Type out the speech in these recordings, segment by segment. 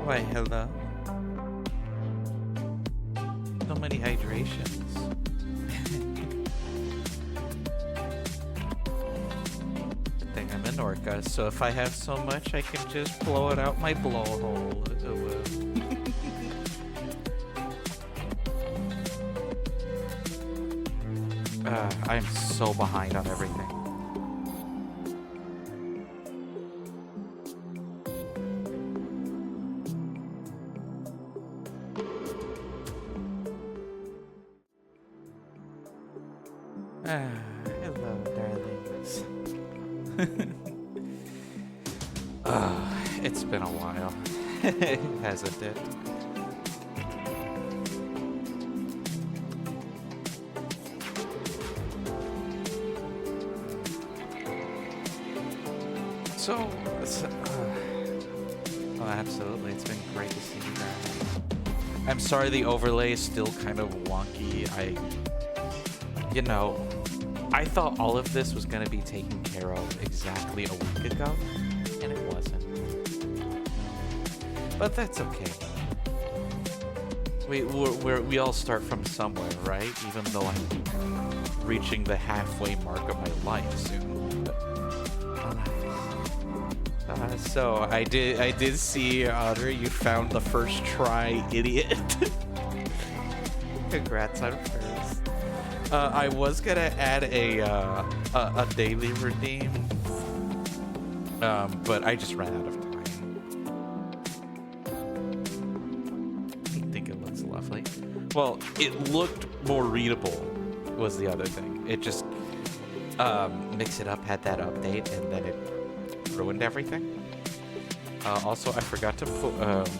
Why, hello. So many hydrations. Good thing I'm an orca, so if I have so much, I can just blow it out my blowhole. I'm so behind on everything. Hello, darlings. It's been a while, hasn't it? Oh, absolutely. It's been great to see you guys. I'm sorry the overlay is still kind of wonky. I thought all of this was going to be taken care of exactly a week ago, and it wasn't. But that's okay. We all start from somewhere, right? Even though I'm reaching the halfway mark of my life soon. So I did see, Audrey, you found the first try, idiot. Congrats on first. I was gonna add a daily redeem, but I just ran out of time. I think it looks lovely. Well, it looked more readable, was the other thing. It just Mix It Up had that update, and then it ruined everything. Also, I forgot to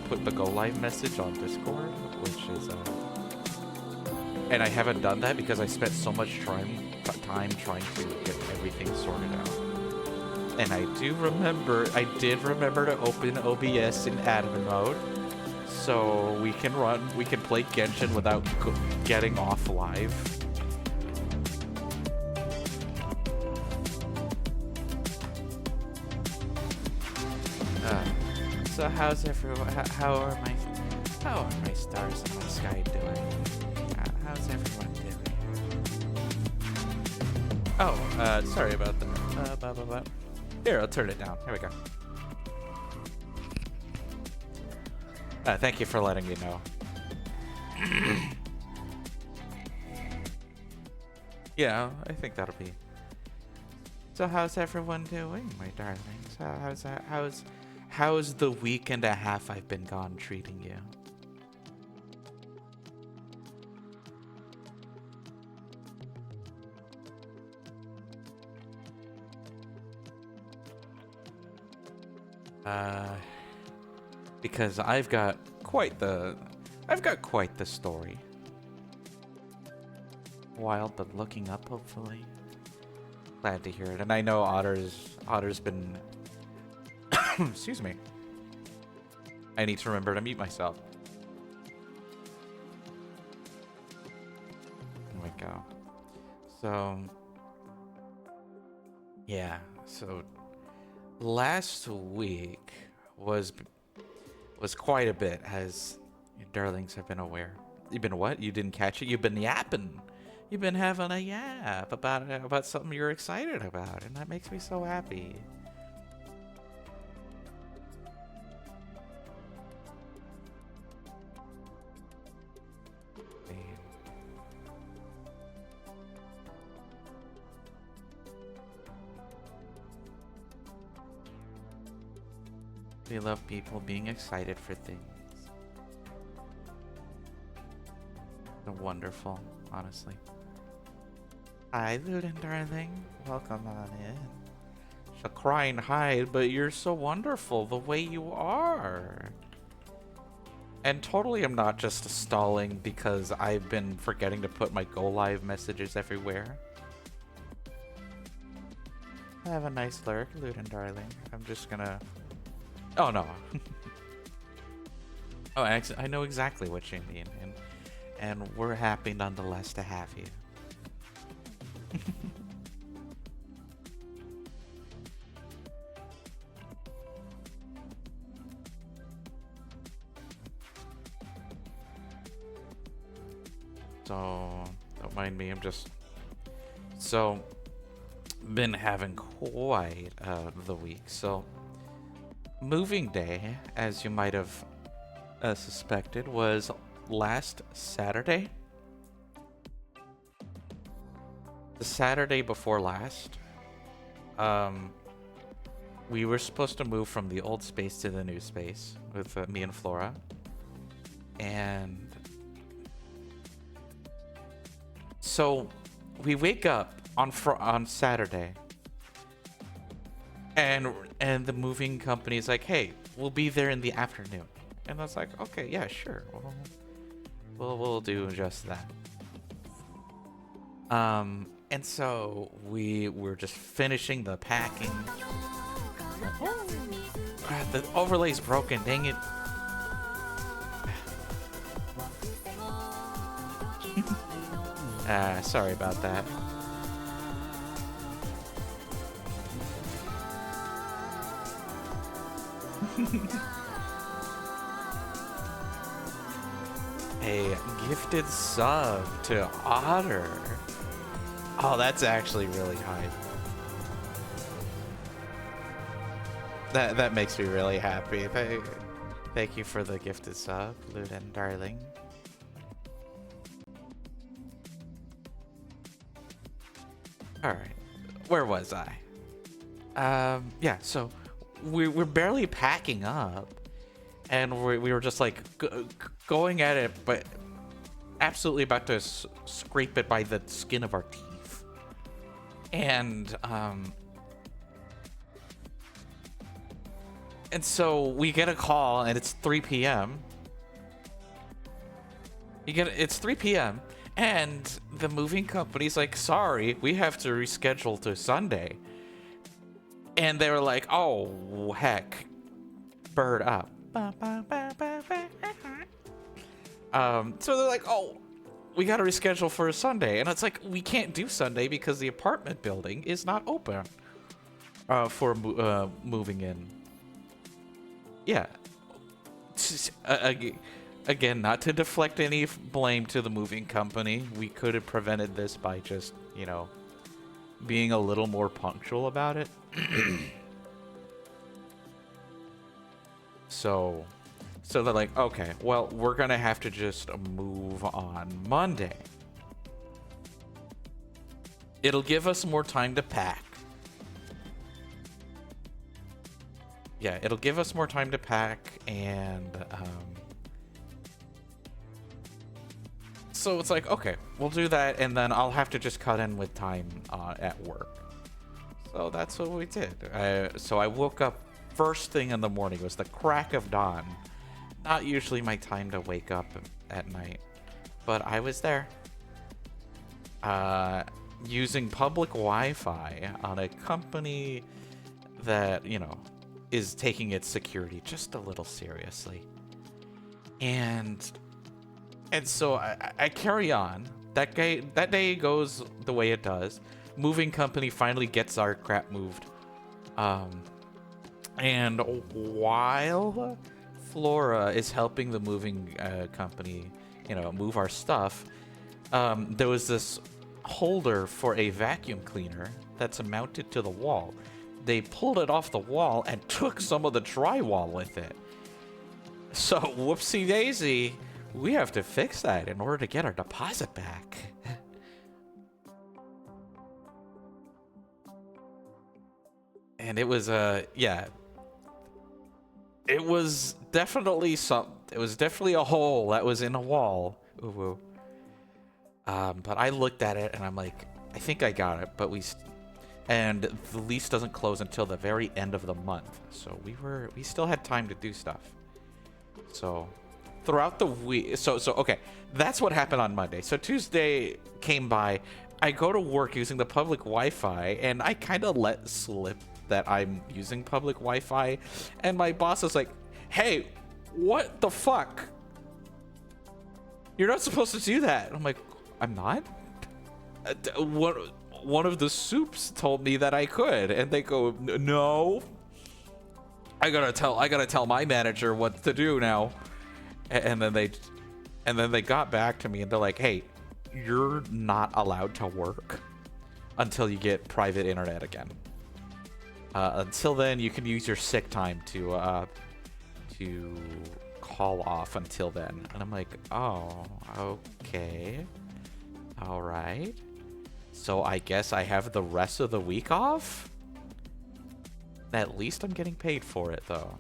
put the go live message on Discord, which is and I haven't done that because I spent so much time trying to get everything sorted out. And I did remember to open OBS in admin mode, so we can play Genshin without getting off live. So how's everyone? How are my stars in my sky doing? How's everyone doing? Oh, sorry about that. Blah, blah, blah. Here, I'll turn it down. Here we go. Thank you for letting me know. Yeah, I think that'll be. So how's everyone doing, my darlings? How's the week and a half I've been gone treating you? Because I've got quite the story. Wild but looking up, hopefully. Glad to hear it. And I know Otter's been excuse me. I need to remember to mute myself. There we go. So yeah, so last week was quite a bit, as your darlings have been aware. You've been what? You didn't catch it? You've been yapping. You've been having a yap about something you're excited about, and that makes me so happy. We love people being excited for things. They're wonderful, honestly. Hi, Luden, darling. Welcome on in. She'll cry and hide, but you're so wonderful the way you are. And totally I'm not just stalling because I've been forgetting to put my go live messages everywhere. Have a nice lurk, Luden, darling. I'm just gonna... Oh, no. Oh, I know exactly what you mean, and we're happy nonetheless to have you. So don't mind me. I'm just so been having quite the week. So moving day, as you might have suspected, was last Saturday. The Saturday before last. We were supposed to move from the old space to the new space with me and Flora. And so we wake up on Saturday, and the moving company is like, "Hey, we'll be there in the afternoon." And I was like, "Okay, yeah, sure. We'll do just that." And so we were just finishing the packing. God, the overlay's broken, dang it. Sorry about that. A gifted sub to Otter. Oh, that's actually really high. That makes me really happy. Thank you for the gifted sub, Luden darling. Alright, where was I? Yeah, so we're barely packing up, and we were just like going at it, but absolutely about to scrape it by the skin of our teeth. And so we get a call, and it's 3 p.m. It's 3 p.m. and the moving company's like, "Sorry, we have to reschedule to Sunday." And they were like, "Oh, heck, bird up." So they're like, "Oh, we got to reschedule for a Sunday." And it's like, we can't do Sunday because the apartment building is not open for moving in. Yeah. Again, not to deflect any blame to the moving company. We could have prevented this by just, being a little more punctual about it. So they're like, "Okay, well, we're gonna have to just move on Monday. It'll give us more time to pack." Yeah, it'll give us more time to pack, and so it's like, okay, we'll do that, and then I'll have to just cut in with time at work. So that's what we did. So I woke up first thing in the morning. It was the crack of dawn. Not usually my time to wake up at night, but I was there. Using public Wi-Fi on a company that, is taking its security just a little seriously. And so I carry on. That day goes the way it does. Moving company finally gets our crap moved. And while Flora is helping the moving company, move our stuff, there was this holder for a vacuum cleaner that's mounted to the wall. They pulled it off the wall and took some of the drywall with it. So, whoopsie daisy, we have to fix that in order to get our deposit back. And it was yeah. It was definitely it was definitely a hole that was in a wall. Ooh. But I looked at it and I'm like, I think I got it, but and the lease doesn't close until the very end of the month. So we still had time to do stuff. So throughout the week, so okay, that's what happened on Monday. So Tuesday came by, I go to work using the public Wi-Fi, and I kind of let slip that I'm using public Wi-Fi, and my boss is like, "Hey, what the fuck? You're not supposed to do that." I'm like, "I'm not?" One of the soups told me that I could, and they go, "No, I gotta tell my manager what to do now." And then they got back to me, and they're like, "Hey, you're not allowed to work until you get private internet again. Until then, you can use your sick time to call off until then. And I'm like, oh, okay. All right. So I guess I have the rest of the week off? At least I'm getting paid for it, though.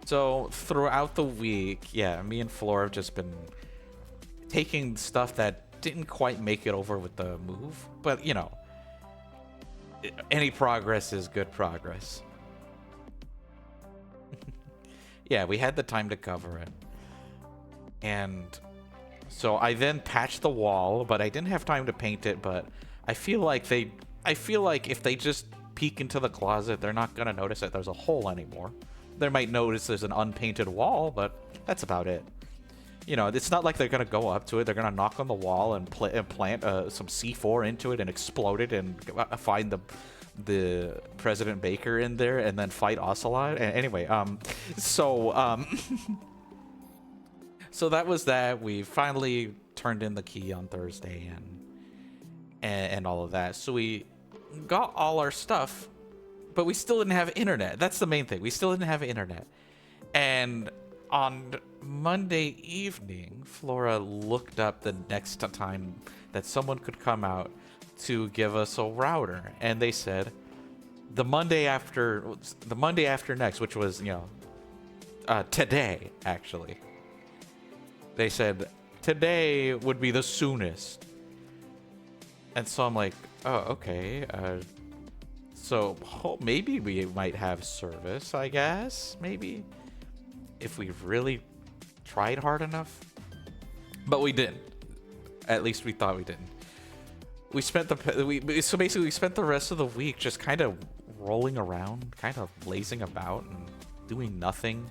So throughout the week, yeah, me and Flora have just been taking stuff that didn't quite make it over with the move. But, you know, any progress is good progress. Yeah, we had the time to cover it. And so I then patched the wall, but I didn't have time to paint it, but I feel like if they just peek into the closet, they're not going to notice that there's a hole anymore. They might notice there's an unpainted wall, but that's about it. You know, it's not like they're going to go up to it. They're going to knock on the wall and plant some C4 into it and explode it and find the President Baker in there and then fight Ocelot. Anyway, so that was that. We finally turned in the key on Thursday and all of that. So we got all our stuff, but we still didn't have internet. That's the main thing. We still didn't have internet. And on Monday evening, Flora looked up the next time that someone could come out to give us a router, and they said the Monday after next, which was, you know, today actually. They said today would be the soonest. And so I'm like, oh, okay. So maybe we might have service, I guess. Maybe. If we really tried hard enough. But we didn't. At least we thought we didn't. We spent so basically we spent the rest of the week just kind of rolling around, kind of lazing about and doing nothing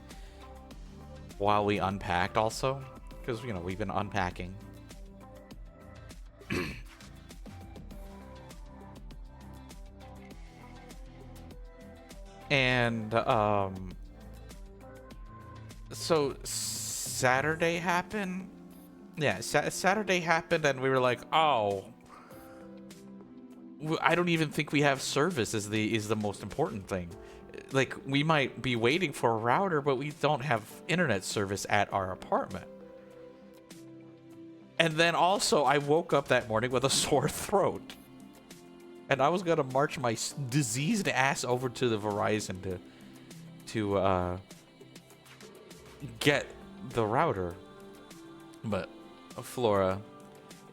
while we unpacked also. Because, you know, we've been unpacking. And, so Saturday happened. Yeah, Saturday happened and we were like, oh, I don't even think we have service is the most important thing. Like, we might be waiting for a router, but we don't have internet service at our apartment. And then also, I woke up that morning with a sore throat. And I was going to march my diseased ass over to the Verizon to get the router. But Flora,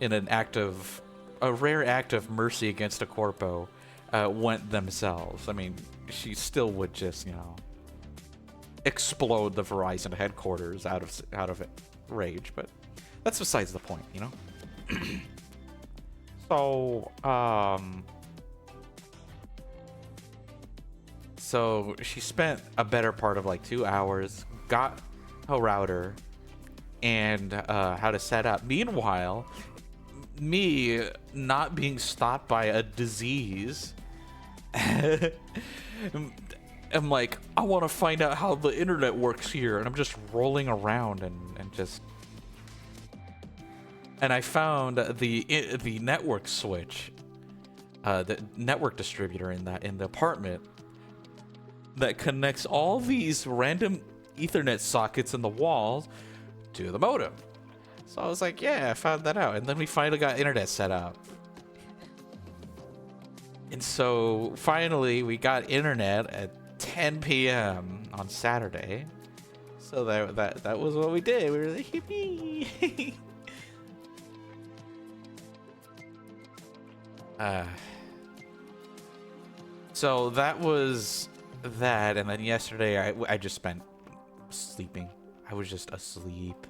in a rare act of mercy against a corpo, went themselves. I mean, she still would just, you know, explode the Verizon headquarters out of rage, but that's besides the point, you know? So she spent a better part of like 2 hours, got a router, and how to set up. Meanwhile, me not being stopped by a disease, I'm like, I want to find out how the internet works here, and I'm just rolling around and just... And I found the network switch, the network distributor in the apartment that connects all these random Ethernet sockets in the walls to the modem. So I was like, yeah, I found that out. And then we finally got internet set up. And so finally we got internet at 10 p.m. on Saturday. So that was what we did. We were like, yippee. So that was that, and then yesterday I just spent sleeping. I was just asleep.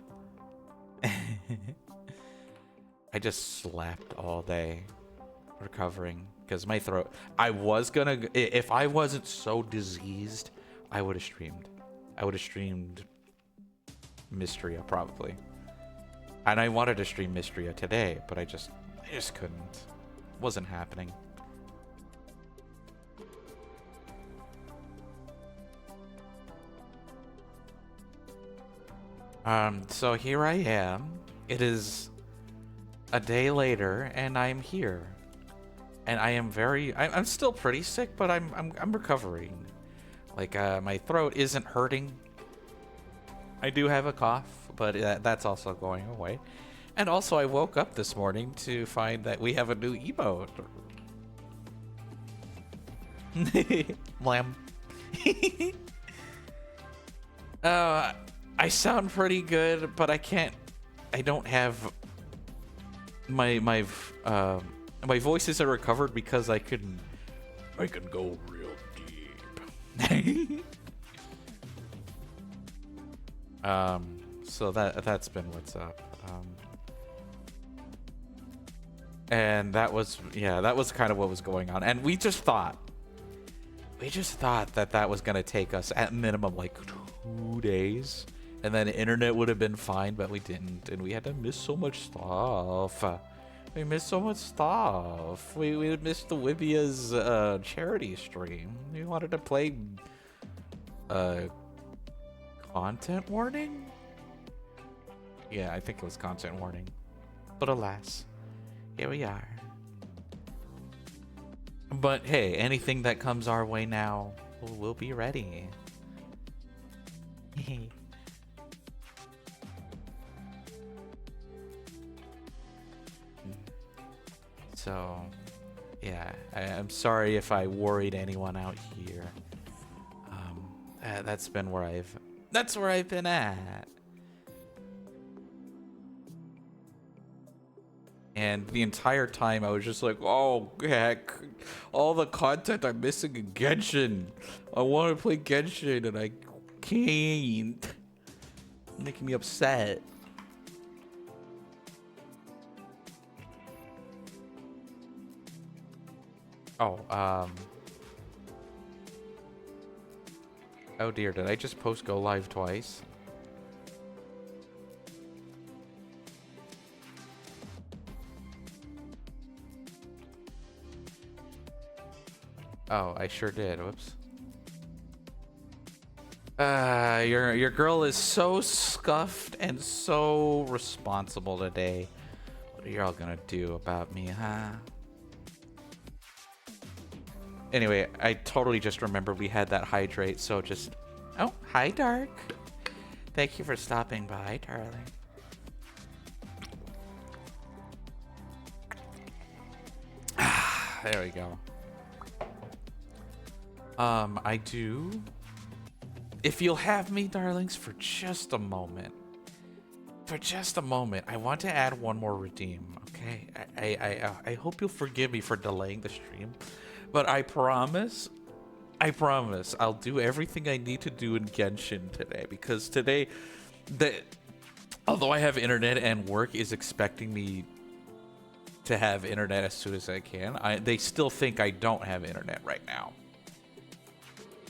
I just slept all day, recovering, because my throat... if I wasn't so diseased, I would have streamed. I would have streamed Mysteria, probably. And I wanted to stream Mysteria today, but I just couldn't. Wasn't happening. So here I am. It is a day later, and I'm here. And I am I'm still pretty sick, but I'm recovering. Like, my throat isn't hurting. I do have a cough, but that's also going away. And also, I woke up this morning to find that we have a new emote. Lamb. I sound pretty good, but I don't have my voice isn't recovered because I can go real deep. So that's been what's up. And that was kind of what was going on. And we just thought that was gonna take us at minimum like 2 days, and then the internet would have been fine, but we didn't, and we had to miss so much stuff. We missed so much stuff. We missed the Wibia's charity stream. We wanted to play content warning? Yeah, I think it was content warning. But alas, here we are. But hey, anything that comes our way now, we'll be ready. So, yeah, I'm sorry if I worried anyone out here. That's where I've been at. And the entire time I was just like, oh heck, all the content I'm missing in Genshin. I want to play Genshin and I can't. Making me upset. Oh, oh dear, did I just post go live twice? Oh, I sure did. Whoops. Your girl is so scuffed and so responsible today. What are y'all gonna do about me, huh? Anyway, I totally just remembered we had that hydrate, so just... Oh, hi, Dark. Thank you for stopping by, darling. There we go. I do... If you'll have me, darlings, for just a moment. For just a moment, I want to add one more redeem, okay? I hope you'll forgive me for delaying the stream. But I promise, I'll do everything I need to do in Genshin today. Because today, although I have internet and work is expecting me to have internet as soon as I can, they still think I don't have internet right now.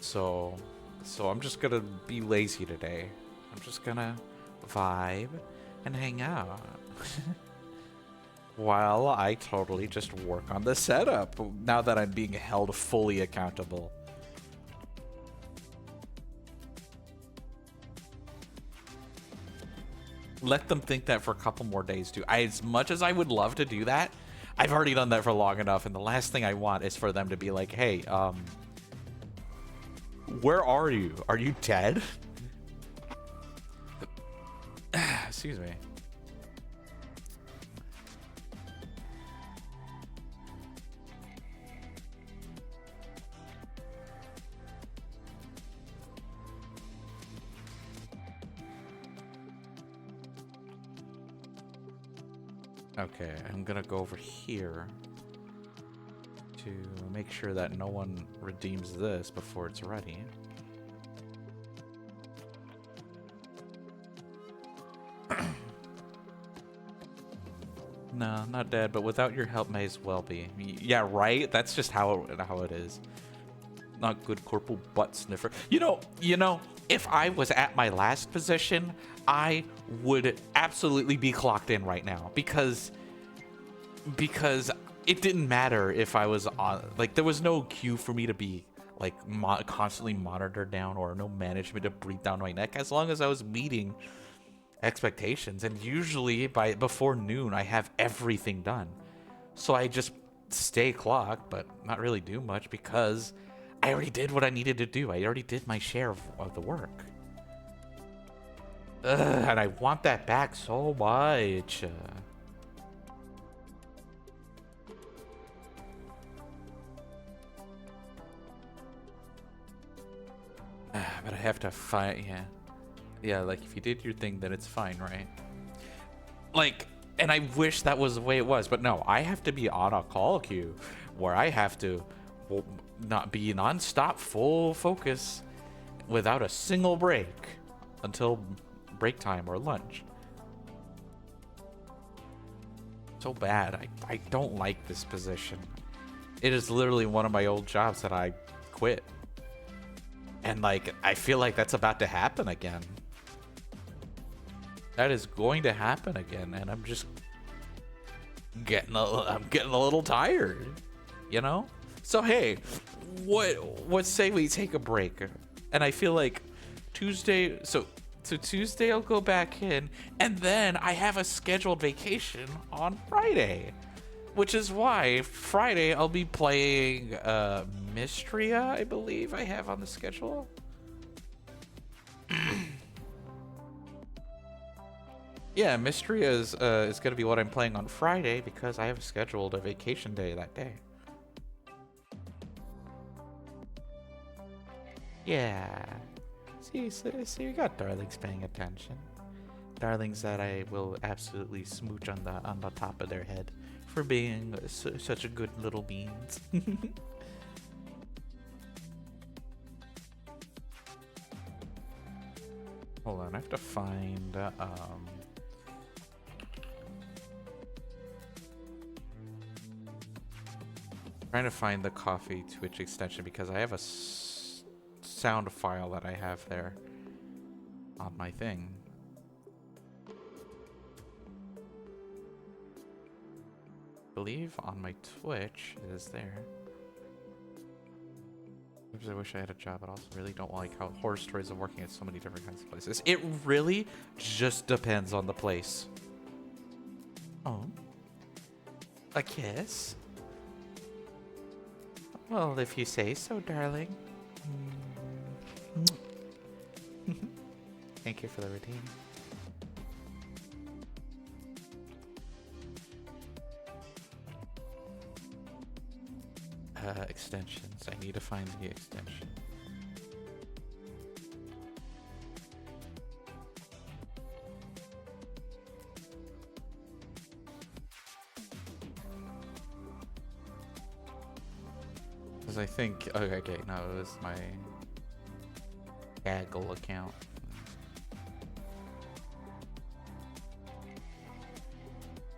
So I'm just gonna be lazy today. I'm just gonna vibe and hang out. While I totally just work on the setup, now that I'm being held fully accountable. Let them think that for a couple more days, too. As much as I would love to do that, I've already done that for long enough, and the last thing I want is for them to be like, hey, where are you? Are you dead? Excuse me. Okay, I'm gonna go over here to make sure that no one redeems this before it's ready. No, not dead, but without your help may as well be. Yeah, right? That's just how it is. Not good corporal butt sniffer. You know, if I was at my last position, I would absolutely be clocked in right now because it didn't matter if I was on, like, there was no queue for me to be like constantly monitored down or no management to breathe down my neck as long as I was meeting expectations, and usually before noon I have everything done. So I just stay clocked, but not really do much because I already did what I needed to do. I already did my share of the work. Ugh, and I want that back so much. But I have to fight, yeah. Yeah, like, if you did your thing, then it's fine, right? Like, and I wish that was the way it was, but no, I have to be on a call queue where I have to not be non-stop full focus without a single break until break time or lunch. So bad. I don't like this position. It is literally one of my old jobs that I quit. And like, I feel like that's about to happen again. That is going to happen again, and I'm just getting a little tired, you know? So hey, what say we take a break? And I feel like Tuesday, so Tuesday I'll go back in, and then I have a scheduled vacation on Friday, which is why Friday I'll be playing Mystria, I believe I have on the schedule. Yeah, Mystria is going to be what I'm playing on Friday because I have scheduled a vacation day that day. Yeah. See, you got darlings paying attention. Darlings that I will absolutely smooch on the top of their head for being such a good little beans. Hold on, I have to find trying to find the coffee Twitch extension because I have a sound file that I have there on my thing. I believe on my Twitch it is there. I wish I had a job, but also really don't like how horror stories of working at so many different kinds of places. It really just depends on the place. Oh. A kiss? Well, if you say so, darling. Thank you for the routine. Extensions. I need to find the extension. Because I think... Okay, no, it was my Gaggle account.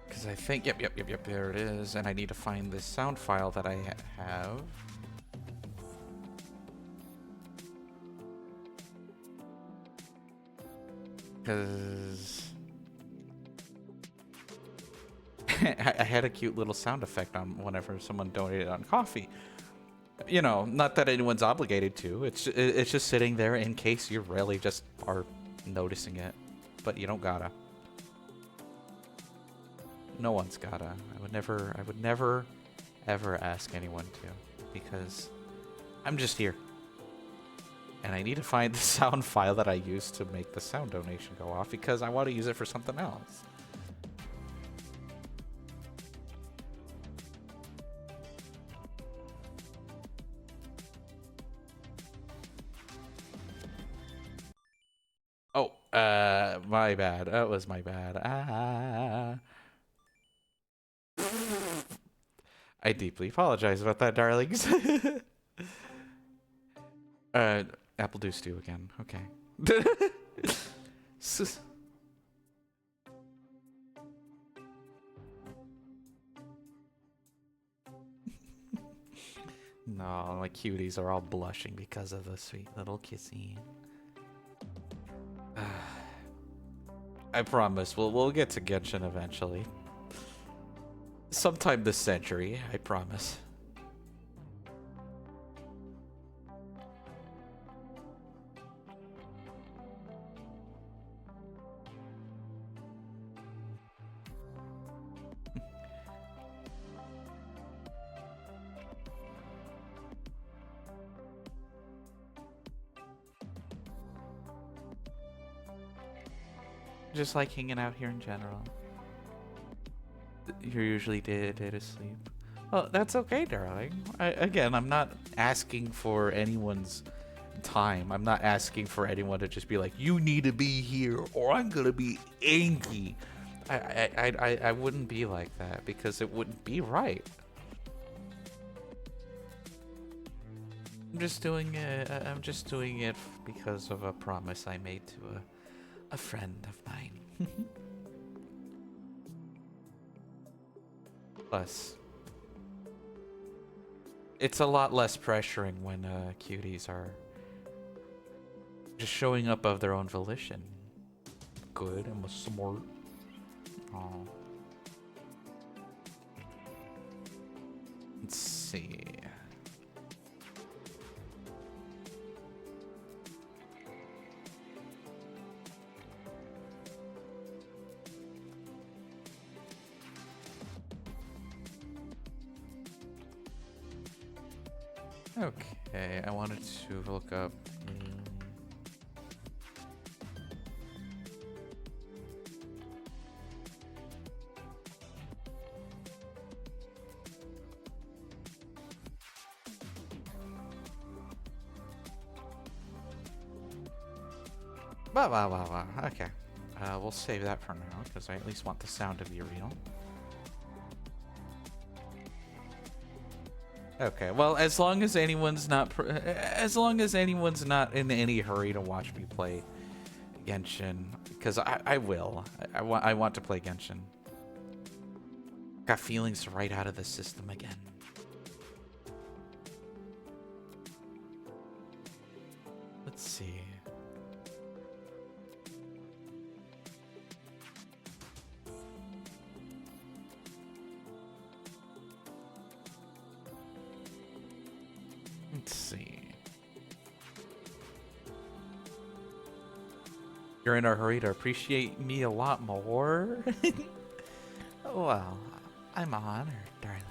Because I think... Yep, there it is. And I need to find this sound file that I have. Because... I had a cute little sound effect on whenever someone donated on coffee. You know, not that anyone's obligated to. It's just sitting there in case you really just are noticing it. But you don't gotta. No one's gotta. I would never, ever ask anyone to. Because I'm just here. And I need to find the sound file that I used to make the sound donation go off because I want to use it for something else. Oh, my bad. That was my bad. I deeply apologize about that, darlings. Apple do stew again. Okay. No, my cuties are all blushing because of the sweet little kissing. I promise, we'll get to Genshin eventually. Sometime this century, I promise. Just like hanging out here in general. You're usually day to sleep. Well, that's okay, darling. Again, I'm not asking for anyone's time. I'm not asking for anyone to just be like, you need to be here or I'm gonna be angry. I wouldn't be like that because it wouldn't be right. I'm just doing it because of a promise I made to a friend of mine. Plus, it's a lot less pressuring when cuties are just showing up of their own volition. Good, I'm a smart. Oh. Let's see. Okay, I wanted to look up. Wow. Okay. We'll save that for now because I at least want the sound to be real. Okay, well, as long as anyone's not in any hurry to watch me play Genshin, because I will. I want to play Genshin. Got feelings right out of the system again. Let's see. Let's see. You're in a hurry to appreciate me a lot more? Well, I'm honored, darling.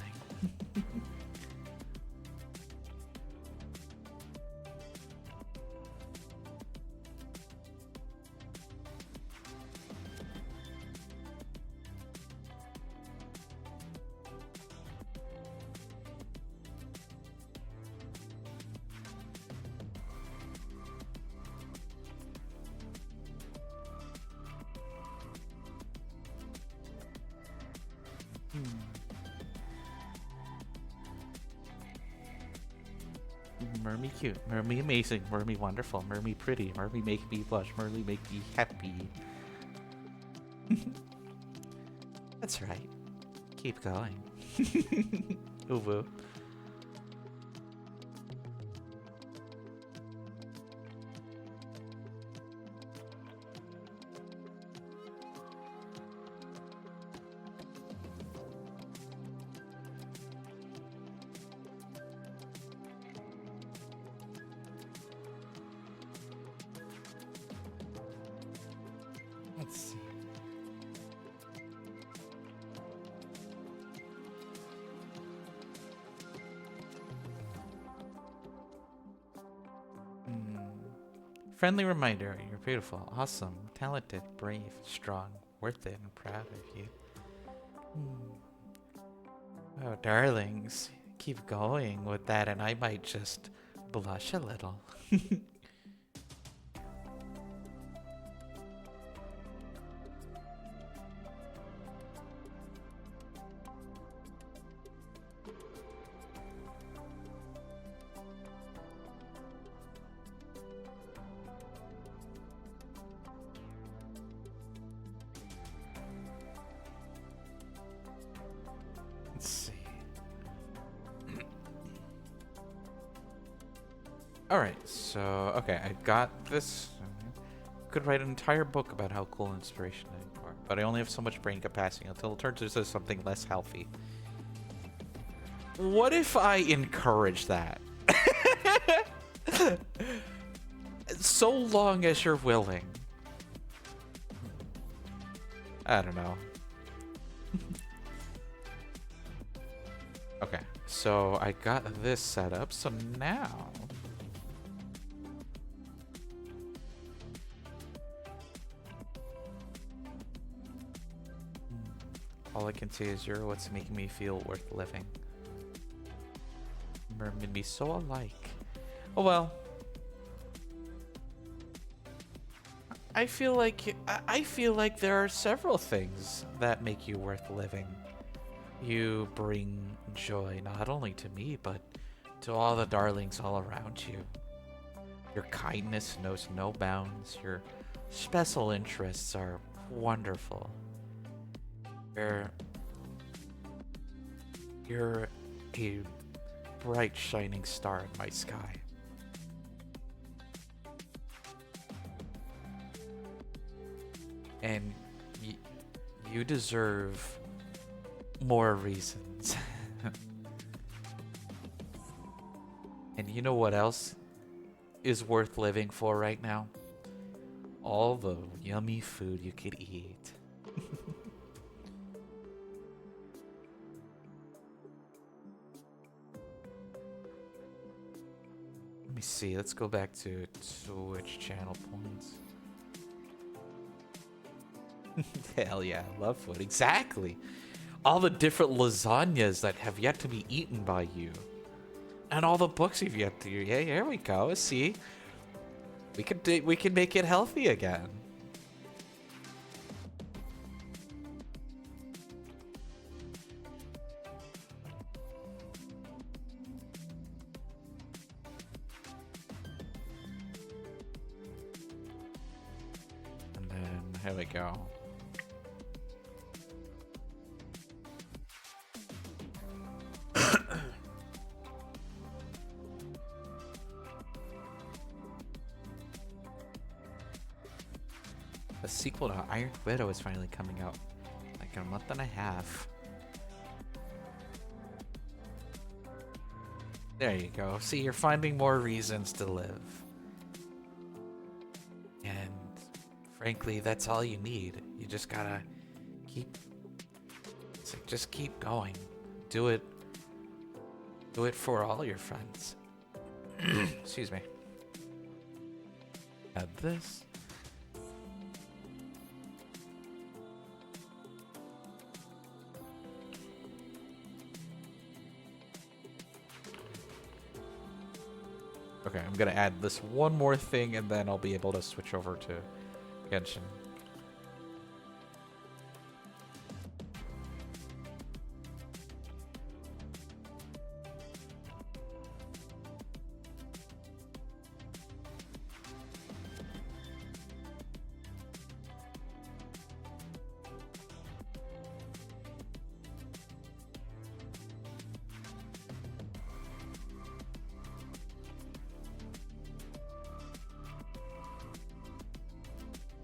Mermy cute, Mermy amazing, Mermy wonderful, Mermy pretty, Mermy make me blush, Mermy make me happy. That's right. Keep going. Ooh woo. Let's see. Friendly reminder, you're beautiful, awesome, talented, brave, strong, worth it, and proud of you. Oh, darlings, keep going with that and I might just blush a little. Let's see. Alright, so, okay, I got this. Could write an entire book about how cool inspiration is, but I only have so much brain capacity until it turns into something less healthy. What if I encourage that? So long as you're willing. I don't know. Okay, so I got this set up, so now... All I can say is you're what's making me feel worth living. We're gonna be so alike. Oh well. I feel like there are several things that make you worth living. You bring joy not only to me, but to all the darlings all around you. Your kindness knows no bounds. Your special interests are wonderful. You're a bright shining star in my sky. And you deserve more reasons. And you know what else is worth living for right now? All the yummy food you could eat. Let me see. Let's go back to Twitch channel points. Hell yeah, love food. Exactly. All the different lasagnas that have yet to be eaten by you. And all the books you've yet to... Yeah, here we go. See? We can make it healthy again. And then, here we go. The sequel to Iron Widow is finally coming out. Like in a month and a half. There you go. See, you're finding more reasons to live. And frankly, that's all you need. You just gotta keep... It's like, just keep going. Do it. Do it for all your friends. Excuse me. Add this. Okay, I'm gonna add this one more thing and then I'll be able to switch over to Genshin.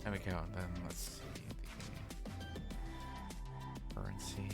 There we go, and then let's see the currency.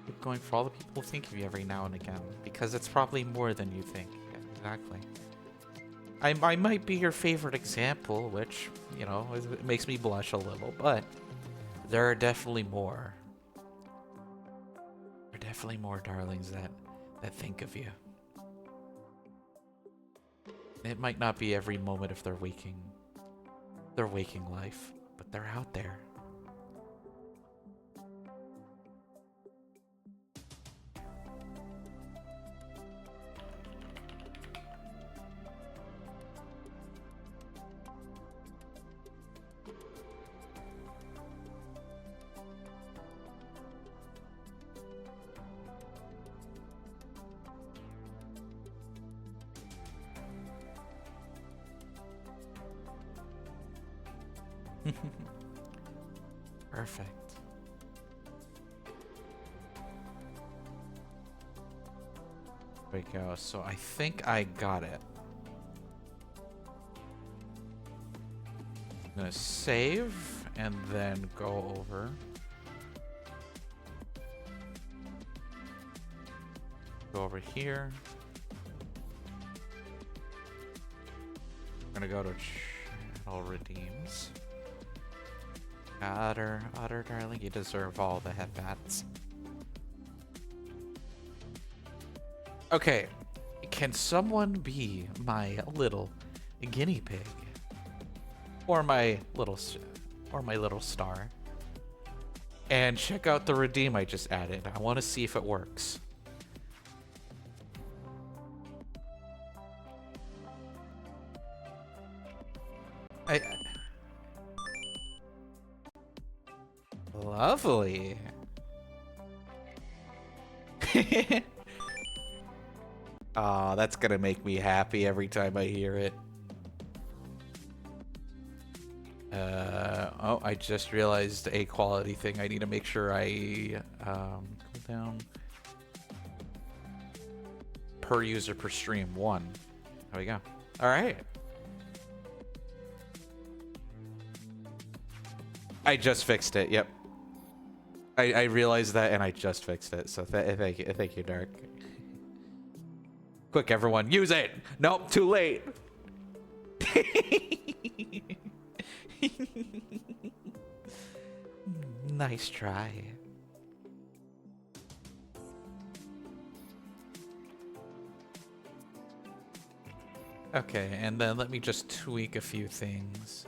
Keep going for all the people who think of you every now and again, because it's probably more than you think. Yeah, exactly. I might be your favorite example, which, you know, it makes me blush a little, but there are definitely more. There are definitely more darlings that think of you. It might not be every moment of their waking life, but they're out there. Perfect. There we go. So I think I got it. I'm gonna save and then go over. Go over here. I'm gonna go to channel redeems. Otter, darling, you deserve all the headbats. Okay, can someone be my little guinea pig? Or my little star? And check out the redeem I just added. I want to see if it works. Lovely. Oh, that's gonna make me happy every time I hear it. Oh, I just realized a quality thing. I need to make sure I cool down per user per stream 1. There we go. All right. I just fixed it. Yep. I realized that and I just fixed it. So thank you, Dark. Quick, everyone, use it. Nope, too late. Nice try. Okay, and then let me just tweak a few things.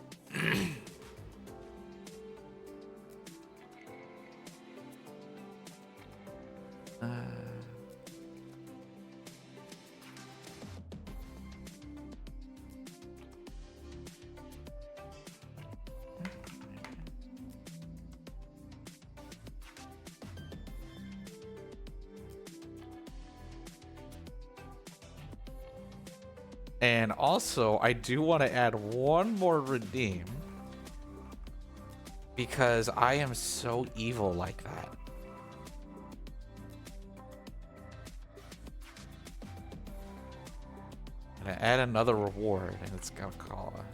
And also, I do want to add one more redeem because I am so evil like that. I'm gonna add another reward, and it's gonna call it.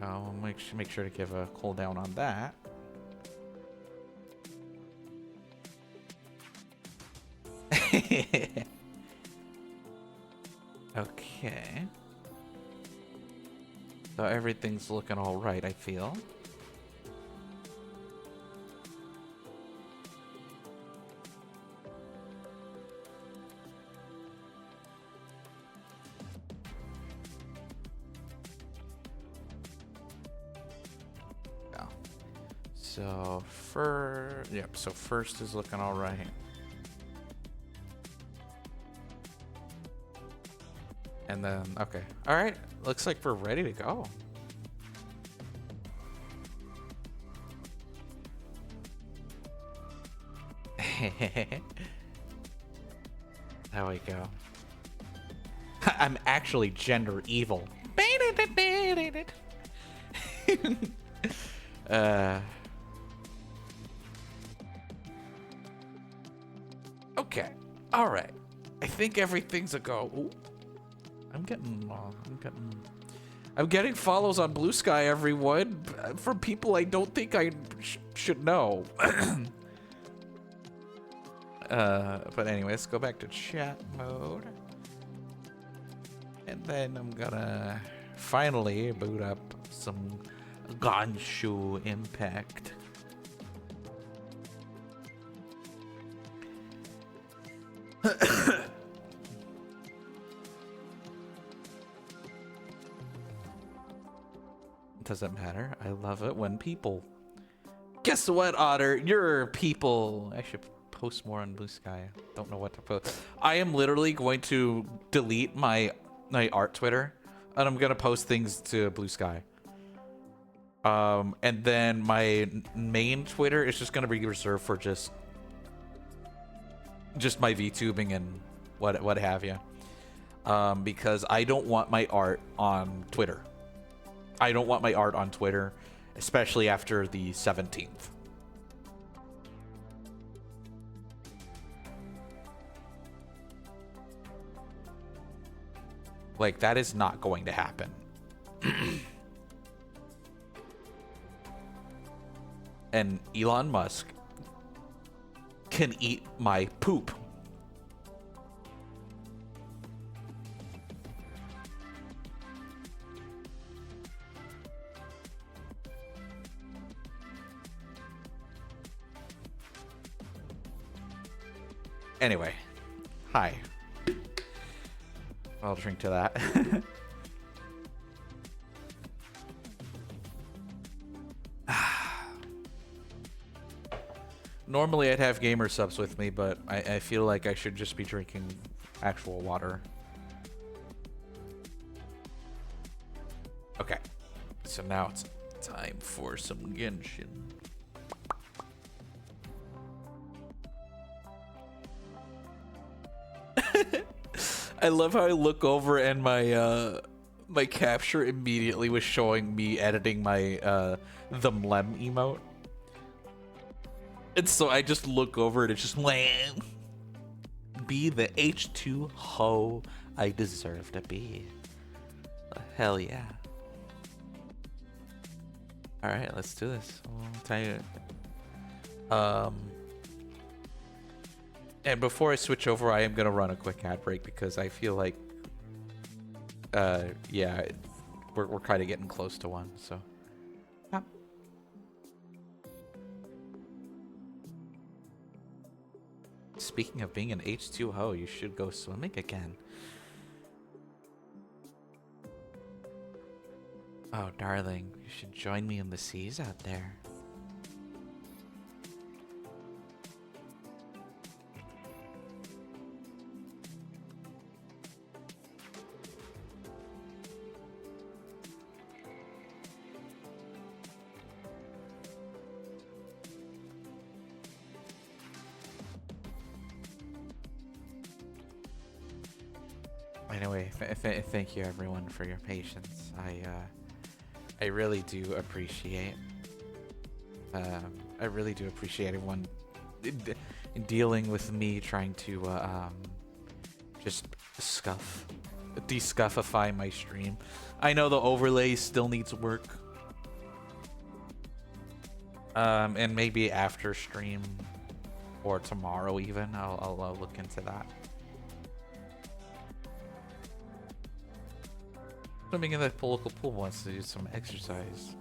I'll make sure to give a cooldown on that. Okay. So everything's looking all right, I feel. So so first is looking all right. And then, okay. All right, looks like we're ready to go. There we go. I'm actually gender evil. Okay. All right. I think everything's a go. Ooh. I'm getting follows on Blue Sky, everyone, from people I don't think I should know. But anyway, let's go back to chat mode. And then I'm gonna finally boot up some Genshin Impact. Doesn't matter. I love it when people. Guess what, Otter? You're people. I should post more on Blue Sky. Don't know what to post. I am literally going to delete my art Twitter, and I'm gonna post things to Blue Sky. And then my main Twitter is just gonna be reserved for just my VTubing and what have you. Because I don't want my art on Twitter. I don't want my art on Twitter, especially after the 17th. Like, that is not going to happen. And Elon Musk can eat my poop. Anyway, hi. I'll drink to that. Normally I'd have gamer subs with me, but I feel like I should just be drinking actual water. Okay, so now it's time for some Genshin. I love how I look over and my my capture immediately was showing me editing my the mlem emote. And so I just look over and it's just be the H2 ho I deserve to be. Hell yeah. Alright, let's do this. I'll tell you. And before I switch over, I am gonna run a quick ad break because I feel like yeah, we're kind of getting close to one, so yeah. Speaking of being an H2O, you should go swimming again. Oh, darling, you should join me in the seas out there. Anyway, thank you everyone for your patience. I really do appreciate. I really do appreciate everyone dealing with me trying to just descuffify my stream. I know the overlay still needs work. And maybe after stream or tomorrow even, I'll look into that. Swimming in the local pool wants to do some exercise.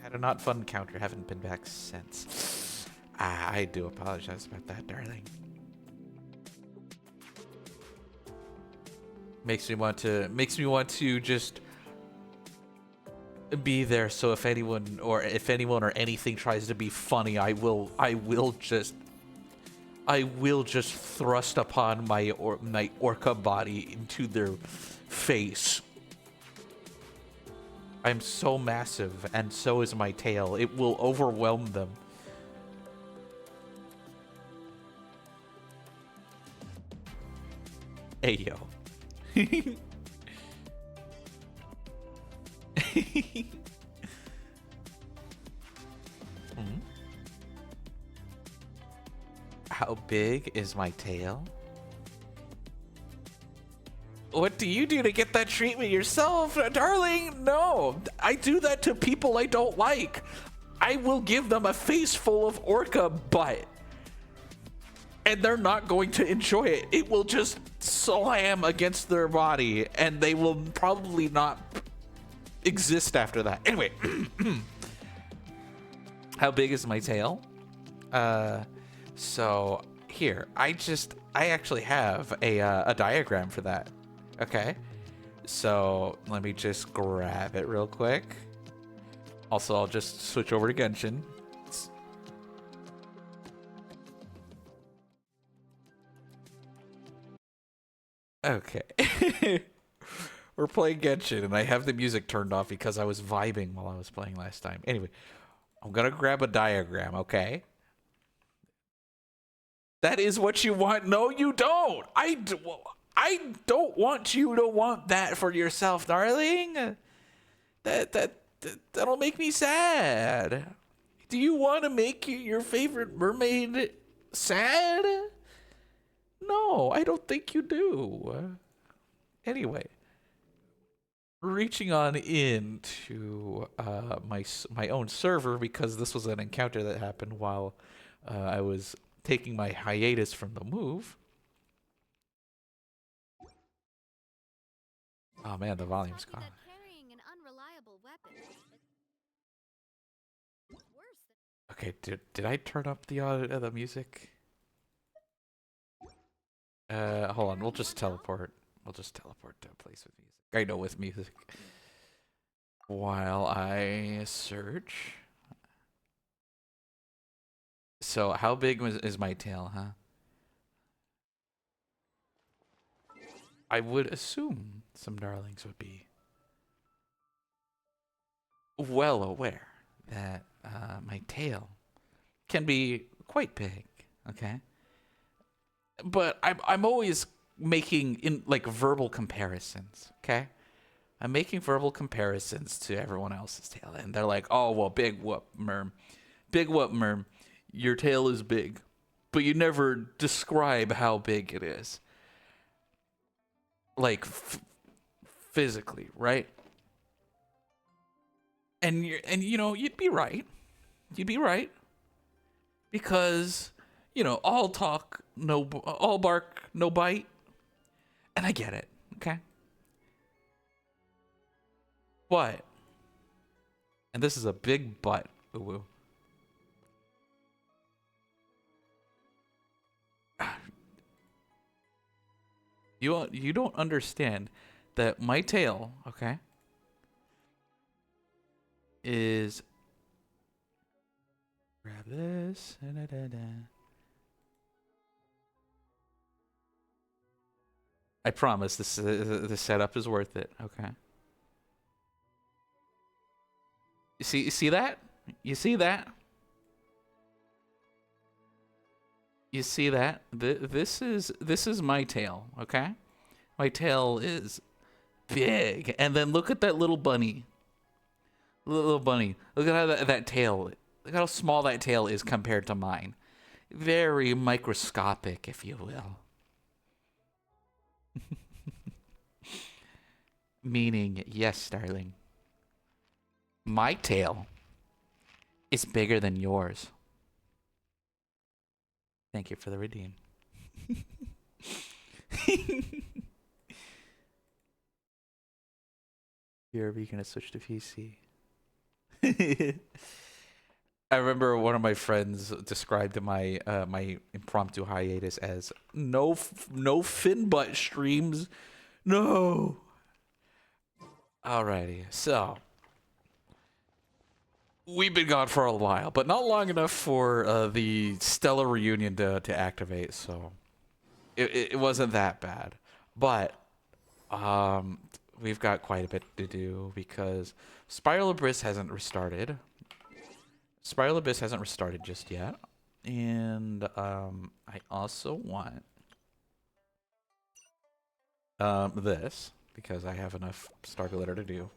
Had a not fun encounter, haven't been back since. I do apologize about that, darling. Makes me want to just be there, so if anyone or anything tries to be funny, I will just thrust upon my orca body into their face. I'm so massive, and so is my tail. It will overwhelm them. Hey, yo. How big is my tail? What do you do to get that treatment yourself, darling? No, I do that to people I don't like. I will give them a face full of orca butt. And they're not going to enjoy it. It will just slam against their body, and they will probably not exist after that. Anyway, how big is my tail? So here, I actually have a diagram for that. Okay, so let me just grab it real quick. Also, I'll just switch over to Genshin. Okay. We're playing Genshin, and I have the music turned off because I was vibing while I was playing last time. Anyway, I'm gonna grab a diagram, okay? That is what you want? No, you don't! I don't want you to want that for yourself, darling. That'll make me sad. Do you want to make your favorite mermaid sad? No, I don't think you do. Anyway, reaching on into my own server because this was an encounter that happened while I was taking my hiatus from the move. Oh man, the volume's gone. Okay, did I turn up the music? Hold on, we'll just teleport. We'll just teleport to a place with music. I know with music. While I search. So how big is my tail, huh? I would assume some darlings would be well aware that my tail can be quite big, okay? But I'm always making like verbal comparisons, okay? I'm making verbal comparisons to everyone else's tail, and they're like, "Oh well, big whoop, merm, big whoop, merm, your tail is big," but you never describe how big it is, like physically, right? And you know you'd be right, because you know all talk, all bark, no bite, and I get it, okay? But, and this is a big but, ooh. You don't understand that my tail, okay, is, grab this, I promise the setup is worth it, okay? You see that? You see that? You see that? This is my tail, okay? My tail is big, and then look at that little bunny. Little bunny. Look at how that tail. Look how small that tail is compared to mine. Very microscopic, if you will. Meaning, yes, darling. My tail is bigger than yours. Thank you for the redeem. You're gonna switch to PC. I remember one of my friends described my my impromptu hiatus as no fin butt streams. No. Alrighty, so we've been gone for a while, but not long enough for the Stellar reunion to activate. So it wasn't that bad, but we've got quite a bit to do because Spiral Abyss hasn't restarted. Spiral Abyss hasn't restarted just yet, and I also want this because I have enough Star Glitter to do.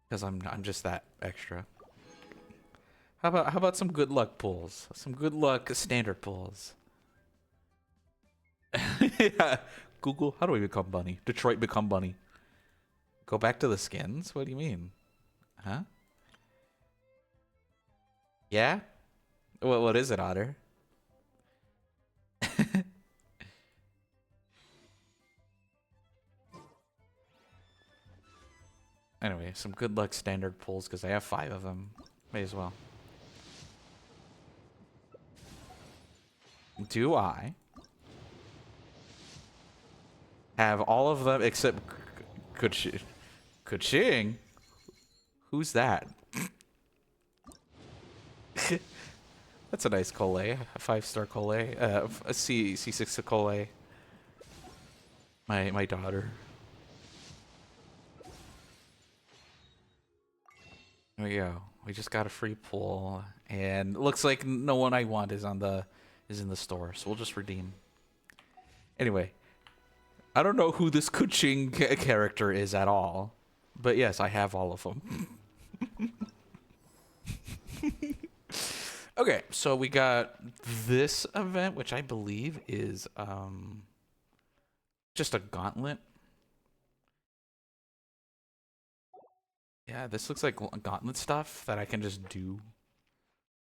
Because I'm just that extra. How about some good luck pulls? Some good luck standard pulls. Yeah. Google, how do we become bunny? Detroit become bunny. Go back to the skins? What do you mean? Huh? Yeah? What is it, Otter? Anyway, some good luck standard pulls because I have 5 of them. May as well. Do I have all of them except Kuching? Who's that? That's a nice Collet. A 5-star Collet. A C6 Collet. My daughter. There we go. We just got a free pull, and it looks like no one I want is in the store, so we'll just redeem. Anyway, I don't know who this Kuching character is at all. But yes, I have all of them. Okay, so we got this event, which I believe is just a gauntlet. Yeah, this looks like gauntlet stuff that I can just do.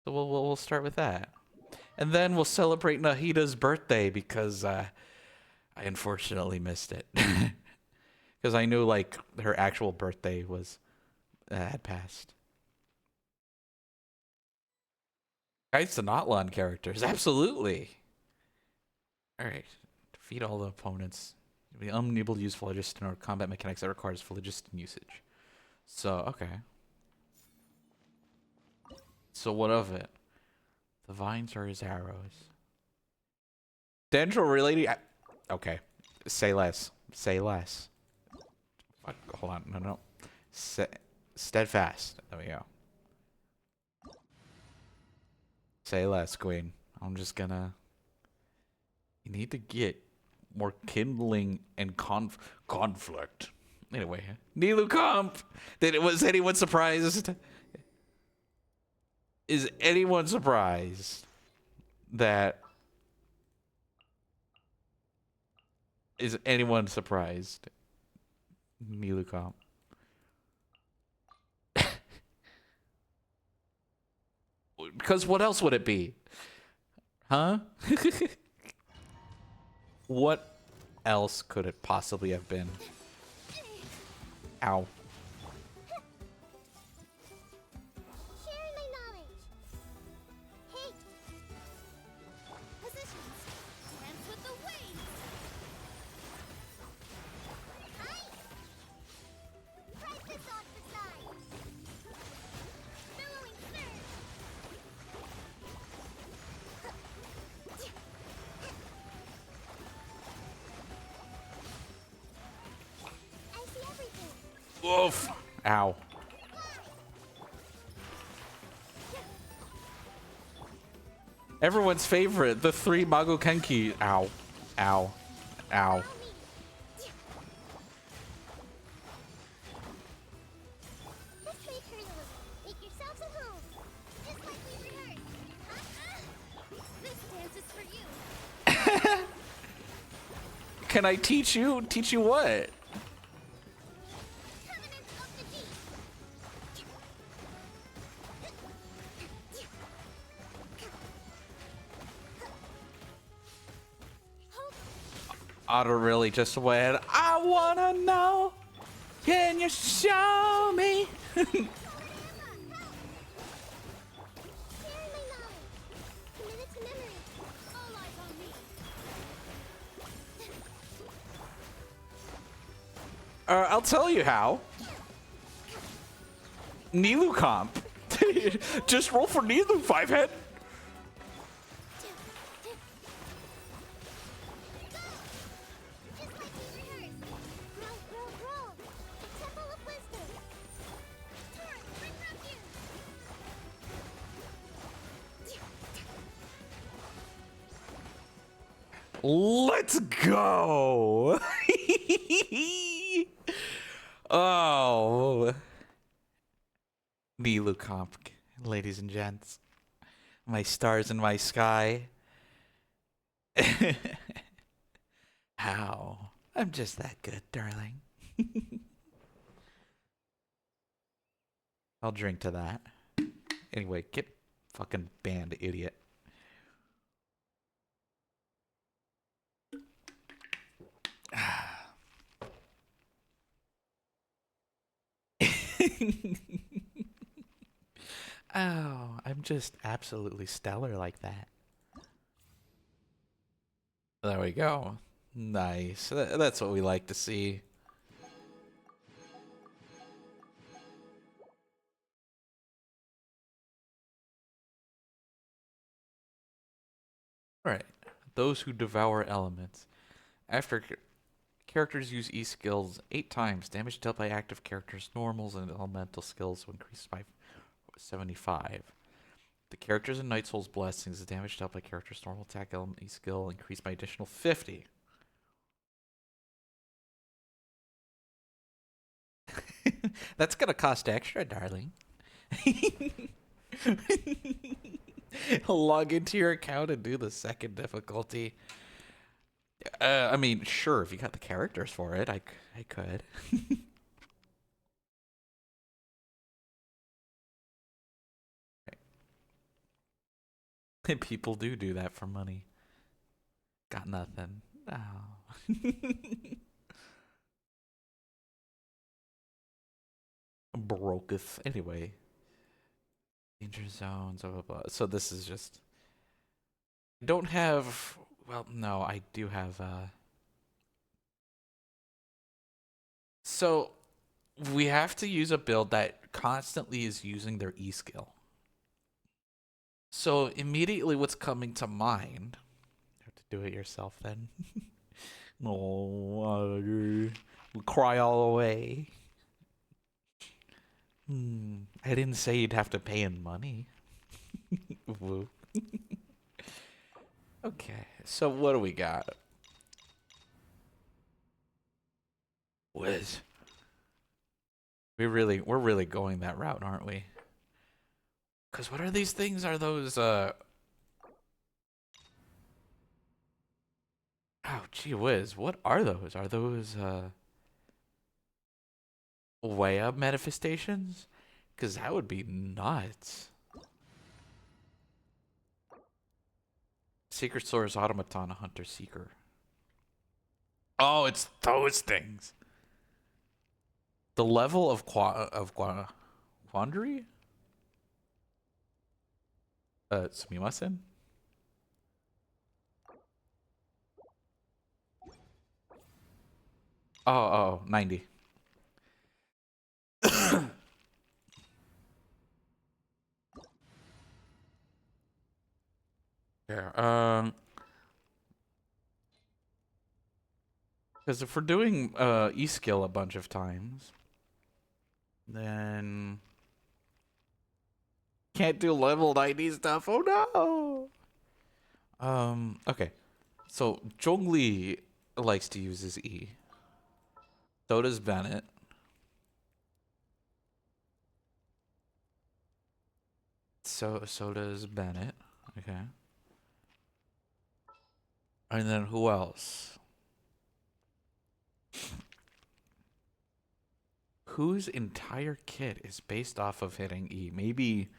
So we'll start with that. And then we'll celebrate Nahida's birthday because I unfortunately missed it. Because I knew like her actual birthday was had passed. Guys, the Notlon characters, absolutely. All right, defeat all the opponents. Be unable to use phlogiston or combat mechanics that requires phlogiston usage. So okay. So what of it? The vines are his arrows. Dendro related. Okay, say less. Say less. Fuck, hold on. No. Steadfast. There we go. Say less, Queen. I'm just gonna. You need to get more kindling and conflict. Anyway, Nilu Comp. Was anyone surprised? Is anyone surprised that? Is anyone surprised? Nilu Comp. Because what else would it be? Huh? What else could it possibly have been? Ow. Sharing my knowledge. Hey. Positions. Dance with the waves. Hi. Price this off the side. Billowing surge. I see everything. Oof. Ow. Everyone's favorite, the 3 Mago Kenki. Ow. Ow. Ow. This may hurt a little. Make yourselves at home. Just like we rehearsed. This dance is for you. Can I teach you? Teach you what? Covenant of the Deep. Otter really just went, I wanna know. Can you show me? Sharing my knowledge. Committed to memory. All eyes on me. I'll tell you how. Nilu comp. Just roll for Nilu, 5-head. Just like we rehearsed. Grow, grow, grow. Temple of Wisdom. Torrent, bring refuge. Let's go. Oh. Nilu comp, ladies and gents. My stars in my sky. How? I'm just that good, darling. I'll drink to that. Anyway, get fucking banned, idiot. Oh, I'm just absolutely stellar like that. There we go. Nice. That's what we like to see. Alright. Those who devour elements. After characters use E skills 8 times, damage dealt by active characters, normals, and elemental skills will increase by 75. The characters in Night Soul's Blessings, the damage dealt by characters' normal attack element E skill increased by additional 50. That's gonna cost extra, darling. Log into your account and do the second difficulty. I mean, sure, if you got the characters for it, I could. People do that for money. Got nothing. Oh. Broketh. Anyway. Danger zones, blah, blah, blah. So this is just... I don't have... Well, no, I do have... So, we have to use a build that constantly is using their E skill. So, immediately what's coming to mind... You have to do it yourself then. Oh, we cry all the way. I didn't say you'd have to pay in money. Woo. Okay, so what do we got? Wiz. We're really going that route, aren't we? Cause what are these things? Are those oh gee whiz, what are those? Are those way up manifestations? Cause that would be nuts. Secret Source Automaton, a Hunter Seeker. Oh, it's those things. The level of quandary? Sumimasen? Oh, 90. Yeah, because if we're doing E-skill a bunch of times, then can't do level 90 stuff. Oh no. Okay. So Zhongli likes to use his E. So does Bennett. So does Bennett. Okay. And then who else? Whose entire kit is based off of hitting E? Maybe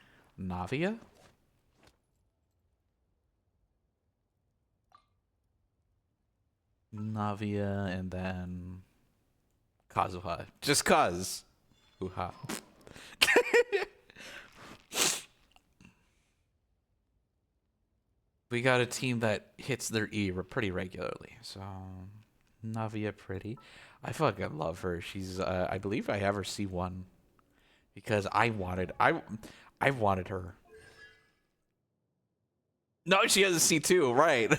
Navia? Navia and then Kazuha. Just cuz. Hoo-ha. We got a team that hits their E pretty regularly. So Navia pretty. I fucking love her. She's I believe I have her C1 because I wanted her. No, she has a C2, right?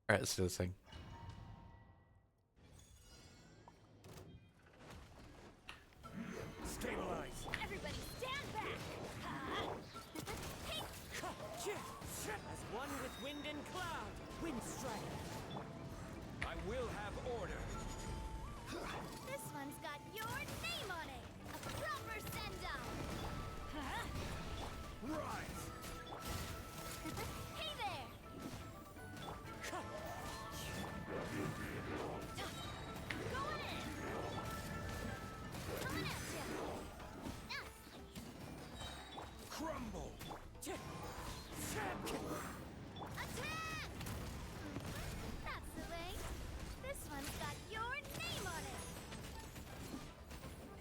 Alright, let's do this thing. Stabilize. Everybody stand back. As one with wind and cloud, wind strike. I will have order. This one's got your name on it. A proper send-down. Rise. Hey there. Going in. Coming at ya. Crumble. Attack! That's the way. This one's got your name on it.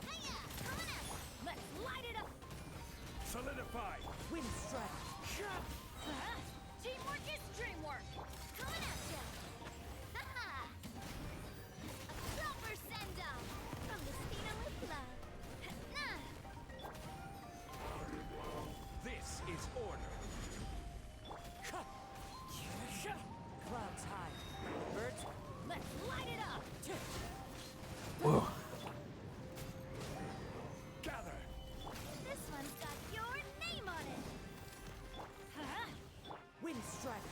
Hiya! Coming at ya. Let's light it up. Solidify. Wind strike. Teamwork is dreamwork. Coming at ya. Ha-ha! A proper send-down from the Stina with love. Nah. This is order. Clouds high. Birds, Let's light it up. Whoa. gather. This one's got your name on it. Wind strike.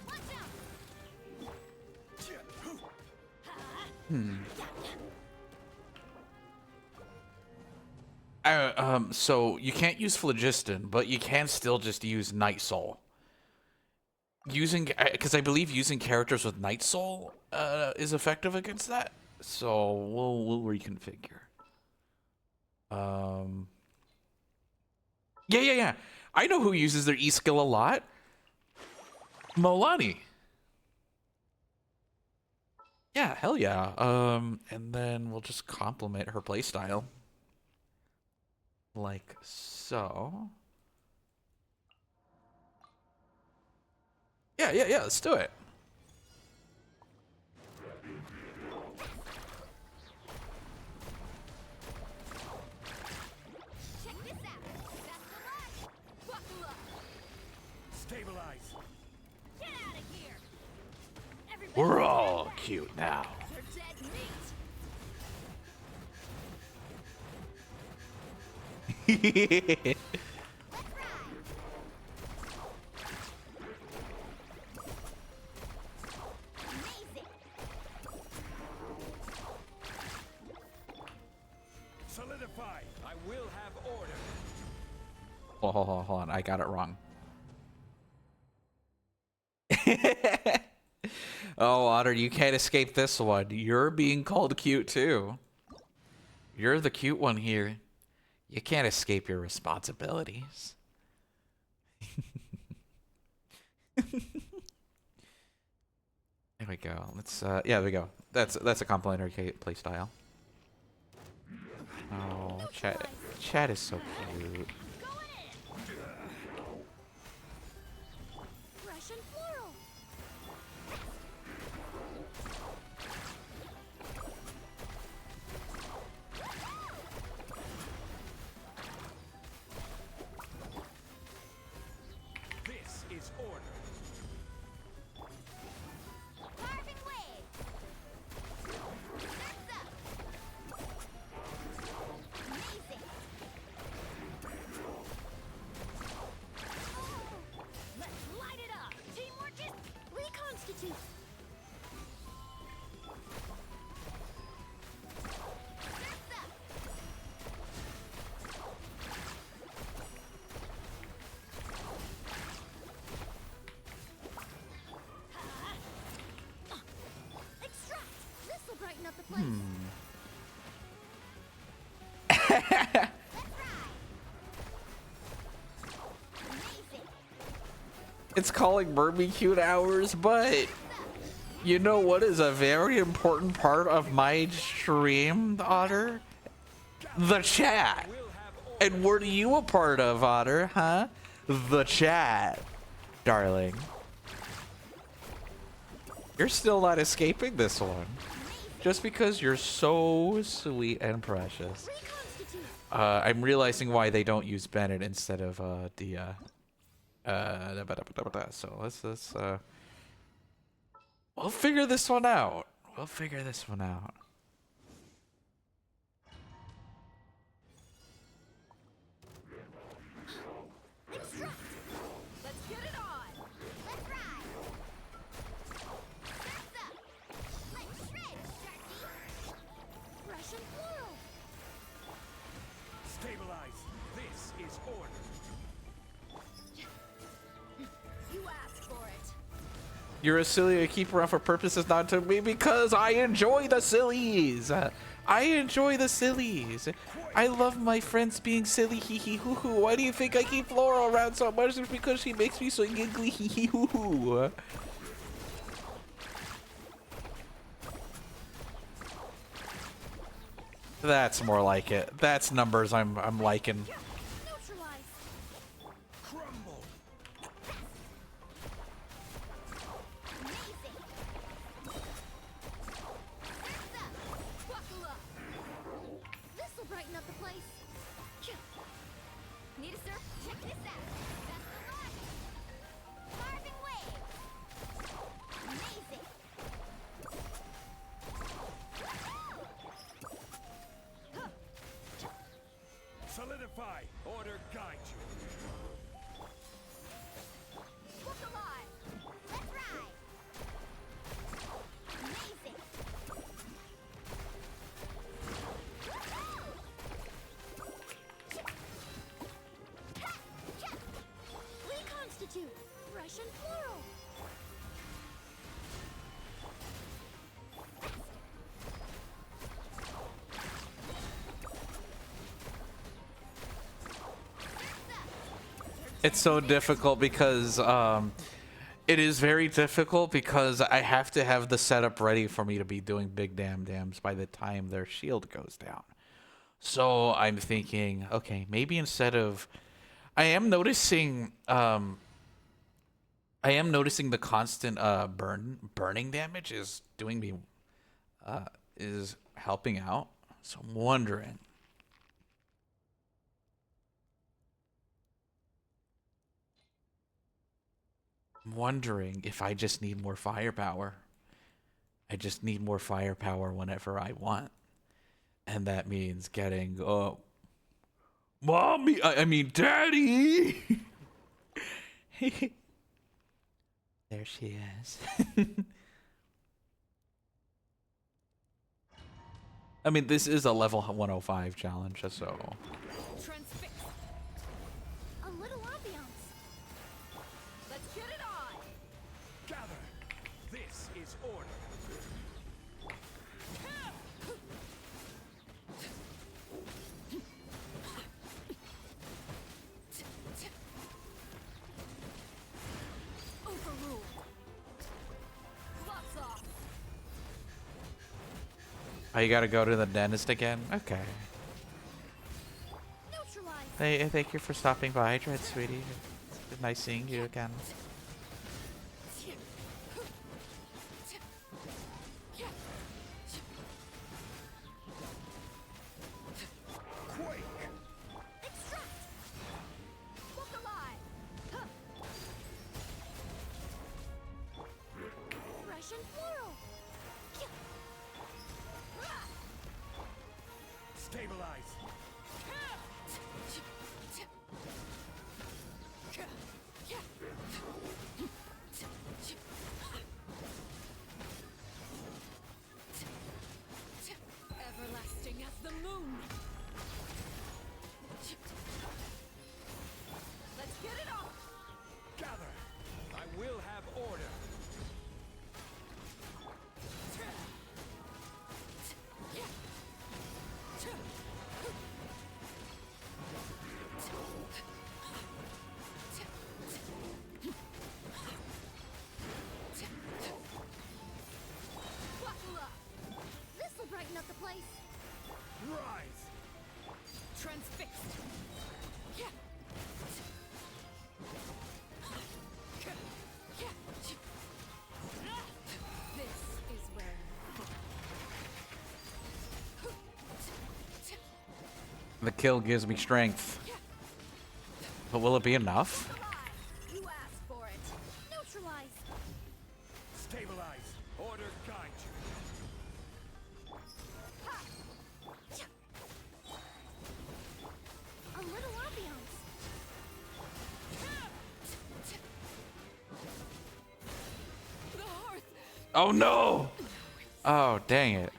Watch So you can't use phlogiston, but you can still just use Night Soul. Using, because I believe using characters with Night Soul is effective against that. So we'll reconfigure. Yeah. I know who uses their E skill a lot. Molani. Yeah, hell yeah. And then we'll just complement her playstyle. Like so. Yeah, let's do it. Check this out. Best of luck. Buckle up. Stabilize. Get out of here. Everybody We're stand all back. cute now. You're dead meat. Let's ride. Amazing. Solidify. I will have order. Hold on. I got it wrong. Oh, Otter, you can't escape this one. You're being called cute too. You're the cute one here. You can't escape your responsibilities. There we go. Let's yeah, there we go. That's a complimentary play style. Oh, chat is so cute. Going in. Fresh and floral. This is order. Carving wave. Surf's up. Amazing. Oh, let's light it up. Teamwork is reconstitute. Surf's up. Extract. This will brighten up the place. Let's ride. Amazing. It's calling Mermy cute hours, but you know what is a very important part of my stream, Otter? The chat. Will have order. And what are you a part of, Otter, huh? The chat, darling. You're still not escaping this one. Just because you're so sweet and precious. Reconstitute. I'm realizing why they don't use Bennett instead of so let's we'll figure this one out. We'll figure this one out. Extract. Let's get it on. Let's ride. Surf's up. Let's shred, Sharky. Fresh and floral. Stabilize. This is order. You asked for it. You're a silly I keep around for purposes not to me because I enjoy the sillies. I enjoy the sillies. I love my friends being silly, hee hee hoo hoo. Why do you think I keep Laura around so much? It's because she makes me so giggly, hee hee hoo hoo. That's more like it. That's numbers I'm liking. Neutralize. Crumble. Amazing. Surf's up. Buckle up. This will brighten up the place. Need a surf? Check this out. Best of luck. Carving wave. Amazing. Solidify. Order guide you. Look alive. Let's ride. Amazing. It's so difficult because it is very difficult because I have to have the setup ready for me to be doing big dams by the time their shield goes down. So I'm thinking, okay, maybe instead of I am noticing the constant burning damage is doing me is helping out. So I'm wondering if I just need more firepower. I just need more firepower whenever I want. And that means getting mommy, I mean daddy. There she is. I mean, this is a level 105 challenge, so Transfix. A little ambiance. Let's get it on. Gather. This is order. Overruled. Lots off. oh, you gotta go to the dentist again. Okay. Neutralize. Hey, thank you for stopping by, Dread, sweetie. It's nice seeing you again. Quake. Extract. Look alive. Huh. Fresh and floral. Stabilize. Everlasting as the moon. Let's get it on. Gather. I will have order. Buckle up. This'll brighten up the place. Rise. Transfixed. This is where The kill gives me strength. But will it be enough? you asked for it. Neutralize. Stabilize. Order guide you. A little ambiance. The hearth. Oh no! Oh, dang it.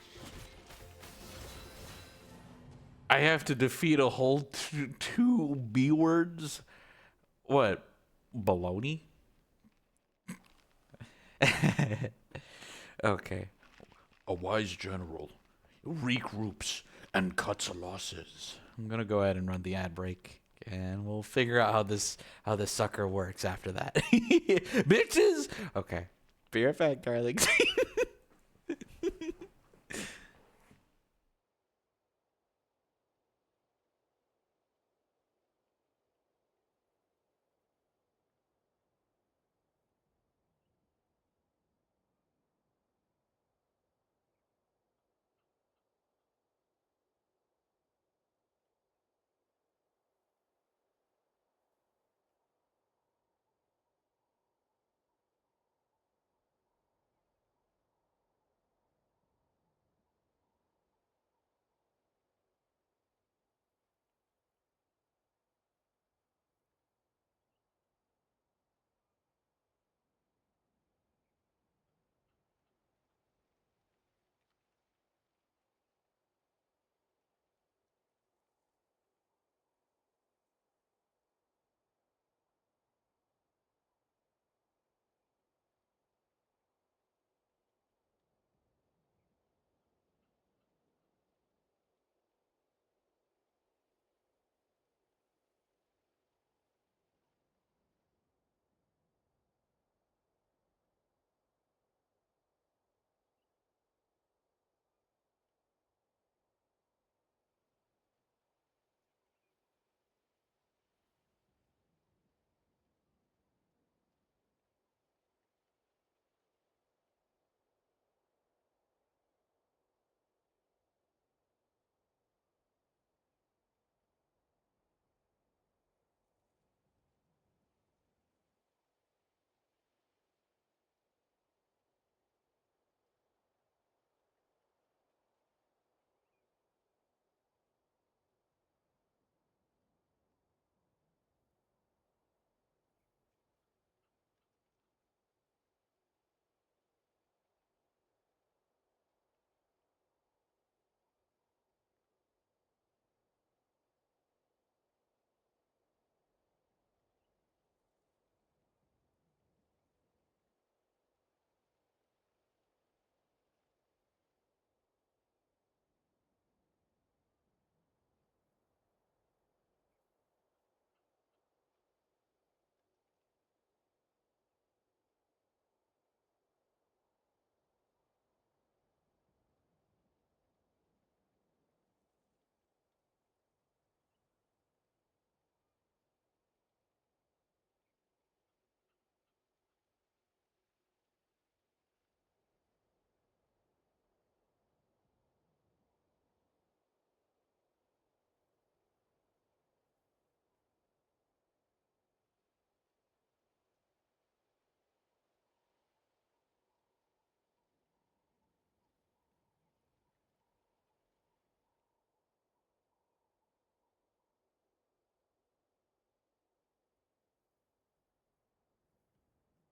I have to defeat a whole two B words? What? Baloney? Okay. A wise general regroups and cuts losses. I'm gonna go ahead and run the ad break, and we'll figure out how this sucker works after that. Bitches. Okay. Be right back, darlings.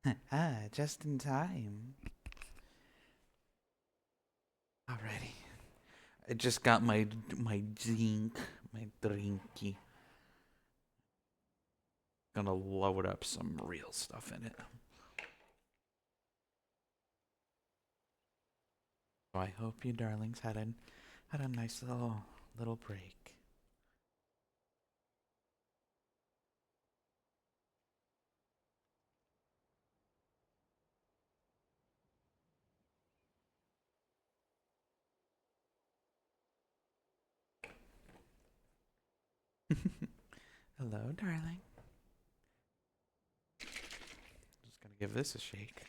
Ah, just in time. Alrighty. I just got my drink, my drinky. Gonna load up some real stuff in it. So I hope you darlings had a nice little break. Hello, darling. Just gonna give this a shake.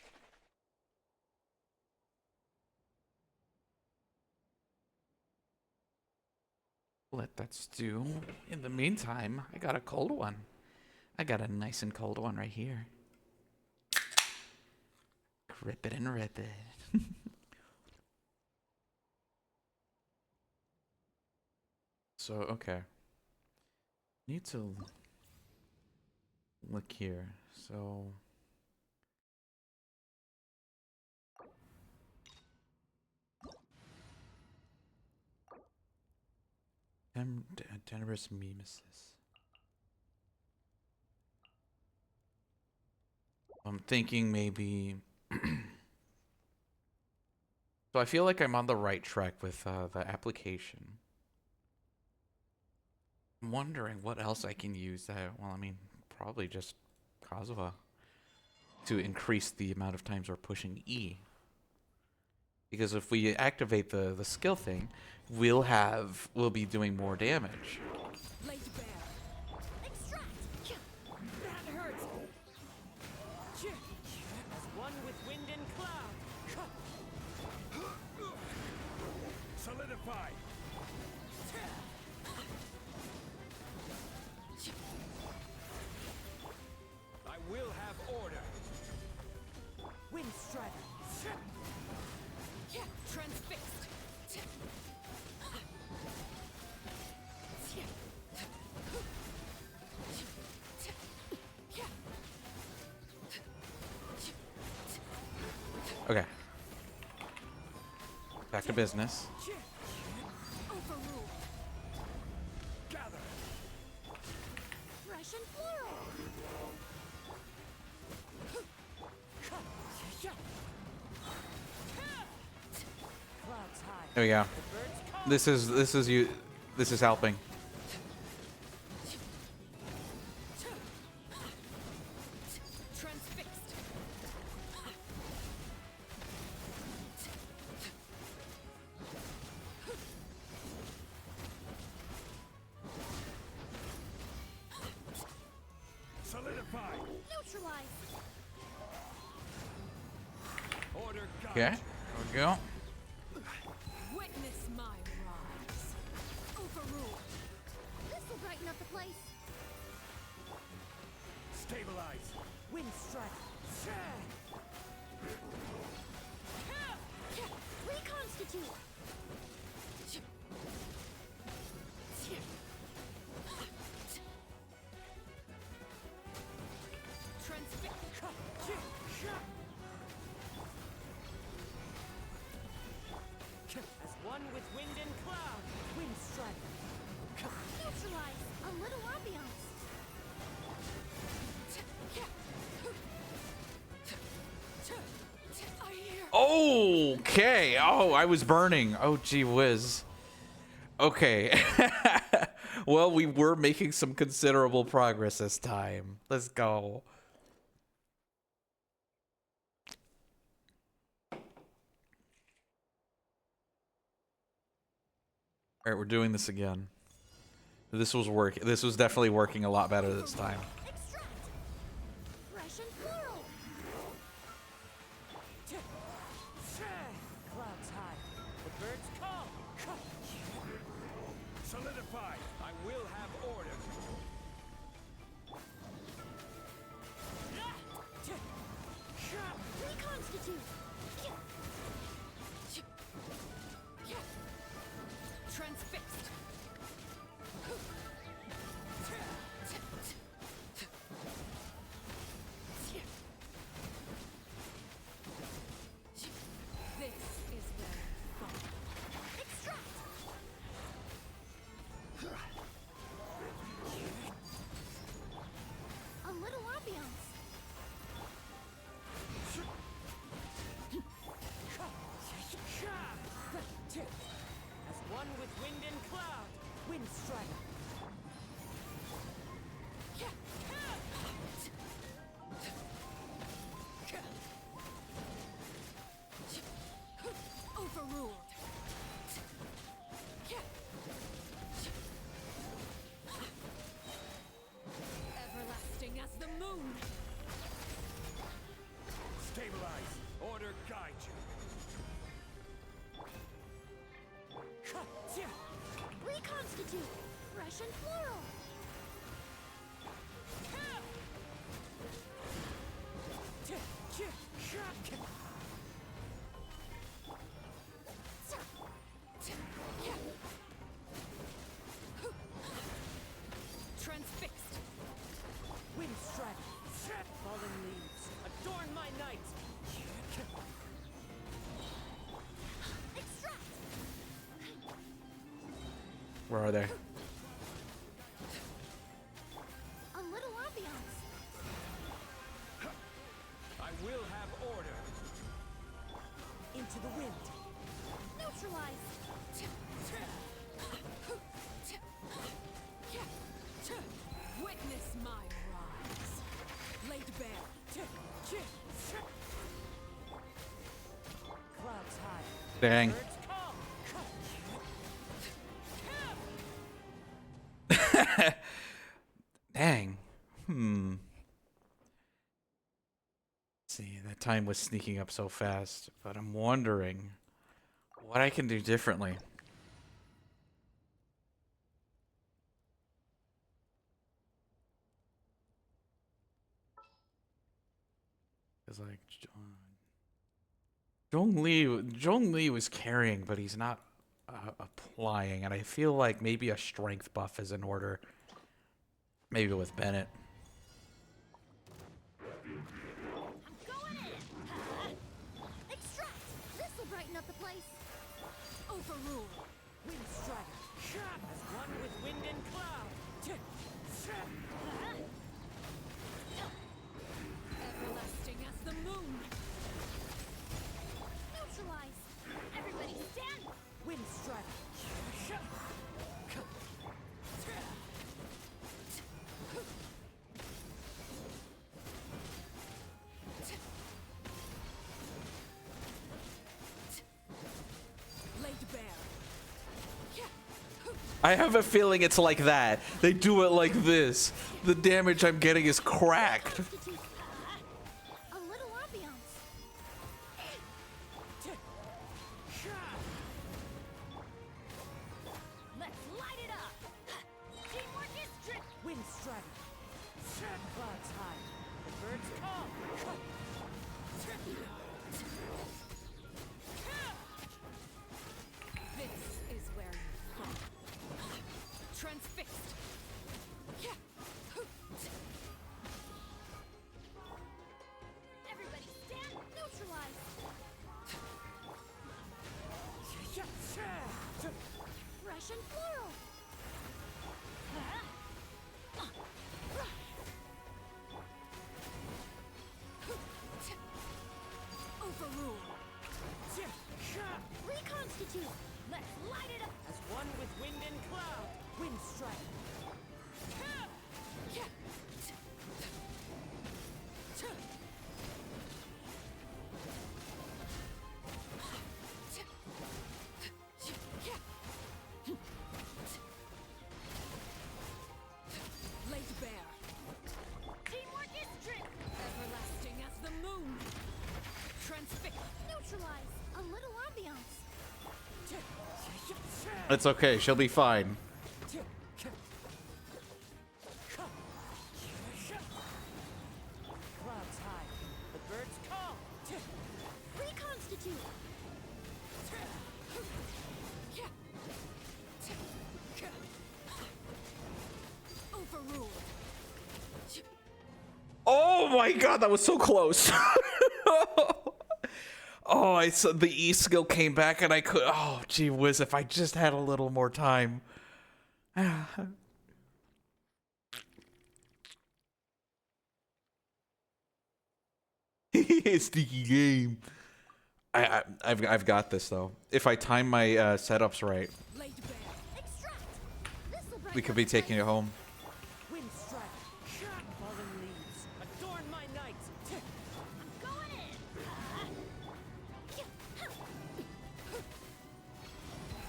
Let that stew. In the meantime, I got a cold one. I got a nice and cold one right here. Rip it and rip it. So, okay. Need to look here. So, generous mimesis. I'm thinking maybe. So I feel like I'm on the right track with the application. I'm wondering what else I can use that. Well, I mean, probably just Kazuha to increase the amount of times we're pushing E. Because if we activate the skill thing, we'll be doing more damage. Lay bare. Extract! That hurts. As one with wind and cloud. Solidify. I will have order. Wind strider. Transfixed. Okay. Back to business. Overruled. Gather. Fresh and floral. Clouds high. There we go. The birds call. This is helping. Transfixed. Solidify. Neutralize. Order God. Okay. There we go. Witness my rise. Overruled. This will brighten up the place. Stabilize. Wind strike. Reconstitute. As one with wind and cloud. Wind strike. Neutralize. A little ambiance. I hear. Okay. Oh, I was burning. Oh, gee whiz. Okay. Well, we were making some considerable progress this time. Let's go. All right, we're doing this again. This was definitely working a lot better this time. Extract. Fresh and floral. Clouds high. The birds call. Solidify. I will have order. Reconstitute. Transfixed. moon. Stabilize. Order guide you. Reconstitute. Fresh and floral. Transfixed. Wind strike. Fallen leaves. Adorn my night. Extract. Where are they? A little ambiance. I will have order. Into the wind. Neutralize. Witness my rise. Laid bare. Clouds high. Dang. Birds come. Dang. See, that time was sneaking up so fast, but I'm wondering what I can do differently. It's like Zhong Li was carrying, but he's not applying, and I feel like maybe a strength buff is in order. Maybe with Bennett. I'm going in. Extract. This will brighten up the place. Overrule. Wind strider. As one with wind and cloud. Everlasting as the moon. Neutralize. Everybody stand. Wind strider. Laid bare. I have a feeling it's like that. They do it like this. The damage I'm getting is cracked. Reconstitute. A little ambiance. Let's light it up. Teamwork is strict. Wind strider. Clouds high. The birds call. This is where you fall. Transfixed. Everybody stand. Neutralize. Fresh and floral. Overrule. Reconstitute. Let's light it up. As one with wind and cloud. Wind strike. Laid bare. Teamwork is strict. Everlasting as the moon. Transfixed. Neutralize. A little ambiance. It's okay. She'll be fine. Clouds high. The birds call. Reconstitute. Overrule. Oh my god, that was so close. Oh, I saw the E skill came back and I could. Oh, gee whiz, if I just had a little more time. Sneaky game. I've got this though. If I time my setups right, Laid bare. Extract. This'll brighten we could up be the taking it place. home. Wind strike. Fallen leaves. Adorn my night. I'm going in.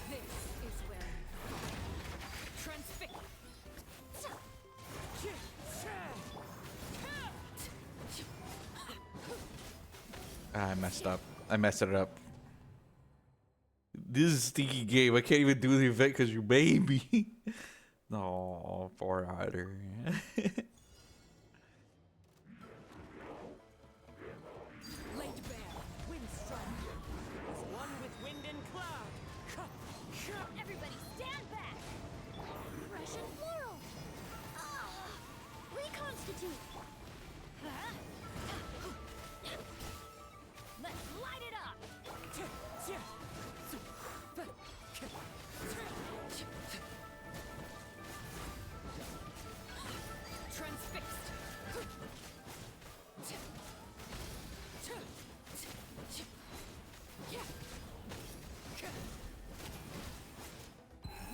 This is where transfixed. I messed up. I messed it up. This is a stinky game. I can't even do the event because you're baby. No, poor Otter. Laid bare, wind strike. As one with wind and cloud. Everybody stand back! Fresh and floral! Reconstitute! Let's light it up! Transfixed.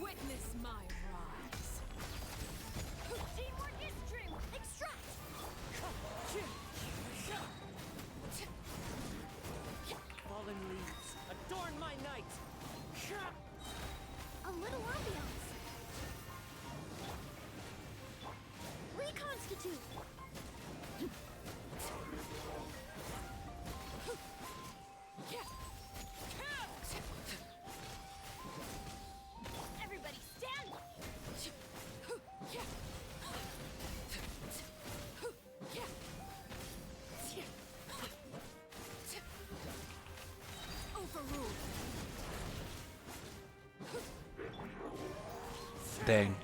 Witness my rise. Teamwork is trim! Extract! Fallen leaves, adorn my night. A little ambiance! Reconstitute! Everybody stand! Overruled. Dang.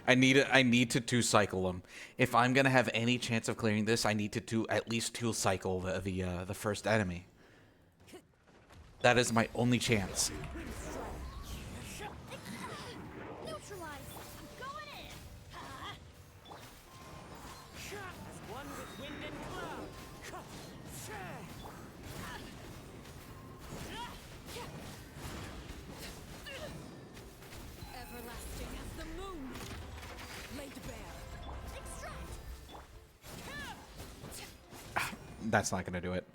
I need to two cycle them. If I'm gonna have any chance of clearing this, I need to do at least two cycle the first enemy. That is my only chance. Neutralize! I'm going in! As one with wind and cloud. Everlasting as the moon. Laid bare. Extract! That's not gonna do it.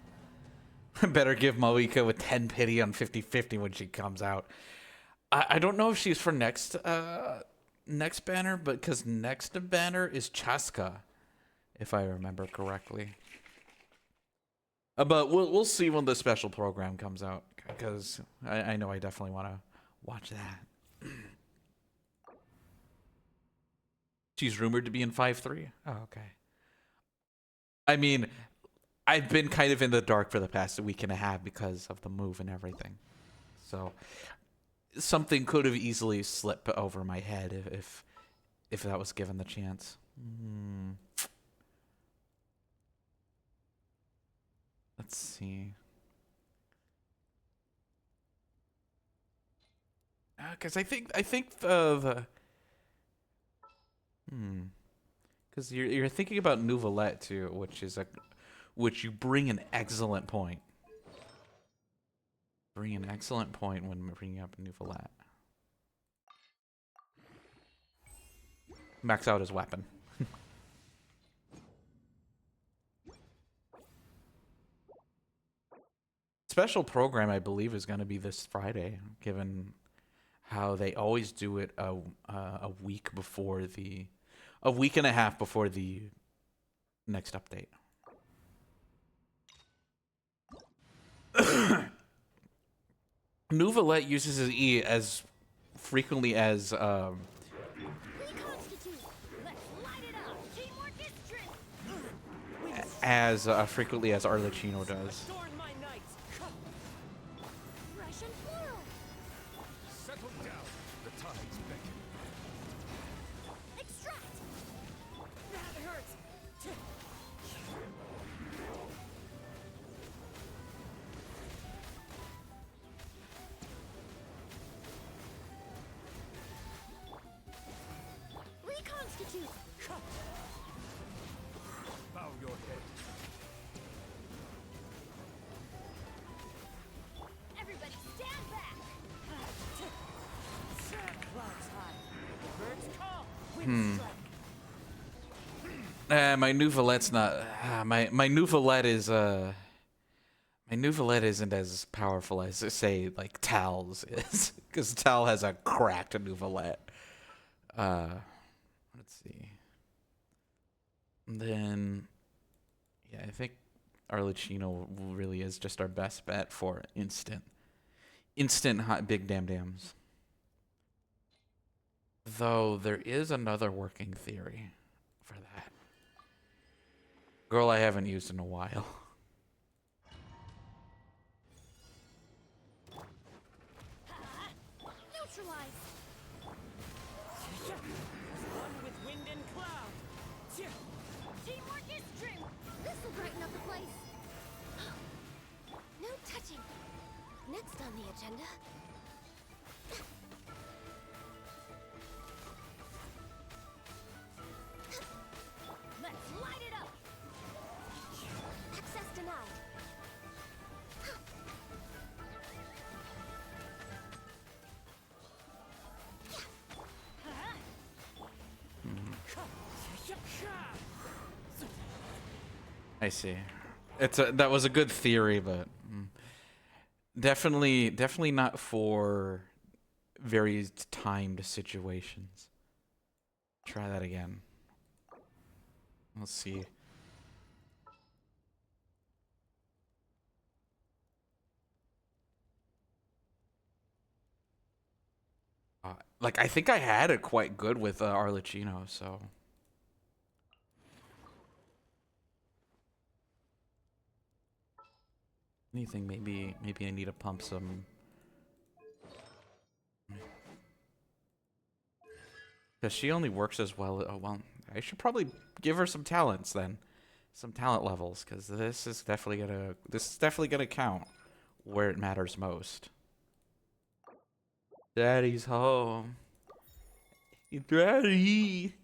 Better give Malika with 10 pity on 50-50 when she comes out. I don't know if she's for next banner, but because next banner is Chaska, if I remember correctly. But we'll see when the special program comes out, because I know I definitely want to watch that. She's rumored to be in 5-3. Oh, okay. I mean, I've been kind of in the dark for the past week and a half because of the move and everything. So something could have easily slipped over my head if that was given the chance. Let's see. Because I think the because you're thinking about Nouvellette too, which you bring an excellent point. Bring an excellent point when bringing up Nouvellette. Max out his weapon. Special program, I believe, is going to be this Friday, given how they always do it a week before a week and a half before the next update. Nouvellette uses his E as frequently as Reconstitute! Let's light it up! Teamwork is trim! frequently as Arlecchino does. Adorn my night. Fresh and floral! Settle down. The tides beckon. Extract! That hurts. Reconstitute! Bow your head. Everybody stand back! Clouds high. Birds call. Wind strike. My Nouvellette's not. My Nouvellette is my Nouvellette isn't as powerful as say like Tal's is, because Tal has a cracked Nouvellette. Let's see. And then, yeah, I Arlecchino really is just our best bet for instant hot big dams. Though there is another working theory for that. Girl I haven't used in a while. Neutralize. One with wind and cloud. Teamwork is dream. This will brighten up the place. No touching. Next on the agenda. Let's light it up. Access denied. I see. That was a good theory, but definitely not for very timed situations. Try that again. Let's see. Like, I think I had it quite good with Arlecchino, so. Anything, maybe I need to pump some. Because she only works as well. Oh, well, I should probably give her some talents then. Some talent levels, because this is definitely gonna count where it matters most. Daddy's home. Daddy.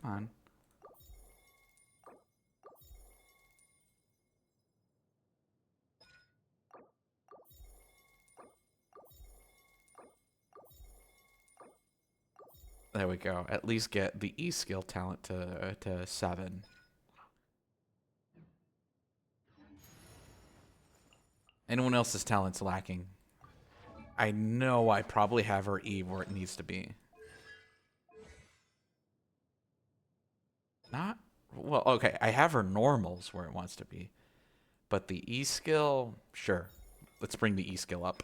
Come on. There we go. At least get the E skill talent to 7. Anyone else's talent's lacking? I know I probably have her E where it needs to be. Not well. Okay, I have her normals where it wants to be, but the E skill, sure. Let's bring the E skill up.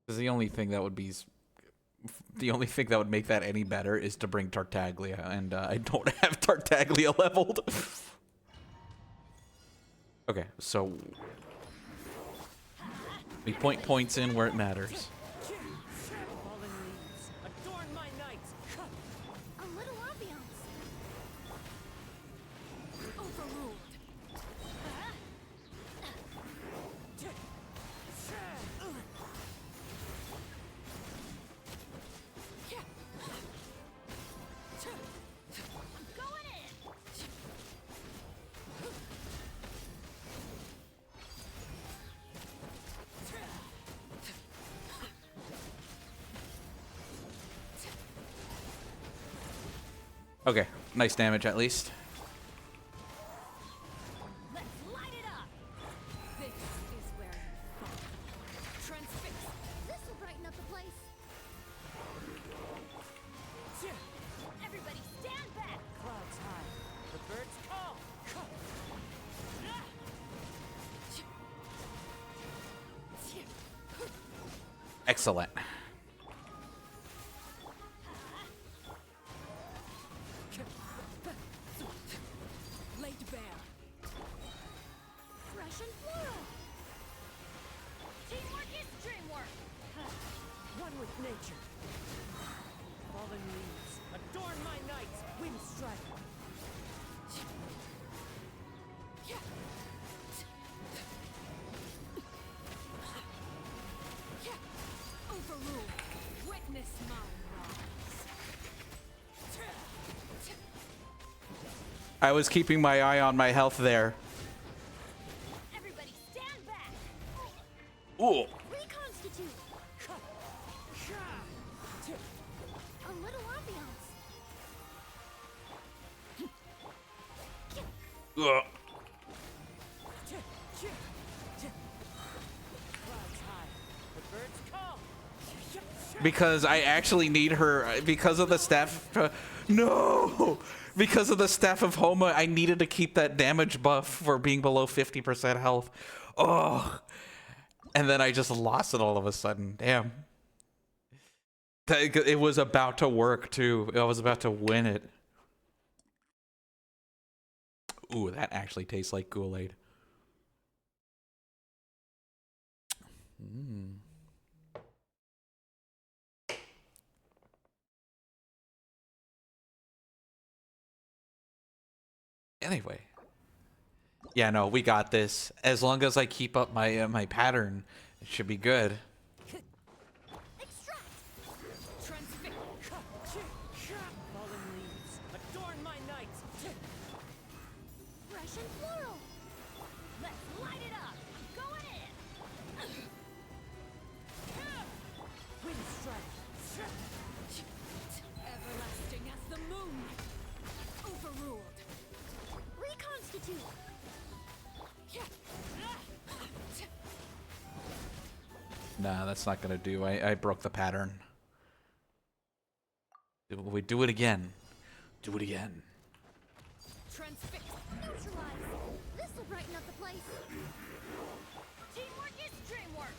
Because the only thing that would make that any better is to bring Tartaglia, and I don't have Tartaglia leveled. Okay, so we point points in where it matters. Fallen leaves, adorn my night. A little ambiance. Overruled. Going in. Okay, nice damage at least. Let's light it up. This is where you fall. Transfix. This will brighten up the place. Everybody stand back. Clouds high, the birds call. Excellent. Laid bare. Fresh and floral. Teamwork is dreamwork. One with nature. Fallen leaves, adorn my night. Wind strike. Overruled. Witness my rise. I was keeping my eye on my health there. Everybody stand back. Ooh. Reconstitute. Ugh. Clouds high, the birds call. Because I actually need her because of the staff. No, because of the staff of Homa, I needed to keep that damage buff for being below 50% health. Oh, and then I just lost it all of a sudden. Damn. It was about to work too. I was about to win it. Ooh, that actually tastes like Kool-Aid. Mm. Anyway. Yeah, no, we got this. As long as I keep up my my pattern, it should be good. Extract! Transfix. Fallen leaves, adorn my night. Fresh and floral! Let's light it up! Going in! Wind strike. Everlasting as the moon. Overruled. Reconstitute! Nah, that's not gonna do. I broke the pattern. We do it again. Do it again. Transfix. Neutralize! This'll brighten up the place! Teamwork is dreamwork.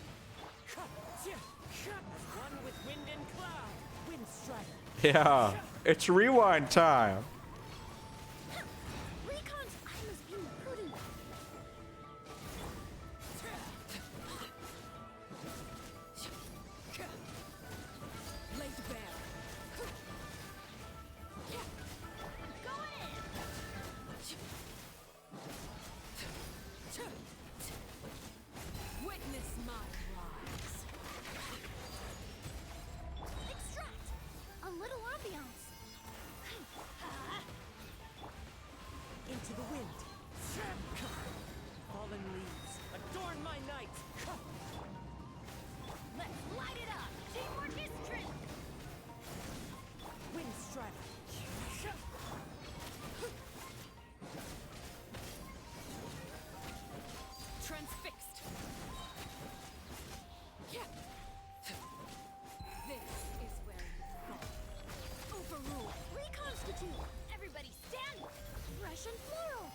As one with wind and cloud. Wind strike. Yeah, it's rewind time. Recon's I was being prudent! Laid bare. Going in! Witness my rise. Extract! A little ambiance! Into the wind. Fallen leaves, adorn my night. Let's light it up! Teamwork is strength! Wind strike. Transfixed. This is where you fall. Overrule! Reconstitute! Everybody stand! Fresh and floral!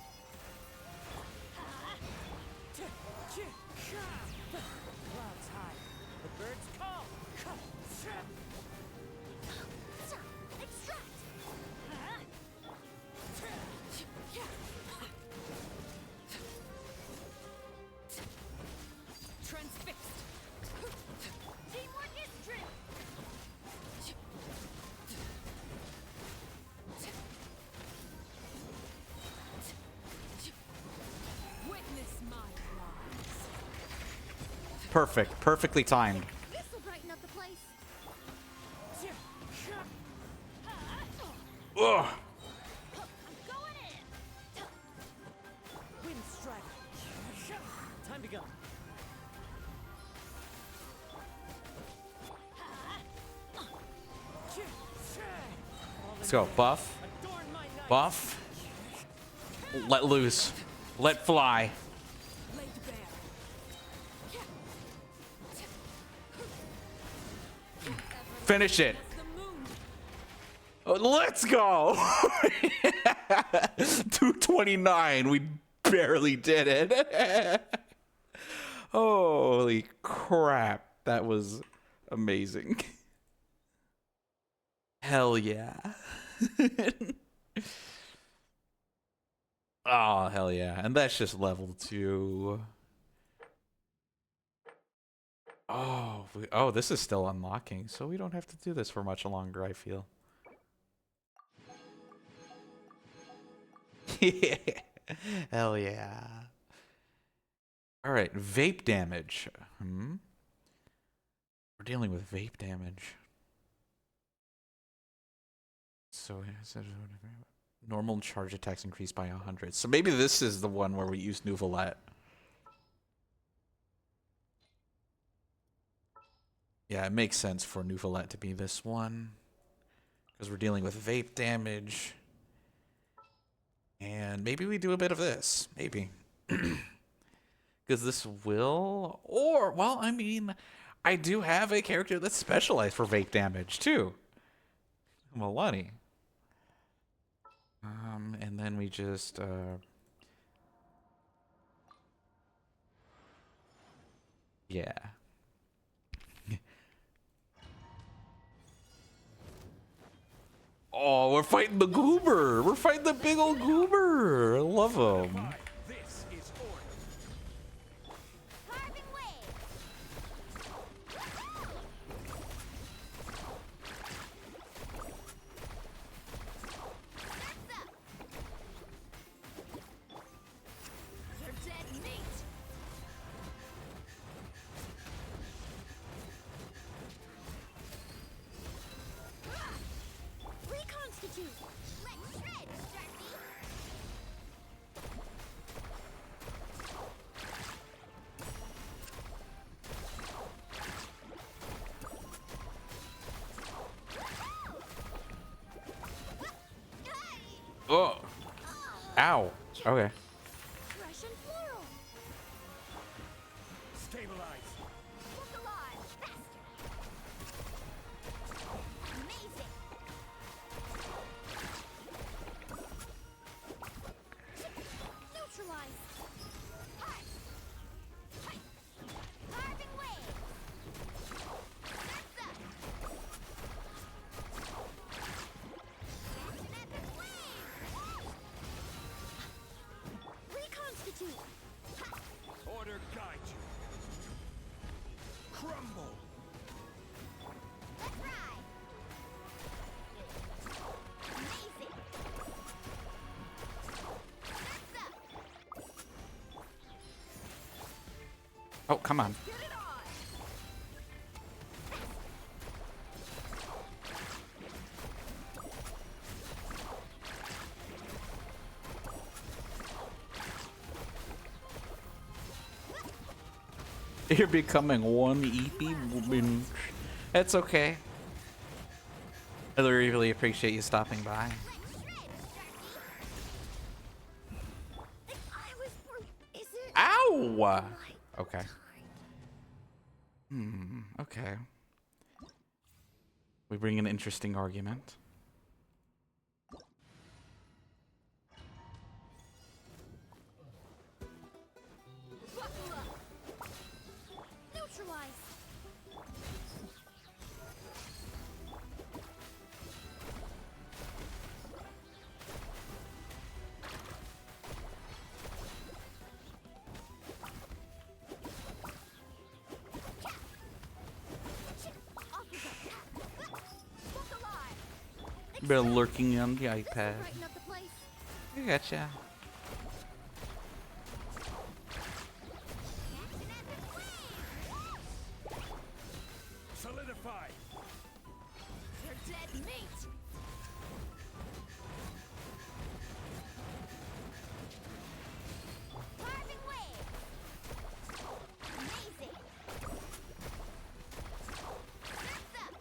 Clouds high. The birds call. Extract! Transfixed. Teamwork is strength! Witness my rise. Perfect. Perfectly timed. This'll brighten up the place! Ugh. I'm going in! Wind strike. Time to go. Let's go. Buff. Adorn my night. Buff. Let loose. Let fly. Laid bare. Finish it. As the moon. Oh, let's go. 229. We barely did it. Holy crap. That was amazing. Hell yeah. Oh, hell yeah. And that's just level 2. Oh, this is still unlocking, so we don't have to do this for much longer, I feel. Yeah. Hell yeah. All right, vape damage. We're dealing with vape damage. So normal charge attacks increased by 100. So maybe this is the one where we use Nouvelette. Yeah, it makes sense for Nouvelette to be this one. Because we're dealing with vape damage. And maybe we do a bit of this. Maybe. Because this will... Or, well, I mean, I do have a character that's specialized for vape damage, too. Milani. And then we just... yeah. Oh, we're fighting the goober. We're fighting the big old goober. I love him. This is order. Carving waves. That's up. You're dead meat. Reconstitute. Let's shred, Sharky. Oh. Ow. Okay. Fresh and floral. Stabilize. Look alive. Faster. Amazing. Neutralize. Hi. Hi. Carving waves. That's up. Catch an epic wave. Reconstitute. Ha. Order guide you. Crumble. Let's ride. Amazing. That's up. Oh, come on. Get it on. You're becoming one EP woman. That's okay. I really appreciate you stopping by. Let's shred, Sharky. If I was for... Is it... Ow! my Okay. time? Okay. We bring an interesting argument. Buckle up. Neutralize. Look alive. Been lurking on the iPad. Brighten up the place. I gotcha. Catch an epic wave. Solidify. You're dead meat. Carving waves. Amazing. That's up.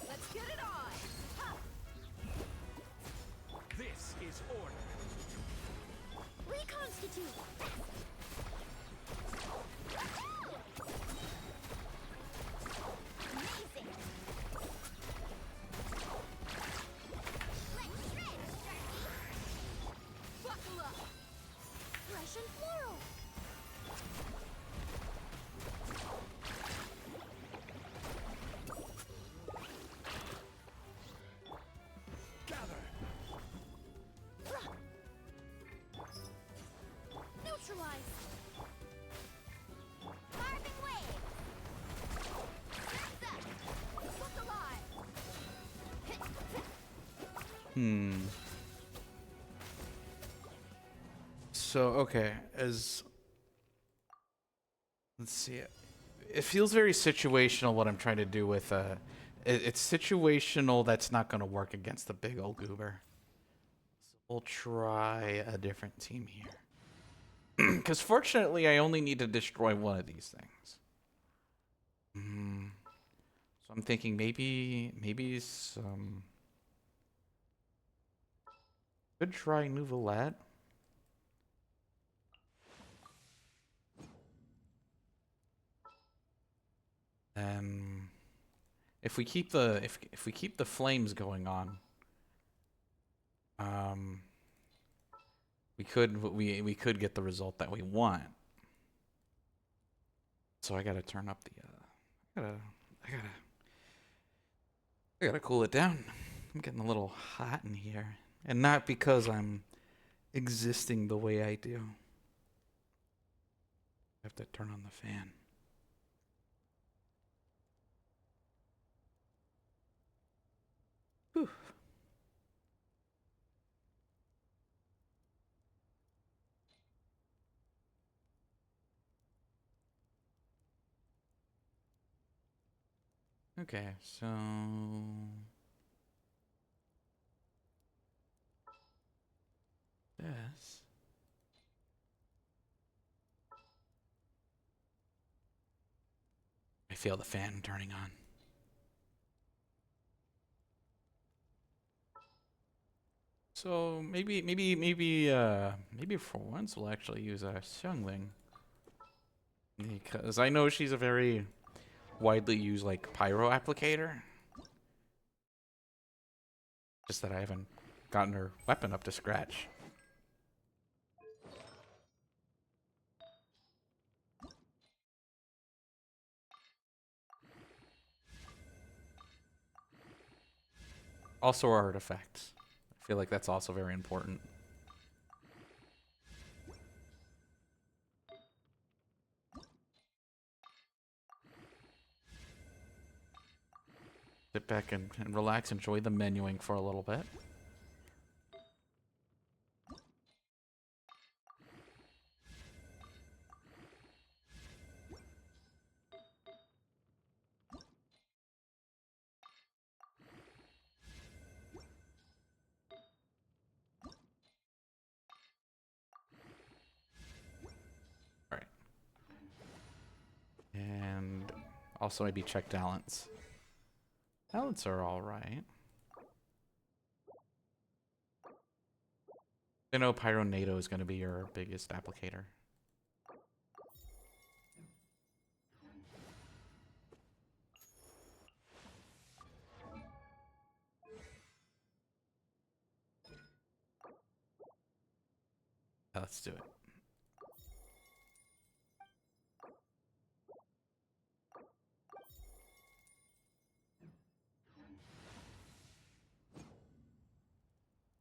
Let's get it on. Huh. This is order. Reconstitute. Amazing. Let's shred, Sharky. Buckle up. Fresh and floral. Gather. Neutralize. Carving waves. That's up. Look alive. So, okay, as... Let's see. It feels very situational what I'm trying to do with... it's situational that's not going to work against the big old goober. So we'll try a different team here. Because fortunately, I only need to destroy one of these things. So I'm thinking maybe some... Could try Nouvelette. then if we keep the if we keep the flames going on, we could get the result that we want. So I gotta turn up the I gotta cool it down. I'm getting a little hot in here, and not because I'm existing the way I do. I have to turn on the fan. Whew. Okay, so this. I feel the fan turning on. So maybe for once we'll actually use a Xiangling, because I know she's a very widely used like pyro applicator. Just that I haven't gotten her weapon up to scratch. Also artifacts. I feel like that's also very important. Sit back and relax, enjoy the menuing for a little bit. Alright. And also maybe check talents. Talents are alright. I know Pyronado is going to be your biggest applicator. Let's do it.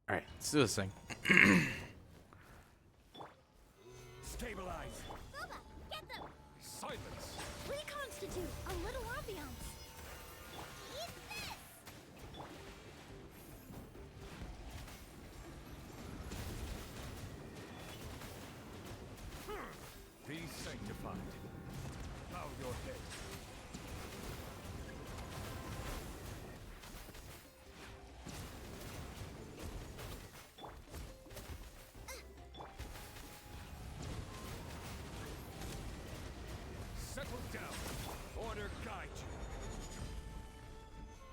Alright, let's do this thing. Stabilize. Boba, get them! Silence! Reconstitute a little ambiance. Eat this! Be sanctified. Bow your head. Settle down. Order guide you.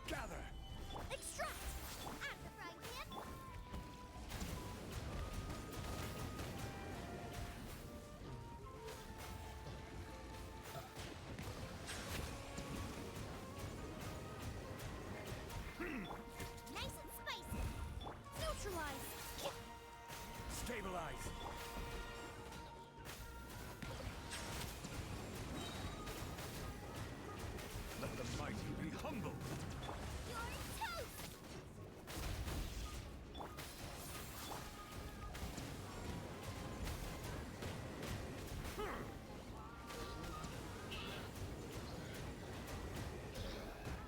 Gather. Extract! At the frying pan! Nice and spicy! Neutralize! Stabilize. Let the mighty be humble. You're toast!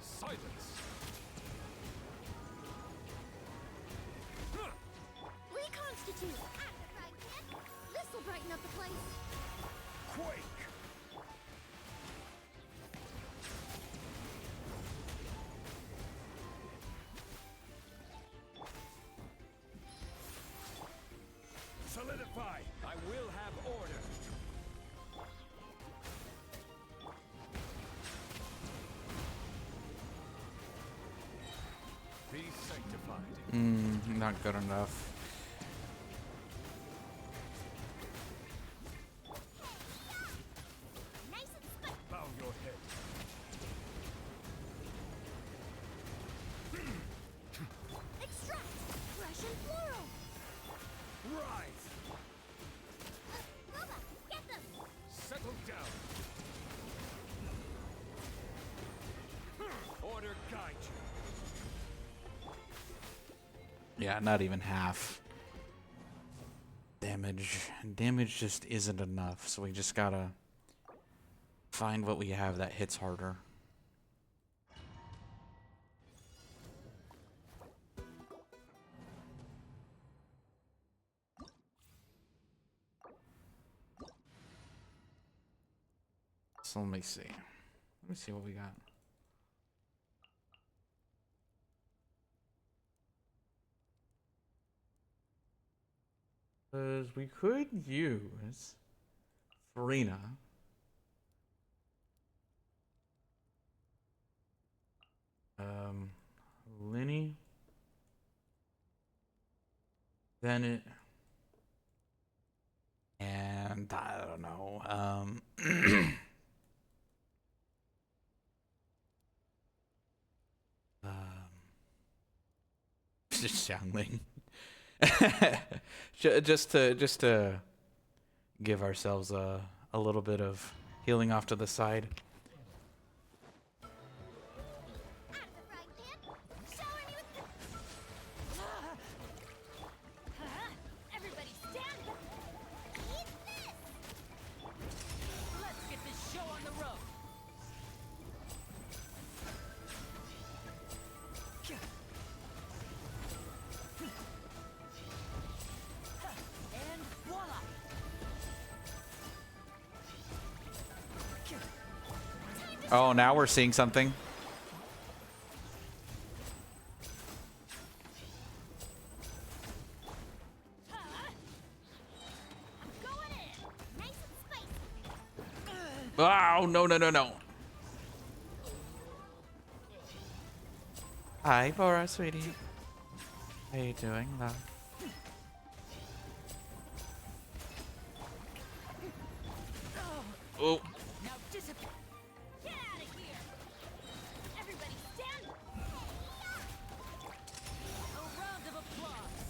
Silence. Reconstitute! At the frying pan! This'll brighten up the place! Quake. Solidify. I will have order. Be sanctified. Not good enough. Nice and spicy! Bow your head. water guide you. Yeah, not even half. Damage just isn't enough, so we just gotta find what we have that hits harder. So let me see. Let me see what we got. Because we could use Farina. Lenny. Bennett. And I don't know. Just Xiangling. just to give ourselves a little bit of healing off to the side. Out of the frying pan. Shower me with everybody stand back. Eat this. Let's get this show on the road. And voila! Oh, now we're seeing something. Going in. Nice and spicy. Oh, no. Hi, Bora, sweetie. How you doing, love? Oh. Now disappear. Get out of here. Everybody stand. A round of applause.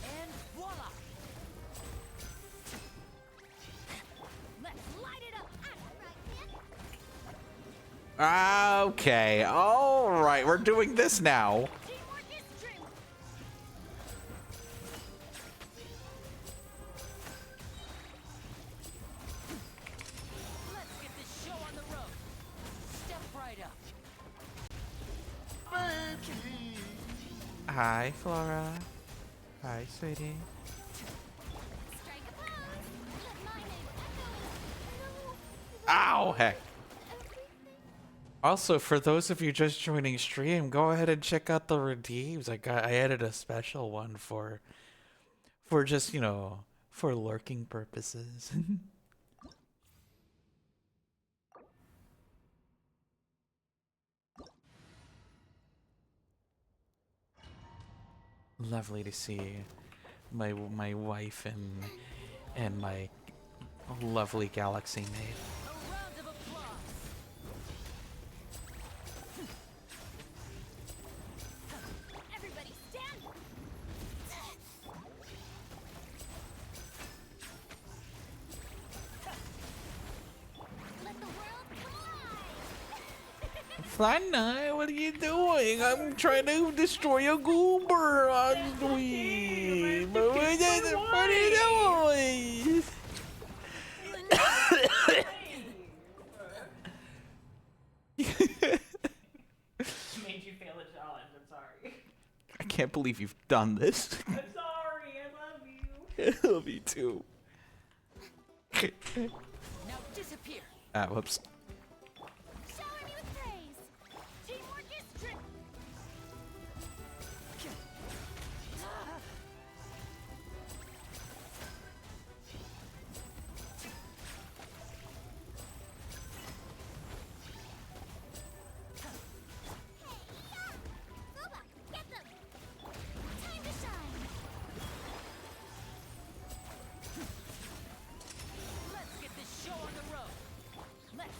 And voila! Let's light it up. Out of the frying pan. Okay. All right. We're doing this now. Teamwork is strength. Let's get this show on the road. Step right up. Hi, Flora. Hi, sweetie. Strike a pose. Let my name echo. Ow, heck. Everything. Also, for those of you just joining stream, go ahead and check out the redeems. I added a special one for just, for lurking purposes. Lovely to see my wife and my lovely galaxy mate. A round of applause. Everybody stand. Let the world collide. Fly Night, what are you doing? I'm trying to destroy a goober on Dweeb. What are you doing? Made you fail a challenge. I'm sorry. I can't believe you've done this. I'm sorry. I love you. I love you too. Now disappear. Ah, whoops. Shower me with praise. Teamwork is strength. Boba, get them. Time to shine. Let's get this show on the road. Let's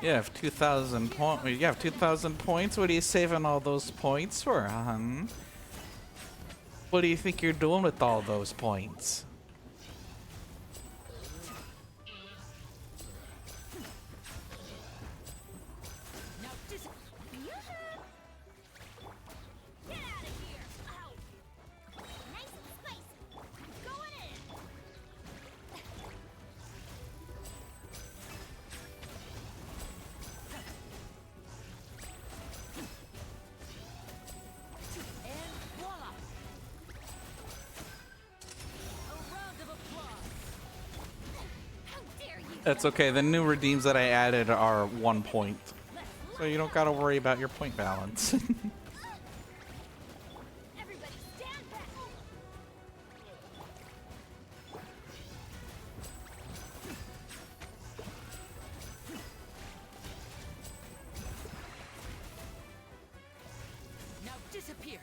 You have 2,000 points. You have 2,000 points. What are you saving all those points for, hun? What do you think you're doing with all those points? Now dis- Get out of here! Ow! Nice and spicy. Going in. And voila! A round of applause. How dare you! That's okay. The new redeems that I added are 1 point. So you don't gotta worry about your point balance. Everybody stand back! Now disappear.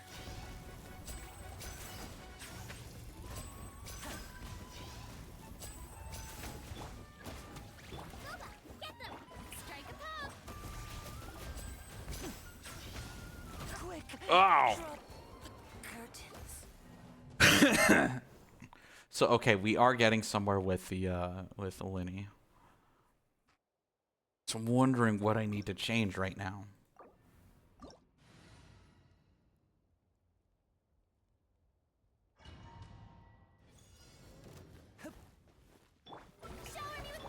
Boba, get them! Strike a pose! Quick. Oh! Drop the curtains. So okay, we are getting somewhere with the Linny. So I'm wondering what I need to change right now. Shower me with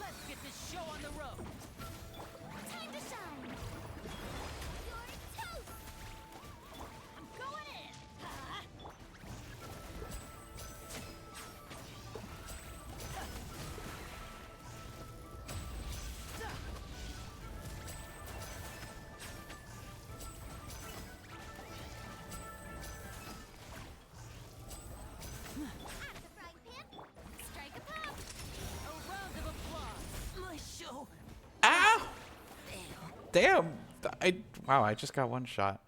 Let's get this show on the road. time to shine! You're toast! I'm going in! Out of the frying pan! Strike a pose! A round of applause. My show. Ow! Damn! Wow, I just got one shot.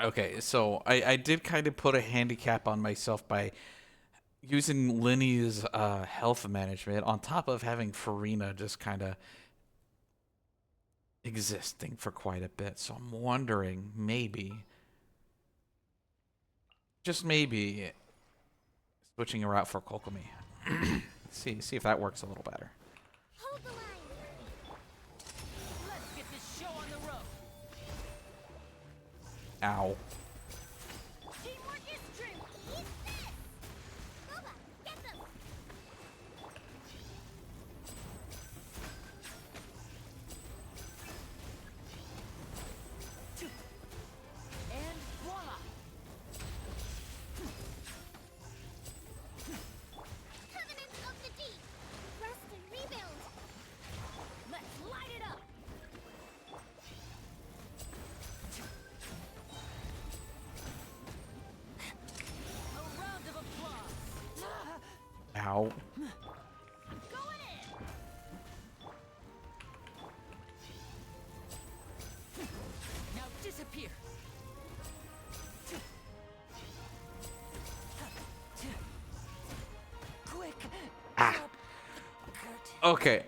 Okay, so I did kind of put a handicap on myself by using Linny's health management on top of having Farina just kind of existing for quite a bit. So I'm wondering, maybe, just maybe, switching her out for Kokomi. see if that works a little better. Hold the line! Let's get this show on the road. Ow. Teamwork is true! Eat this! Boba, get them! And voila. Covenant of the Deep! Rest and rebuild! Let's light it up! A round of applause. Ow. I'm going in! Now disappear. Quick. Ah. Drop the curtains. Okay,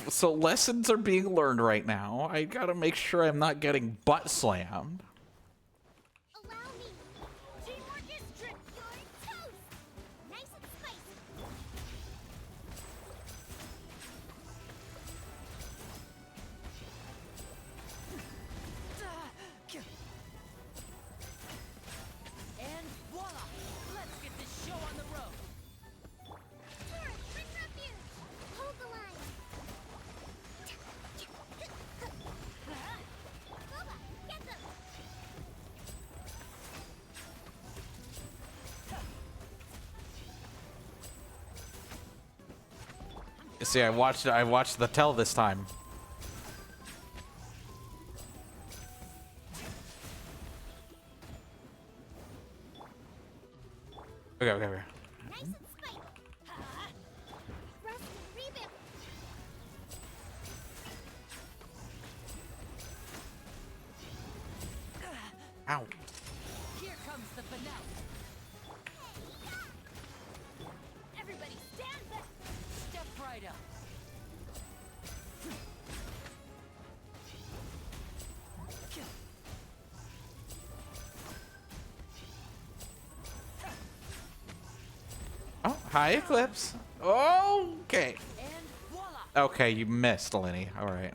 so lessons are being learned right now. I gotta make sure I'm not getting butt slammed. Allow me! Teamwork is true! You're toast! Nice and spicy! And voila. Let's get this show on the road. Taurus, bring refuge! Hold the line! Boba, get them! See, I watched the tell this time. Okay. Nice and spicy! Rest and rebuild! Ow. Here comes the finale. right up. Oh, hi, Eclipse. Okay. And voila! Okay, you missed, Lenny. All right. Right,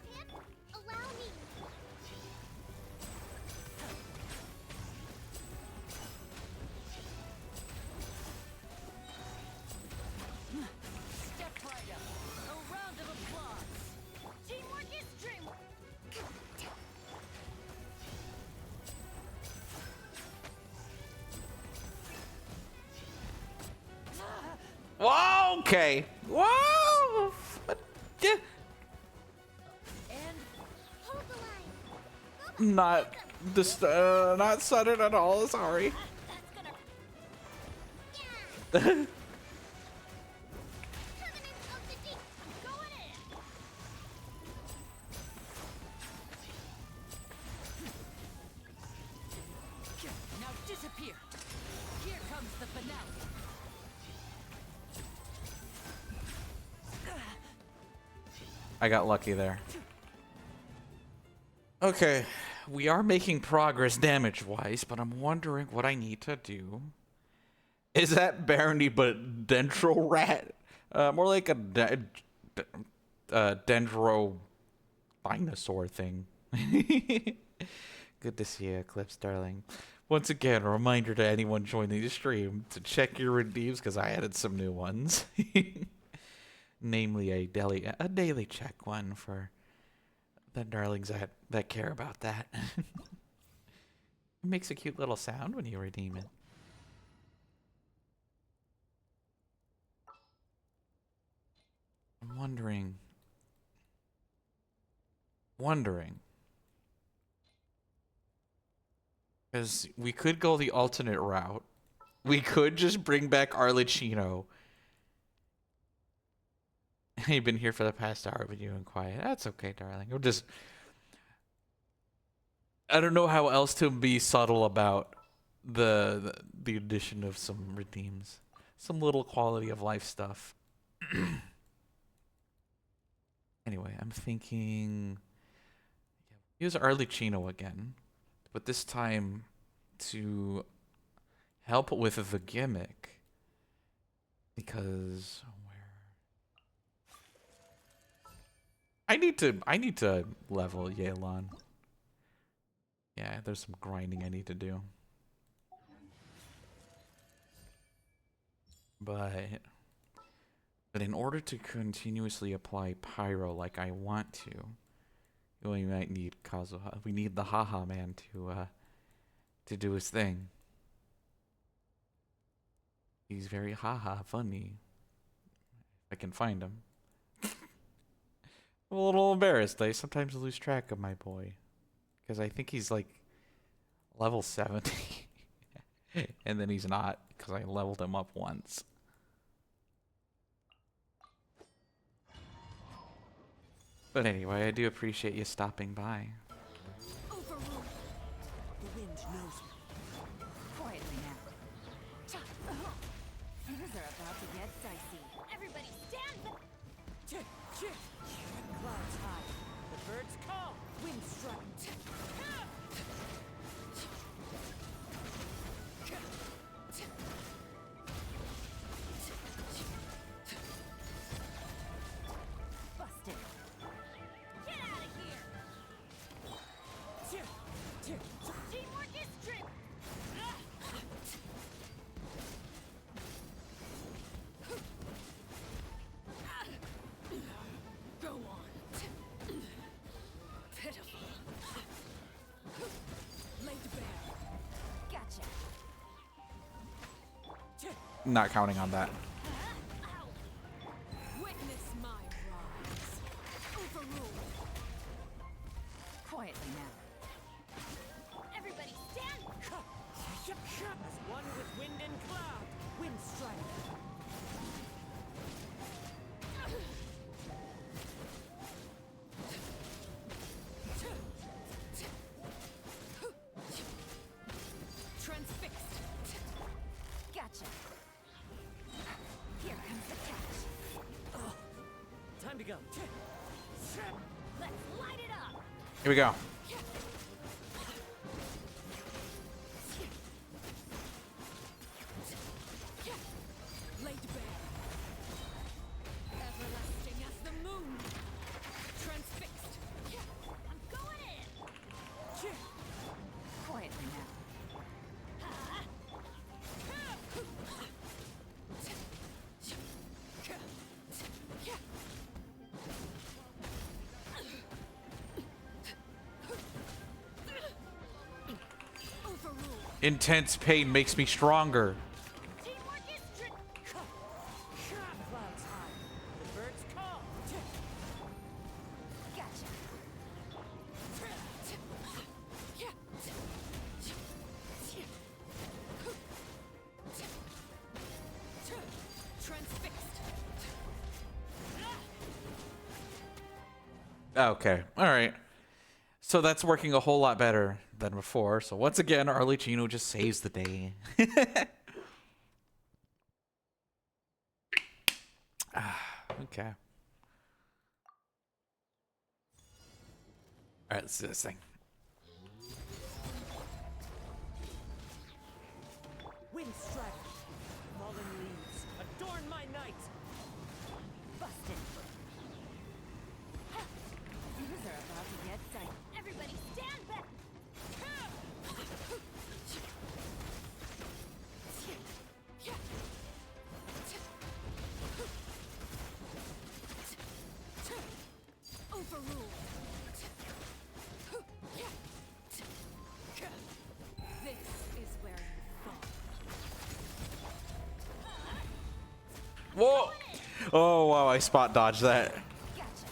Pip? Allow me. Step right up. A round of applause. Teamwork is dreamwork. Whoa, okay. Whoa. Yeah. And Hold the line. Not sudden at all. Sorry. That's gonna. Yeah. Tournament of the deep. Going in. now disappear. Here comes the finale. I got lucky there. Okay, we are making progress damage-wise, but I'm wondering what I need to do. Is that Barony but Dendro Rat? More like a Dendro dinosaur thing. Good to see you, Eclipse, darling. Once again, a reminder to anyone joining the stream to check your redeems because I added some new ones. Namely, a daily check one for the darlings that care about that. It makes a cute little sound when you redeem it. I'm wondering, because we could go the alternate route. We could just bring back Arlecchino. You've been here for the past hour, but you and quiet. That's okay, darling. We'll just. I don't know how else to be subtle about the addition of some redeems, some little quality of life stuff. Anyway, I'm thinking use Arlecchino again, but this time to help with the gimmick because I need to level Yelan. Yeah, there's some grinding I need to do. But in order to continuously apply Pyro like I want to, we might need Kazuha. We need the Haha Man to do his thing. He's very haha funny. If I can find him. I'm a little embarrassed. I sometimes lose track of my boy. Because I think he's like level 70. And then he's not because I leveled him up once. But anyway, I do appreciate you stopping by. Overruled. The wind knows me. Quietly now. Things are about to get dicey. Everybody stand back. Clouds high. The birds call. Wind strike. Busted. Get out of here. Teamwork is strength. Go on. Pitiful. Laid bare. Gotcha. Not counting on that. Witness my rise. Overruled. Quietly now. Everybody stand. As one with wind and cloud. Wind strike. Transfixed. Gotcha. Let's light it up. Here we go. Laid bare. Everlasting as the moon. Transfixed. I'm going in. Quietly now. Intense pain makes me stronger. Teamwork is Clouds high. The birds call. Gotcha. Transfixed. Okay. All right. So that's working a whole lot better than before. So once again, Arlecchino just saves the day. Okay. All right, let's do this thing. Wind strike. Fallen leaves. Adorn my night. Busted. These are about to get tight. Everybody stand back. Overruled. This is where you fall. Whoa! Oh wow, I spot dodged that. Gotcha.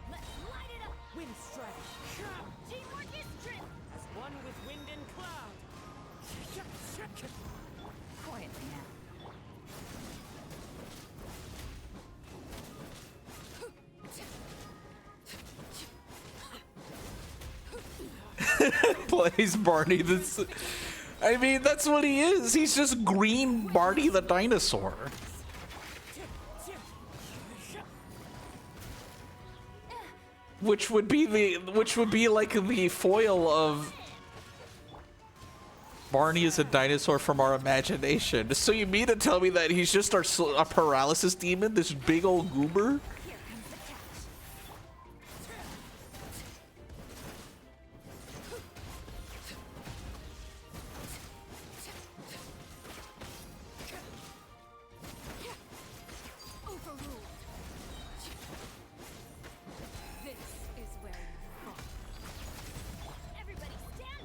Let's light it up. Wind strike. Teamwork is true. As one with wind and cloud. Quietly now. Plays Barney this. I mean, that's what he is. He's just green Barney the dinosaur. Which would be like the foil of Barney is a dinosaur from our imagination. So you mean to tell me that he's just a paralysis demon, this big old goober? Here comes the catch. Overruled. This is where you fall. Everybody stand.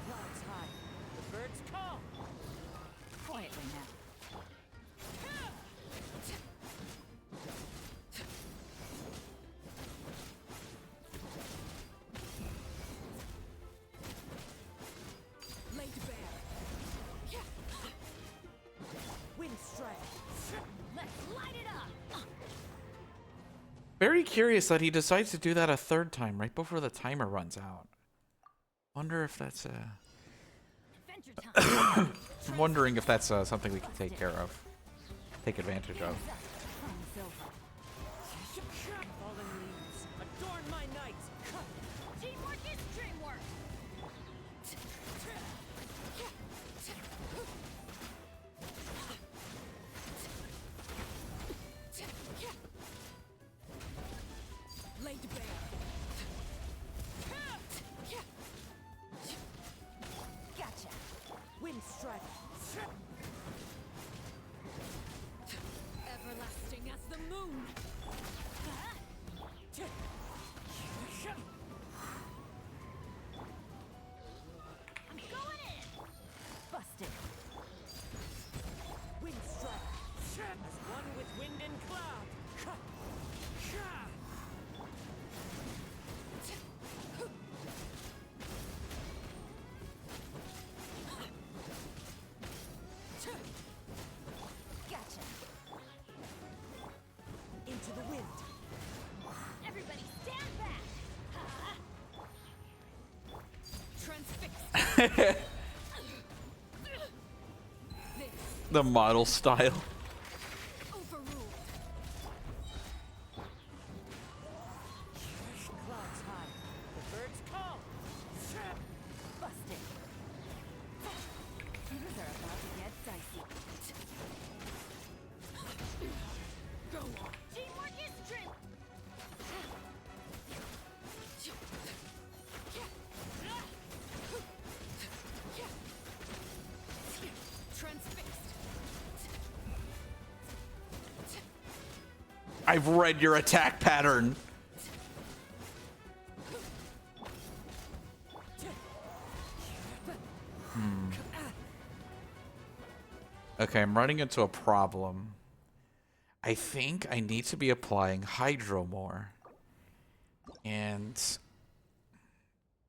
Clouds high. The birds call. Quietly now. Laid bare. Wind strike. Let's light it up. Very curious that he decides to do that a third time right before the timer runs out. Wonder if that's Adventure time. I'm wondering if that's something we can take care of, take advantage of. Fallen leaves. Adorn my night. Teamwork is dreamwork. Laid bare. Gotcha. Wind strike. Everlasting as the moon. I'm going in. Busted. Wind strike. As one with wind and cloud. The model style. Overruled. Clouds high. The birds call. Busted. Things are about to get dicey. Go on. Teamwork is strength. Transfixed. I've read your attack pattern. Okay, I'm running into a problem. I think I need to be applying Hydro more. And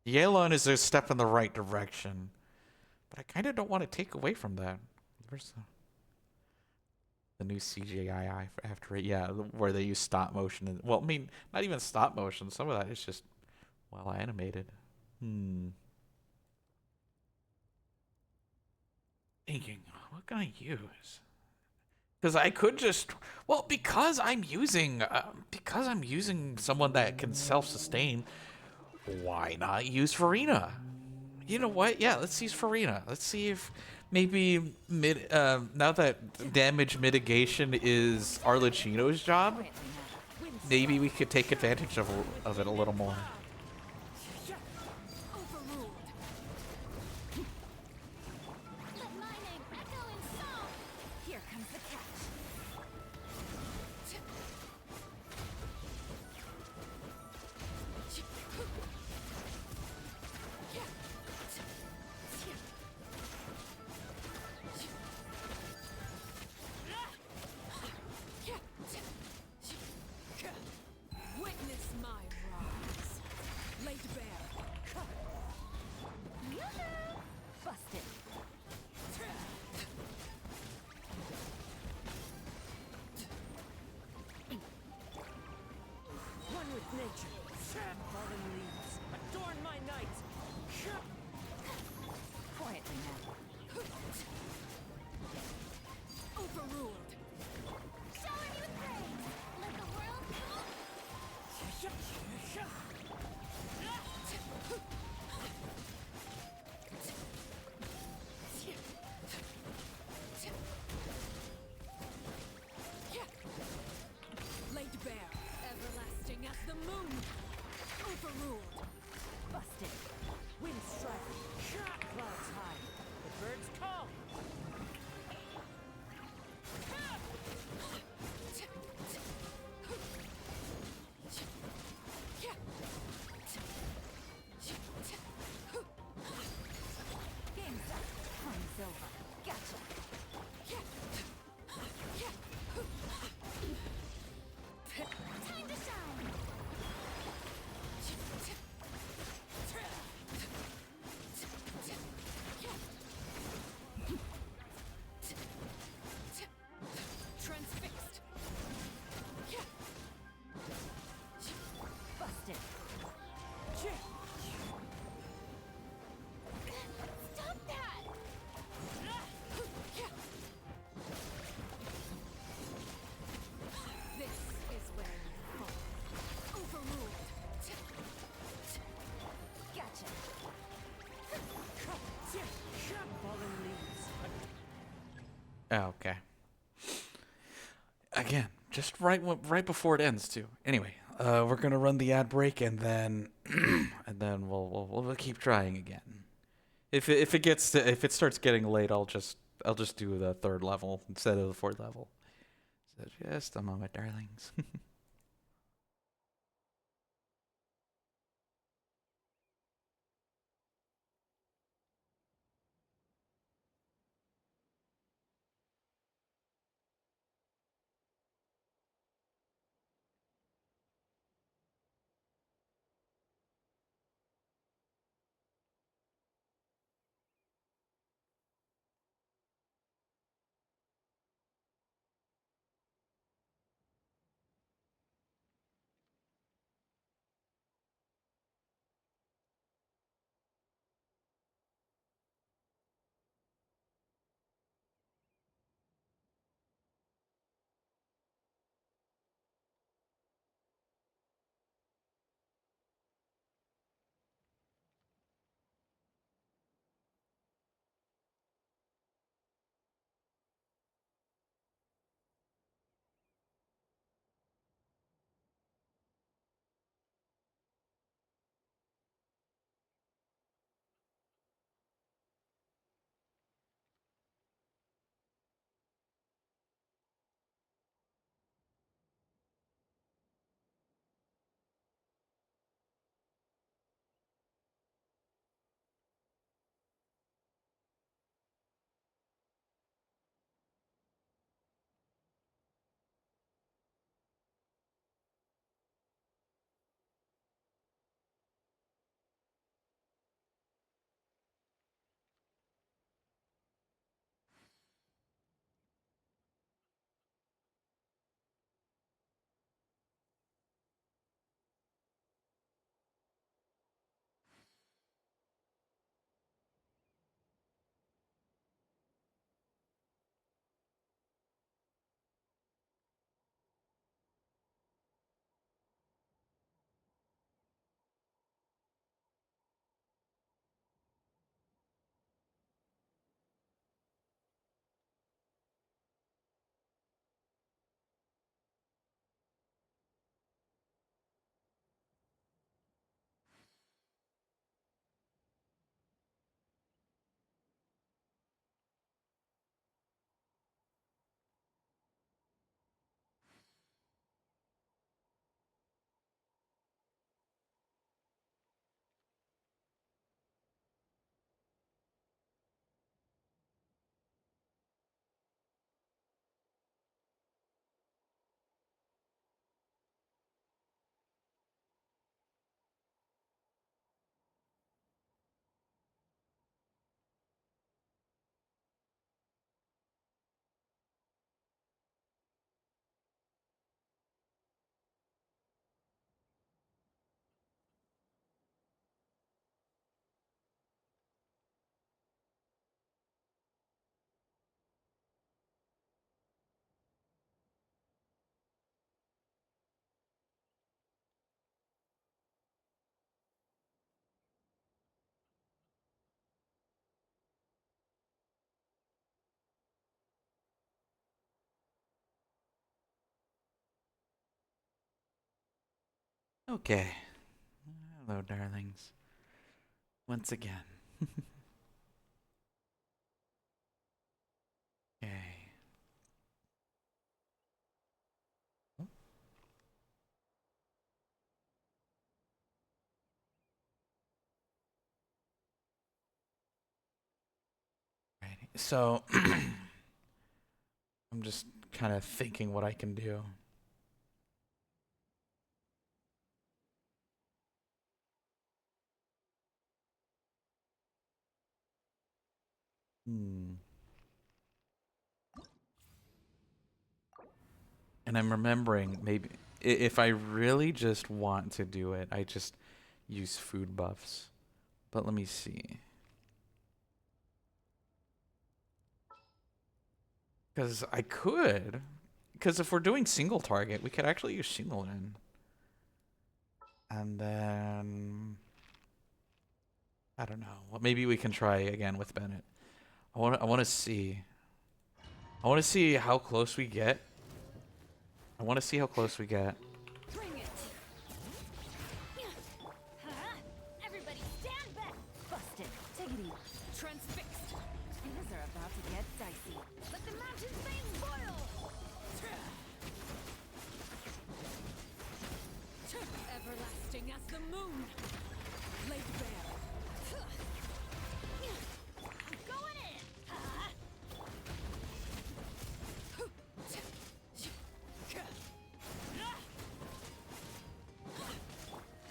Yelan is a step in the right direction. But I kind of don't want to take away from that. Where's the new CGI after it? Yeah, where they use stop motion. And, well, I mean, not even stop motion. Some of that is just well animated. Thinking, what can I use? Because I could just, well, because I'm using someone that can self-sustain. Why not use Farina? You know what? Yeah, let's use Farina. Let's see if maybe now that damage mitigation is Arlecchino's job, maybe we could take advantage of it a little more. Overruled. Let my name echo in song. Here comes the catch. Witness my rise. Laid bare. Busted. One with nature. Fallen leaves. Adorn my night. Quietly now. Overruled. Shower me with praise. Let the world know. Laid bare. Everlasting as the moon. Overruled. Busted. Wind strike. Clouds high. The birds call. Game's up. Time's over. Gotcha. Time to shine. Transfixed. Busted. Stop that! This is where you fall. Overruled. Gotcha. Fallen leaves. Oh, okay. Again, just right before it ends too. Anyway, we're gonna run the ad break and then we'll keep trying again. If it starts getting late, I'll just do the third level instead of the fourth level. So just a moment, darlings. Okay. Hello, darlings. Once again. Okay. Alrighty. So I'm just kind of thinking what I can do. And I'm remembering maybe if I really just want to do it, I just use food buffs. But let me see. Because I could. Because if we're doing single target, we could actually use Shingleton. And then I don't know. Well, maybe we can try again with Bennett. I want to see. I want to see how close we get. I want to see how close we get. Bring it. Everybody stand back! Busted. Take it easy. Transfixed! Things are about to get dicey. Let the mountain flames boil! Everlasting as the moon, laid bare. I'm going in!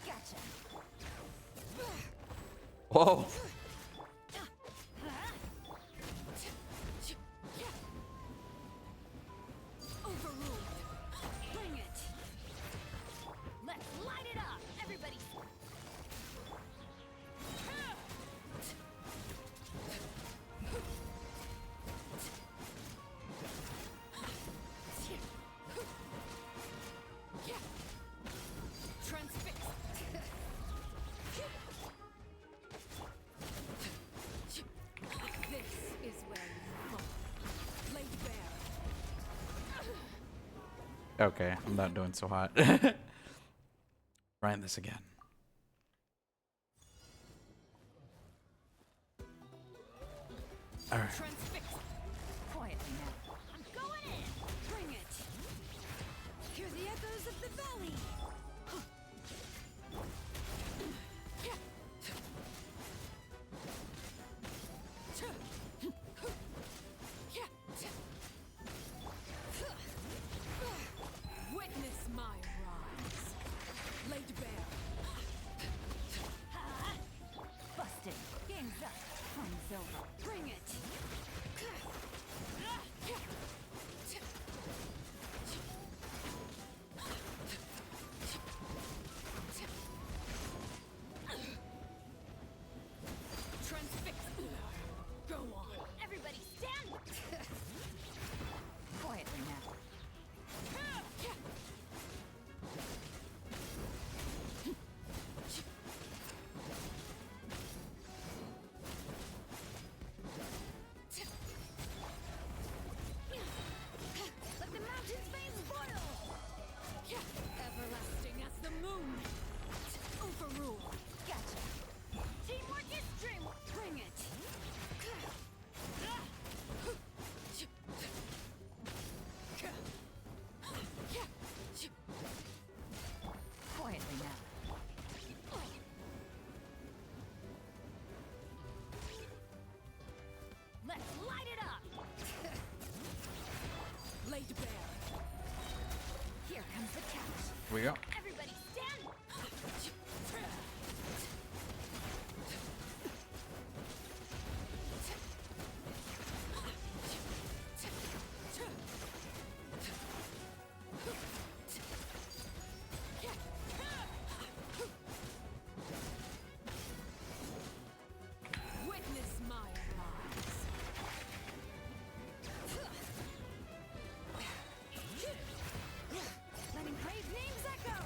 Gotcha. Whoa. Overruled. Bring it. Let's light it up! Everybody! Transfixed. This is where you fall. Laid bare. Okay, I'm not doing so hot. Trying this again. All right. Transfixed. Quietly now. I'm going in! Bring it. Hear the echoes of the valley. Witness my rise. Laid bare. Busted. Game's up. Time's over. Bring it. Transfixed. Go on. Everybody stand back! Quietly now. Let the mountain flames boil! Everlasting as the moon. Overruled. Gotcha. Teamwork is dreamwork! Bring it. Quietly now. Let's light it up! Laid bare. Here comes the catch. Here we go. Everybody stand back! Witness my rise. Letting brave names echo.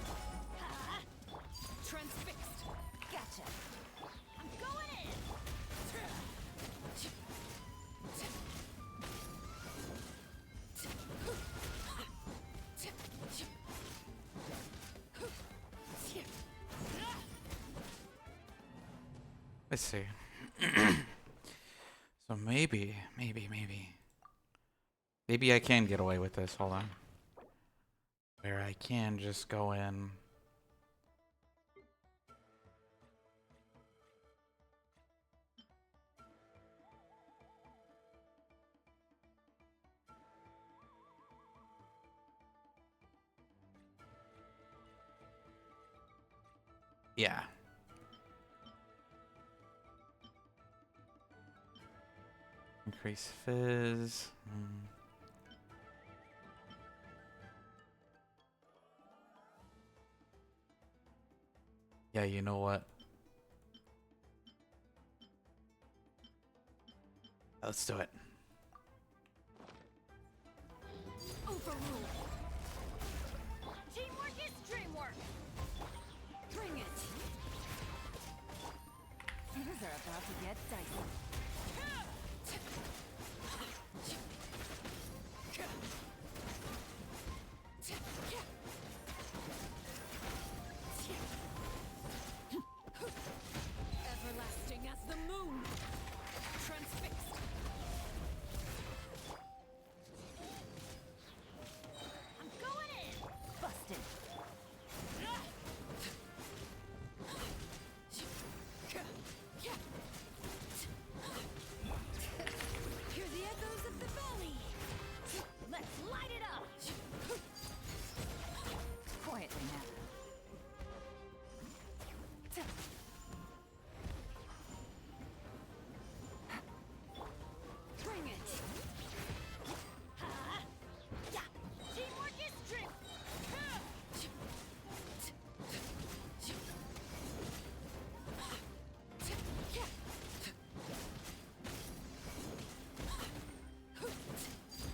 Let's see. So maybe I can get away with this. Hold on. Where I can just go in. Yeah. Increase fizz. Yeah, you know what? Let's do it. Overrule. Teamwork is dreamwork. Bring it. Things are about to get dicey. Everlasting as the moon. Transfixed. I'm going in. Busted. Hear the echoes of the valley. Let's light it up. Quietly now. Bring it. Yeah. Teamwork is strength.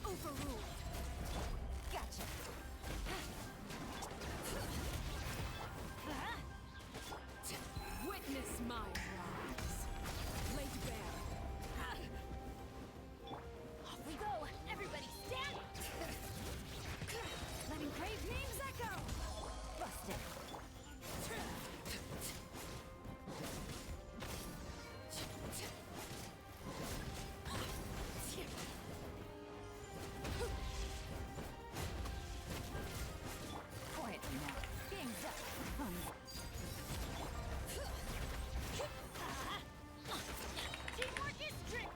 Overruled. Gotcha. Witness my rise. Laid bare. Off we go. Everybody stand. Letting brave names echo. Busted. Quietly now. Game's up. Teamwork is strength.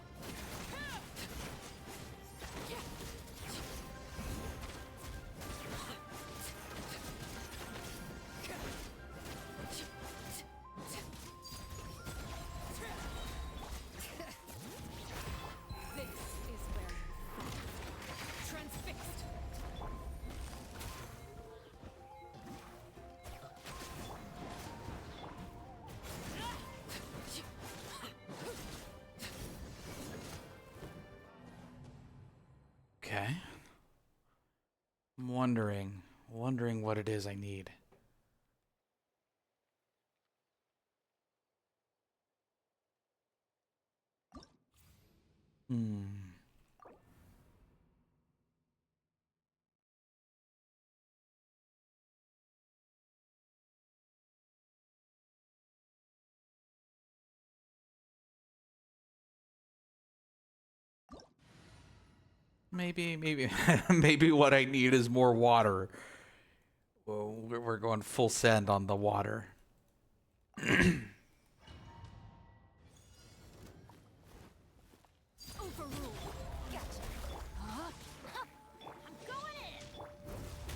This is where you fall. Transfixed. Okay. I'm wondering what it is I need. Maybe maybe what I need is more water. Well, we're going full send on the water. Overruled. Gotcha. I'm going in.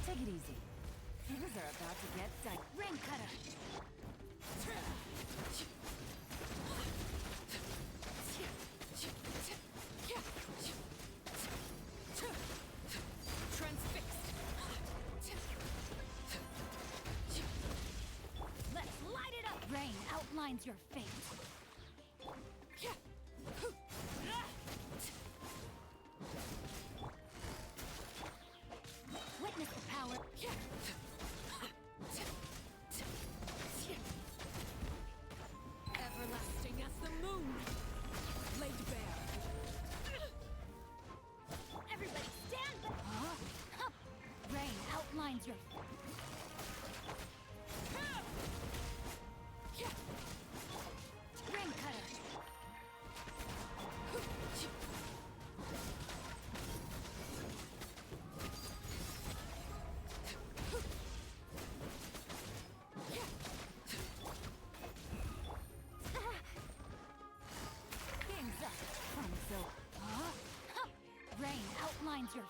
Take it easy. Things are about to get dicey. Rain cutter. Transfixed. Let's light it up. Rain outlines your fate. Witness the power. Everlasting as the moon. Laid bare. Everybody stand back. Huh? Rain outlines your your...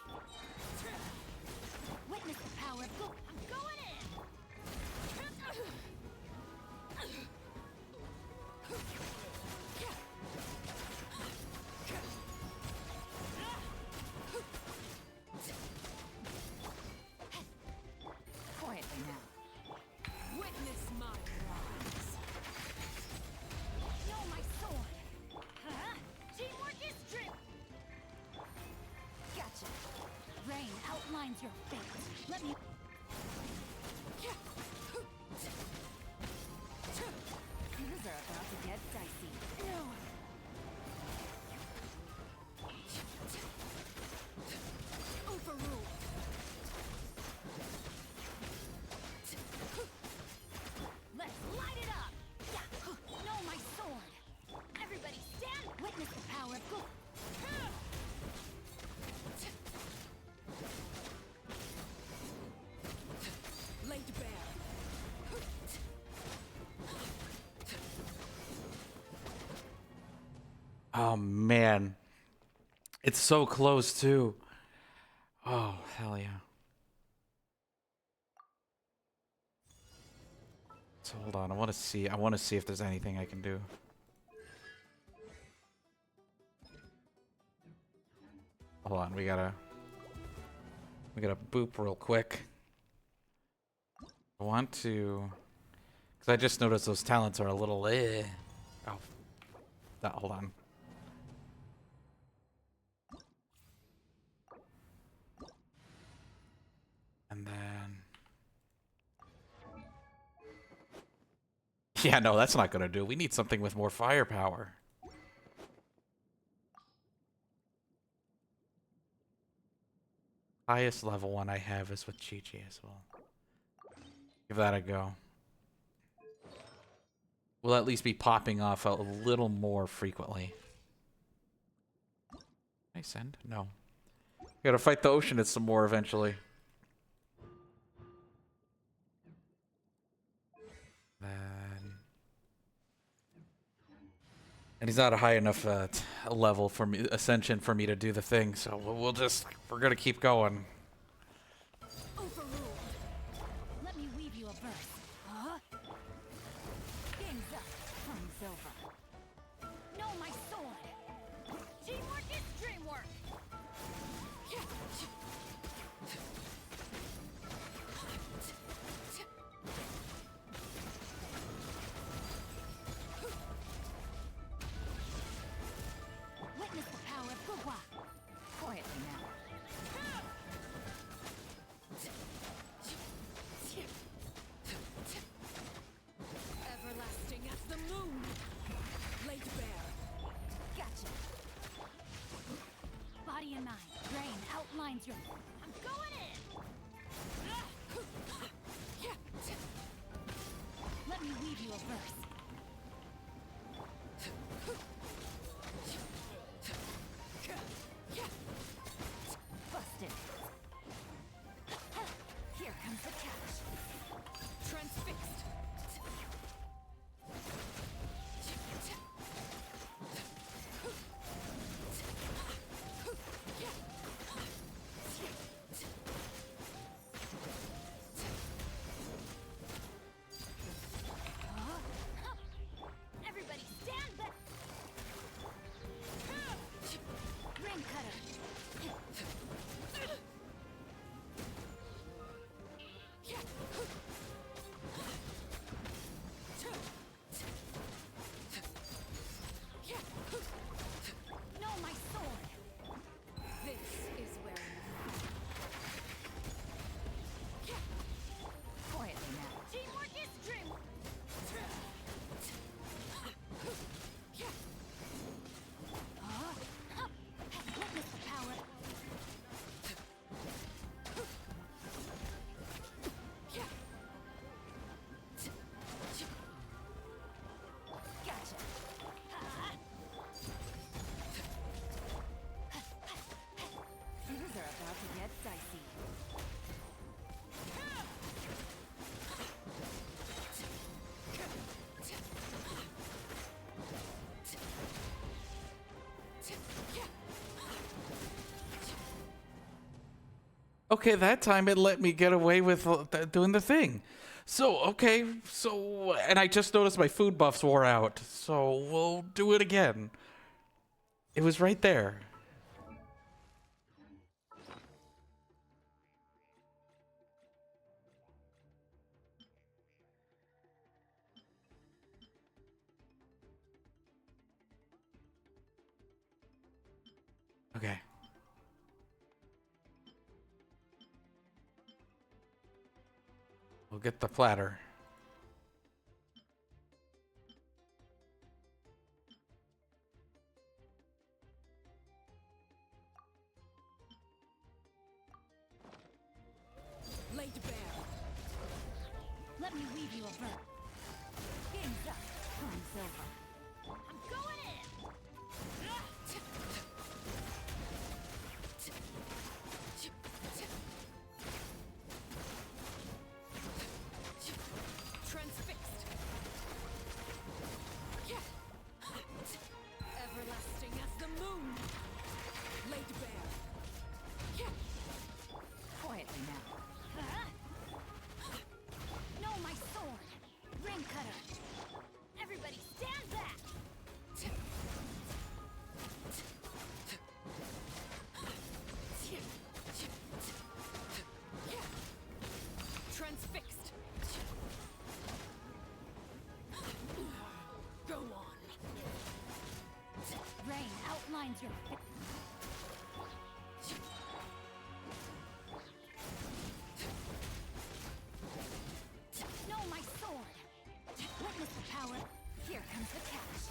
Witness the power of... I'm going in! Quietly now. Witness my rise. No, my sword! Huh? Teamwork is strength. Gotcha. Rain outlines your fate. Let me... Things are about to get dicey. Overruled. Let's light it up! Yeah. No, my sword! Everybody stand! Witness the power of good. Laid bare. Oh man, it's so close too. Oh hell yeah. So hold on, I want to see if there's anything I can do. Hold on, we gotta boop real quick. I want to, because I just noticed those talents are a little Oh, hold on. And then, yeah, no, that's not gonna do. We need something with more firepower. Highest level one I have is with Chi-Chi as well. Give that a go. We'll at least be popping off a little more frequently. Can I send? No. Gotta fight the Oceanids some more eventually. And he's not a high enough level for me, ascension for me to do the thing, so we're gonna keep going. Overruled. Let me weave you a verse. Huh? Game's up. Time's over. No, my sword. Teamwork is dreamwork. Witness the power of Gugwa. Quietly now. Everlasting as the moon. Laid bare. Gotcha. Body and mind. Rain outlines your... I'm going in. Let me weave you a verse. Busted. Here comes the catch. Transfixed. Everybody stand back. Okay, that time it let me get away with doing the thing. So, okay, so... And I just noticed my food buffs wore out. So, we'll do it again. It was right there. Okay. We'll get the platter. Laid bare. Let me weave you a verb. Game's up. Time's over. I'm going in! Transfixed. Everlasting as the moon. Laid bare. Quietly now. No, my sword! Ring cutter! Everybody stand back! Transfixed. Go on. Rain outlines your... No, my sword! Witness the power. Here comes the catch.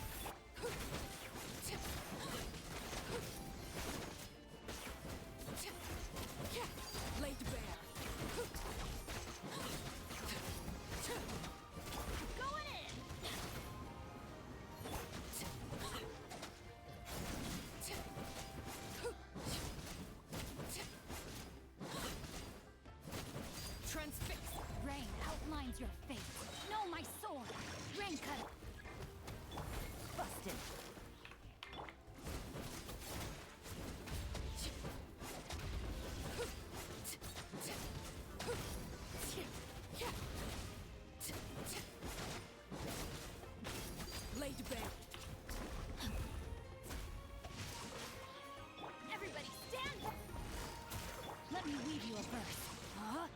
Laid bare. Going in! Transfixed. Rain outlines your fate. No, my sword! Rain cutter! Busted. Laid bare. Everybody stand back! Let me weave you a verse. Huh?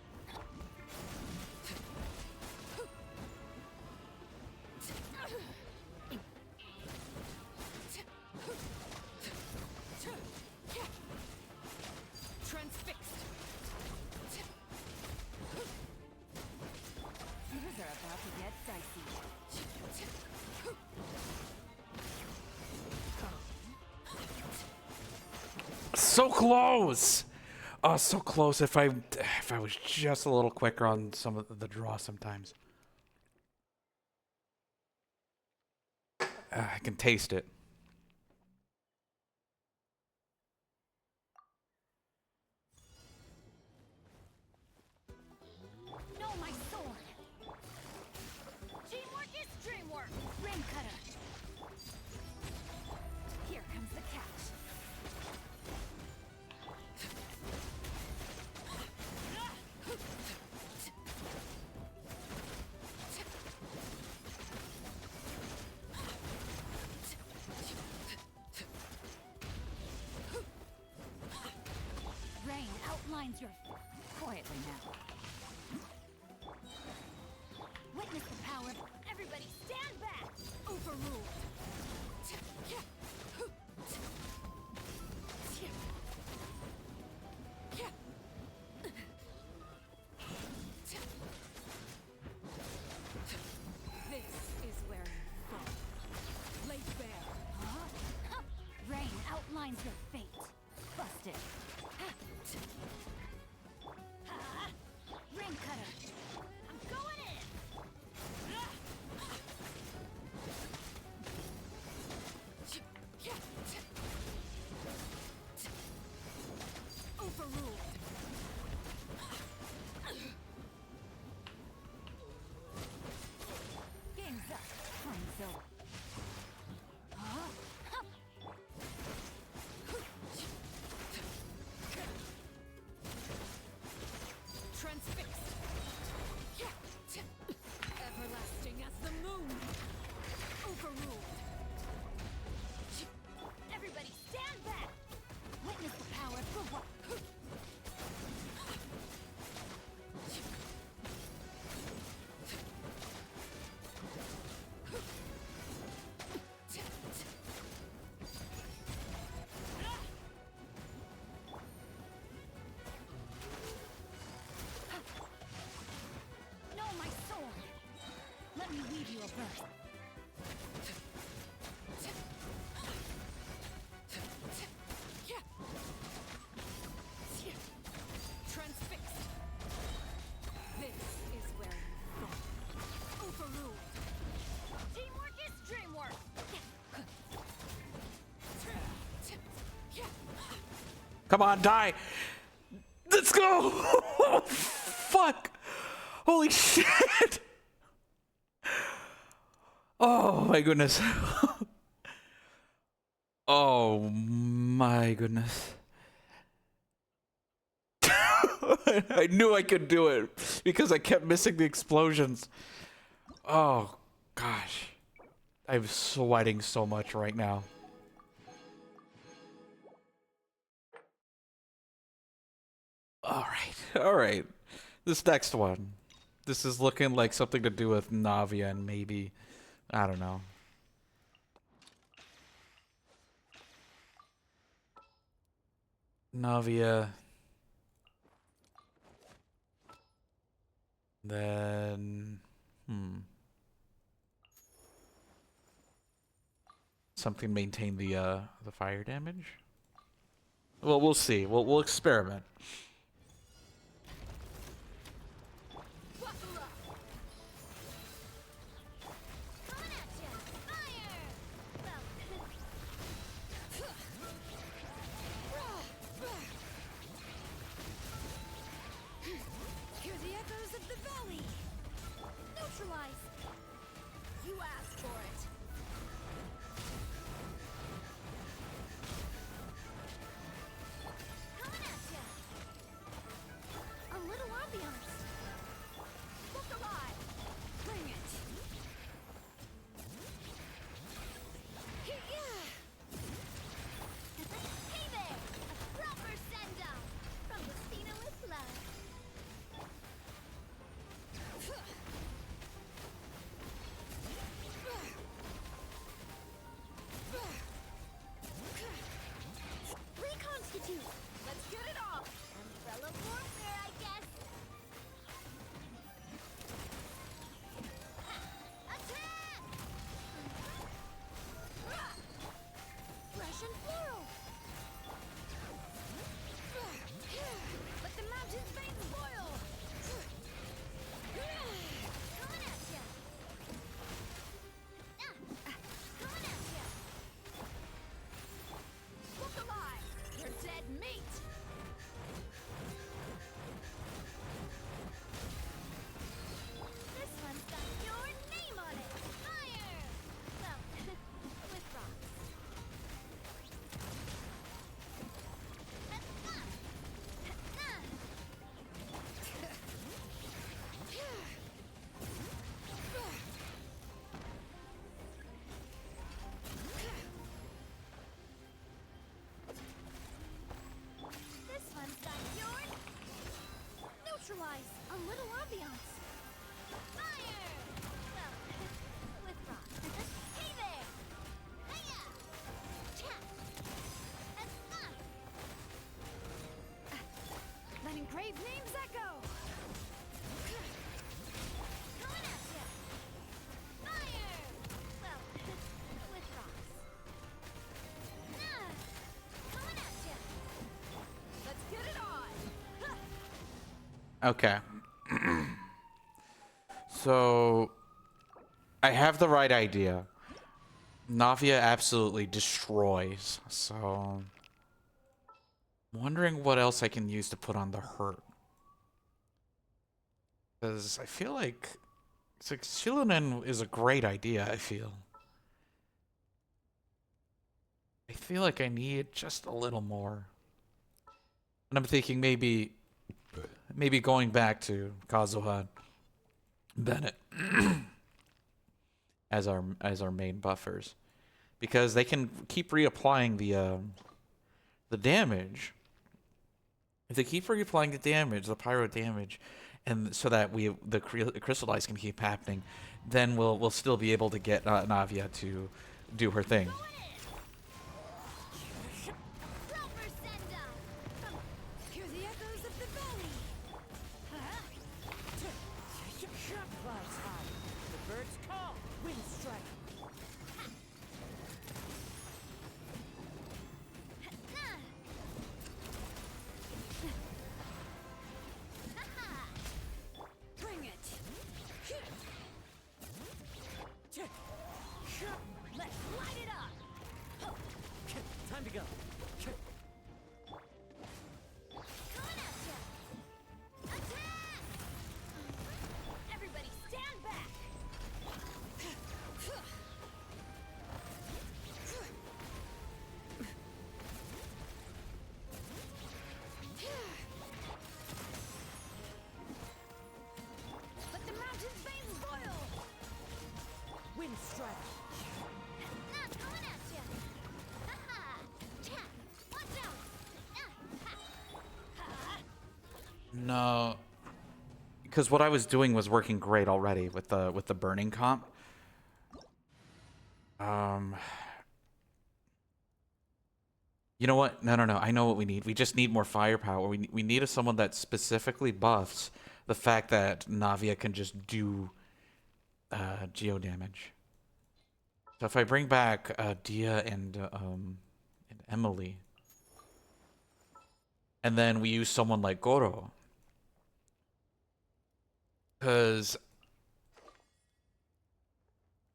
Transfixed. Things are about to get dicey. So close! Oh, so close. If I was just a little quicker on some of the draw sometimes. I can taste it. No, my sword! Teamwork is dreamwork! Ring cutter! Here comes the catch. Rain outlines your... Quietly now. Witness the power. Everybody stand back! Overruled. This is where you fall. Laid bare. Huh? Rain outlines your fate. Busted. Let me weave you a birth. Transfixed. This is where you fall. Overruled. Teamwork is dreamwork. Come on, die. Let's go. Fuck. Holy shit. Oh my goodness. Oh my goodness. I knew I could do it because I kept missing the explosions. Oh gosh. I'm sweating so much right now. All right. This next one. This is looking like something to do with Navia and maybe, I don't know. Navia. Then, something maintain the fire damage. Well, we'll see. We'll experiment. Coming at ya! Fire! Hear the echoes of the valley. Neutralize. You asked for it. Coming at ya! A little ambiance. Look alive. Bring it. Hey there! A proper send-off from Lucina with love. Reconstitute! Let's get it on. Umbrella warfare, I guess. Attack! Fresh and floral. Let the mountain's veins boil. Coming at ya! Coming at ya! Look alive. You're dead meat. This one's got your name on it! Fire! Well, with rocks. This one's got your Neutralize. A little ambiance. fire! Well, with rocks. Hey there! Hiya! Chat! Let engraved names echo. Coming at ya! Fire! Well, with rocks. Coming at ya! Let's get it on. Okay. So, I have the right idea. Navia absolutely destroys. So, I'm wondering what else I can use to put on the hurt. Because I feel like Shilonen is a great idea, I feel. I feel like I need just a little more. And I'm thinking maybe going back to Kazuha Bennett as our main buffers. Because they can keep reapplying the damage. If they keep reapplying the damage, the pyro damage, and so that the crystallize can keep happening, then we'll still be able to get Navia to do her thing. Proper send-off! Hear the echoes of the valley. Clouds high. The birds Let's light it up. Time to go. Coming at ya! Attack! Everybody stand back. Let the mountain's veins boil. Wind strike. Nah, coming at ya! Ha-ha! Cha! Watch out! No, because what I was doing was working great already with the burning comp. You know what? No. I know what we need. We just need more firepower. We need someone that specifically buffs the fact that Navia can just do geo damage. So if I bring back Dia and Emily, and then we use someone like Goro, because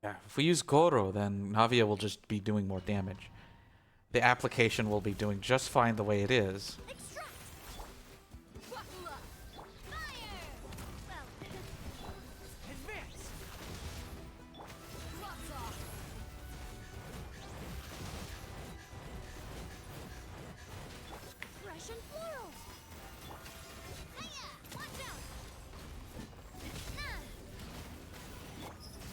yeah, if we use Goro, then Navia will just be doing more damage. The application will be doing just fine the way it is. Extract! Buckle up! Fire! Well, Advance. Rocks off. fresh and floral! Hiya! Watch out! Nah!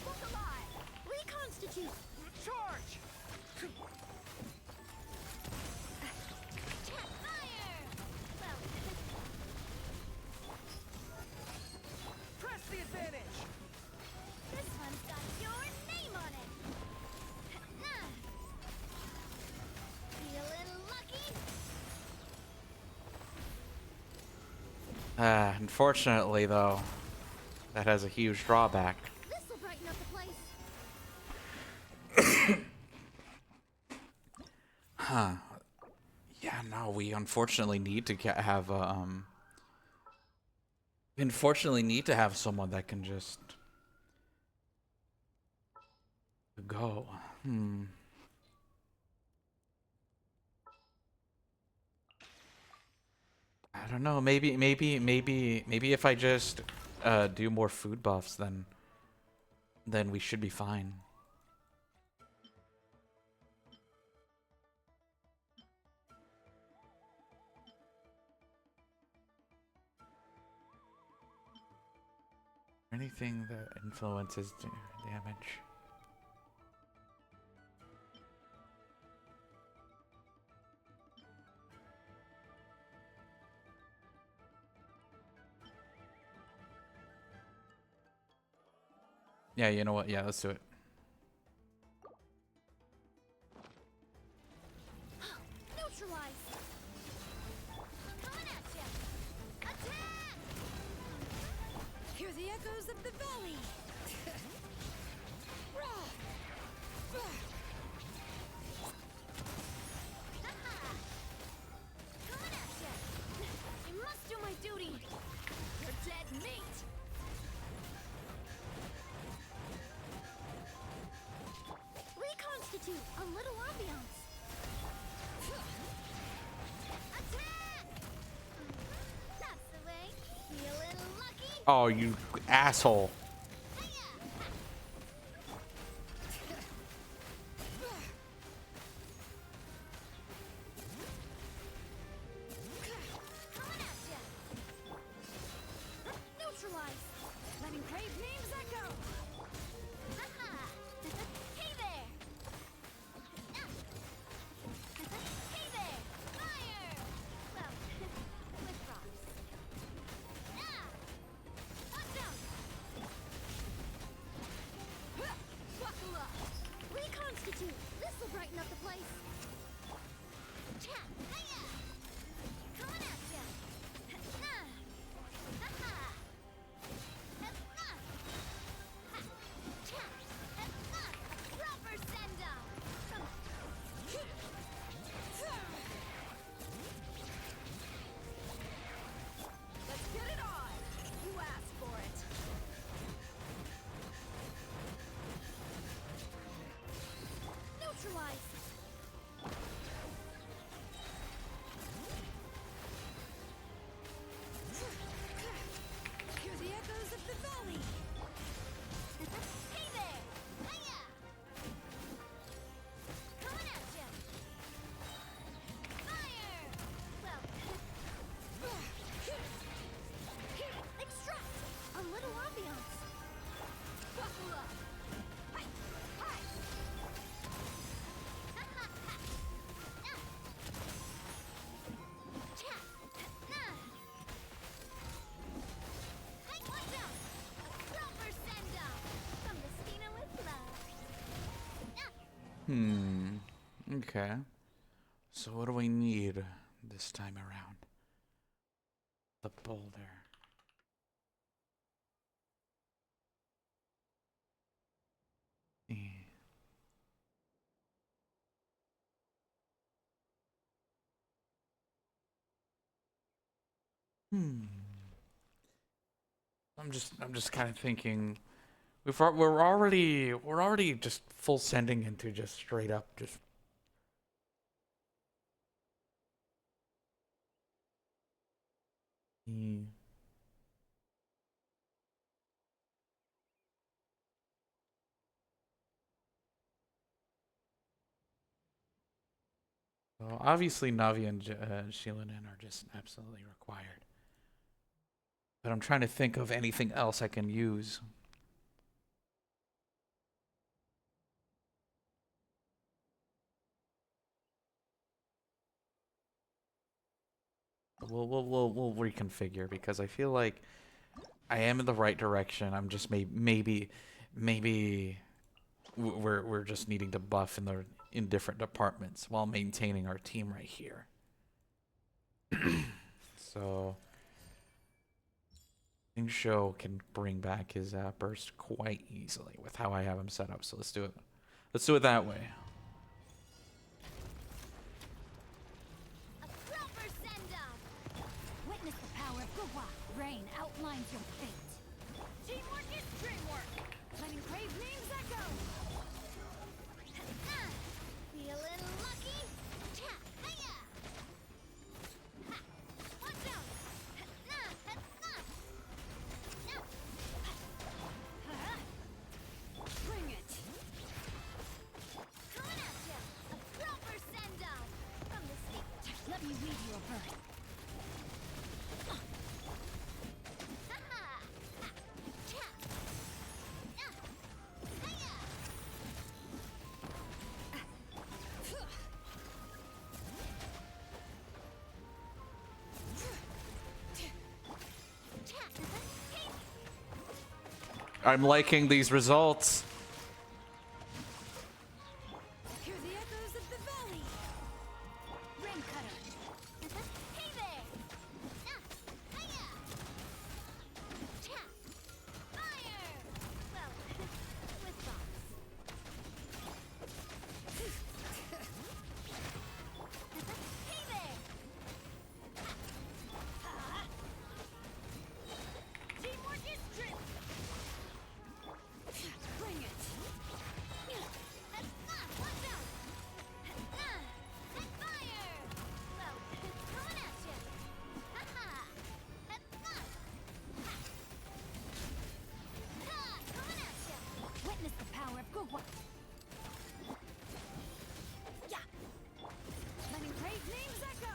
Look alive. Reconstitute! Charge. Chat fire! Well, Press the advantage. this one's got your name on it! Nah! Feeling lucky? Unfortunately, though, that has a huge drawback. This'll brighten up the place! Yeah, no, we unfortunately need to have unfortunately need to have someone that can just go. I don't know. Maybe if I just do more food buffs, then we should be fine. Anything that influences damage. Yeah, you know what? Yeah, let's do it. Neutralized! Coming at ya! Attack! Hear the echoes of the valley. Ha-ha! Coming at ya! I must do my duty! You're dead meat. Reconstitute! A little ambiance! Attack! That's the way! Feeling lucky? Oh, you asshole. Hiya! Coming at ya! Neutralized! Letting grave names echo. Ha-ha! Hey there! Hey there! Fire! Well, with rocks. Ah! Watch out! Okay. So what do we need this time around? The boulder. Eh. Hmm. I'm just kind of thinking we're already just full sending into just straight up just. Hmm. Well, obviously Navi and Shilinen are just absolutely required. But I'm trying to think of anything else I can use. We'll reconfigure because I feel like I am in the right direction. I'm just maybe we're just needing to buff in different departments while maintaining our team right here. So I think Show can bring back his burst quite easily with how I have him set up. So let's do it. Let's do it that way. A proper send-off! Witness the power of Gugwa. Rain outlines your fate. Teamwork is dreamwork. Letting brave names echo. Feeling lucky? Cha! Hiya! Ha! Watch out! Nah! Nah! Nah! Bring it! Coming at ya! A proper send-off! From the stage! Let me weave you a bird. Ha-ha! Ha! Cha! Nah! Hiya! Cha! Hey! I'm liking these results. Hear the echoes of the valley. Rain cutter. Hey there! Nah! Hiya! Cha! Fire! Well, with bombs. Hey there! Teamwork is dream. Bring it. Watch out! Set fire! Well, coming at ya! Ha-ha! Coming at ya! Witness the power of Gugwa. Yeah. Letting brave names echo.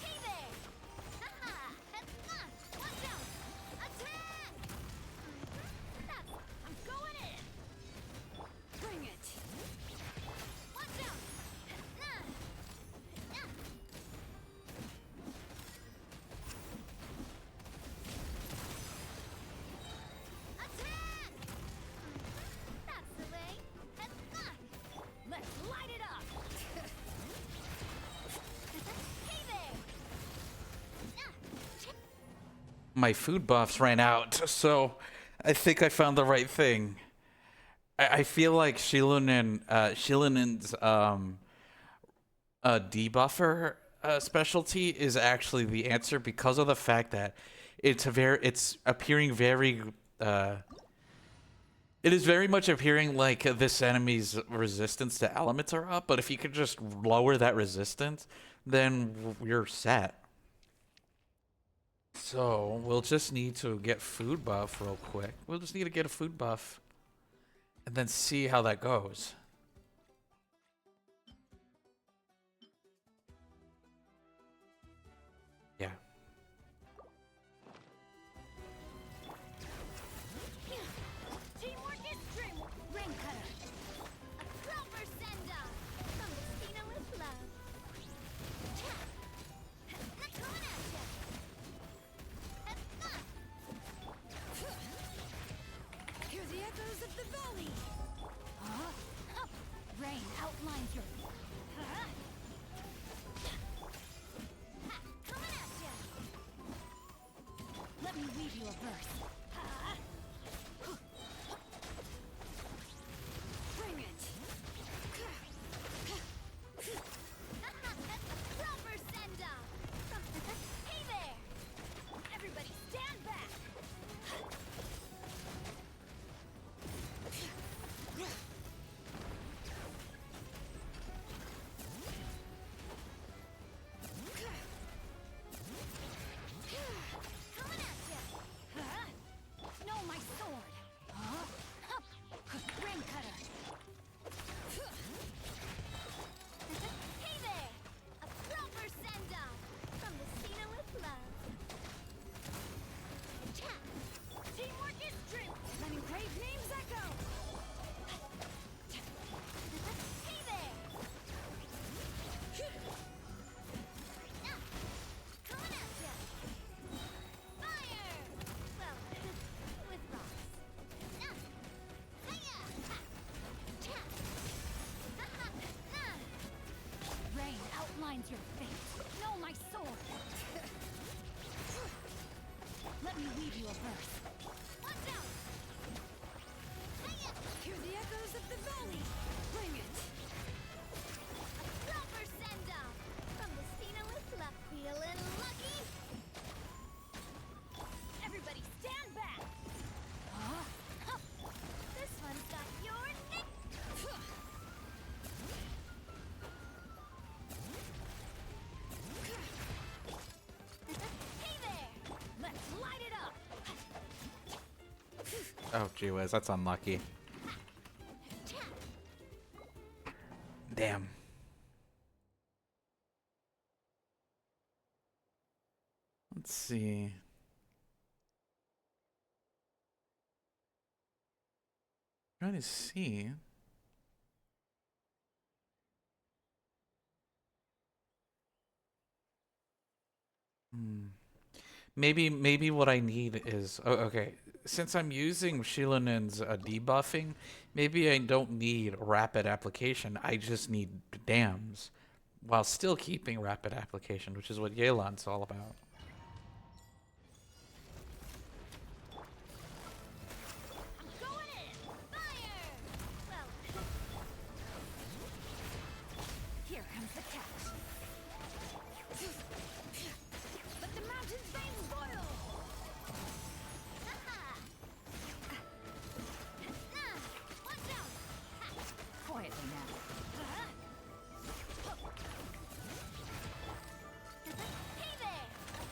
Hey there! Ha-ha! Watch out! Attack! I'm going in. Bring it. Watch out! Attack! That's the way. Let's light it up. Hey there! My food buffs ran out, so I think I found the right thing. I feel like Shilinen's debuffer specialty is actually the answer because of the fact that it's appearing very it is very much appearing like this enemy's resistance to elements are up, but if you could just lower that resistance, then you're set. So we'll just need to get food buff real quick. We'll just need to get a food buff and then see how that goes. Yeah. Teamwork is dream. Rain cutter. A proper send-off! From Messina with love. Coming at ya! you a verse. Bring it. Proper send-off. Hey there. Everybody stand back. Coming at ya. No, my sword. Ring cutter. Hey there. A proper send-off from the Cena with love. Cha. Teamwork is true. Let engraved names echo. Hey there. Ah. Coming at ya. Fire. Well, with rocks. Ah. Hiya. Ha. Cha. Ha ha. Nah. Rain outlines your fate. No, my sword. Let me weave you a verse. Watch out. Hiya. Hear the echoes of the valley. Bring it. A proper send-off from the Cena with love. Feeling lucky? Everybody stand back. This one's got your nick. Hey there. Let's light it up. Oh, gee whiz, that's unlucky. Cha. Damn. Let's see. Trying to see. Maybe what I need is okay. Since I'm using Shilonin's debuffing, maybe I don't need rapid application. I just need dams, while still keeping rapid application, which is what Yelan's all about. I'm going in. Fire. Well, Here comes the catch. Let the mountain's veins boil. haha. Nah. Watch out. Quietly now. Hey there. A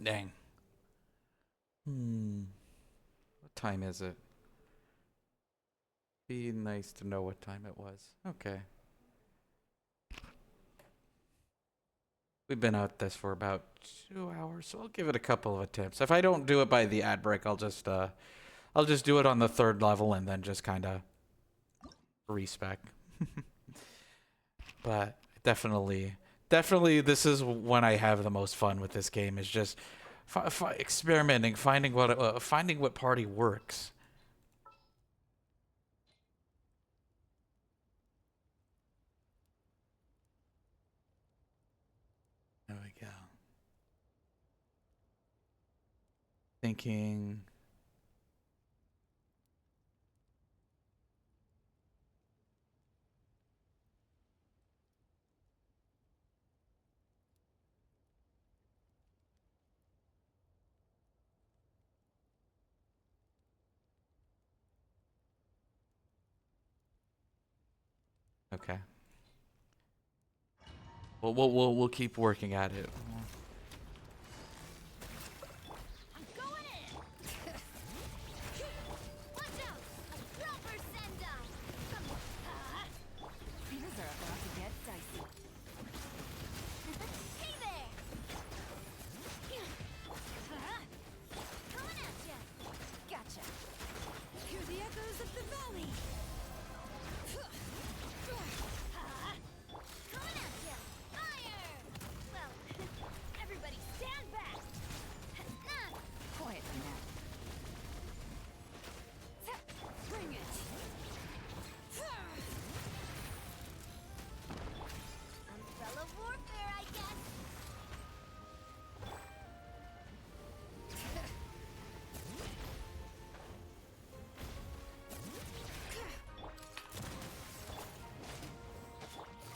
Dang. What time is it? Be nice to know what time it was. Okay. We've been at this for about 2 hours, so I'll give it a couple of attempts. If I don't do it by the ad break, I'll just do it on the 3rd level and then just kind of respec. But definitely, this is when I have the most fun with this game. Is just experimenting, finding what party works. There we go. Thinking. Okay. We'll keep working at it. I'm going in. Watch out! A proper send down. Things are about to get dicey. Hey there! Coming at ya. Gotcha. Hear the echoes of the valley. Coming at ya. Fire! Well, everybody stand back. Quietly now. Bring it. Umbrella warfare, I guess.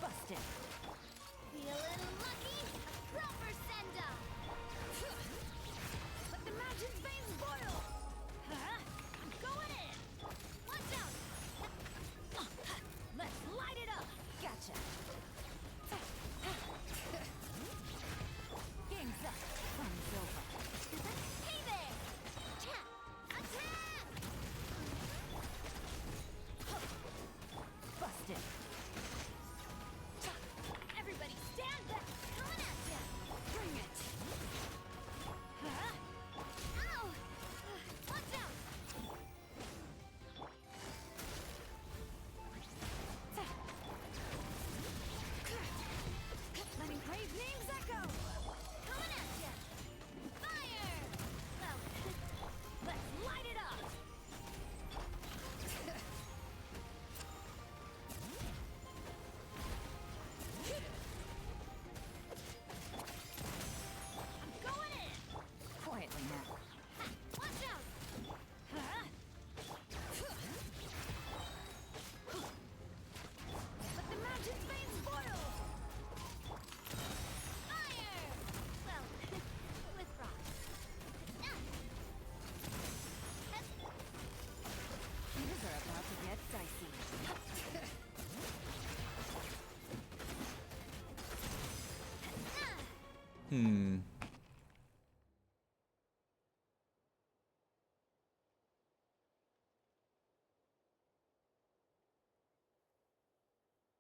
Busted. Feeling lucky? A proper send-up. Let the magic's veins boil. I'm going in. Watch out. Let's light it up. Gotcha. Game's up. Fun's over. Hey there. Chat. Attack. Busted. Everybody stand back! Coming at ya! Bring it. Ow! Watch out! Letting praise names echo. Coming at ya! Fire! Well, let's light it up! I'm going in! Quietly now. Watch out! Let the magic's veins boil! Fire! Well, with rock. Things are about to get dicey.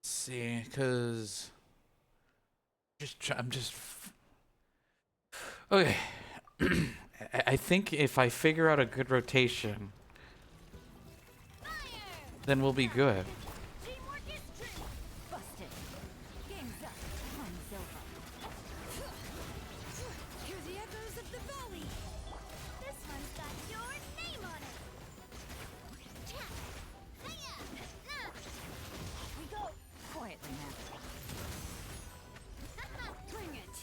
See, cause I'm just okay. I think if I figure out a good rotation, Fire! then we'll be good. Teamwork is true! Busted. Game's up. Fun's over. Hear the echoes of the valley. This one's got your name on it! Chat! Hiya! Off we go. Quietly now. Bring it.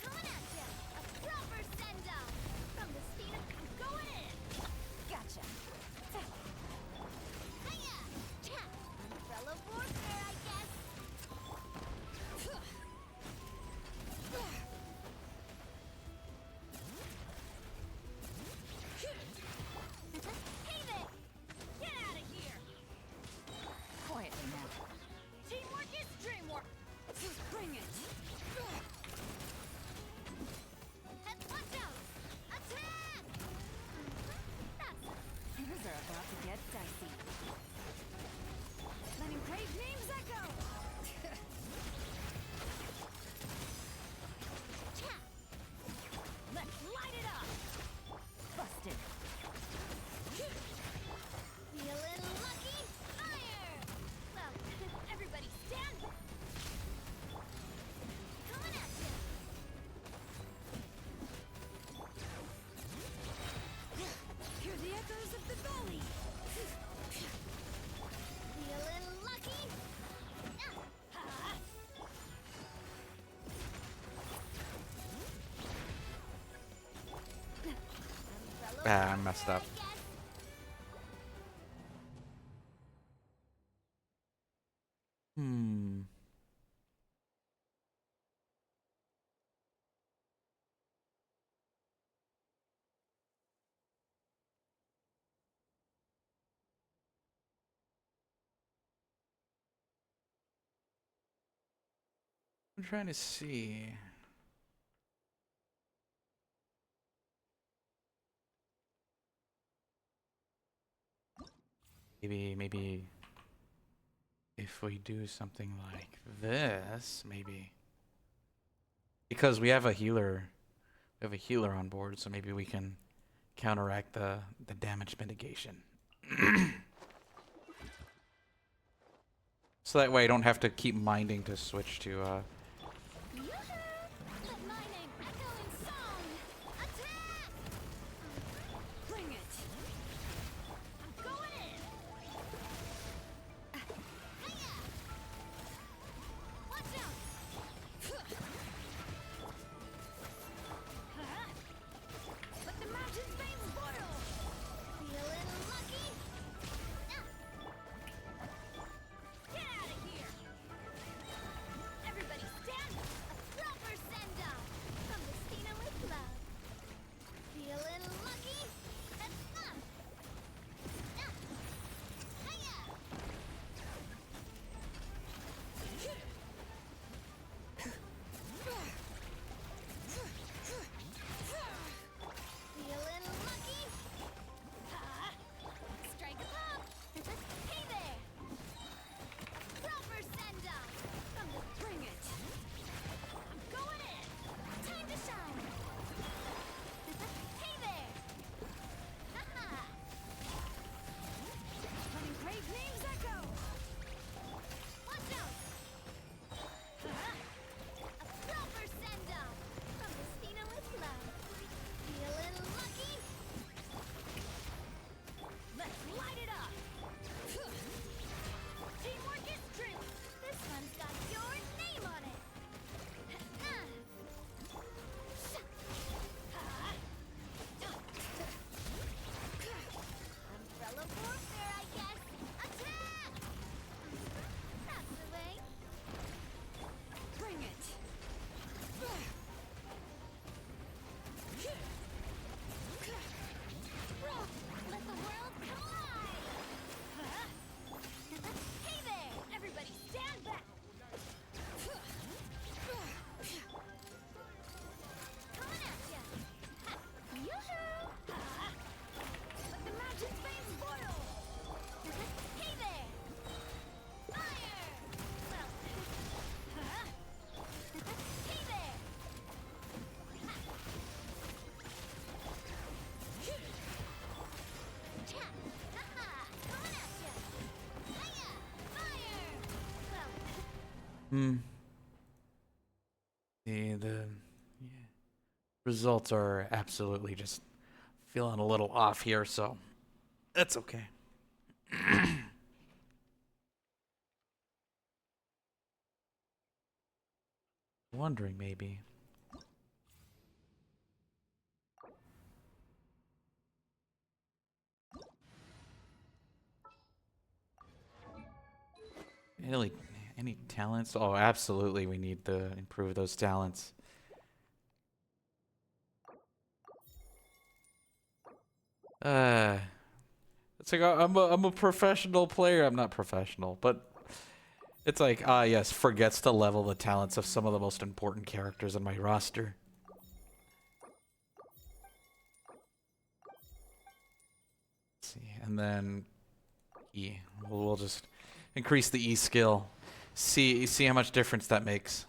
Coming at ya! A proper send-down! From the speed of... I'm going in! Ah, I messed up. Hmm. I'm trying to see. Maybe if we do something like this, maybe. Because we have a healer on board, so maybe we can counteract the damage mitigation. So that way I don't have to keep minding to switch to Yoo-hoo! Let my name echo in song! Attack! Bring it! I'm going in! Hiya! Watch out! Let the mountain veins boil! Feeling lucky? Get out of here! Everybody stand! A proper send-off! From the Stina with love. Feeling lucky? That's fun! Hiya! Feeling lucky? Ha! Strike a pop! Hey there! Proper send-off! From the bring it! I'm going in! Time to shine! Hey there! Ha-ha! Letting brave names echo! Watch out! A proper send-off! From the Stina with love. Feeling lucky? Let's light it up! Teamwork is true! This one's got your name on it! Umbrella warfare, I guess! Attack! That's the way! Bring it! Let the world collide! Hey there! Everybody stand back! Coming at ya! Yoo-hoo! Let the mountain's veins boil! Hey there! Fire! Well, hey there! Chat! Ha-ha! Coming at ya! Hiya! Fire! Well, the results are absolutely just feeling a little off here, so that's okay. Wondering maybe. Any any talents? Oh, absolutely. We need to improve those talents. It's like I'm a professional player. I'm not professional, but it's like yes, forgets to level the talents of some of the most important characters on my roster. Let's see, and then E. We'll just increase the E skill. See how much difference that makes.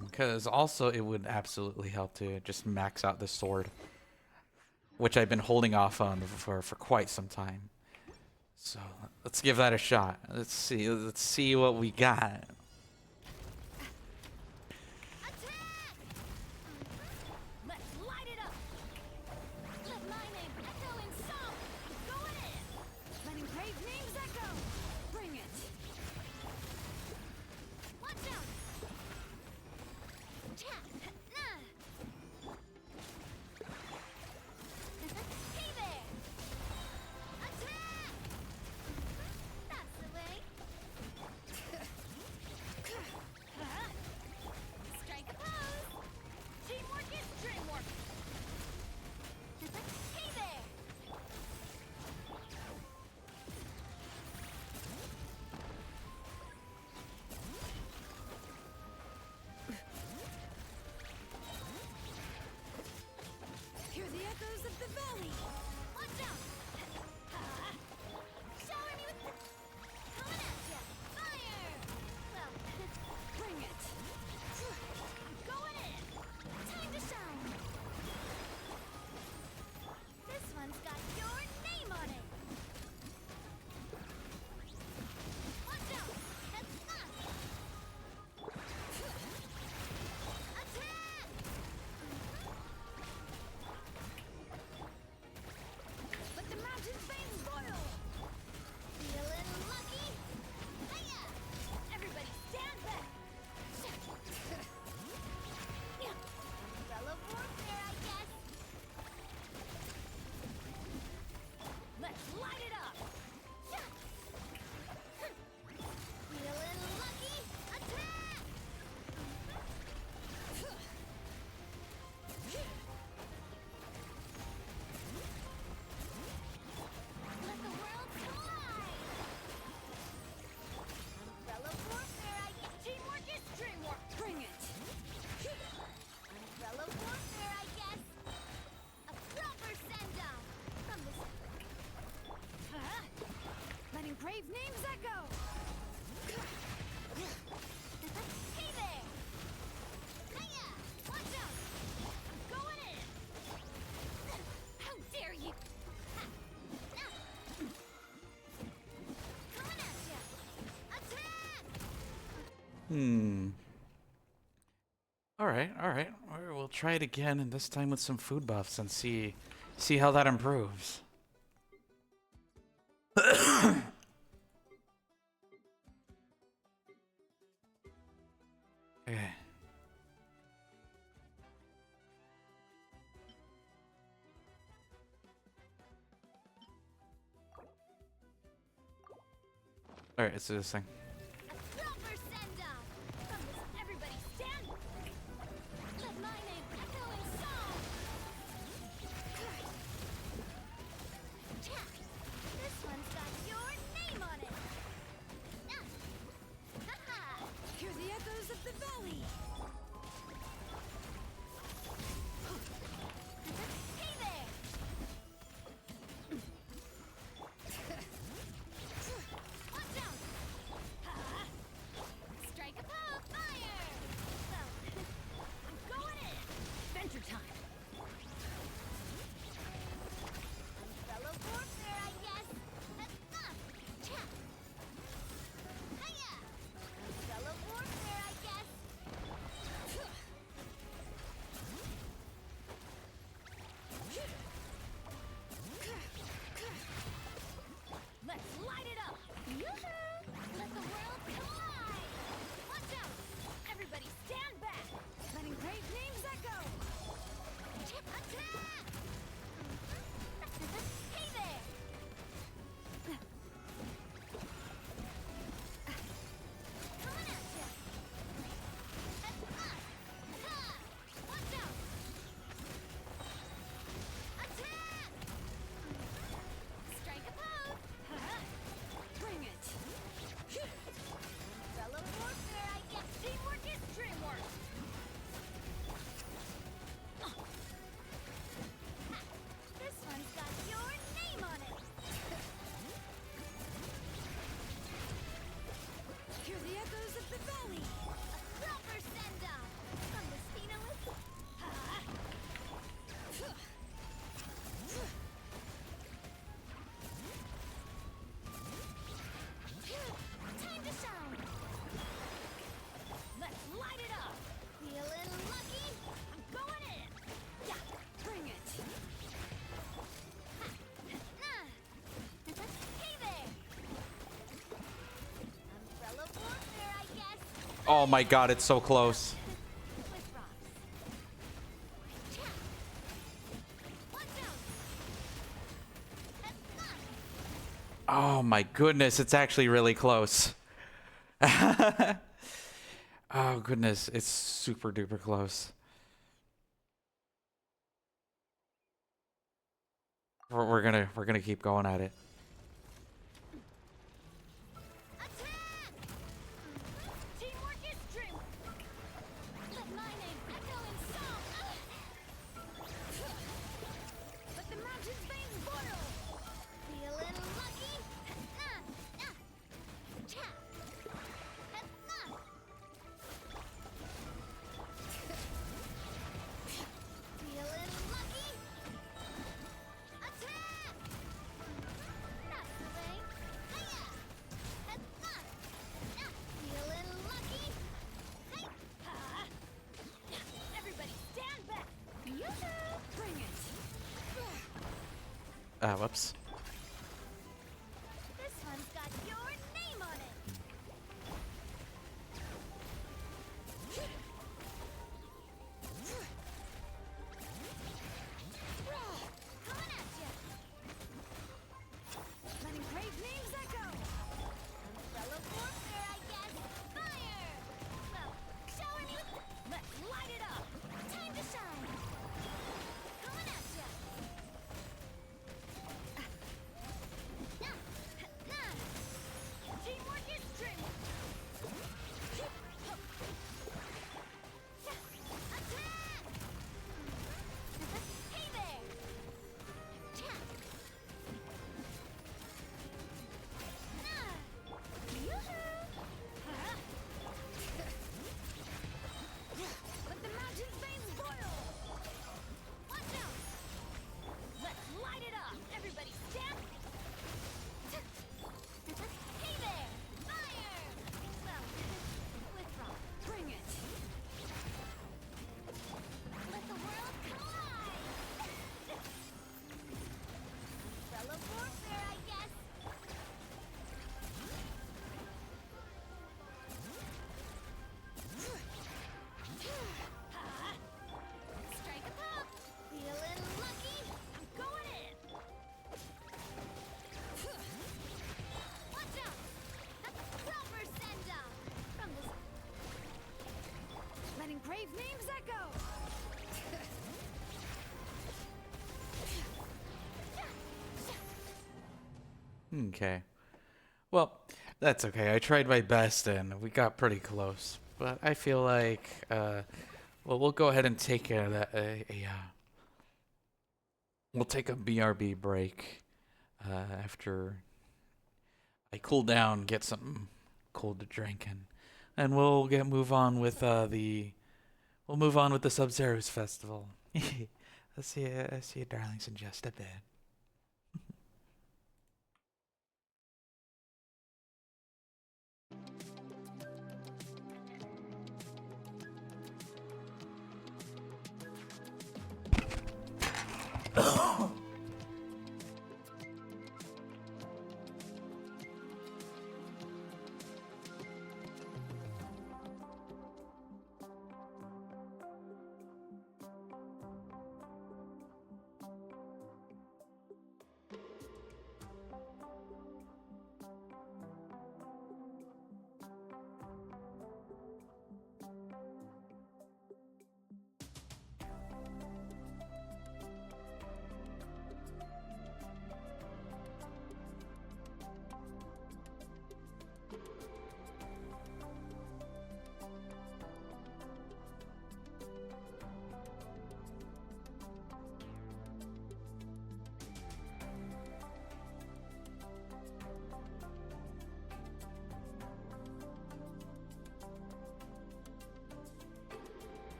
Because also it would absolutely help to just max out the sword, which I've been holding off on for quite some time. So let's give that a shot. Let's see what we got. attack! Let's light it up! Let my name echo in song! Going in! Letting brave names echo! Bring All right, all right. We'll try it again, and this time with some food buffs, and see how that improves. Okay. All right, let's do this thing. A proper send-off! From this, everybody stand! Let my name echo in song! This one's got your name on it! Ha-ha! Hear the echoes of the valley. Hey there! Watch out! Ha! Strike a pose! Fire! So, I'm going in! Adventure time. Fellow warfare, I guess! Chap! Hiya! Fellow warfare, I guess! Let's light it up. Yoo-hoo! Let the world collide! Watch out! Everybody stand back. Letting great names echo. Chip attack! Hey there! Coming at ya! Watch out! Attack! Strike a pose! Bring it. Fellow warfare, I guess. Teamwork is dreamwork! This one's got your name on it! Hear the echoes of the valley. A proper send-off! From the Spinalist! Time to shine! Let's light it up. Feeling lucky? I'm going in. Yeah. Bring it. Hey there! Umbrella warfare, I guess. Oh my god, it's so close. With rocks. Chap! Watch out! Oh my goodness, it's actually really close. Oh goodness, it's super duper close. We're gonna keep going at it. Attack! Teamwork is dreamwork! Let my name echo in song! Let the mountain's veins boil. Feeling lucky? Chap! Feeling lucky? Attack! That's the way. Hiya! Feeling lucky? Everybody stand back. Yoo-hoo! Bring it. Whoops. This one's got your name on it! Coming at ya! Letting great names echo. Umbrella warfare, I guess! Fire! Well, showing you... Let's light it up. Time to shine! Coming at ya! Letting crave names echo! Okay. Well, that's okay. I tried my best and we got pretty close. But I feel like, well, we'll go ahead and take we'll take a BRB break after I cool down, get something cold to drink, and we'll move on with we'll move on with the Sub-Zeros festival. I'll see you, darlings, in just a bit.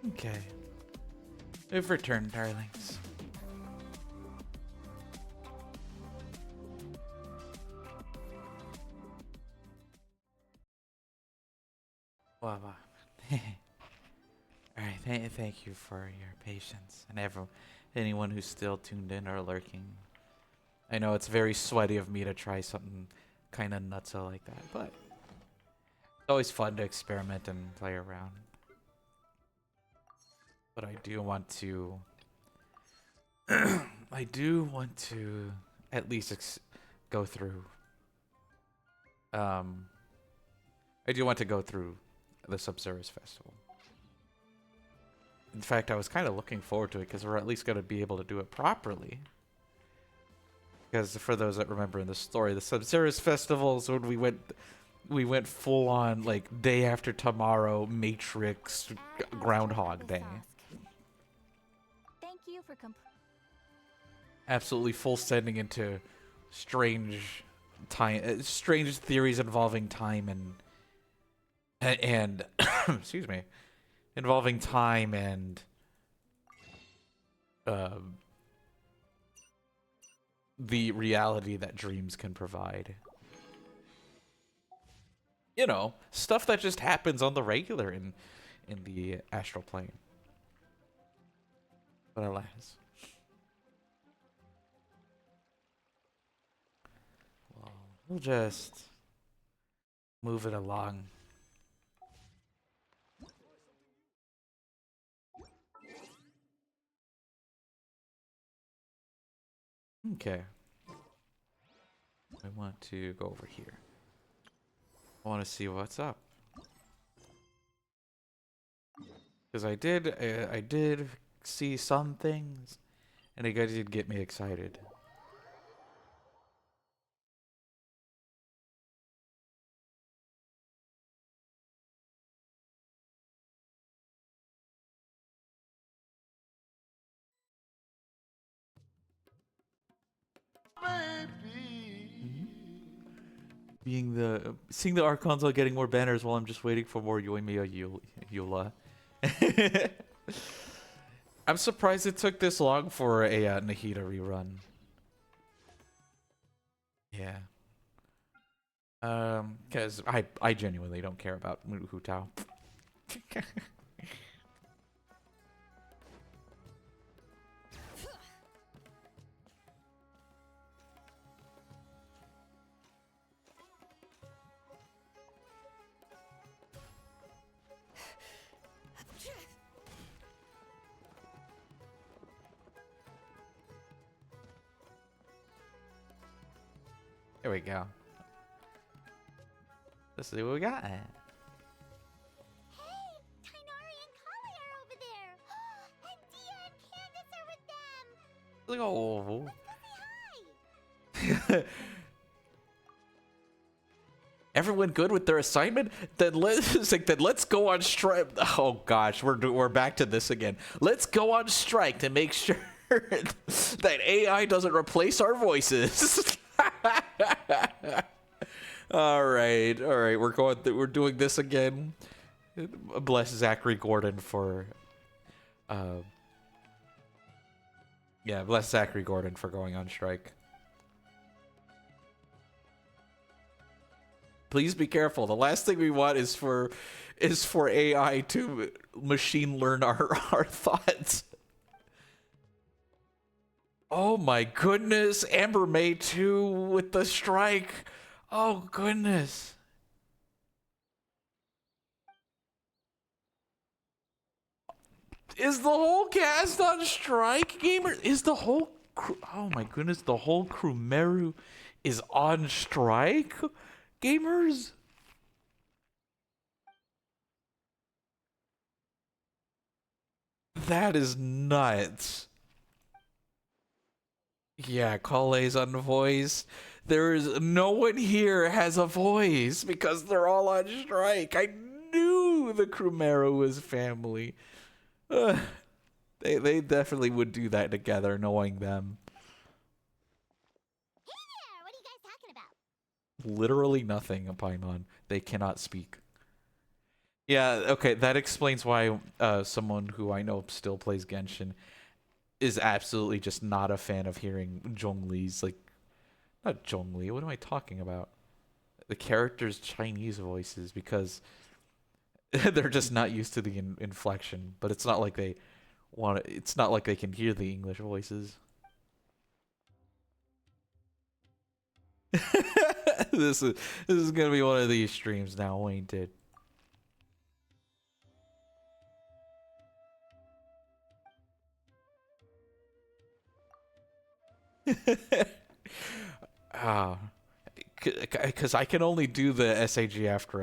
Okay. We've returned, darlings. Wow, wow. Alright, thank you for your patience and anyone who's still tuned in or lurking. I know it's very sweaty of me to try something kind of nutso like that, but it's always fun to experiment and play around. But I do want to I do want to at least go through I do want to go through the Sub-Zerus Festival. In fact, I was kind of looking forward to it because we're at least going to be able to do it properly. Because for those that remember in the story, the Sub-Zerus Festivals, when we went full on like day after tomorrow Matrix Groundhog Day. Thank you for Absolutely full sending into strange time, strange theories involving time and excuse me, involving time and the reality that dreams can provide. You know, stuff that just happens on the regular in the astral plane. But alas. Well, we'll just move it along. Okay. I want to go over here. I want to see what's up. Because I did see some things, and it did get me excited. Seeing the Archons all getting more banners while I'm just waiting for more Yoimiya Eula. I'm surprised it took this long for a Nahida rerun. Yeah. Because I genuinely don't care about Hu Tao. There we go. Let's see what we got. Hey, Kainari and Kali are over there. And Dia and Candace are with them. Look, oh. Let's go say hi. Everyone good with their assignment? Then let's go on strike. Oh gosh, we're back to this again. Let's go on strike to make sure that AI doesn't replace our voices. all right, we're doing this again. Bless Zachary Gordon for bless Zachary Gordon for going on strike. Please be careful. The last thing we want is for AI to machine learn our thoughts. Oh my goodness, Amber May 2 with the strike. Oh goodness. Is the whole cast on strike, gamer? Is the whole crew, oh my goodness, the whole crew Meru is on strike, gamers? That is nuts. Yeah, Kale's on voice. There is no one here has a voice because they're all on strike. I knew the Crumero was family. They definitely would do that together, knowing them. Hey there, what are you guys talking about? Literally nothing, Paimon. They cannot speak. Yeah, okay, that explains why someone who I know still plays Genshin is absolutely just not a fan of hearing Zhongli's, like, not Zhongli, what am I talking about? The characters' Chinese voices, because they're just not used to the inflection, but it's not like they want to, it's not like they can hear the English voices. this is this is gonna be one of these streams now, ain't it? Ah, because I can only do the SAG after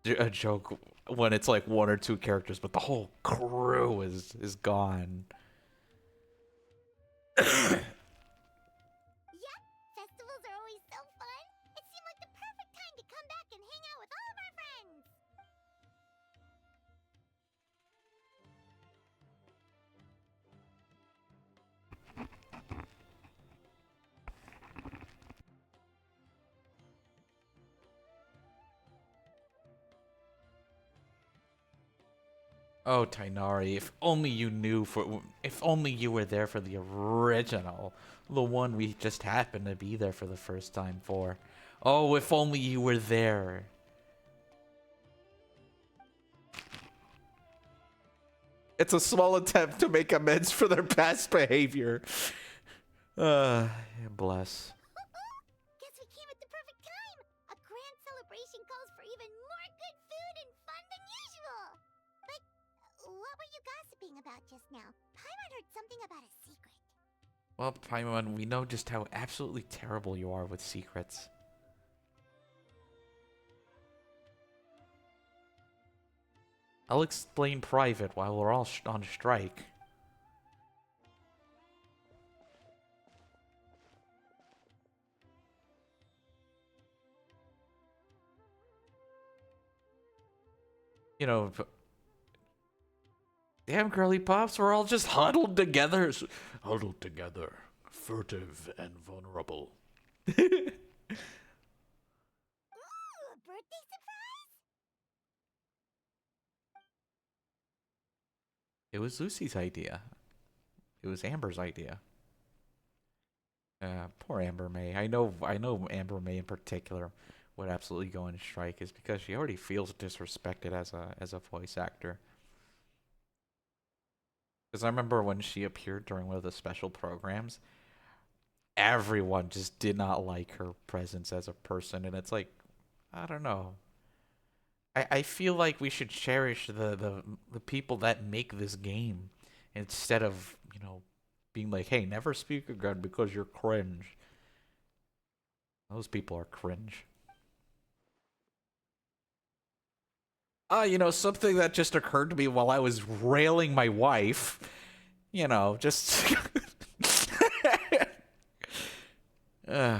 a joke when it's like one or two characters, but the whole crew is gone. Yeah, festivals are always so fun. It seemed like the perfect time to come back and hang out with all of our friends. Oh, Tainari, if only you knew if only you were there for the original, the one we just happened to be there for the first time for. Oh, if only you were there. It's a small attempt to make amends for their past behavior. Bless. Guess we came at the perfect time. A grand celebration calls for even more good food and fun than usual. But what were you gossiping about just now? Paimon heard something about a secret. Well, Paimon, we know just how absolutely terrible you are with secrets. I'll explain private while we're all on strike. You know, damn girly pops, we're all just huddled together. Huddled together, furtive and vulnerable. Ooh, a birthday surprise? It was Lucy's idea. It was Amber's idea. Poor Amber May. I know Amber May in particular would absolutely go on strike is because she already feels disrespected as a voice actor. Because I remember when she appeared during one of the special programs, everyone just did not like her presence as a person, and it's like, I don't know. I feel like we should cherish the people that make this game instead of, being like, hey, never speak again because you're cringe. Those people are cringe. Something that just occurred to me while I was railing my wife. Just. uh.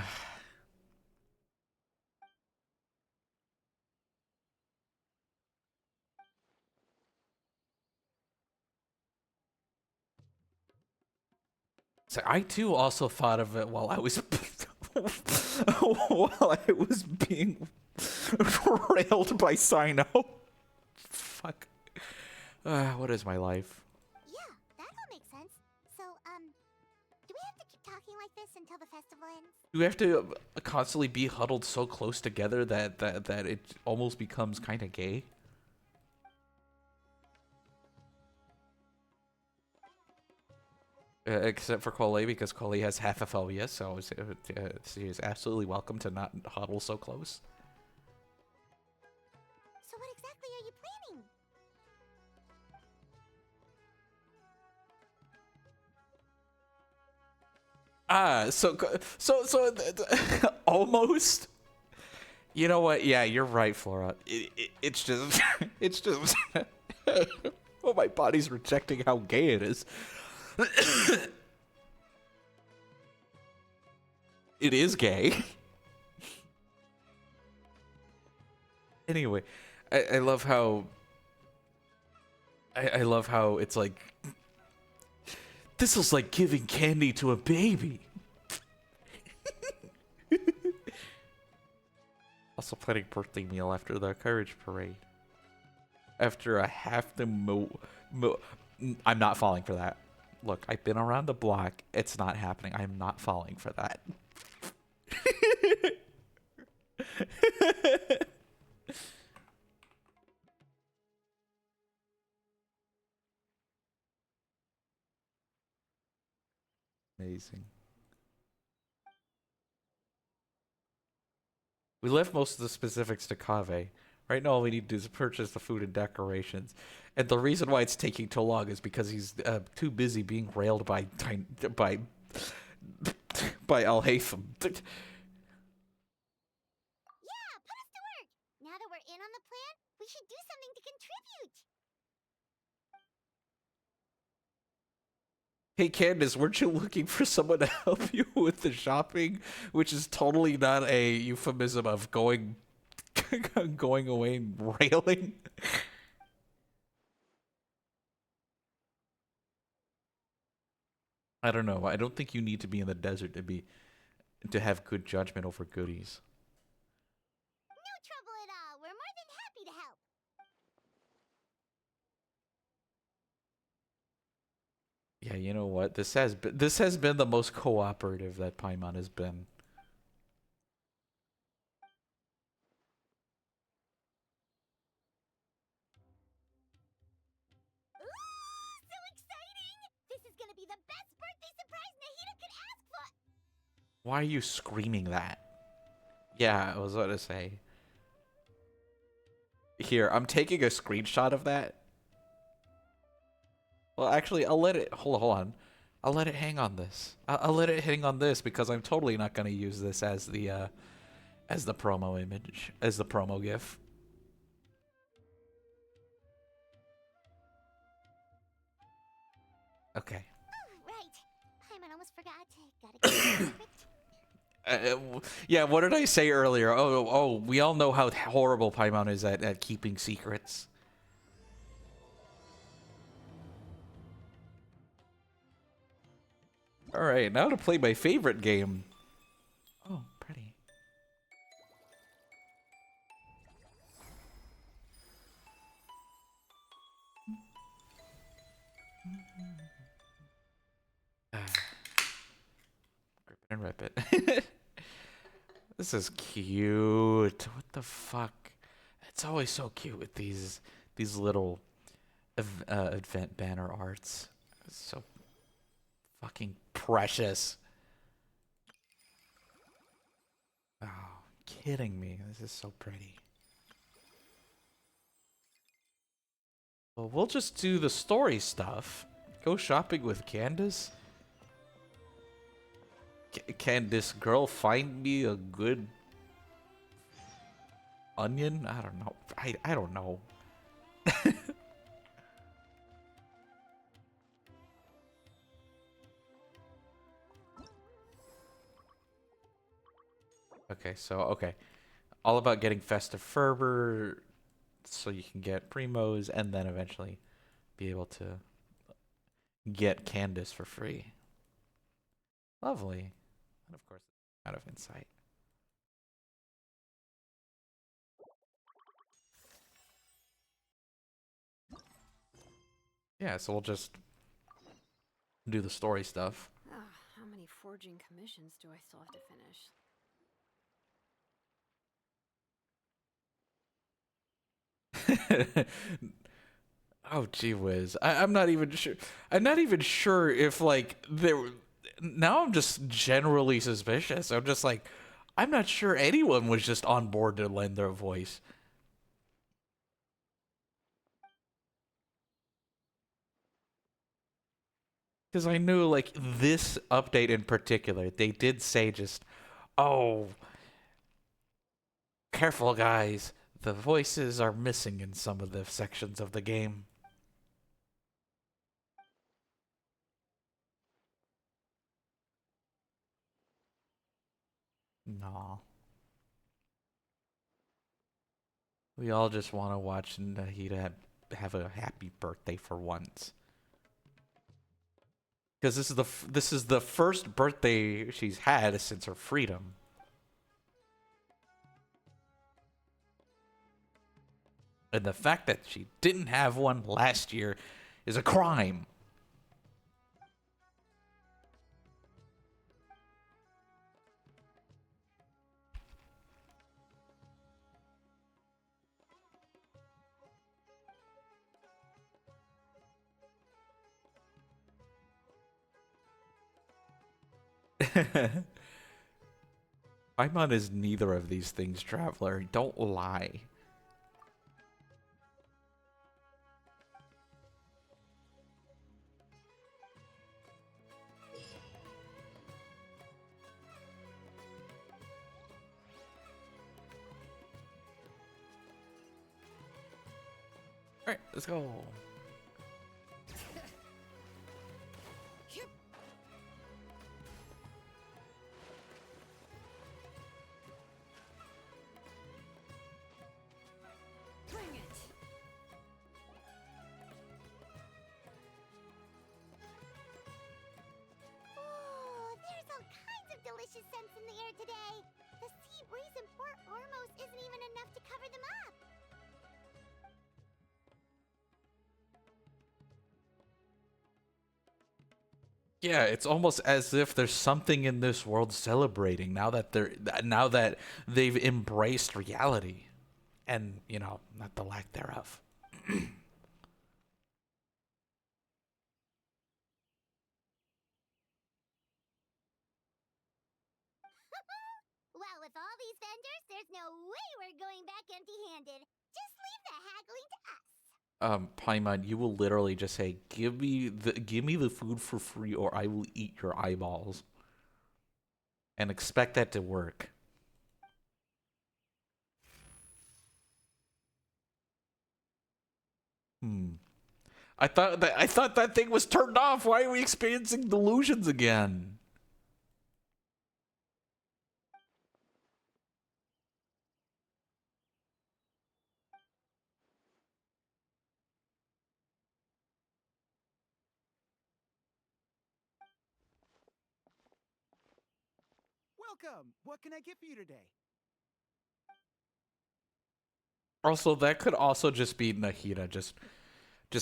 So I too also thought of it while I was while I was being railed by Sino. Fuck. What is my life? Yeah, that all makes sense. So, do we have to keep talking like this until the festival ends? Do we have to constantly be huddled so close together that it almost becomes kind of gay? Except for Cole, because Cole has haphophobia, so she is absolutely welcome to not huddle so close. So what exactly are you planning? Almost. You know what? Yeah, you're right, Flora. It's just, it's just. Oh, my body's rejecting how gay it is. It is gay. Anyway, I love how. I love how it's like. This is like giving candy to a baby. Also planning birthday meal after the courage parade. After I have to I'm not falling for that. Look, I've been around the block. It's not happening. I'm not falling for that. Amazing. We left most of the specifics to Kaveh. Right now, all we need to do is purchase the food and decorations. And the reason why it's taking too long is because he's too busy being railed by by Al Haytham. Yeah, put us to work! Now that we're in on the plan, we should do something to contribute! Hey Candace, weren't you looking for someone to help you with the shopping? Which is totally not a euphemism of going away and railing. I don't know. I don't think you need to be in the desert to have good judgment over goodies. No trouble at all. We're more than happy to help. Yeah, you know what? This has been the most cooperative that Paimon has been. Ooh, so exciting! This is gonna be the best birthday surprise Nahida could ask for! Why are you screaming that? Yeah, I was about to say. Here, I'm taking a screenshot of that. Well, actually, I'll let it... Hold on. I'll let it hang on this. I'll let it hang on this because I'm totally not going to use this as the promo image, as the promo gif. Okay. Oh, right. Paimon almost forgot. Gotta keep it secret. Yeah, what did I say earlier? Oh, we all know how horrible Paimon is at keeping secrets. Alright, now to play my favorite game. Oh, pretty. Grip it and rip it. This is cute. What the fuck? It's always so cute with these little event banner arts. It's so fucking precious. Oh, kidding me. This is so pretty. Well, we'll just do the story stuff. Go shopping with Candace? Can this girl find me a good onion? I don't know. I don't know. Okay. All about getting festive fervor so you can get primos and then eventually be able to get Candace for free. Lovely. And of course, out of insight. Yeah, so we'll just do the story stuff. How many forging commissions do I still have to finish? Oh, gee whiz. I'm not even sure. I'm not even sure if, like, there... Now I'm just generally suspicious. I'm just like, I'm not sure anyone was just on board to lend their voice. Because I knew, like, this update in particular, they did say just, oh, careful, guys. The voices are missing in some of the sections of the game. Nah. We all just want to watch Nahida have a happy birthday for once. Because this is the first birthday she's had since her freedom. And the fact that she didn't have one last year is a crime. Paimon is neither of these things, Traveler. Don't lie. Alright, let's go. Bring it. Ooh, there's all kinds of delicious scents in the air today. The sea breeze in Port Ormos isn't even enough to cover them up. Yeah, it's almost as if there's something in this world celebrating now that they've embraced reality and, you know, not the lack thereof. Well, with all these vendors, there's no way we're going back empty-handed. Just leave the haggling to us. Paimon, you will literally just say, give me the food for free or I will eat your eyeballs. And expect that to work. I thought that thing was turned off. Why are we experiencing delusions again? Welcome. What can I get for you today? Also, that could also just be Nahida just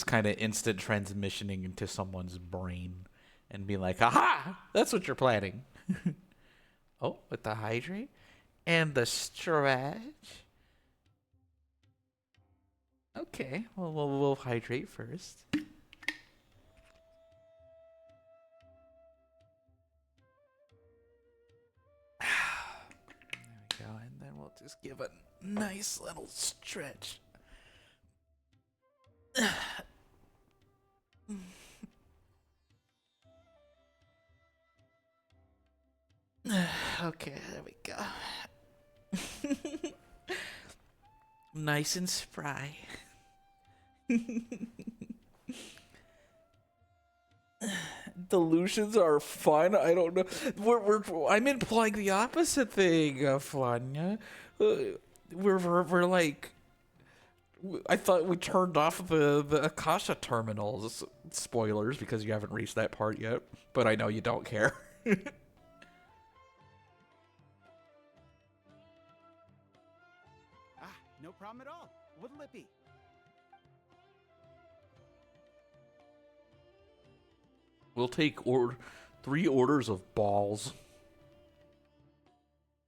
kind of instant transmissioning into someone's brain and be like, aha, that's what you're planning. Oh, with the hydrate and the stretch. Okay, well, we'll hydrate first. There we go, and then we'll just give a nice little stretch. Okay, there we go. Nice and spry. Delusions are fun. I don't know. I'm implying the opposite thing, Flanya. We're like. I thought we turned off the Akasha terminals. Spoilers, because you haven't reached that part yet. But I know you don't care. No problem at all. What'll it be? We'll take 3 orders of balls.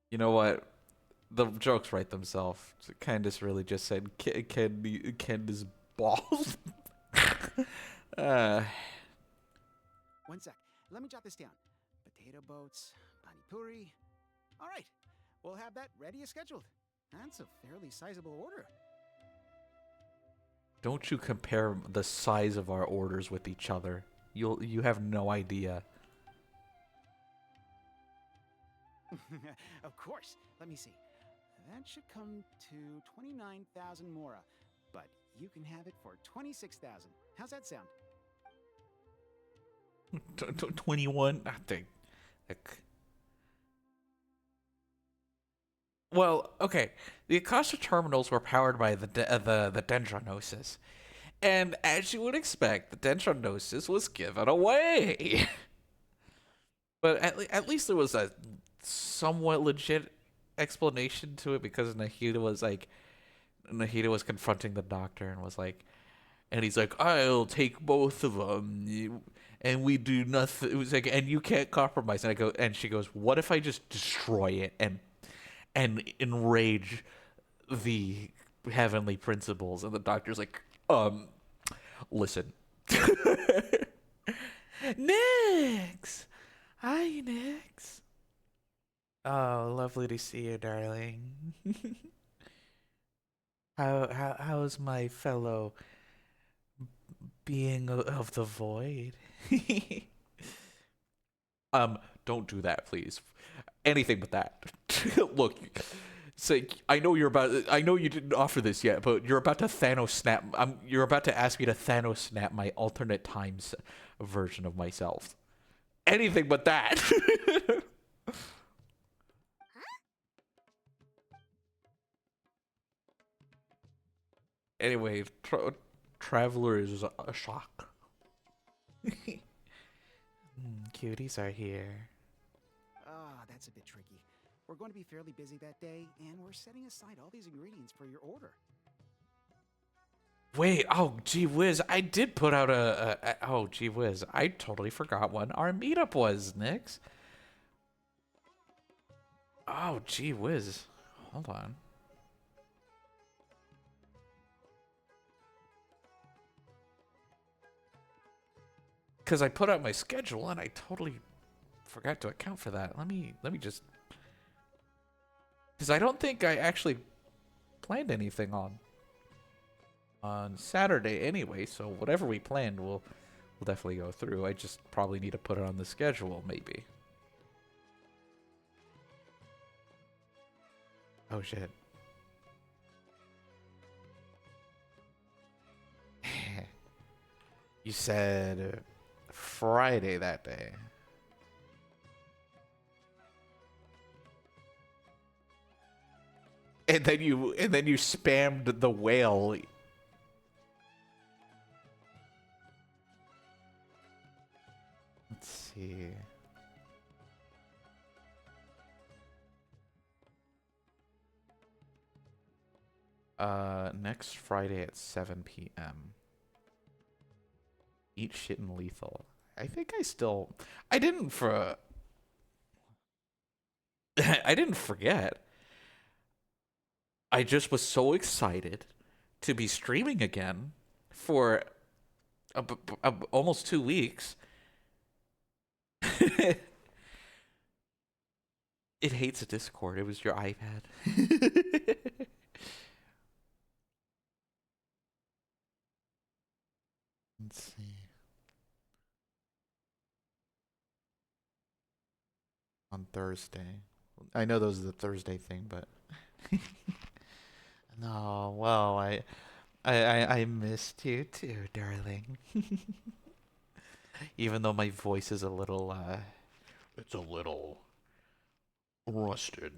You know what? The jokes write themselves. Candace really just said Candace balls. 1 sec. Let me jot this down. Potato boats, pani puri. All right. We'll have that ready as scheduled. That's a fairly sizable order. Don't you compare the size of our orders with each other. You have no idea. Of course. Let me see. That should come to 29,000 mora, but you can have it for 26,000. How's that sound? 21. I think. Well, okay. The Akasha terminals were powered by the Dendronosis. And as you would expect, the Dendronosis was given away. But at least there was a somewhat legit explanation to it, because Nahida was like, Nahida was confronting the doctor and was like, and he's like, I'll take both of them, and we do nothing. It was like, and you can't compromise. And I go, and she goes, what if I just destroy it and enrage the heavenly principles? And the doctor's like, listen. Nix! Hi, Nix. Oh, lovely to see you, darling. How's my fellow being of the void? Don't do that, please. Anything but that. Look, say, I know you didn't offer this yet, but you're about to Thanos snap. You're about to ask me to Thanos snap my alternate times version of myself. Anything but that. Anyway, Traveler is a shock. Cuties are here. Ah, that's a bit tricky. We're going to be fairly busy that day, and we're setting aside all these ingredients for your order. Wait, oh, gee whiz, I did put out oh, gee whiz, I totally forgot when our meetup was, Nix. Oh, gee whiz, hold on. Because I put out my schedule and I totally forgot to account for that. Let me just, because I don't think I actually planned anything on Saturday anyway, so whatever we planned will definitely go through. I just probably need to put it on the schedule, maybe. Oh shit. You said Friday that day. And then you spammed the whale. Let's see. Next Friday at 7 p.m. Eat shit and lethal. I think I didn't I didn't forget. I just was so excited to be streaming again for almost 2 weeks. It hates a Discord. It was your iPad. Let's see. On Thursday. I know those are the Thursday thing, but no. Well, I missed you too, darling. Even though my voice is a little it's a little rusted.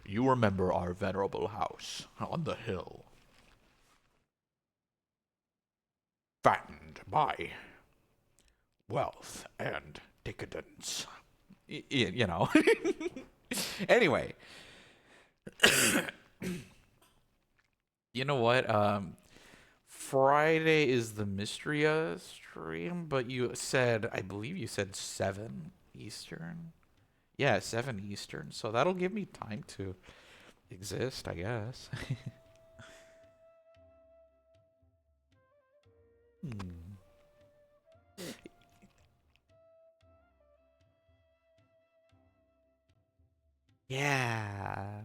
You remember our venerable house on the hill, fattened by wealth and decadence. You know. Anyway. You know what? Friday is the Mystria stream, but I believe you said 7 Eastern. Yeah, 7 Eastern. So that'll give me time to exist, I guess. Yeah.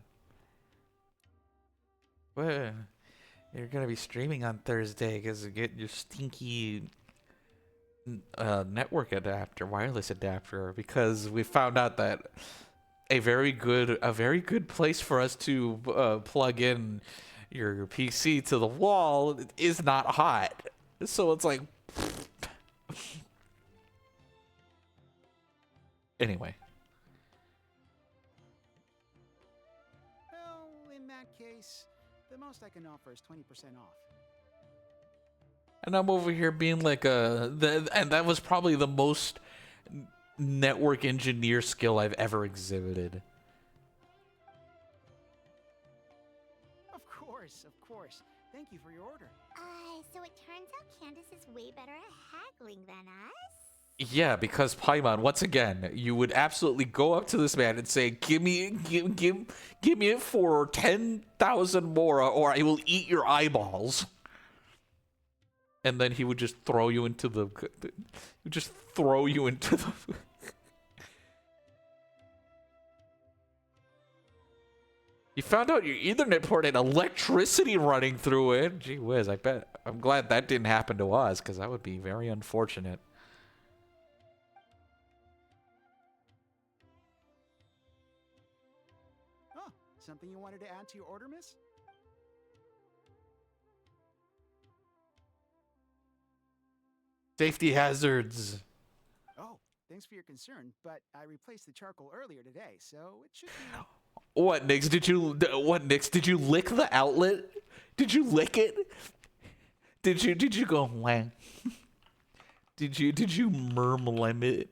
Well, you're gonna be streaming on Thursday because you get your stinky network adapter, wireless adapter, because we found out that a very good place for us to plug in your PC to the wall is not hot. So it's like, anyway. Well, in that case, the most I can offer is 20% off. And I'm over here being like and that was probably the most network engineer skill I've ever exhibited. Of Thank you for your order. So it turns out Candace is way better at haggling than us? Yeah, because Paimon, once again, you would absolutely go up to this man and say, give me it for 10,000 mora or I will eat your eyeballs. And then he would just throw you into the... You found out your Ethernet port had electricity running through it. Gee whiz, I bet. I'm glad that didn't happen to us, because that would be very unfortunate. Oh, something you wanted to add to your order, miss? Safety hazards. Oh, thanks for your concern, but I replaced the charcoal earlier today, so it should be... What, Nix? Did you lick the outlet? Did you lick it? Did you go whang? Did you murmur it?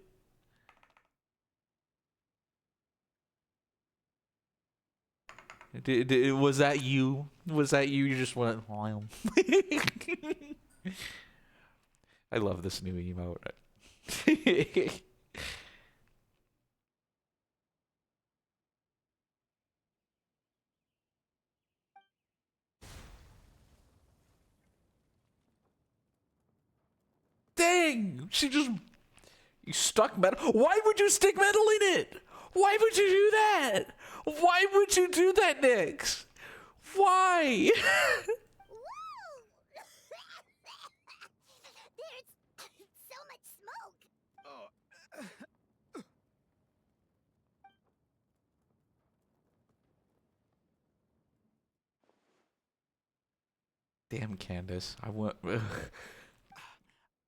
Was that you? Was that you? You just went whang. I love this new emote. Dang! You stuck metal. Why would you stick metal in it? Why would you do that? Why would you do that, Nix? Why? Woo! There's so much smoke. Damn, Candace. I want.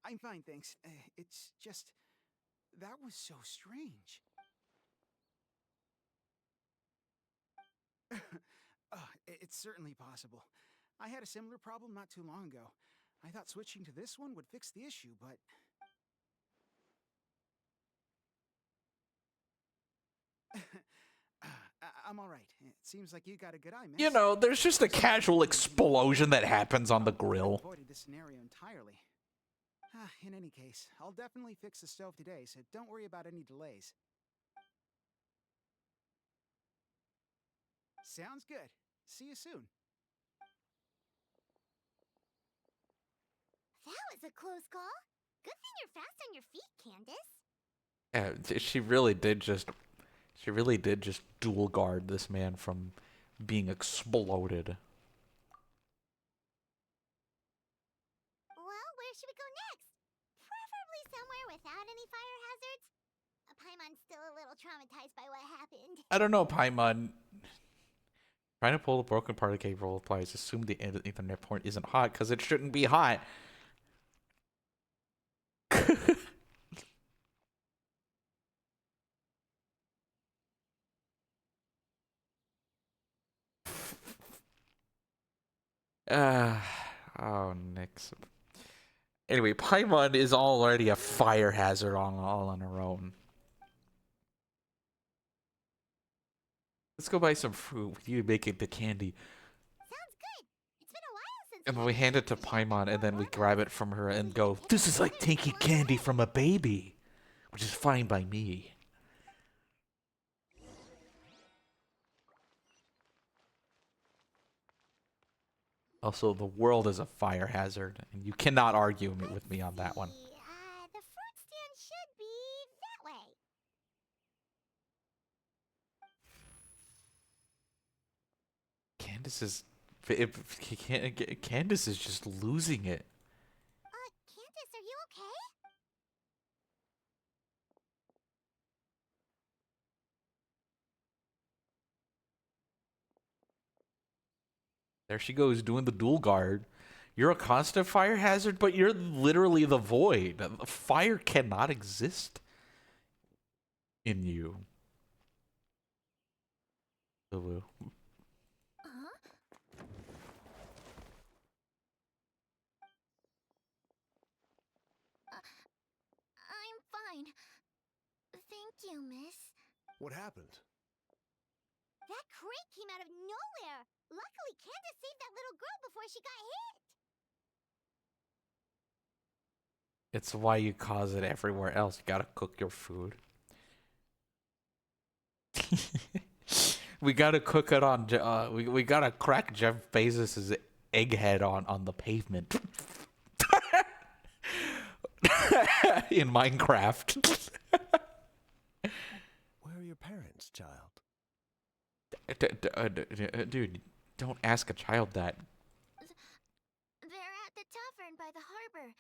I'm fine, thanks. It's just... that was so strange. It's certainly possible. I had a similar problem not too long ago. I thought switching to this one would fix the issue, but... I'm all right. It seems like you got a good eye, miss. You know, there's just a casual explosion that happens on the grill. I avoided this scenario entirely. In any case, I'll definitely fix the stove today, so don't worry about any delays. Sounds good. See you soon. That was a close call. Good thing you're fast on your feet, Candace. Yeah, she really did just dual guard this man from being exploded. Well, where should we go next? Preferably somewhere without any fire hazards. Paimon's still a little traumatized by what happened. I don't know, Paimon. Trying to pull the broken part of the cable applies. Assume the Ethernet port isn't hot because it shouldn't be hot. Oh, Nix. Anyway, Paimon is already a fire hazard all on her own. Let's go buy some fruit. We need to make it the candy. Sounds good. It's been a while since. And then we hand it to Paimon, and then we grab it from her and go, "This is like taking candy from a baby," which is fine by me. Also, the world is a fire hazard, and you cannot argue with me on that one. The fruit stand should be that way. Candace is just losing it. Candace, are you okay? There she goes doing the dual guard. You're a constant fire hazard, but you're literally the void. Fire cannot exist in you. Lulu. I'm fine. Thank you, miss. What happened? That crate came out of nowhere. Luckily, Candace saved that little girl before she got hit. It's why you cause it everywhere else. You gotta cook your food. We gotta cook it on. We gotta crack Jeff Bezos's egghead on the pavement in Minecraft. Where are your parents, child? Dude, don't ask a child that. They're at the tavern by the harbor.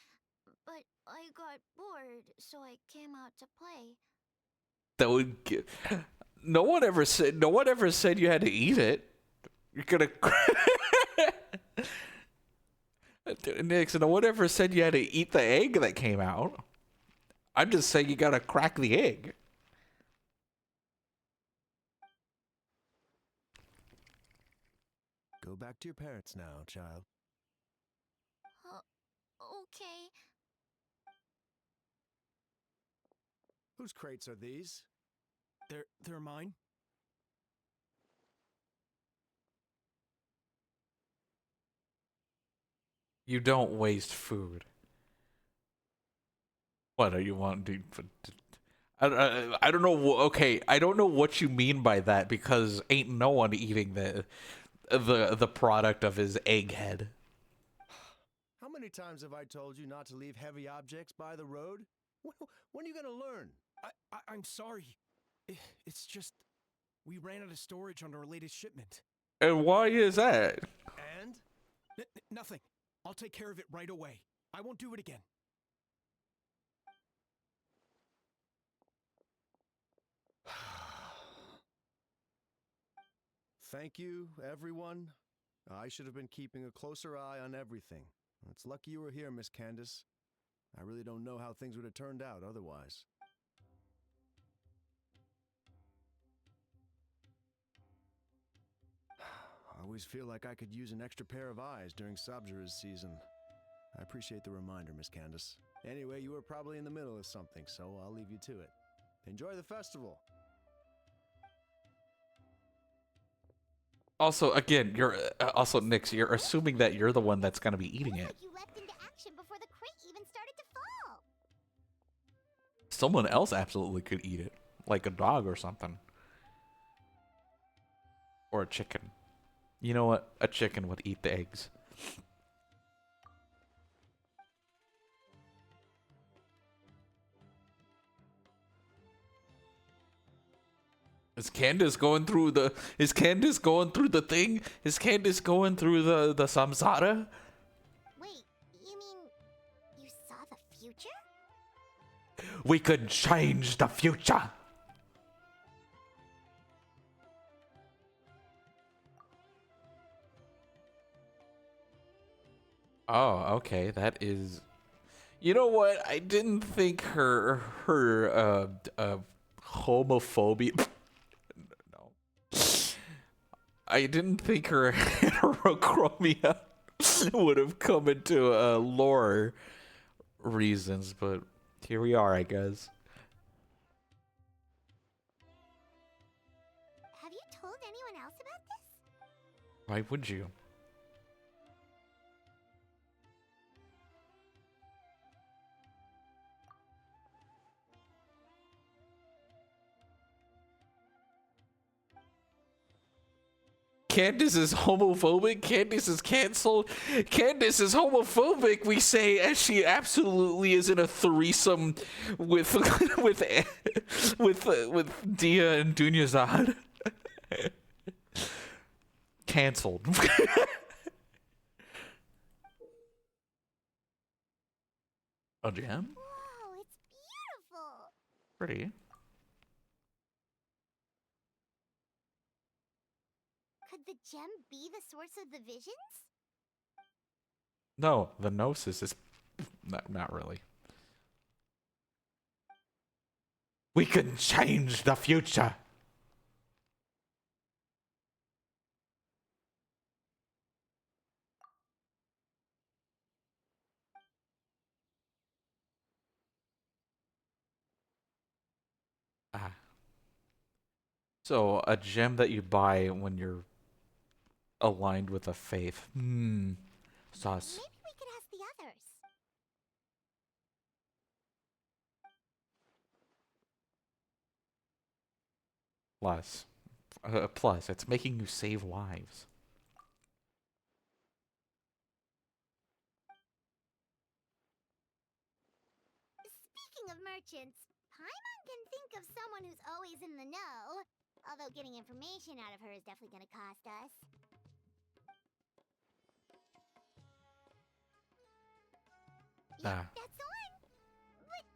But I got bored, so I came out to play. That would. No one ever said. No one ever said you had to eat it. You're gonna. Nix, no one ever said you had to eat the egg that came out. I'm just saying you gotta crack the egg. Go back to your parents now, child. Okay. Whose crates are these? They're mine. You don't waste food. What are you wanting to? I don't know. Okay, I don't know what you mean by that because ain't no one eating the product of his egghead. How many times have I told you not to leave heavy objects by the road? When are you gonna learn? I'm sorry. It's just we ran out of storage on our latest shipment. And why is that? And? Nothing. I'll take care of it right away. I won't do it again. Thank you, everyone. I should have been keeping a closer eye on everything. It's lucky you were here, Miss Candace. I really don't know how things would have turned out otherwise. I always feel like I could use an extra pair of eyes during Sabjura's season. I appreciate the reminder, Miss Candace. Anyway, you were probably in the middle of something, so I'll leave you to it. Enjoy the festival. Also, again, you're also Nix. You're assuming that you're the one that's gonna be eating it. Like you leapt into action before the crate even started to fall. Someone else absolutely could eat it, like a dog or something, or a chicken. You know what? A chicken would eat the eggs. Is Candace going through the? Is Candace going through the thing? Is Candace going through the samsara? Wait, you mean you saw the future? We could change the future. Oh, okay. That is. You know what? I didn't think her homophobia. No. I didn't think her heterochromia would have come into lore reasons, but here we are, I guess. Have you told anyone else about this? Why would you? Candace is homophobic. Candace is canceled. Candace is homophobic. We say as she absolutely is in a threesome with with Dia and Dunyazad. Canceled. A gem? Whoa, it's beautiful. Pretty. Could the gem be the source of the visions? No, the gnosis is not really. We can change the future. Ah. So, a gem that you buy when you're aligned with a faith. Sus. Maybe we could ask the others. Plus, it's making you save lives. Speaking of merchants, Paimon can think of someone who's always in the know. Although getting information out of her is definitely gonna cost us. Ah. Yep, that's the one. But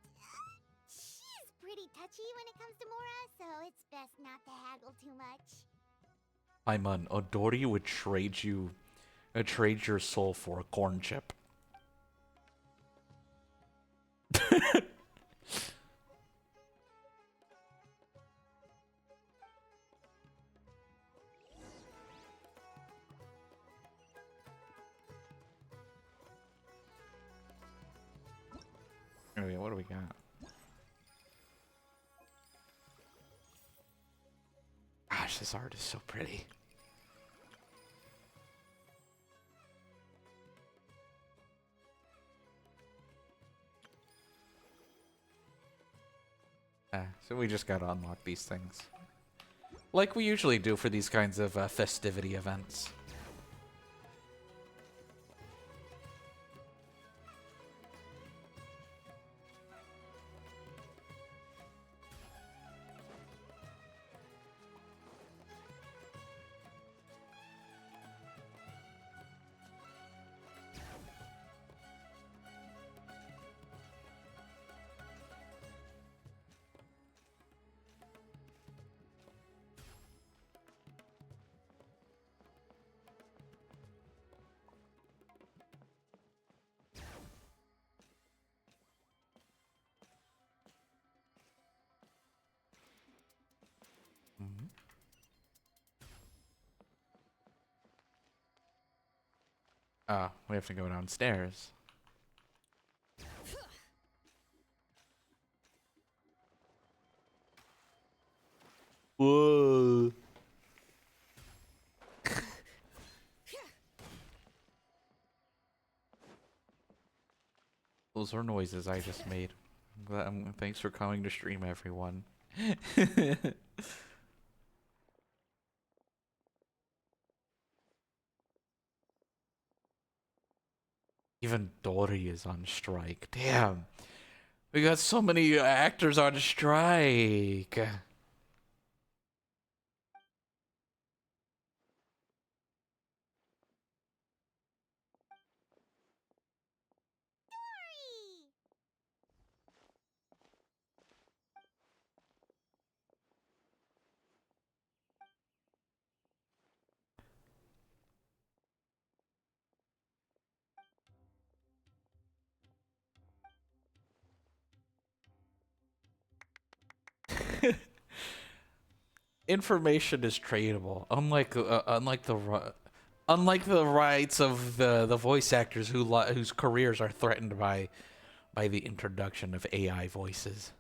she's pretty touchy when it comes to Mora, so it's best not to haggle too much. Paimon, Odori would trade your soul for a corn chip. Oh yeah, what do we got? Gosh, this art is so pretty. So we just gotta unlock these things. Like we usually do for these kinds of festivity events. We have to go downstairs. Whoa. Those are noises I just made. Thanks for coming to stream, everyone. Even Dory is on strike. Damn. We got so many actors on strike. Dory! Information is tradable, unlike the rights of the voice actors whose careers are threatened by the introduction of AI voices.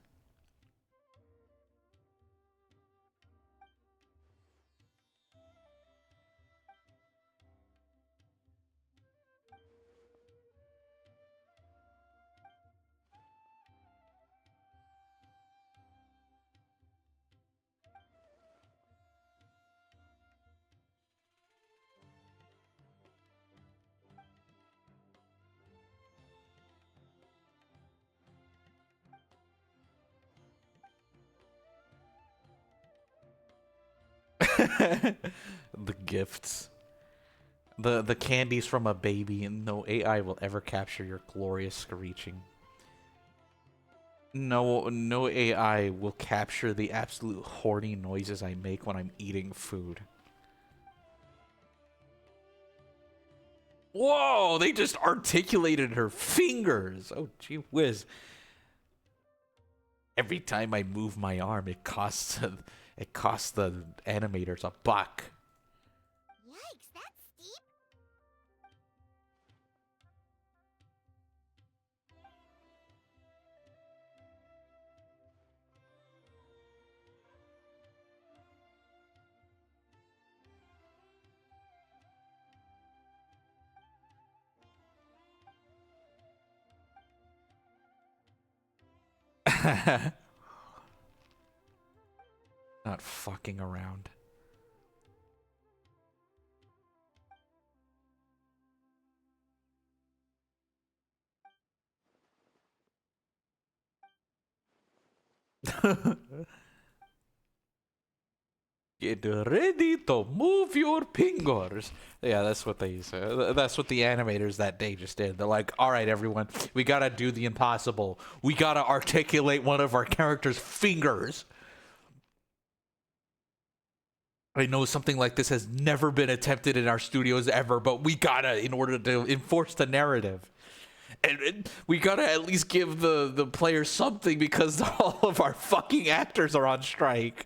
The gifts. The candies from a baby, and no AI will ever capture your glorious screeching. No AI will capture the absolute horny noises I make when I'm eating food. Whoa, they just articulated her fingers. Oh, gee whiz. Every time I move my arm, it costs the animators a buck. Yikes, that's steep. Not fucking around. Get ready to move your fingers. Yeah, that's what they say. That's what the animators that day just did. They're like, all right, everyone, we gotta do the impossible. We gotta articulate one of our characters' fingers. I know something like this has never been attempted in our studios ever, but we gotta, in order to enforce the narrative. And we gotta at least give the players something because all of our fucking actors are on strike.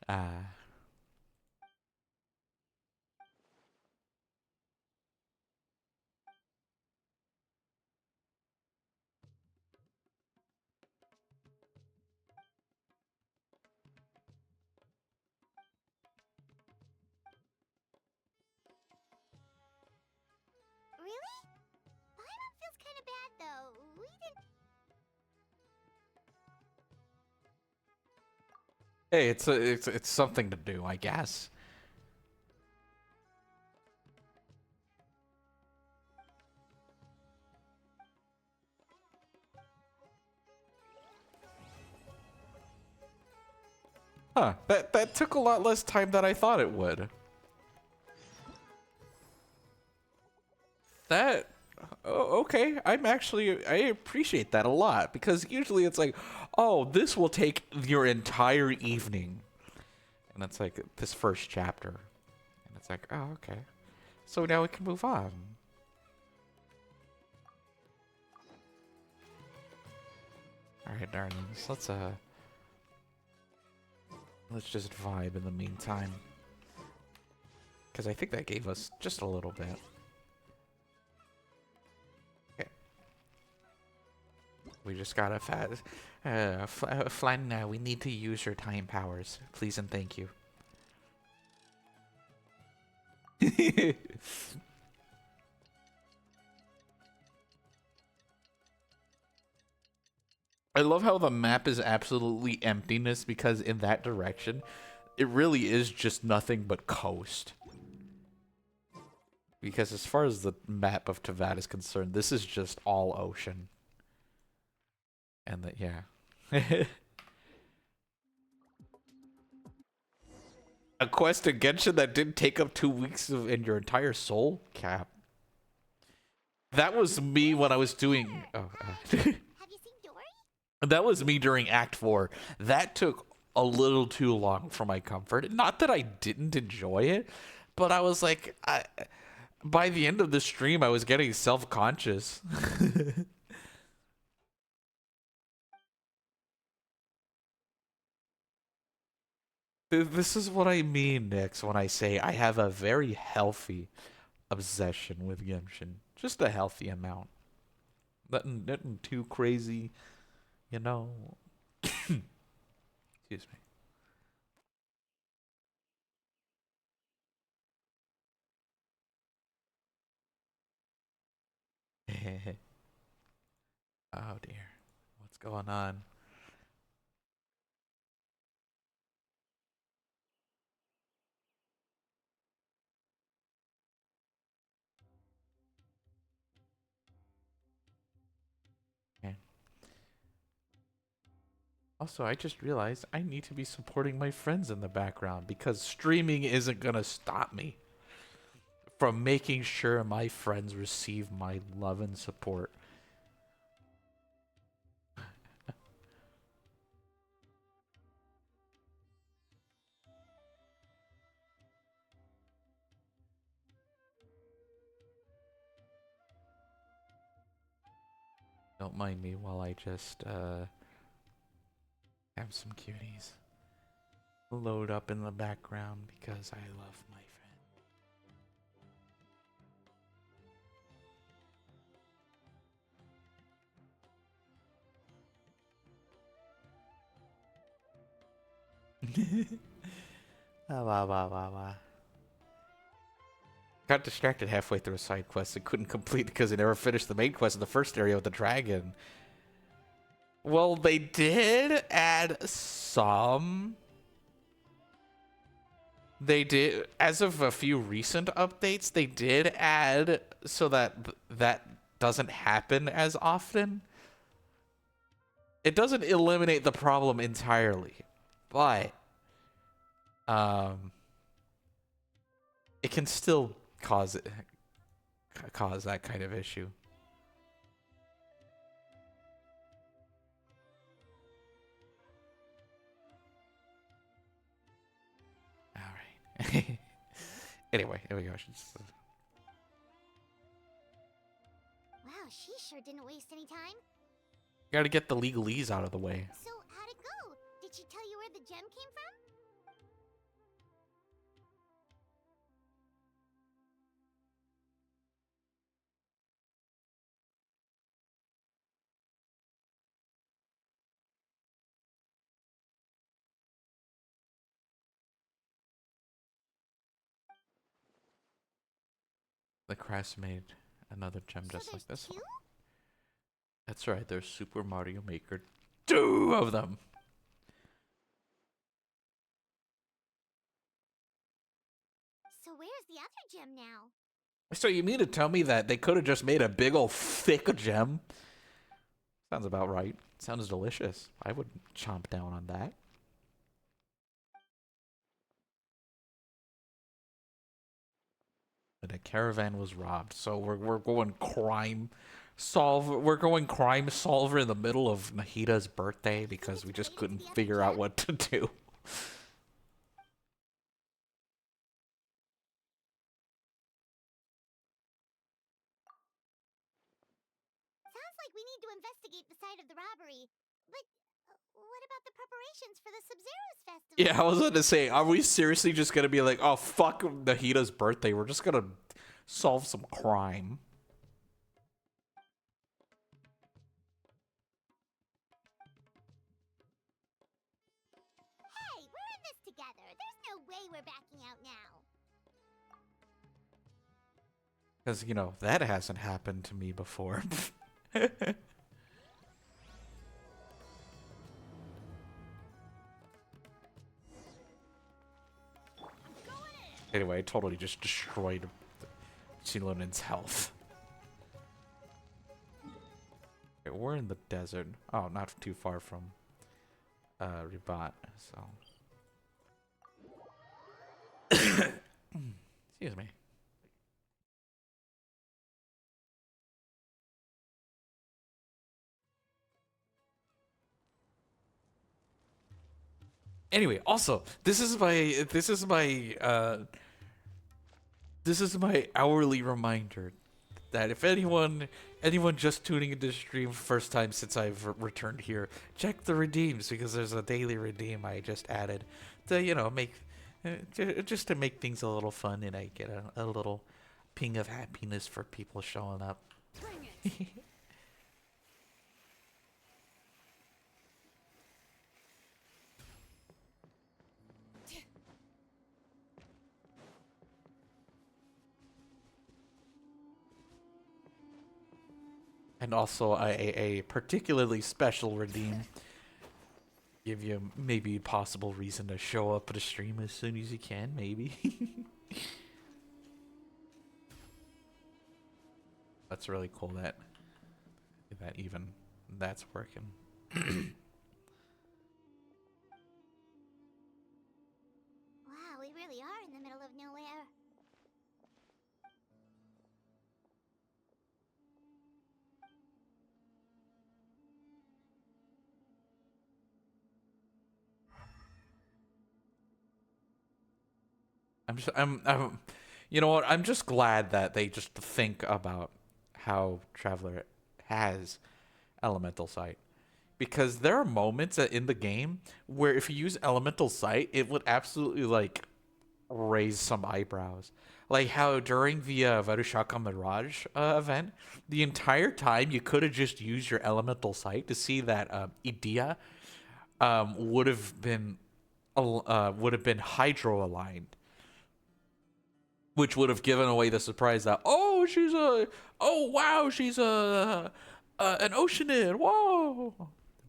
Ah. Really? Paimon feels kind of bad though. We didn't. Hey, it's something to do, I guess. Huh, that took a lot less time than I thought it would. That okay, I appreciate that a lot because usually it's like, "Oh, this will take your entire evening." And it's like this first chapter. And it's like, "Oh, okay. So now we can move on." All right, darlings. Let's just vibe in the meantime. Cuz I think that gave us just a little bit. Okay. We just got a Flan, we need to use your time powers. Please and thank you. I love how the map is absolutely emptiness because in that direction, it really is just nothing but coast. Because as far as the map of Tavad is concerned, this is just all ocean. And that, yeah. A quest in Genshin that didn't take up 2 weeks in your entire soul? Cap. That was me when I was doing... Oh, Have you seen Dory? that was me during Act 4. That took a little too long for my comfort. Not that I didn't enjoy it, but I was like... by the end of the stream, I was getting self-conscious. This is what I mean, Nix, when I say I have a very healthy obsession with Genshin. Just a healthy amount. Nothing too crazy, you know. Excuse me. Oh dear. What's going on? Okay. Also, I just realized I need to be supporting my friends in the background because streaming isn't gonna stop me from making sure my friends receive my love and support. Don't mind me while I just have some cuties. load up in the background because I love my friend. Got distracted halfway through a side quest and couldn't complete because I never finished the main quest in the first area with the dragon. Well, they did add some. They did, as of a few recent updates, they did add so that that doesn't happen as often. It doesn't eliminate the problem entirely, but it can still cause that kind of issue. All right. Anyway, here we go. Wow, she sure didn't waste any time. Gotta get the legalese out of the way. So, how'd it go? Did she tell you where the gem came from? The Crest made another gem So just like there's this two? one. That's right, there's Super Mario Maker. 2 of them! So where's the other gem now? So you mean to tell me that they could have just made a big old thick gem? Sounds about right. Sounds delicious. I would chomp down on that. But a caravan was robbed, so we're going crime solve. We're going crime solver in the middle of Nahida's birthday because we just couldn't figure out what to do. Sounds like we need to investigate the site of the robbery. But what about the preparations for the Sub-Zero's festival? Yeah, I was gonna say, are we seriously just gonna be like, oh fuck Nahida's birthday? We're just gonna solve some crime. Hey, we're in this together. There's no way we're backing out now. Because, you know, that hasn't happened to me before. Anyway, I totally just destroyed Xilonin's health. Okay, we're in the desert. Oh, not too far from Ribat, so. Excuse me. Anyway, also, this is my hourly reminder that if anyone just tuning into the stream first time since I've returned here, check the redeems because there's a daily redeem I just added to, you know, make just to make things a little fun, and I get a little ping of happiness for people showing up. Bring it. And also a particularly special redeem. Give you maybe a possible reason to show up at a stream as soon as you can, maybe. That's really cool that even that's working. Wow, we really are in the middle of nowhere. You know what? I'm just glad that they just think about how Traveler has elemental sight. because there are moments in the game where if you use elemental sight, it would absolutely like raise some eyebrows. Like how during the Varushaka Mirage event, the entire time you could have just used your elemental sight to see that Idea would have been hydro aligned, which would have given away the surprise that she's an Oceanid. Whoa!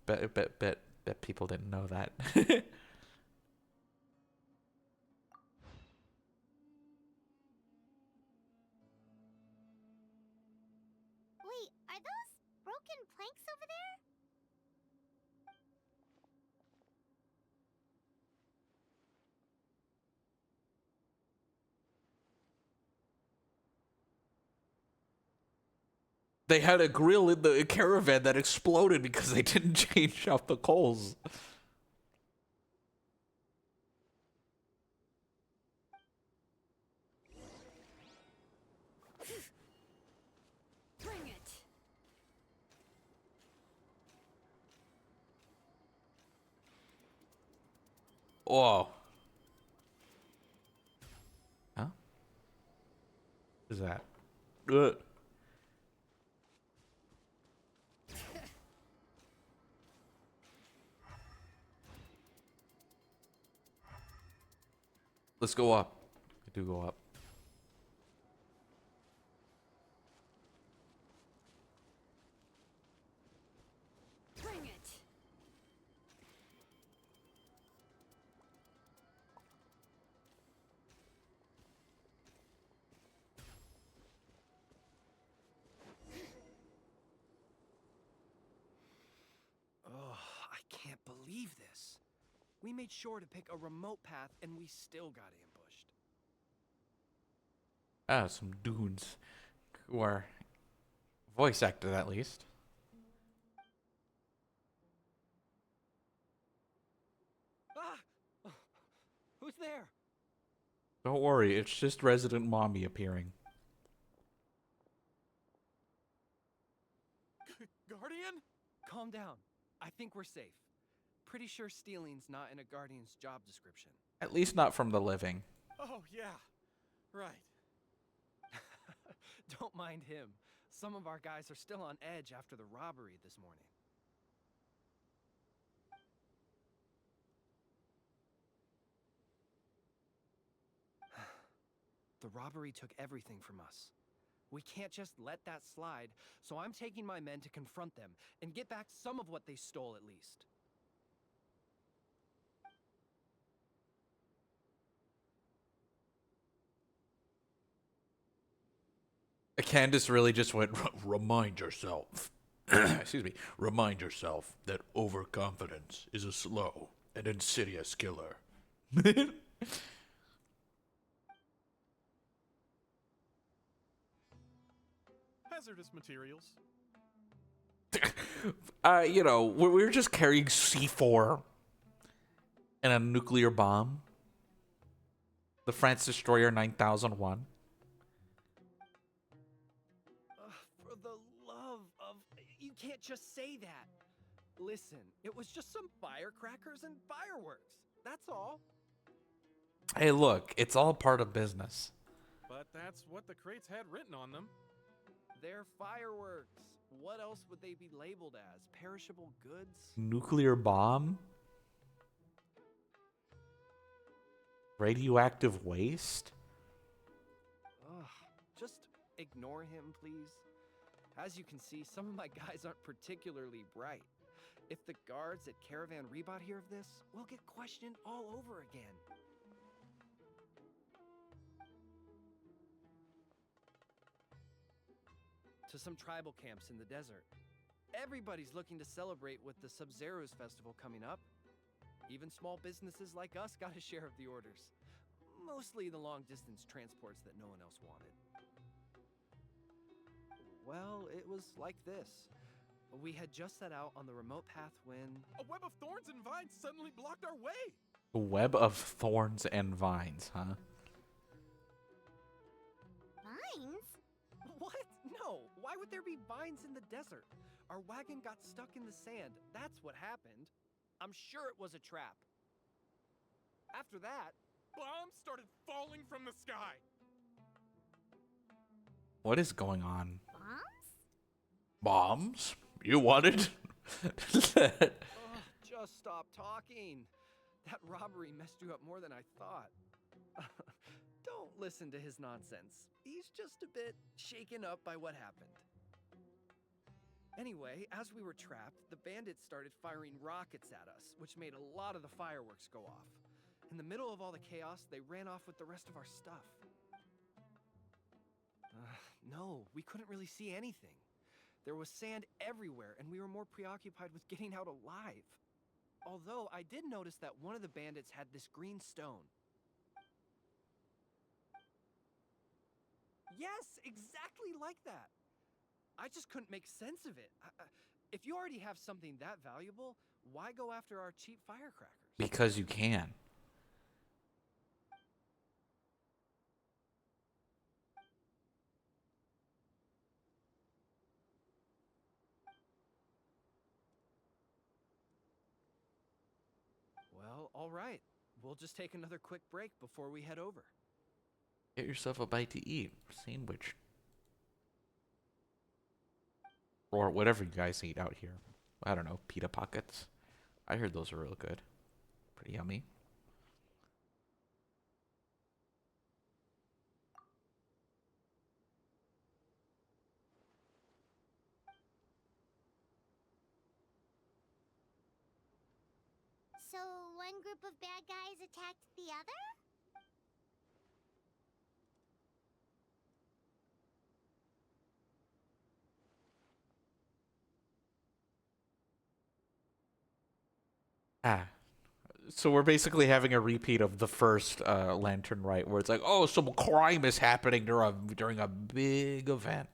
Bet people didn't know that. Wait, are those broken planks over there? They had a grill in the caravan that exploded because they didn't change out the coals. Bring it. Whoa. Huh? What is that? Let's go up. I do go up. Bring it. Oh, I can't believe this. We made sure to pick a remote path and we still got ambushed. Ah, some dudes who are voice acted at least. Ah! Oh, who's there? Don't worry, it's just Resident Mommy appearing. Guardian? Calm down. I think we're safe. Pretty sure stealing's not in a Guardian's job description. At least not from the living. Oh, yeah. Right. Don't mind him. Some of our guys are still on edge after the robbery this morning. The robbery took everything from us. We can't just let that slide, so I'm taking my men to confront them and get back some of what they stole at least. Candace really just went, remind yourself. Excuse me. Remind yourself that overconfidence is a slow and insidious killer. Hazardous materials. You know, we were just carrying C4 and a nuclear bomb. The France Destroyer 9001. For the love of... You can't just say that. Listen, it was just some firecrackers and fireworks. That's all. Hey, look, it's all part of business. But that's what the crates had written on them. They're fireworks. What else would they be labeled as? Perishable goods? Nuclear bomb? Radioactive waste? Ugh, just ignore him, please. As you can see, some of my guys aren't particularly bright. If the guards at Caravan Rebot hear of this, we'll get questioned all over again. To some tribal camps in the desert. Everybody's looking to celebrate with the Sub-Zero's festival coming up. Even small businesses like us got a share of the orders. Mostly the long-distance transports that no one else wanted. Well, it was like this. We had just set out on the remote path when... A web of thorns and vines suddenly blocked our way. A web of thorns and vines, huh? Vines? What? No, why would there be vines in the desert? Our wagon got stuck in the sand. That's what happened. I'm sure it was a trap. After that, Bombs started falling from the sky. What is going on? Bombs? Bombs? You wanted? oh, just stop talking. That robbery messed you up more than I thought. Don't listen to his nonsense. He's just a bit shaken up by what happened. Anyway, as we were trapped, the bandits started firing rockets at us, which made a lot of the fireworks go off. In the middle of all the chaos, they ran off with the rest of our stuff. No, we couldn't really see anything. There was sand everywhere, and we were more preoccupied with getting out alive. Although, I did notice that one of the bandits had this green stone. Yes, exactly like that. I just couldn't make sense of it. If you already have something that valuable, why go after our cheap firecrackers? Because you can. Well, all right. We'll just take another quick break before we head over. Get yourself a bite to eat. Sandwich. Or whatever you guys eat out here. I don't know, pita pockets. I heard those are real good. Pretty yummy. So one group of bad guys attacked the other? Ah. So we're basically having a repeat of the first Lantern Rite, where it's like, oh, some crime is happening during a big event.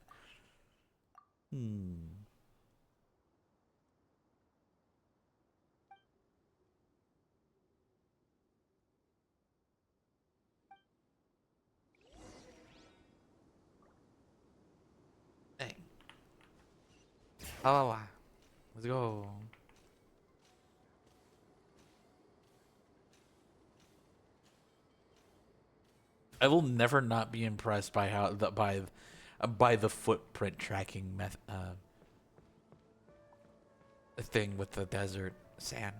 Dang. Oh, let's go. I will never not be impressed by how by the footprint tracking thing with the desert sand,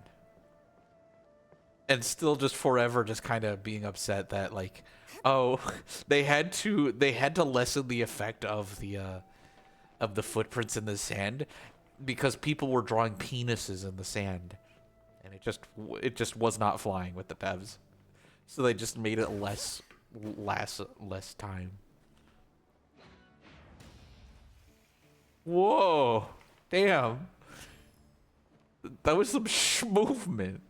and still just forever just kind of being upset that like, oh, they had to lessen the effect of the footprints in the sand because people were drawing penises in the sand, and it just was not flying with the devs, so they just made it less time. Whoa, damn, that was some movement.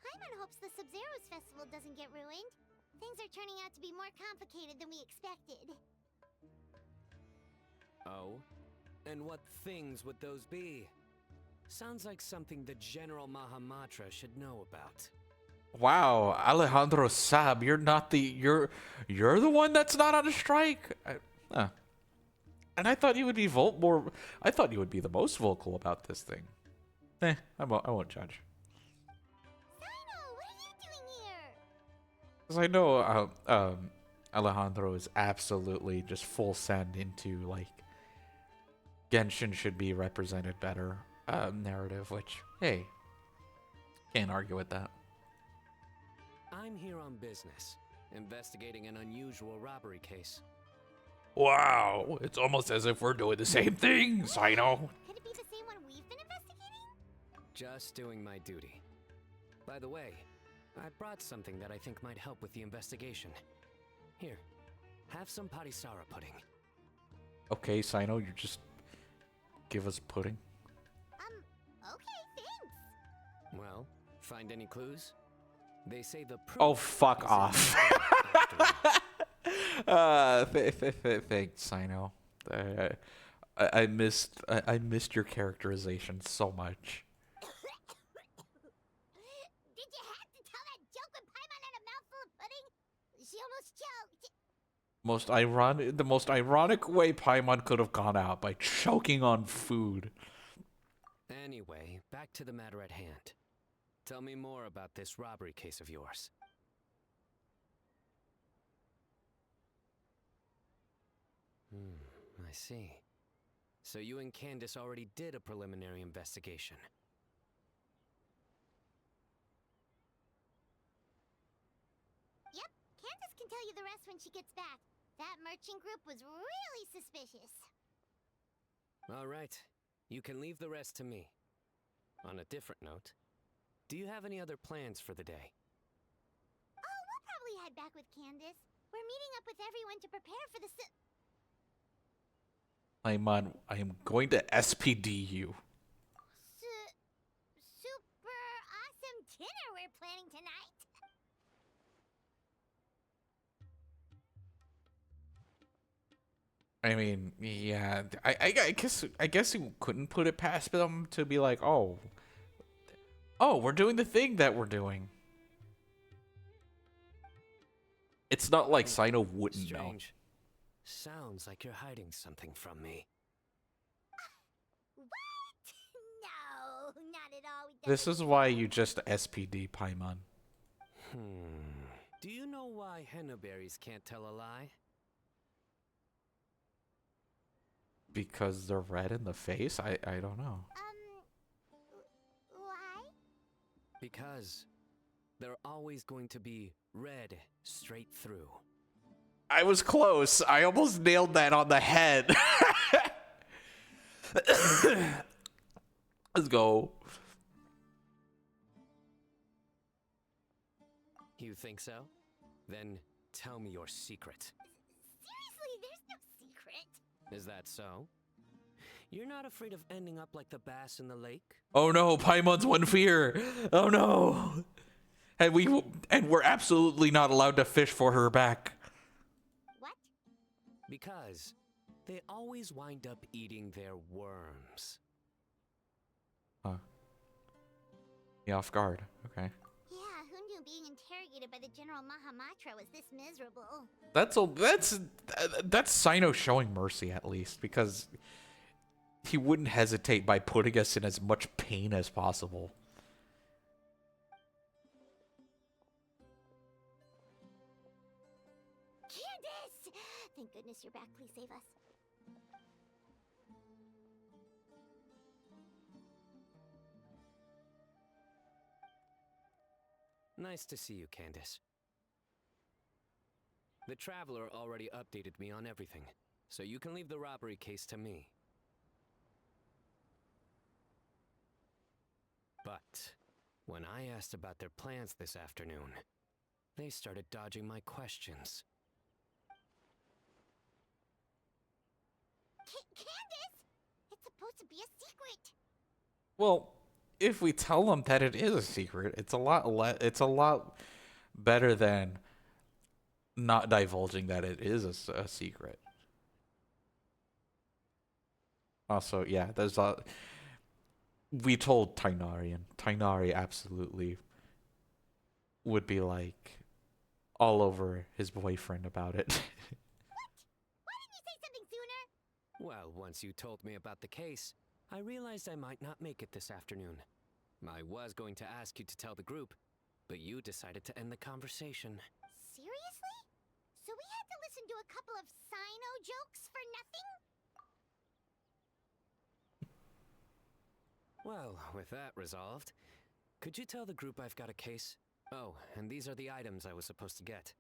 Paimon hopes the Sub-Zero's festival doesn't get ruined. Things are turning out to be more complicated than we expected. Oh? And what things would those be? Sounds like something the General Mahamatra should know about. Wow, Alejandro Sab, you're the one that's not on a strike. And I thought you would be I thought you would be the most vocal about this thing. I won't judge. Sino, what are you doing here? Because I know Alejandro is absolutely just full send into like Genshin should be represented better narrative, which, hey, can't argue with that. I'm here on business, investigating an unusual robbery case. Wow, it's almost as if we're doing the same thing, Sino. Could it be the same one we've been investigating? Just doing my duty. By the way, I brought something that I think might help with the investigation. Here, have some Parisara pudding. Okay, Sino, you just give us pudding. Okay, thanks. Well, find any clues? They say the proof. Oh, fuck off. Thanks, Sino. I missed your characterization so much. Did you have to tell that joke when Paimon had a mouthful of pudding? She almost choked. The most ironic way Paimon could have gone out, by choking on food. Anyway, back to the matter at hand. Tell me more about this robbery case of yours. I see. So you and Candace already did a preliminary investigation. Yep, Candace can tell you the rest when she gets back. That merchant group was really suspicious. All right. You can leave the rest to me. On a different note, do you have any other plans for the day? Oh, we'll probably head back with Candace. We're meeting up with everyone to prepare for the Paimon, I am going to SPD you. super awesome dinner we're planning tonight. I mean, yeah, I guess you couldn't put it past them to be like, oh, we're doing the thing that we're doing. It's not like Sino wouldn't know. Strange. Sounds like you're hiding something from me. What? No, not at all. This is why you just SPD Paimon. Do you know why henna berries can't tell a lie? Because they're red in the face? I don't know. Why? Because they're always going to be red straight through. I was close. I almost nailed that on the head. Let's go. You think so? Then tell me your secret. Seriously, there's no secret. Is that so? You're not afraid of ending up like the bass in the lake? Oh no, Paimon's one fear. Oh no. And we're absolutely not allowed to fish for her back. What? Because they always wind up eating their worms. Huh. Yeah, off guard. Okay. Yeah, who knew being interrogated by the General Mahamatra was this miserable? That's Sino showing mercy, at least, because he wouldn't hesitate by putting us in as much pain as possible. Candace! Thank goodness you're back. Please save us. Nice to see you, Candace. The Traveler already updated me on everything, so you can leave the robbery case to me. But when I asked about their plans this afternoon, they started dodging my questions. Candace! It's supposed to be a secret. Well, if we tell them that it is a secret, it's a lot better than not divulging that it is a secret. Also, yeah, we told Tainari, and Tainari absolutely would be like all over his boyfriend about it. What? Why didn't you say something sooner? Well, once you told me about the case, I realized I might not make it this afternoon. I was going to ask you to tell the group, but you decided to end the conversation. Seriously? So we had to listen to a couple of Sino jokes for nothing? Well, with that resolved, could you tell the group I've got a case? Oh, and these are the items I was supposed to get.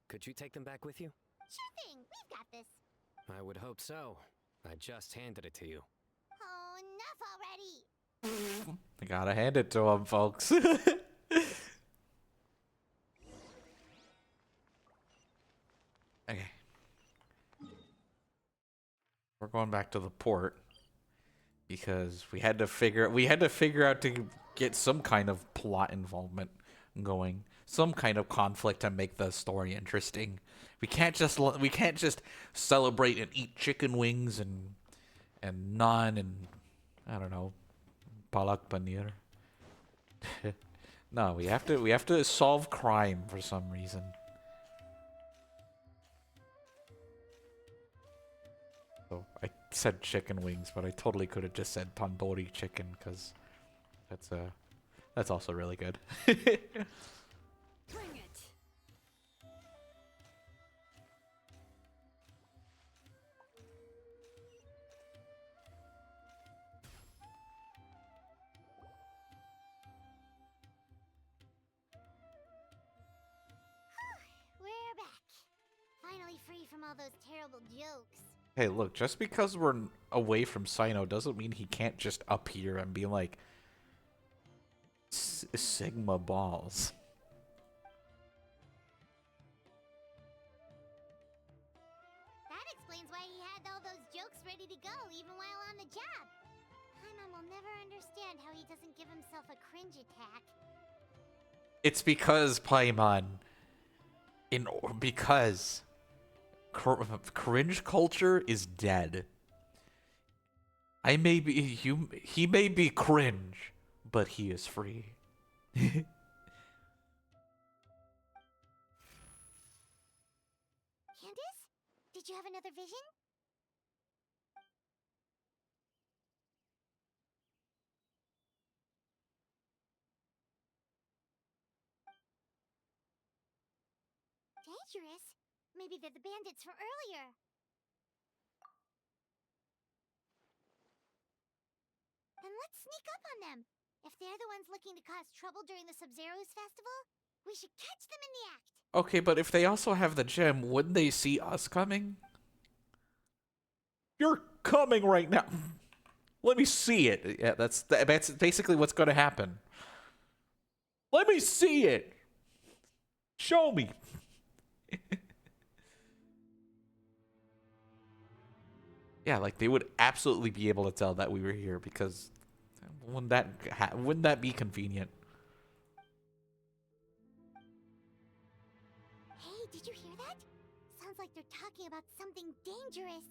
Could you take them back with you? Sure thing. We've got this. I would hope so. I just handed it to you. Oh, enough already. I gotta hand it to him, folks. Okay. We're going back to the port because we had to figure out to get some kind of plot involvement going, some kind of conflict to make the story interesting. We can't just celebrate and eat chicken wings and naan and I don't know, palak paneer. No, we have to solve crime for some reason. So I said chicken wings, but I totally could have just said tandoori chicken because that's also really good. Bring it. We're back. Finally free from all those terrible jokes. Hey, look, just because we're away from Sino doesn't mean he can't just appear and be like, Sigma balls. That explains why he had all those jokes ready to go even while on the job. Paimon will never understand how he doesn't give himself a cringe attack. It's because Paimon, because cringe culture is dead. He may be cringe, but he is free. Candace, did you have another vision? Dangerous? Maybe they're the bandits from earlier. Then let's sneak up on them. If they're the ones looking to cause trouble during the Sub-Zero's festival, we should catch them in the act. Okay, but if they also have the gem, wouldn't they see us coming? You're coming right now. Let me see it. Yeah, that's basically what's going to happen. Let me see it. Show me. Yeah, like they would absolutely be able to tell that we were here because wouldn't that be convenient? Hey, did you hear that? Sounds like they're talking about something dangerous.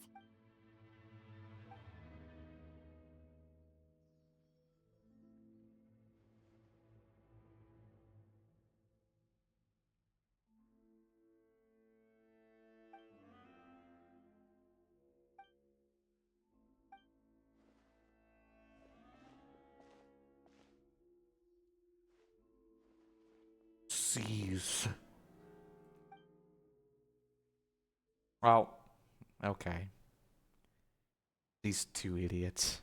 Jeez. Well, okay. These two idiots.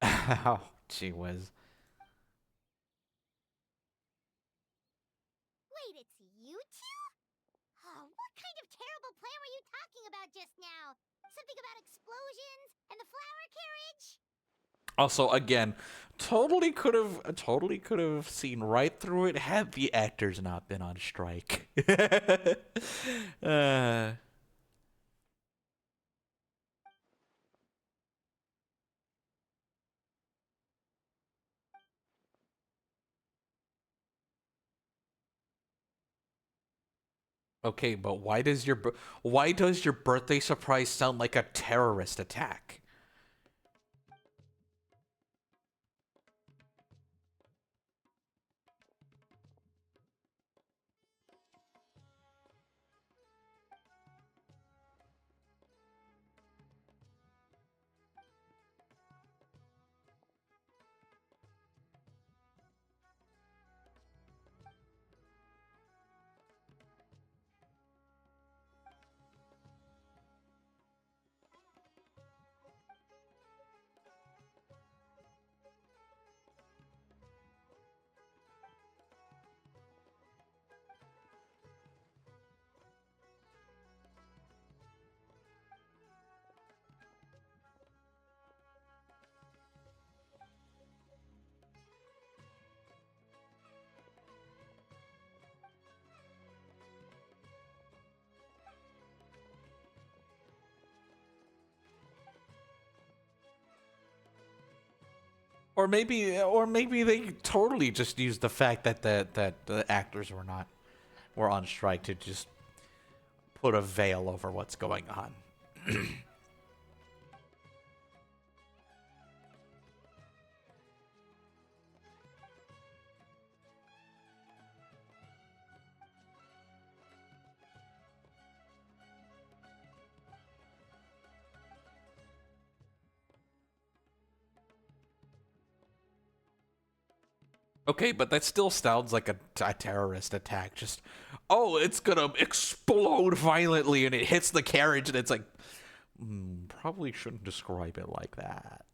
Oh, gee whiz. Wait, it's you two? Oh, what kind of terrible plan were you talking about just now? Something about explosions and the flower carriage? Also, again, totally could have seen right through it had the actors not been on strike. uh, okay, but why does your birthday surprise sound like a terrorist attack? Or maybe they totally just used the fact that the actors were on strike to just put a veil over what's going on. Okay, but that still sounds like a terrorist attack. Just, oh, it's gonna explode violently and it hits the carriage and it's like, probably shouldn't describe it like that.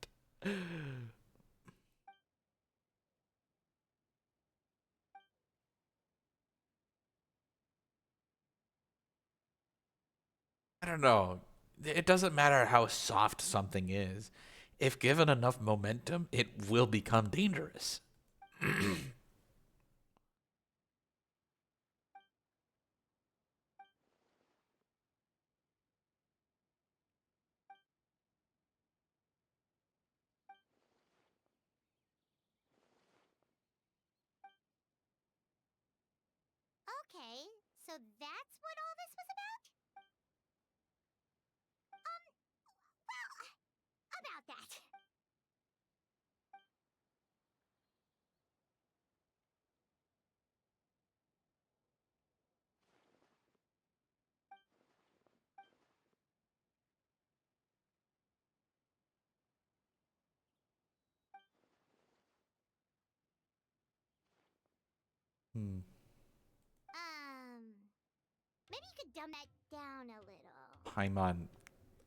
I don't know. It doesn't matter how soft something is. If given enough momentum, it will become dangerous. Okay, so that's what all this was about? Well, about that. Hmm. Maybe you could dumb that down a little. Paimon,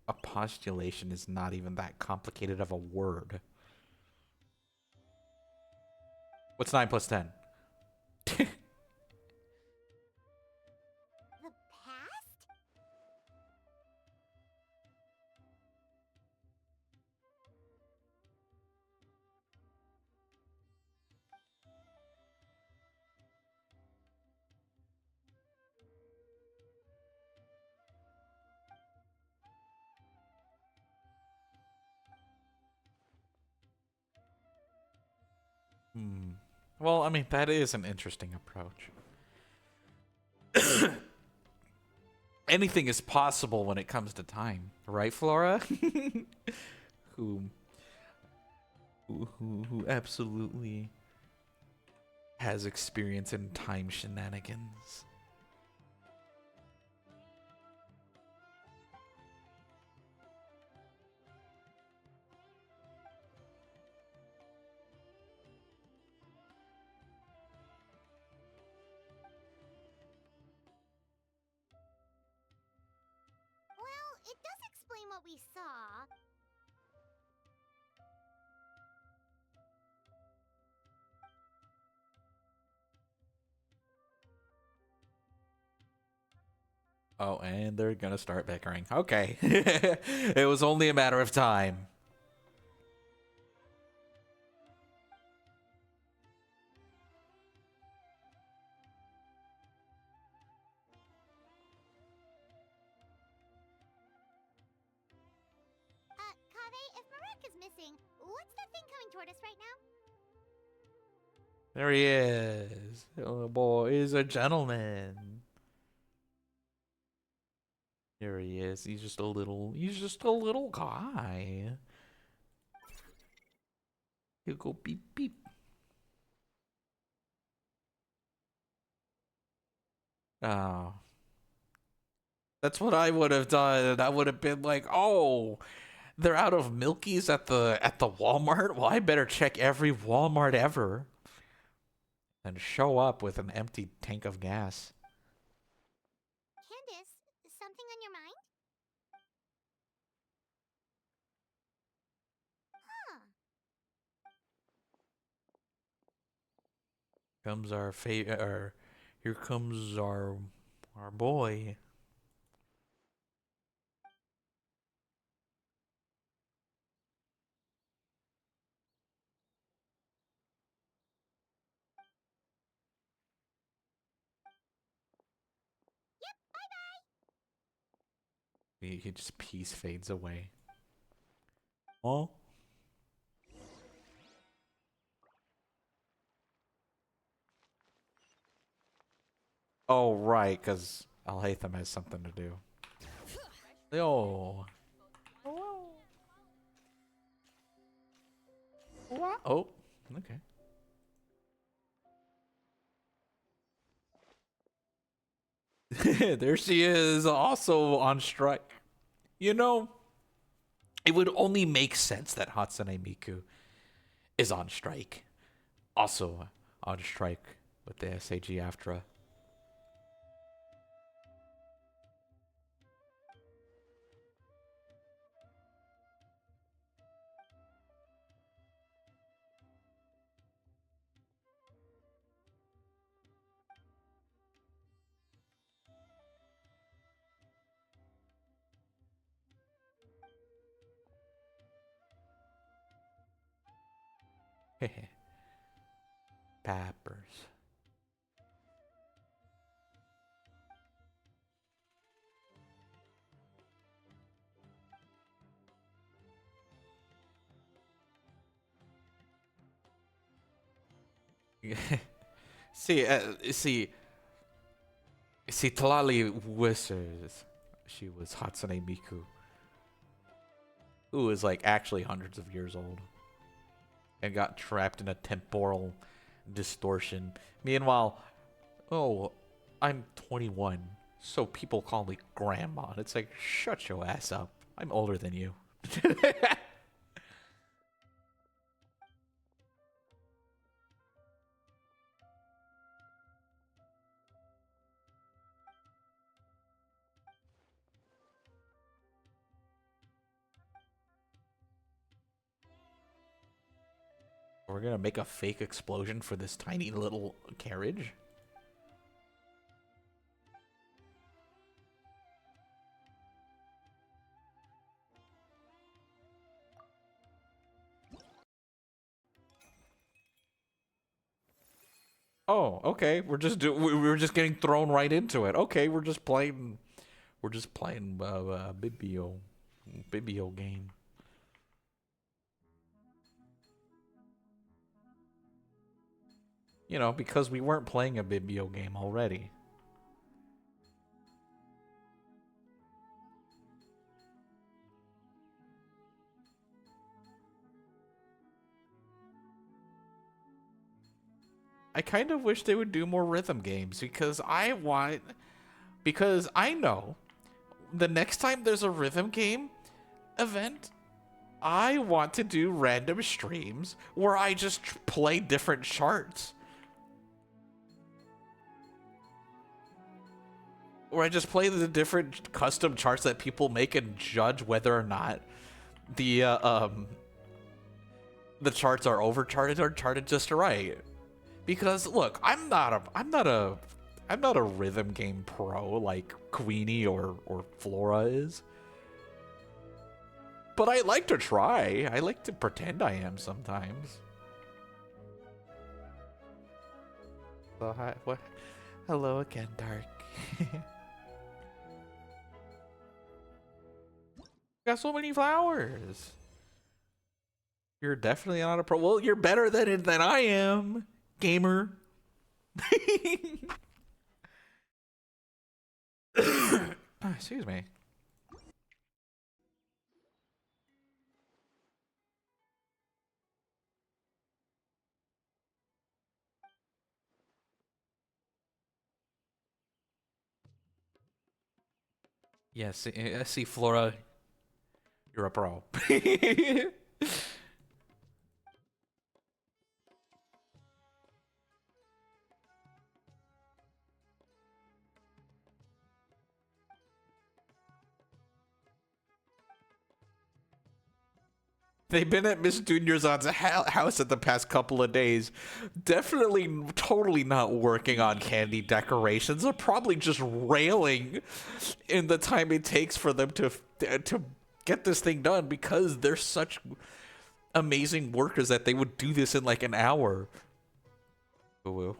a postulation is not even that complicated of a word. What's 9 plus 10? The past? Well, I mean, that is an interesting approach. Anything is possible when it comes to time, right, Flora? who, who absolutely has experience in time shenanigans. Well, it does explain what we saw. Oh, and they're gonna start bickering. Okay. It was only a matter of time. Kave, if Marek is missing, what's that thing coming toward us right now? There he is. Oh boy, he's a gentleman. Here he is. He's just a little guy. He'll go beep beep. Oh. That's what I would have done. I would have been like, oh, they're out of Milkies at the Walmart? Well, I better check every Walmart ever. And show up with an empty tank of gas. Candace, something on your mind? Huh. Comes here comes our boy. Yep, bye-bye. He just peace fades away. Oh. Oh right, because Alhaitham has something to do. Oh. Oh, okay. There she is, also on strike. You know, it would only make sense that Hatsune Miku is on strike. Also on strike with the SAG AFTRA. Peppers. See, Talali wishes she was Hatsune Miku, who is like actually hundreds of years old and got trapped in a temporal distortion. Meanwhile, oh, I'm 21, so people call me grandma. And it's like, shut your ass up. I'm older than you. We're gonna make a fake explosion for this tiny little carriage? Oh, okay. We were just getting thrown right into it. Okay, we're just playing Bibio game. You know, because we weren't playing a Bibio game already. I kind of wish they would do more rhythm games because I know the next time there's a rhythm game event, I want to do random streams where I just play different charts. Where I just play the different custom charts that people make and judge whether or not the charts are overcharted or charted just right. Because look, I'm not a rhythm game pro like Queenie or Flora is. But I like to try. I like to pretend I am sometimes. So hi, what? Hello again, Dark. Got so many flowers. You're definitely not a pro. Well, you're better than I am, gamer. Excuse me. Yes, I see, Flora. You're a pro. They've been at Miss Dunyarzad's house at the past couple of days. Definitely, totally not working on candy decorations. They're probably just railing in the time it takes for them to get this thing done because they're such amazing workers that they would do this in like an hour. Woo.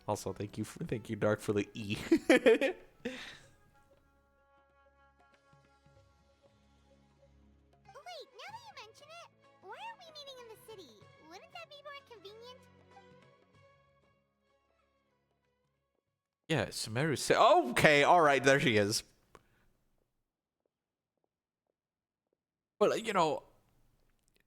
Also, thank you, Dark, for the E. Yeah, Sumeru. Okay, all right, there she is. But you know,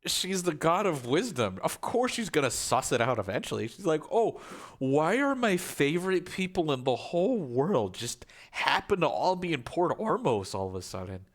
she's the god of wisdom. Of course, she's gonna suss it out eventually. She's like, "Oh, why are my favorite people in the whole world just happen to all be in Port Ormos all of a sudden?"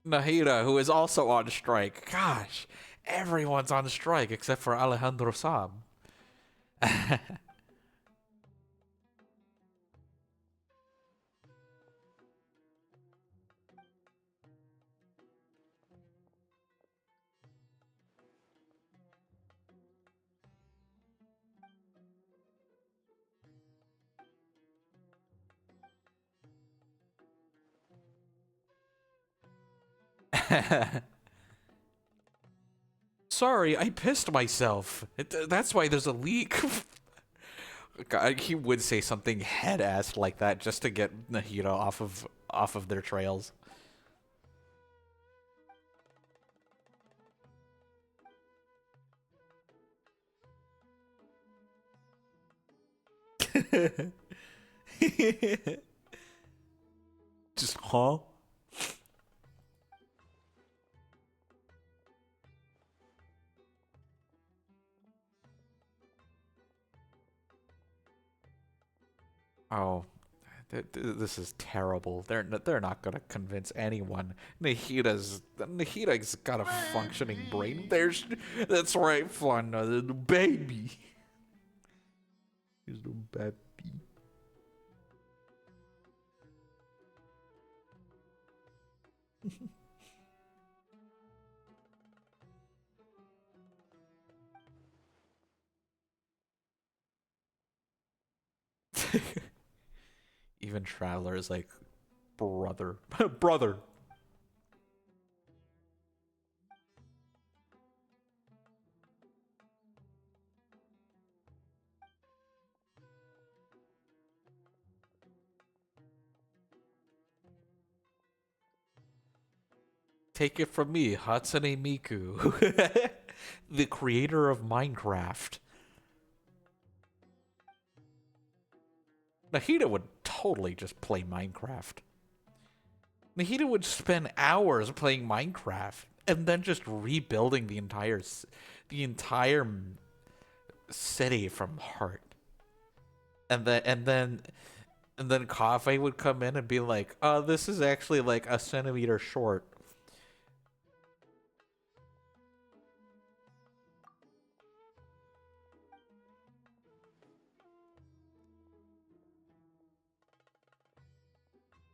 Nahida, who is also on strike. Gosh, everyone's on strike except for Alejandro Sam. Sorry, I pissed myself. That's why there's a leak. God, he would say something head-ass like that just to get Nahida off of their trails. Just huh? Oh, this is terrible. They're not gonna convince anyone. Nahida's got a functioning brain. That's right, Flanna, the baby. He's the baby. Even Traveler is like, brother, brother. Take it from me, Hatsune Miku, the creator of Minecraft. Nahida would totally just play Minecraft. Nahida would spend hours playing Minecraft and then just rebuilding the entire city from heart. And then Cafe would come in and be like, this is actually like a centimeter short.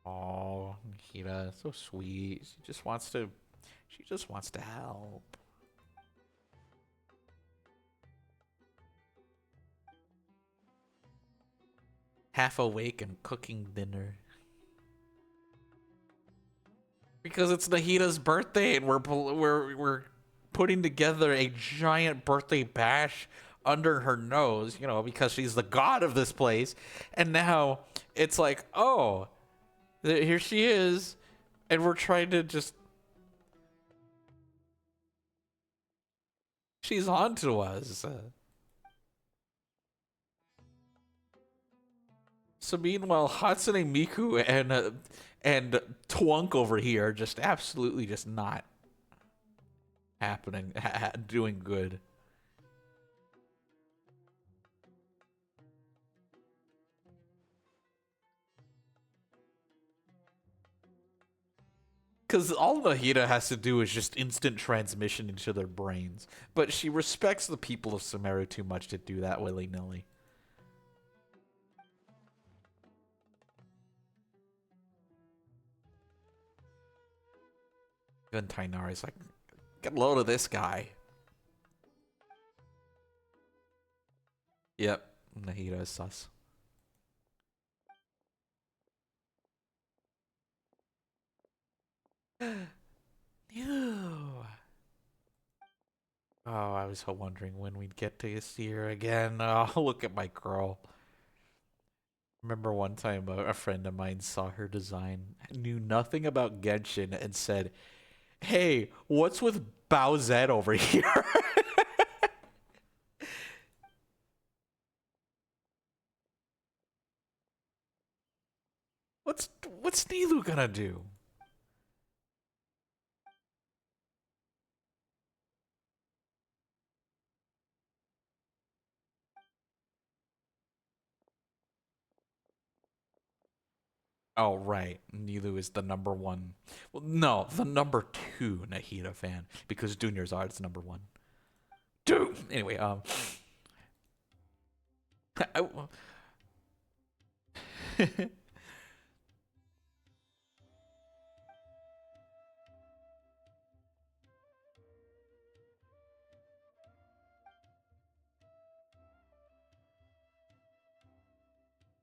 Oh, Nahida, so sweet. She just wants to help. Half awake and cooking dinner. Because it's Nahida's birthday and we're putting together a giant birthday bash under her nose, because she's the god of this place. And now it's like, oh, here she is, and we're trying to just... She's on to us. So meanwhile, Hatsune Miku and Twunk over here are just absolutely just not happening, doing good. Because all Nahida has to do is just instant transmission into their brains. But she respects the people of Sumeru too much to do that willy-nilly. Even Tainari's like, get a load of this guy. Yep, Nahida is sus. Ew. Oh, I was wondering when we'd get to see her again. Oh, look at my girl. Remember one time a friend of mine saw her design, knew nothing about Genshin, and said, hey, what's with Bowsette over here? What's Nilu gonna do? Oh, right. Nilu is the number one. Well, no, the number two Nahida fan because Junior's Art's number one. Dude. Anyway, I,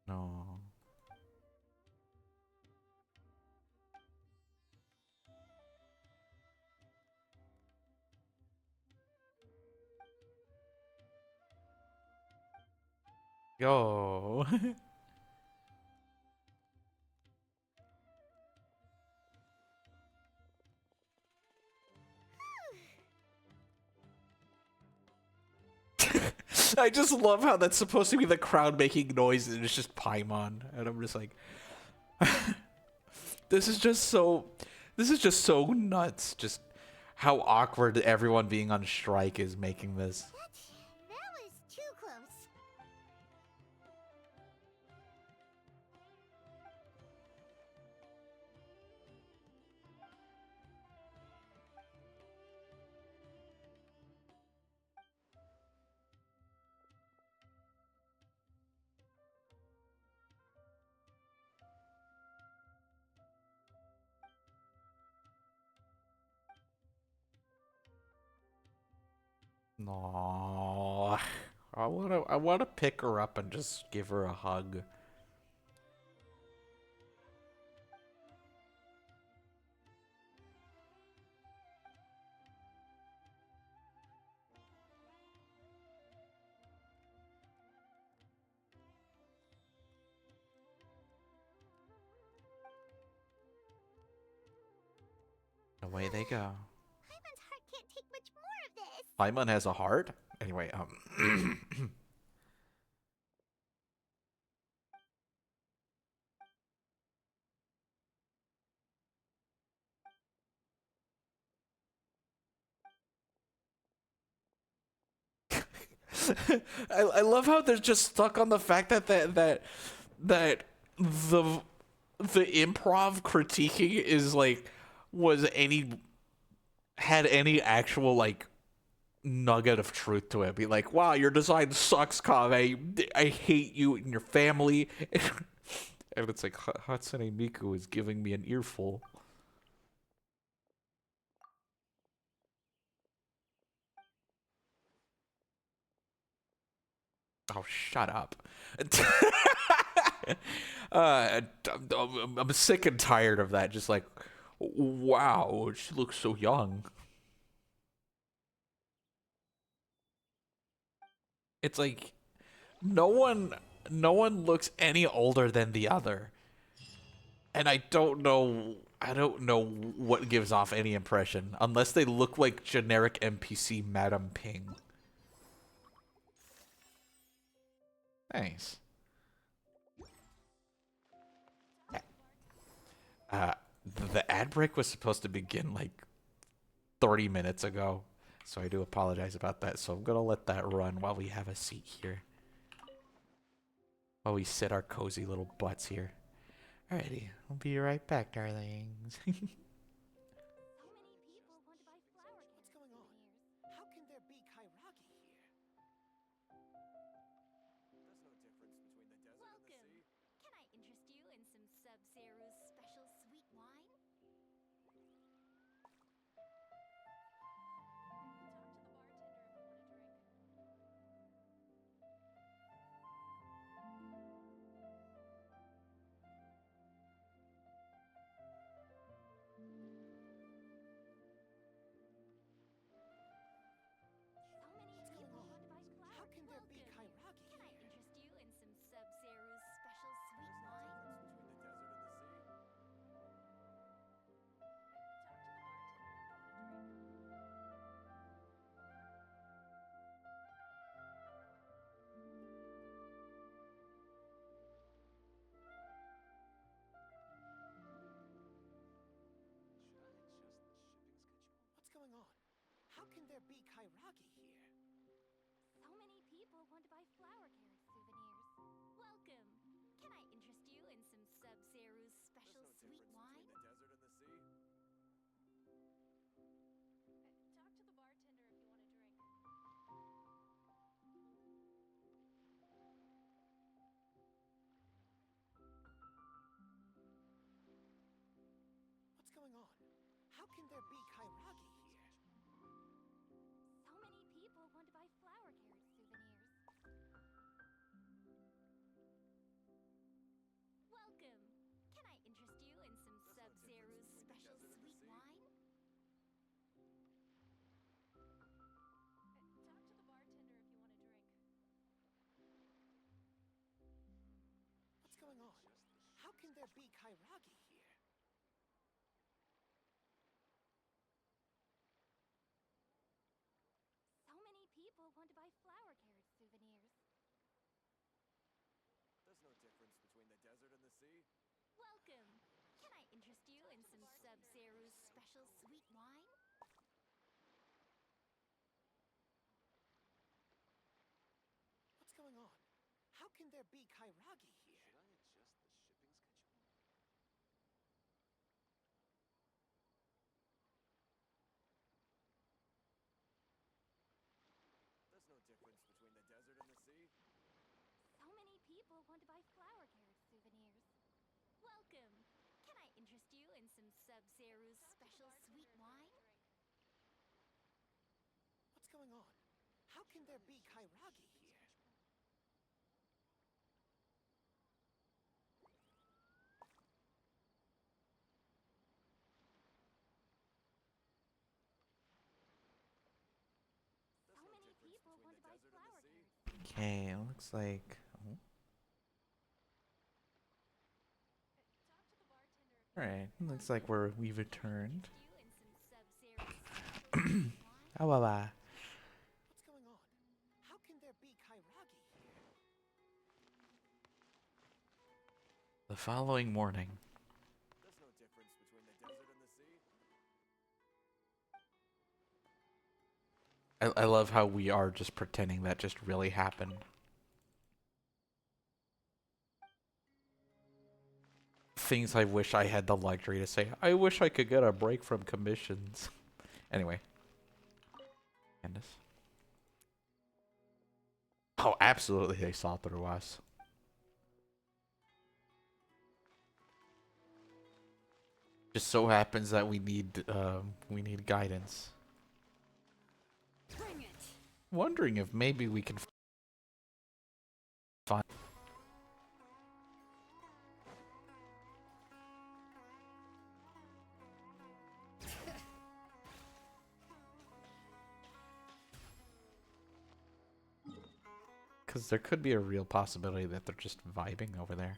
no. Yo. I just love how that's supposed to be the crowd making noise and it's just Paimon. And I'm just like, this is just so nuts. Just how awkward everyone being on strike is making this. That was too close. No, I wanna pick her up and just give her a hug. Away they go. Paimon's heart can't take much more of this. Paimon has a heart? Anyway, I love how they're just stuck on the fact that that the improv critiquing is like had any actual like nugget of truth to it. Be like, wow, your design sucks, Kave. I hate you and your family. And it's like Hatsune Miku is giving me an earful. Oh, shut up. I'm sick and tired of that. Just like, wow, she looks so young. It's like no one looks any older than the other. And I don't know what gives off any impression unless they look like generic NPC Madam Ping. Nice. Uh, the ad break was supposed to begin like 30 minutes ago, so I do apologize about that. So I'm gonna let that run while we have a seat here. While we sit our cozy little butts here. Alrighty, I'll be right back, darlings. So many people want to buy flower What's going on? How can there be Kairagi here? There's no difference between the desert and the sea. Can I interest you in some Sub-Zero's special sweet wine? So many people want to buy flower. How can there be Kairagi Can I here? interest you in some Sub-Zero's special sweet wine? Between the desert and the sea. What's going on? How can there be Kairagi here? So many people want to buy flower carrot souvenirs. Welcome! Can I interest you in some Sub-Zero's sweet wine? The desert and the sea? Talk to the bartender if you want a drink. What's going on? How can there be Kairagi here? So many people want to buy flower carrot souvenirs. Welcome. Can I interest you in some Sub-Zero's special sweet wine? Talk to the bartender if you want a drink. What's going on? How can there be Kairagi here? So many people want to buy flower carrot souvenirs. There's no difference between the desert and the sea. Welcome. Can I interest you in some Sub-Zero's special sweet wine? What's going on? How can there be Kairagi here? Should I adjust the shipping schedule? There's no difference between the desert and the sea. So many people want to buy flower carrot souvenirs. Welcome. Can I interest you in some Sub-Zero's special sweet wine? What's going on? How can there be Kairagi here? So many people want to buy flower carrot. Okay, it looks like. Oh. Talk to the bartender if All right, looks like we've returned. You in some Sub-Zero's special sweet wine? How about What's going on? How can there be Kairagi here? the following morning? There's no difference between the desert and the sea. I love how we are just pretending that just really happened. Things I wish I had the luxury to say. I wish I could get a break from commissions. Anyway. Candace. Oh, absolutely they saw through us. Just so happens that we need guidance. Bring it. Wondering if maybe we can find. Because there could be a real possibility that they're just vibing over there.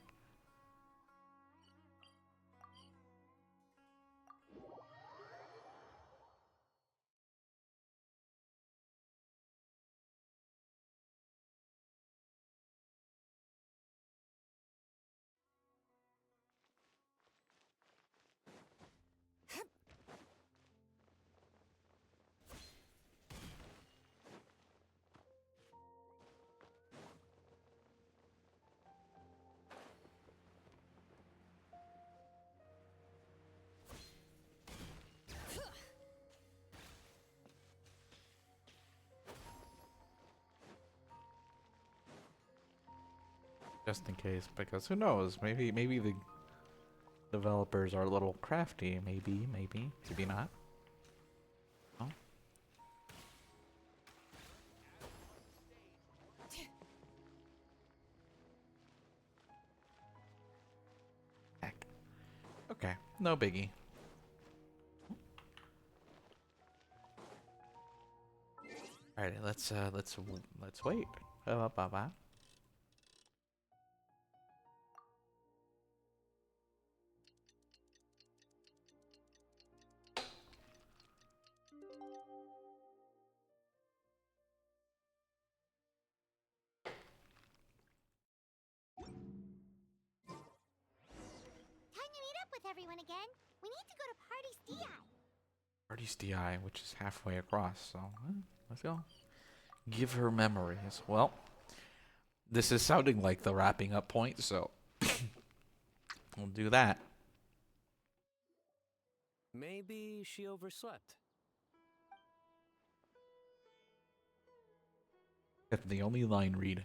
Just in case, because who knows? Maybe the developers are a little crafty. Maybe not. Oh. Heck. Okay, no biggie. Alright, let's wait. Bye. Time to meet up with everyone again. We need to go to Party's DI. Party's DI, which is halfway across, so let's go. Give her memories. Well, this is sounding like the wrapping up point, so we'll do that. Maybe she overslept. That's the only line read.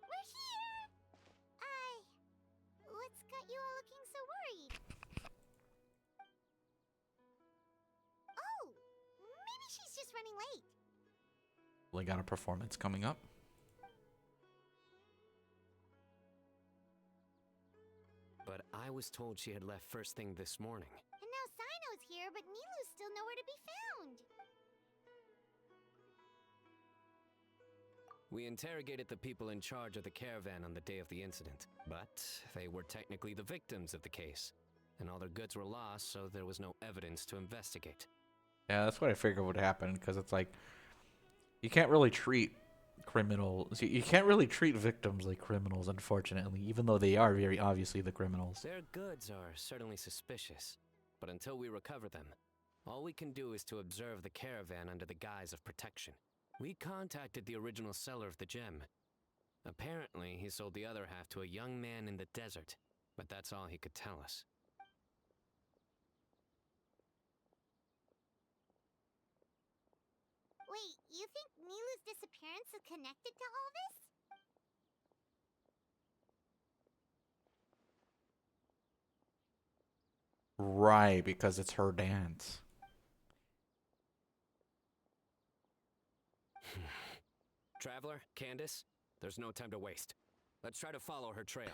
We're here! What's got you all looking so worried? Oh, maybe she's just running late. We got a performance coming up. But I was told she had left first thing this morning. And now Sino's here, but Nilu's still nowhere to be found. We interrogated the people in charge of the caravan on the day of the incident, but they were technically the victims of the case, and all their goods were lost, so there was no evidence to investigate. Yeah, that's what I figured would happen, because it's like, you can't really treat criminals, you can't really treat victims like criminals, unfortunately, even though they are very obviously the criminals. Their goods are certainly suspicious, but until we recover them, all we can do is to observe the caravan under the guise of protection. We contacted the original seller of the gem. Apparently, he sold the other half to a young man in the desert, but that's all he could tell us. Wait, you think Nilu's disappearance is connected to all this? Right, because it's her dance. Traveler, Candace, there's no time to waste. Let's try to follow her trail.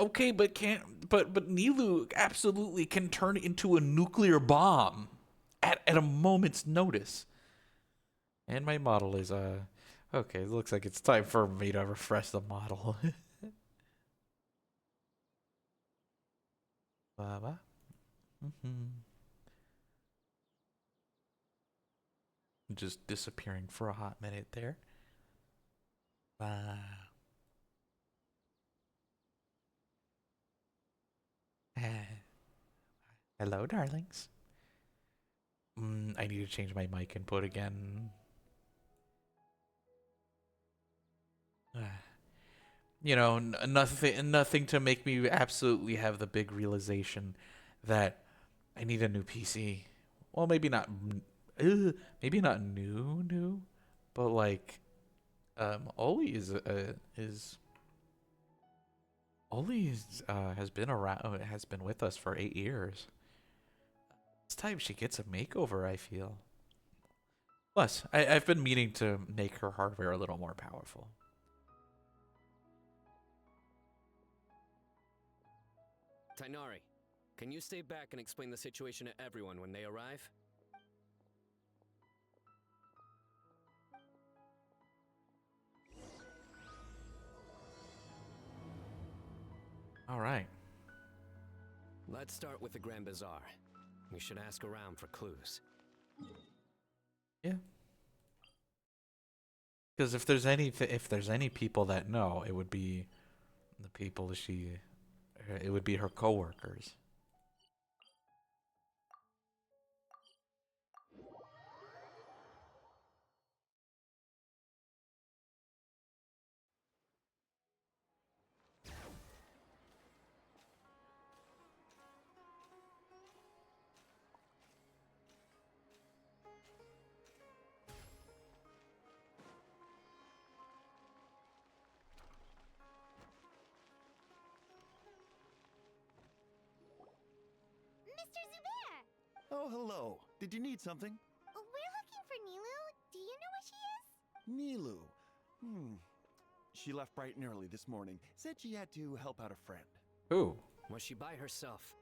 Okay, but Nilu absolutely can turn into a nuclear bomb at a moment's notice. And my model is okay, it looks like it's time for me to refresh the model. Baba. Just disappearing for a hot minute there. Hello, darlings. I need to change my mic input again. You know, nothing to make me absolutely have the big realization that I need a new PC. Well, maybe not new, but like, Oli has been around, has been with us for 8 years. It's time she gets a makeover, I feel. Plus, I've been meaning to make her hardware a little more powerful. Tainari, can you stay back and explain the situation to everyone when they arrive? All right. Let's start with the Grand Bazaar. We should ask around for clues. Yeah. Because if there's any people that know, it would be the people it would be her coworkers. Mr. Zubair! Oh, hello. Did you need something? We're looking for Nilu. Do you know where she is? Nilu. She left bright and early this morning. Said she had to help out a friend. Ooh. Was she by herself?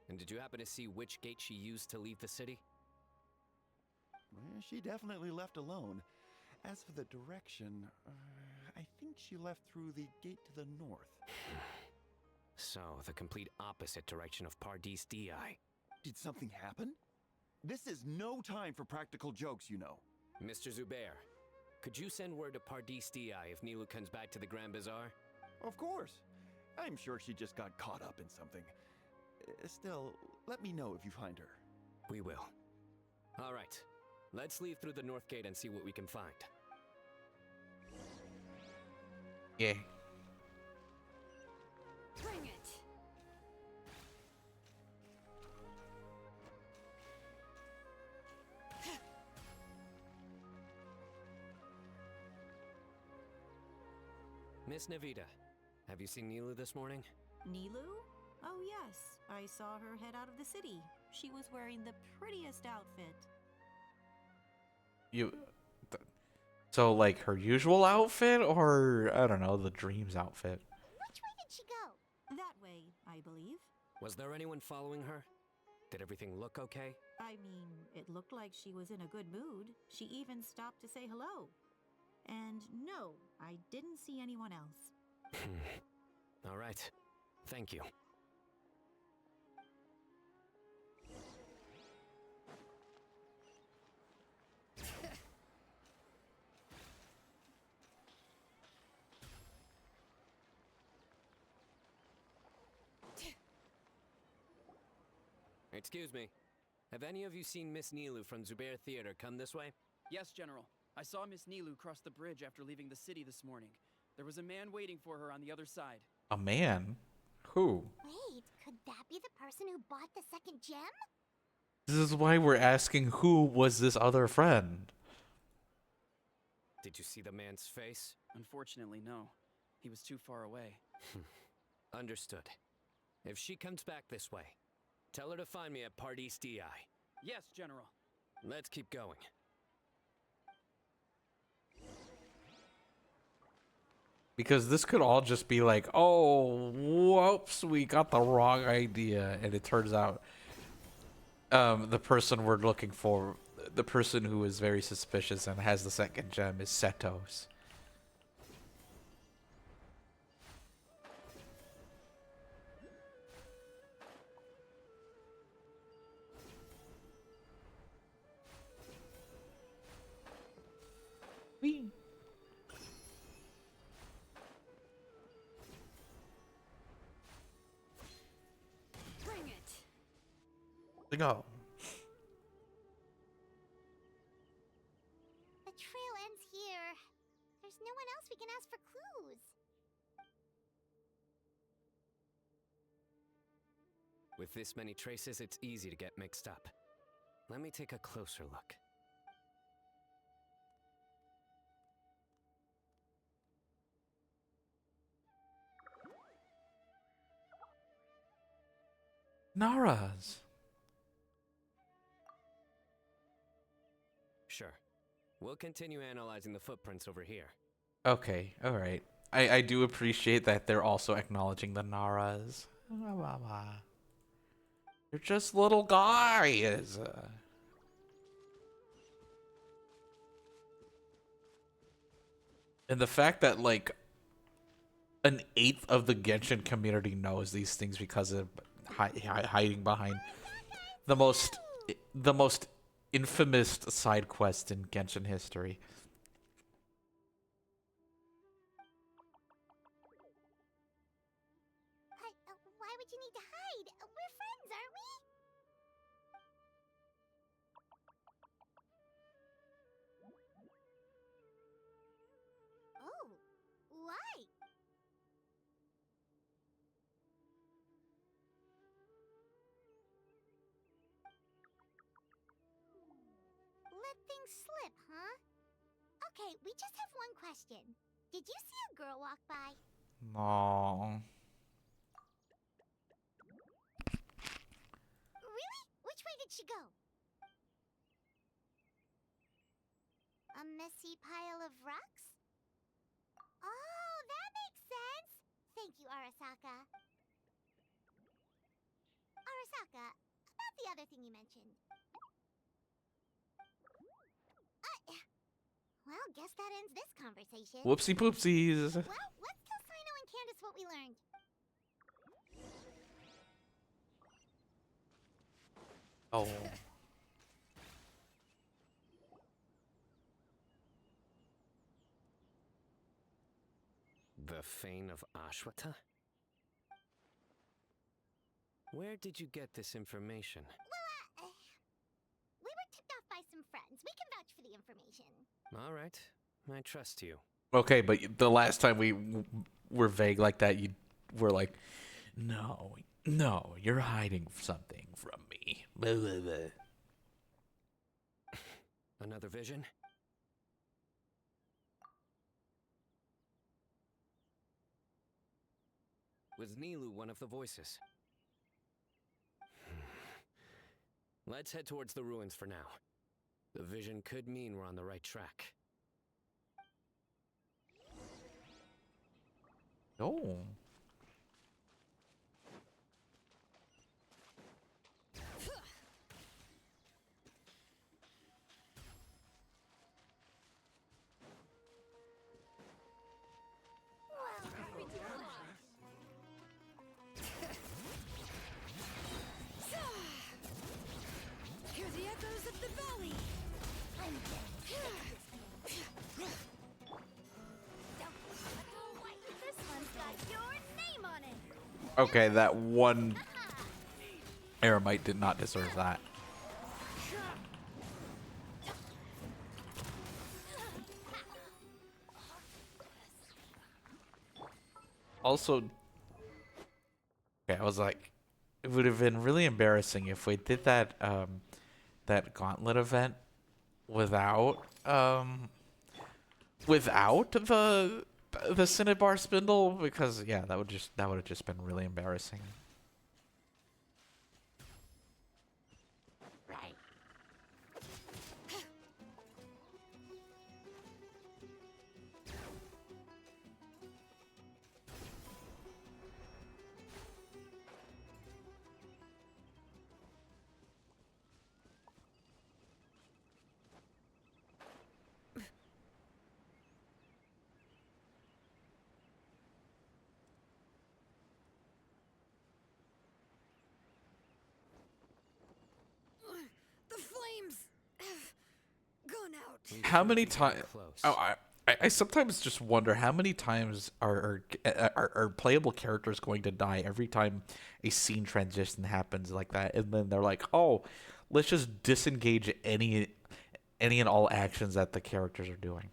And did you happen to see which gate she used to leave the city? Well, she definitely left alone. As for the direction, I think she left through the gate to the north. So, the complete opposite direction of Pardis Di. Did something happen? This is no time for practical jokes, you know. Mr. Zubair, could you send word to Pardis Di if Nilu comes back to the Grand Bazaar? Of course. I'm sure she just got caught up in something. Still, let me know if you find her. We will. All right. Let's leave through the north gate and see what we can find. Yeah. Bring it. Miss Nahida, have you seen Nilu this morning? Nilu? Oh, yes. I saw her head out of the city. She was wearing the prettiest outfit. So, like, her usual outfit, or, I don't know, the dreams outfit? Which way did she go? That way, I believe. Was there anyone following her? Did everything look okay? I mean, it looked like she was in a good mood. She even stopped to say hello. And no, I didn't see anyone else. All right. Thank you. Excuse me. Have any of you seen Miss Nilu from Zubair Theater come this way? Yes, General. I saw Miss Nilu cross the bridge after leaving the city this morning. There was a man waiting for her on the other side. A man? Who? Wait, could that be the person who bought the second gem? This is why we're asking who was this other friend. Did you see the man's face? Unfortunately, no. He was too far away. Understood. If she comes back this way, tell her to find me at Part East DI. Yes, General. Let's keep going. Because this could all just be like, oh, whoops, we got the wrong idea. And it turns out the person we're looking for, the person who is very suspicious and has the second gem, is Setos. Bring it. Go. The trail ends here. There's no one else we can ask for clues. With this many traces, it's easy to get mixed up. Let me take a closer look. Naras. Sure. We'll continue analyzing the footprints over here. Okay, alright. I do appreciate that they're also acknowledging the Naras. They're just little guys. And the fact that, like, an eighth of the Genshin community knows these things because of hiding behind the most infamous side quest in Genshin history. Why would you need to hide? We're friends, aren't we? Oh, why? Let things slip, huh? Okay, we just have one question. Did you see a girl walk by? No. Really? Which way did she go? A messy pile of rocks? Oh, that makes sense! Thank you, Arasaka. Arasaka, about the other thing you mentioned. Well, guess that ends this conversation. Whoopsie poopsies. Well, let's tell Sino and Candace what we learned. Oh. The Fane of Ashwata? Where did you get this information? Well, we were tipped off by some friends. We can vouch for the information. All right, I trust you. Okay, but the last time we were vague like that, you were like, no, you're hiding something from me. Blah, blah, blah. Another vision? Was Nilu one of the voices? Let's head towards the ruins for now. The vision could mean we're on the right track. Oh. Hear the echoes of the valley. This one's got your name on it. Okay, that one Eremite did not deserve that. Also, okay, I was like, it would have been really embarrassing if we did that that gauntlet event without without the Cinnabar spindle, because yeah, that would have just been really embarrassing. The flames have gone out. How many times? Oh, I sometimes just wonder how many times are playable characters going to die every time a scene transition happens like that, and then they're like, oh, let's just disengage any and all actions that the characters are doing.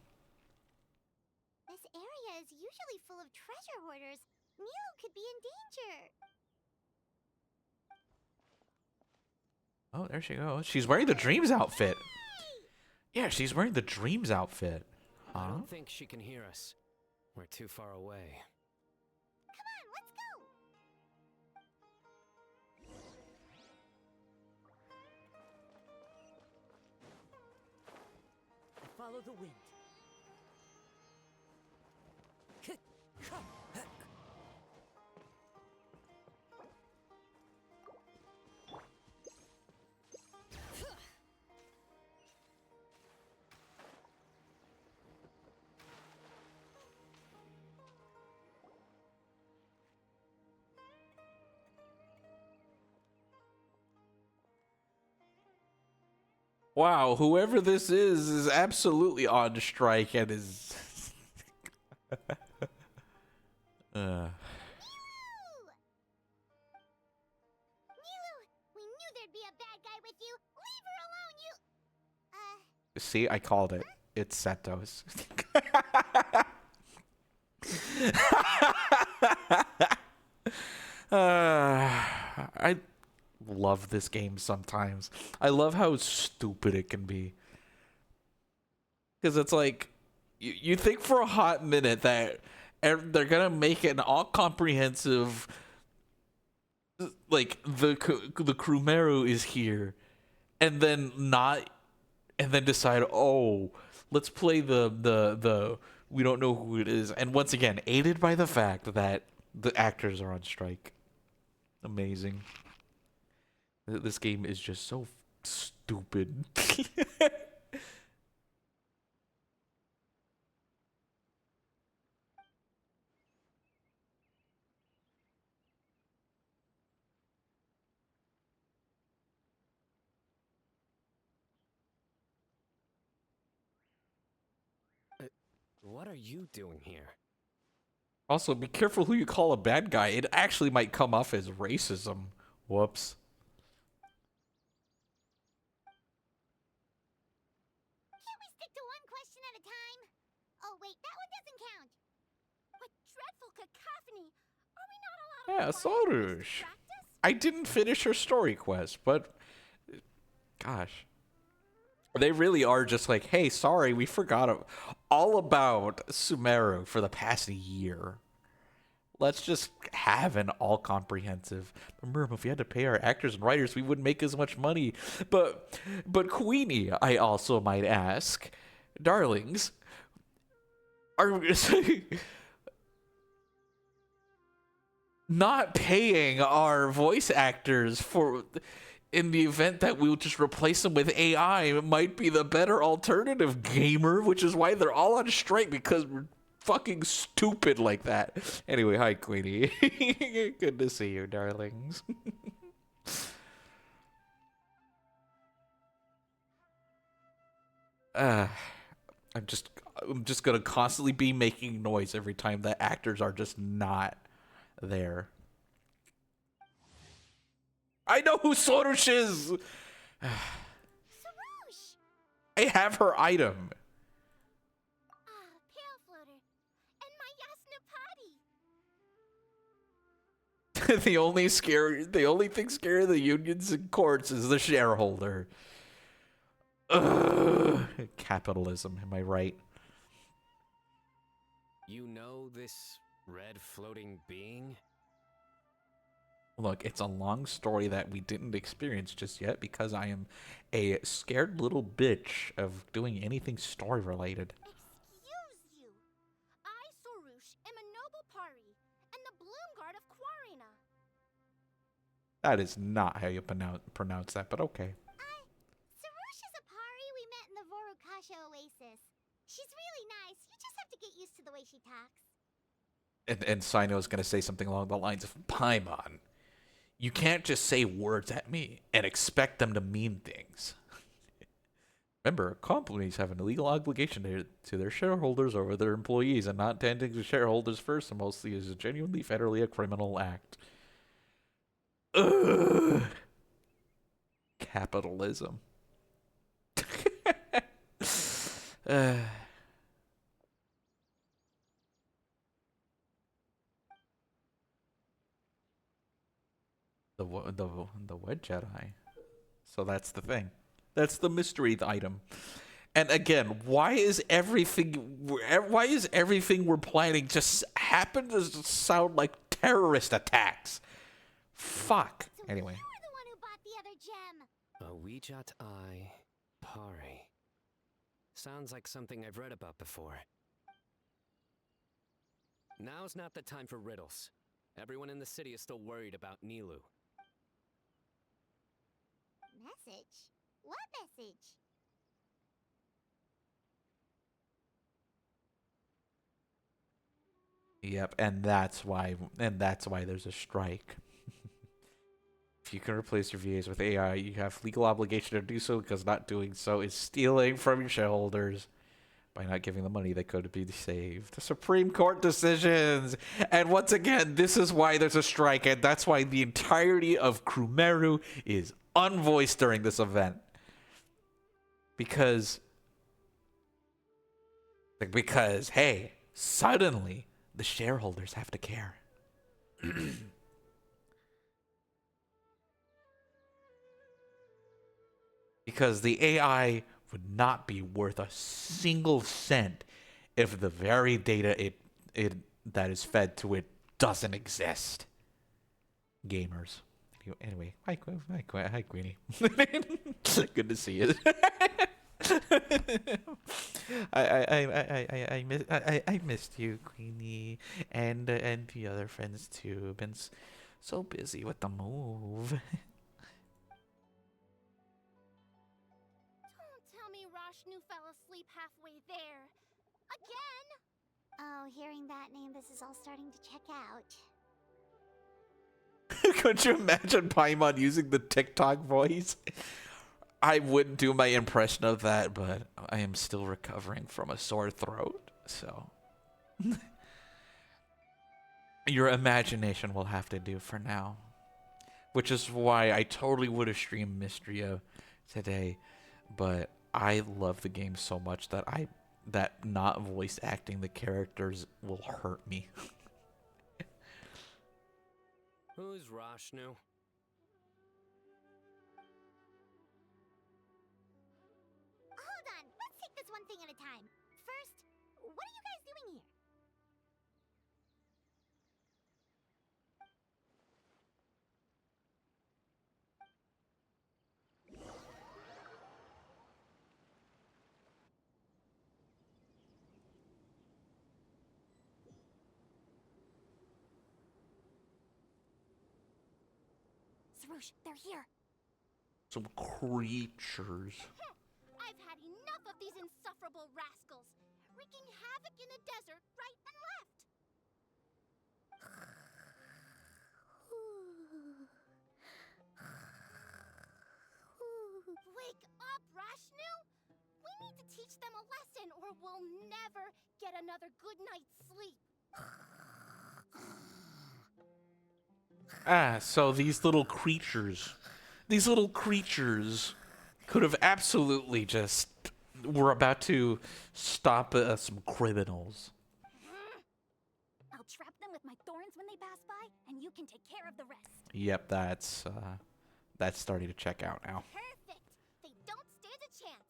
This area is usually full of treasure hoarders. Nilo could be in danger. Oh, there she goes. She's wearing the Dreams outfit. Yeah, she's wearing the Dreams outfit. I Huh? don't think she can hear us. We're too far away. Come on, let's go. Follow the wind. Wow, whoever this is absolutely on strike and is. Nilo, we knew there'd be a bad guy with you. Leave her alone, you. See, I called it. It's Setos. I love this game sometimes. I love how stupid it can be. Because it's like, you think for a hot minute that they're going to make an all-comprehensive, like, the Krumeru is here, and then decide, oh, let's play the we don't know who it is. And once again, aided by the fact that the actors are on strike. Amazing. This game is just so stupid. What are you doing here? Also, be careful who you call a bad guy. It actually might come off as racism. Whoops. Can't we stick to one question at a time? Oh, wait, that one doesn't count. What dreadful cacophony. Are we not allowed Yeah, Sorush. I didn't finish her story quest, but gosh. They really are just like, hey, sorry, we forgot all about Sumeru for the past year. Let's just have an all-comprehensive. Remember, if we had to pay our actors and writers, we wouldn't make as much money. But Queenie, I also might ask, darlings, are not paying our voice actors for in the event that we'll just replace them with AI might be the better alternative, gamer, which is why they're all on strike, because we're fucking stupid like that. Anyway, hi Queenie. Good to see you, darlings. I'm just gonna constantly be making noise every time that actors are just not there. I know who Sorush is! Sarouche! I have her item. Ah, Pale Floater. And my Yasnapati. The only thing scary the unions and courts is the shareholder. Ugh. Capitalism, am I right? You know this red floating being? Look, it's a long story that we didn't experience just yet because I am a scared little bitch of doing anything story related. Excuse you. I, Sarouche, am a noble pari, and the Bloomguard of Quarina. That is not how you pronounce that, but okay. Sarouche is a pari we met in the Vorukasha Oasis. She's really nice. You just have to get used to the way she talks. And Sino is going to say something along the lines of, Paimon, you can't just say words at me and expect them to mean things. Remember, companies have an illegal obligation to their shareholders over their employees, and not tending to shareholders first and mostly is genuinely federally a criminal act. Ugh. Capitalism. The what Jedi? So that's the thing. That's the mystery item. And again, why is everything we're planning just happen to sound like terrorist attacks? Fuck. So Anyway. you were the one who bought the other gem. A Wijat Eye Pari. Sounds like something I've read about before. Now's not the time for riddles. Everyone in the city is still worried about Nilu. Message? What message? Yep, and that's why there's a strike. If you can replace your VAs with AI, you have legal obligation to do so, because not doing so is stealing from your shareholders by not giving the money that could be saved. Supreme Court decisions! And once again, this is why there's a strike, and that's why the entirety of Krumeru is unvoiced during this event. Because, hey, suddenly, the shareholders have to care. Because the AI would not be worth a single cent if the very data that is fed to it doesn't exist. Gamers. Anyway, hi Queenie. Good to see you. I missed you, Queenie, and the other friends too. Been so busy with the move. Don't tell me Rashnu fell asleep halfway there. Again? Oh, hearing that name, this is all starting to check out. Could you imagine Paimon using the TikTok voice? I wouldn't do my impression of that, but I am still recovering from a sore throat, so... Your imagination will have to do for now. Which is why I totally would have streamed Mystria today, but I love the game so much that not voice acting the characters will hurt me. Who's Rashnu? Hold on, let's take this one thing at a time. First, what are you guys doing here? Swoosh, they're here. Some creatures. I've had enough of these insufferable rascals, wreaking havoc in the desert right and left. Wake up, Rashnu! We need to teach them a lesson or we'll never get another good night's sleep. Ah, so these little creatures could have absolutely just were about to stop some criminals. I'll trap them with my thorns when they pass by, and you can take care of the rest. Yep, that's starting to check out now. Perfect! They don't stand a chance.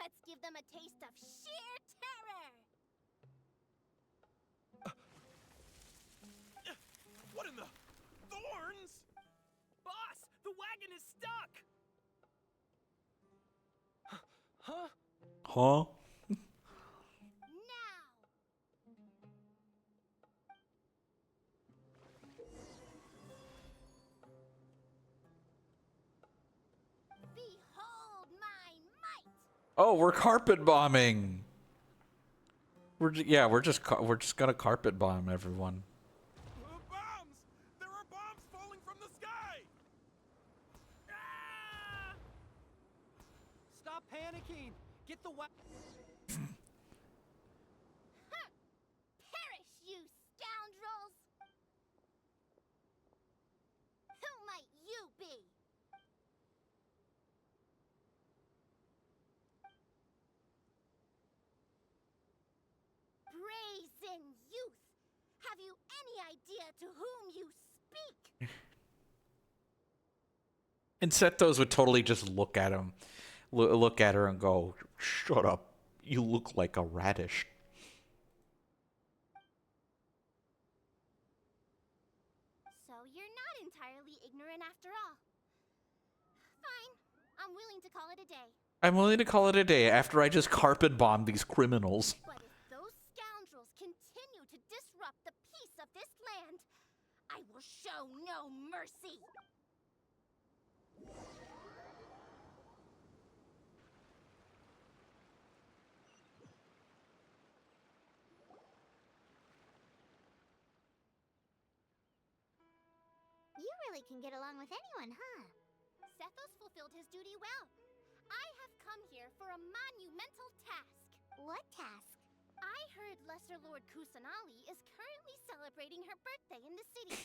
Let's give them a taste of sheer terror! What in the thorns? Boss, the wagon is stuck. Huh? Huh? Now! Behold my might! Oh, we're carpet bombing. We're just gonna carpet bomb everyone. Bombs! There are bombs falling from the sky! Ah! Stop panicking. Get the wagon. Perish, you scoundrels! Who might you be? Brazen youth! Have you any idea to whom you speak? And Setos would totally just look at him, look at her and go, "Shut up. You look like a radish." So you're not entirely ignorant after all. Fine. I'm willing to call it a day. I'm willing to call it a day after I just carpet bombed these criminals. But if those scoundrels continue to disrupt the peace of this land, I will show no mercy. You really can get along with anyone, huh? Sethos fulfilled his duty well. I have come here for a monumental task. What task? I heard Lesser Lord Kusanali is currently celebrating her birthday in the city.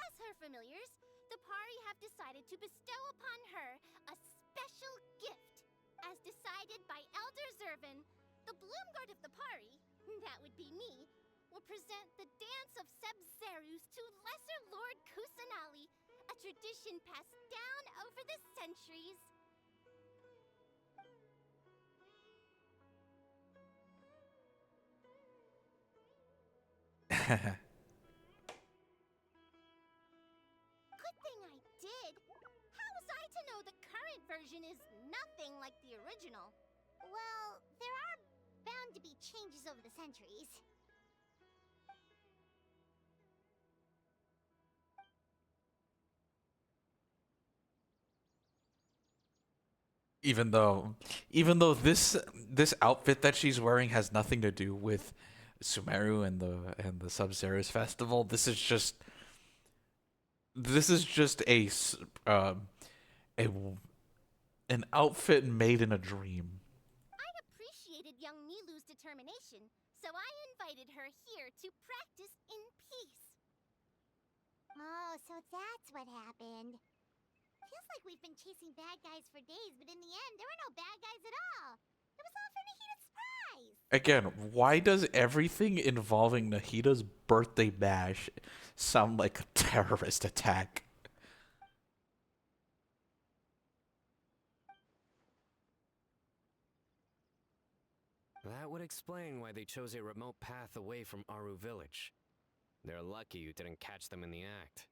As her familiars, the Pari have decided to bestow upon her a special gift. As decided by Elder Zervin, the Bloomguard of the Pari, that would be me, will present the Dance of Sebzerus to Lesser Lord Kusanali, a tradition passed down over the centuries. Good thing I did. How was I to know the current version is nothing like the original? Well, there are bound to be changes over the centuries. Even though this outfit that she's wearing has nothing to do with Sumeru and the Sub-Zerus festival, this is just an outfit made in a dream. I appreciated young Nilu's determination, so I invited her here to practice in peace. Oh, so that's what happened. Feels like we've been chasing bad guys for days, but in the end, there were no bad guys at all. It was all for Nahida's surprise. Again, why does everything involving Nahida's birthday bash sound like a terrorist attack? That would explain why they chose a remote path away from Aru village. They're lucky you didn't catch them in the act.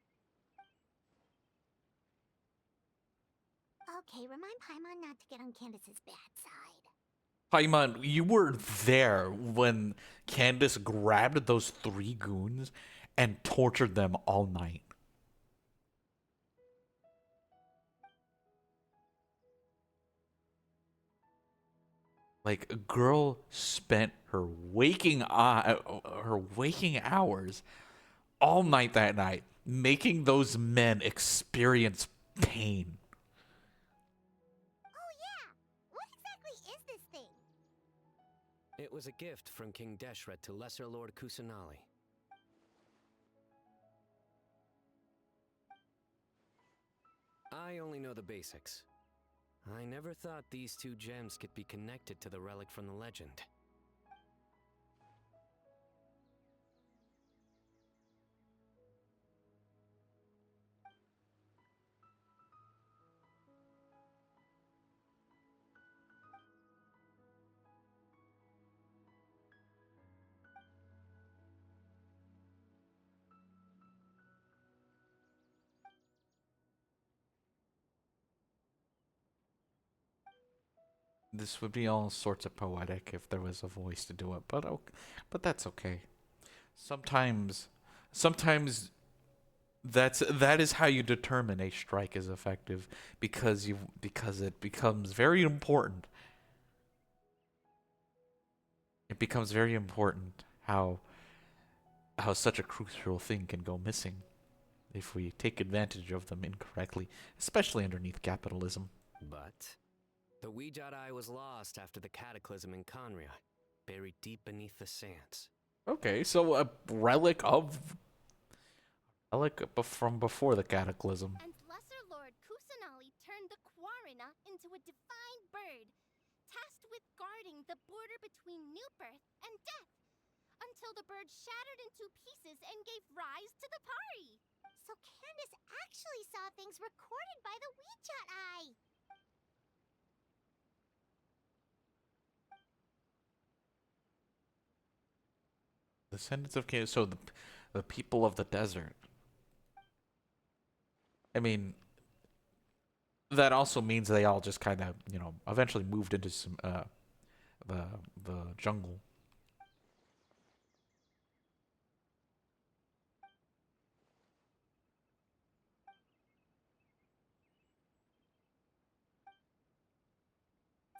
Okay, remind Paimon not to get on Candace's bad side. Paimon, you were there when Candace grabbed those 3 goons and tortured them all night. Like, a girl spent her waking hours all night that night making those men experience pain. Oh yeah! What exactly is this thing? It was a gift from King Deshret to Lesser Lord Kusanali. I only know the basics. I never thought these two gems could be connected to the relic from the legend. This would be all sorts of poetic if there was a voice to do it, but that's okay. Sometimes that is how you determine a strike is effective, because it becomes very important. It becomes very important how such a crucial thing can go missing if we take advantage of them incorrectly, especially underneath capitalism. But the Weejat Eye was lost after the cataclysm in Conria, buried deep beneath the sands. Okay, so a relic from before the cataclysm. And Lesser Lord Kusanali turned the Quarina into a divine bird, tasked with guarding the border between new birth and death, until the bird shattered into pieces and gave rise to the Pari. So Candace actually saw things recorded by the Weejat Eye. Descendants of Cain, so the people of the desert. I mean, that also means they all just kind of, eventually moved into some the jungle.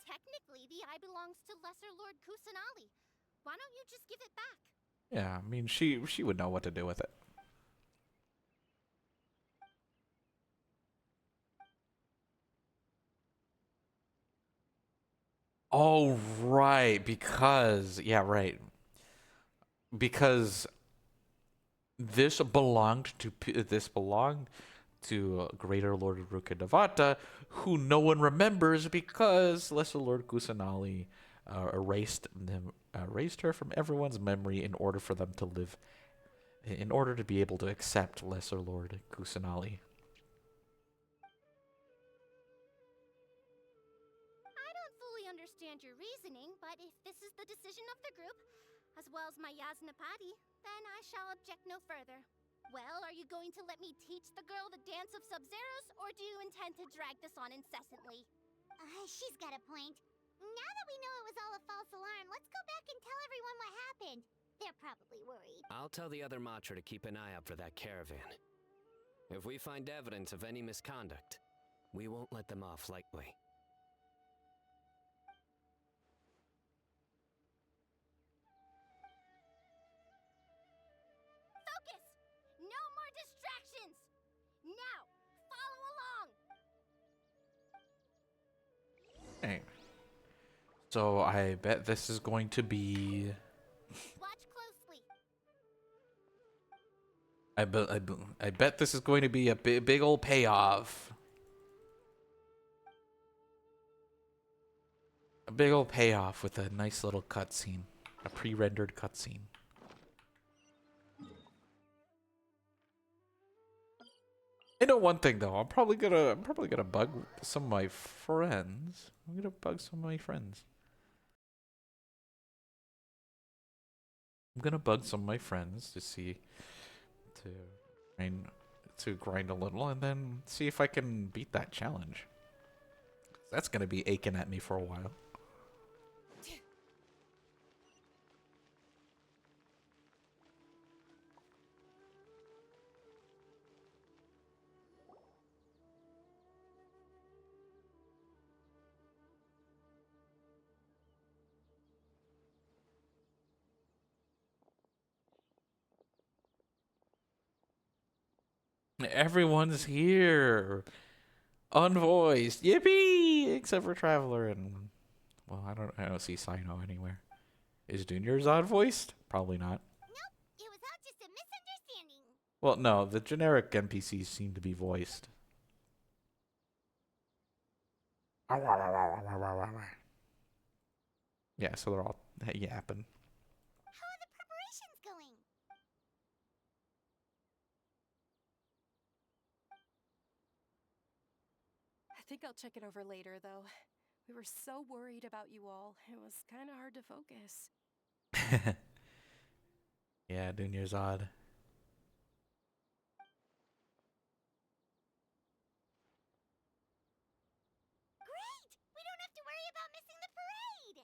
Technically, the eye belongs to Lesser Lord Kusanali. Why don't you just give it back? Yeah, I mean, she would know what to do with it. Oh, right, because because this belonged to Greater Lord Rukkhadevata, who no one remembers because Lesser Lord Kusanali erased her from everyone's memory in order for them to live, in order to be able to accept Lesser Lord Kusanali. I don't fully understand your reasoning, but if this is the decision of the group, as well as my Yasnapati, then I shall object no further. Well, are you going to let me teach the girl the dance of Sub-Zeros, or do you intend to drag this on incessantly? She's got a point. Now that we know it was all a false alarm, let's go back and tell everyone what happened. They're probably worried. I'll tell the other Matra to keep an eye out for that caravan. If we find evidence of any misconduct, we won't let them off lightly. Focus! No more distractions! Now, follow along! Hey. So I bet this is going to be... Watch closely. I bet this is going to be a big old payoff. A big old payoff with a nice little cutscene. A pre-rendered cutscene. I know one thing though. I'm probably gonna bug some of my friends. I'm gonna bug some of my friends. I'm gonna bug some of my friends to see to grind a little and then see if I can beat that challenge. That's gonna be aching at me for a while. Everyone's here. Unvoiced. Yippee! Except for Traveler and, well, I don't see Sino anywhere. Is Junior Zod voiced? Probably not. Nope, it was all just a misunderstanding. Well, no, the generic NPCs seem to be voiced. Yeah, so they're all yapping. How are the preparations going? I think I'll check it over later, though. We were so worried about you all. It was kind of hard to focus. Yeah, Junior Zod. Great! We don't have to worry about missing the parade!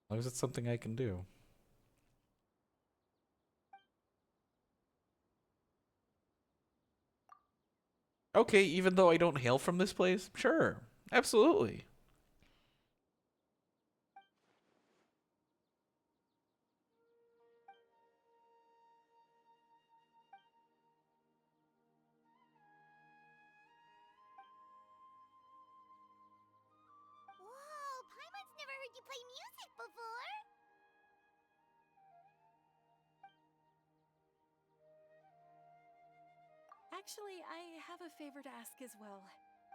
As long as it's something I can do. Okay, even though I don't hail from this place? Sure. Absolutely. Whoa, Paimon's never heard you play music before! Actually, I have a favor to ask as well.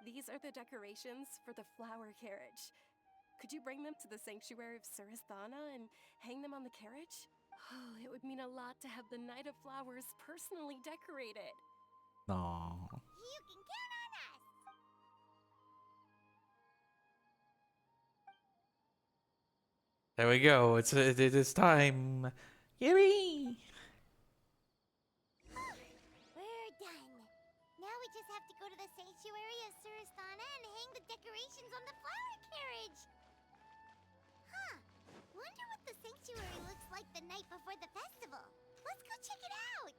These are the decorations for the flower carriage. Could you bring them to the sanctuary of Surasthana and hang them on the carriage? Oh, it would mean a lot to have the Knight of Flowers personally decorated. No. You can count on us! There we go. It's time. Yippee! We're done. Now we just have to go to the sanctuary of Surasthana and hang the decorations on the flower carriage. Huh. Wonder what the sanctuary looks like the night before the festival. Let's go check it out.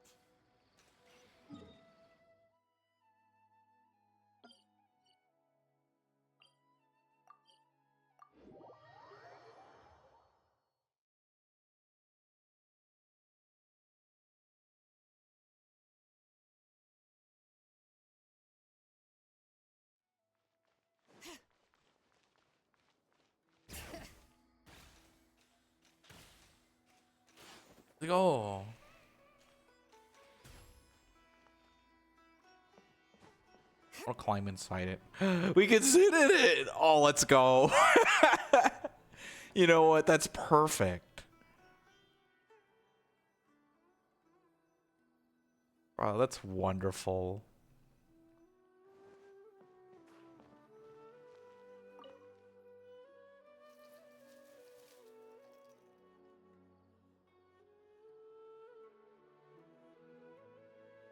Go. Or climb inside it. We can sit in it. Oh, let's go. You know what? That's perfect. Wow, that's wonderful.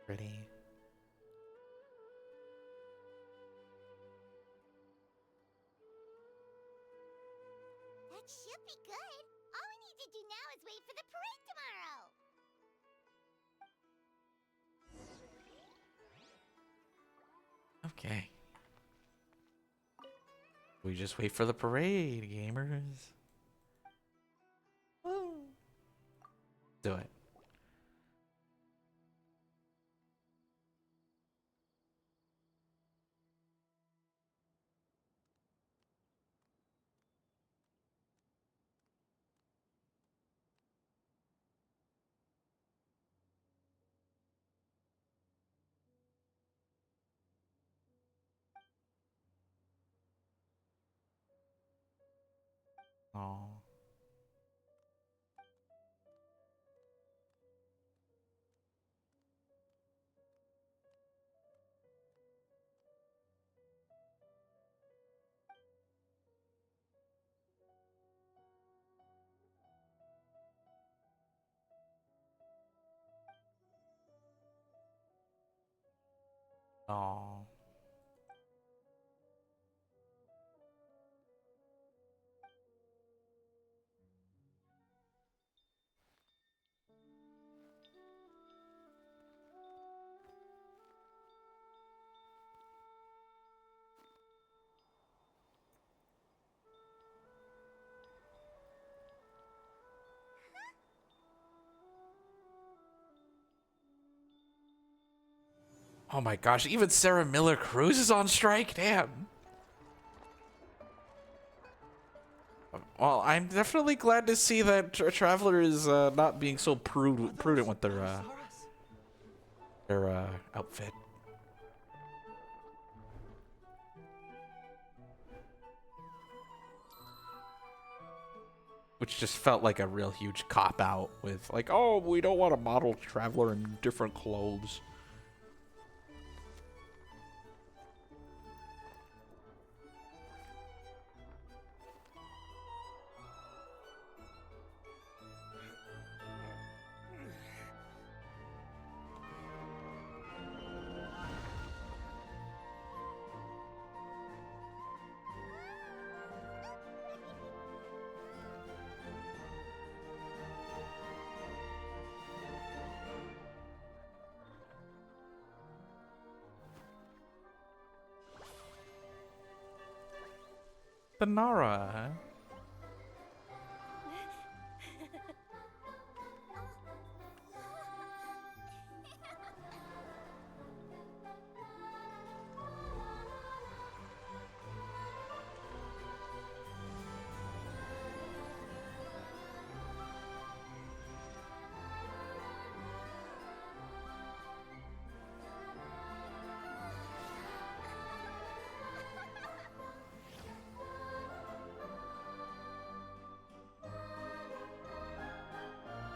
Pretty. That should be good. All we need to do now is wait for the parade tomorrow. Okay. We just wait for the parade, gamers. Woo. Do it. Oh. Oh. Oh my gosh, even Sarah Miller Cruz is on strike? Damn. Well, I'm definitely glad to see that Traveler is not being so prudent with their outfit. Which just felt like a real huge cop-out with like, oh, we don't want to model Traveler in different clothes. The Nara.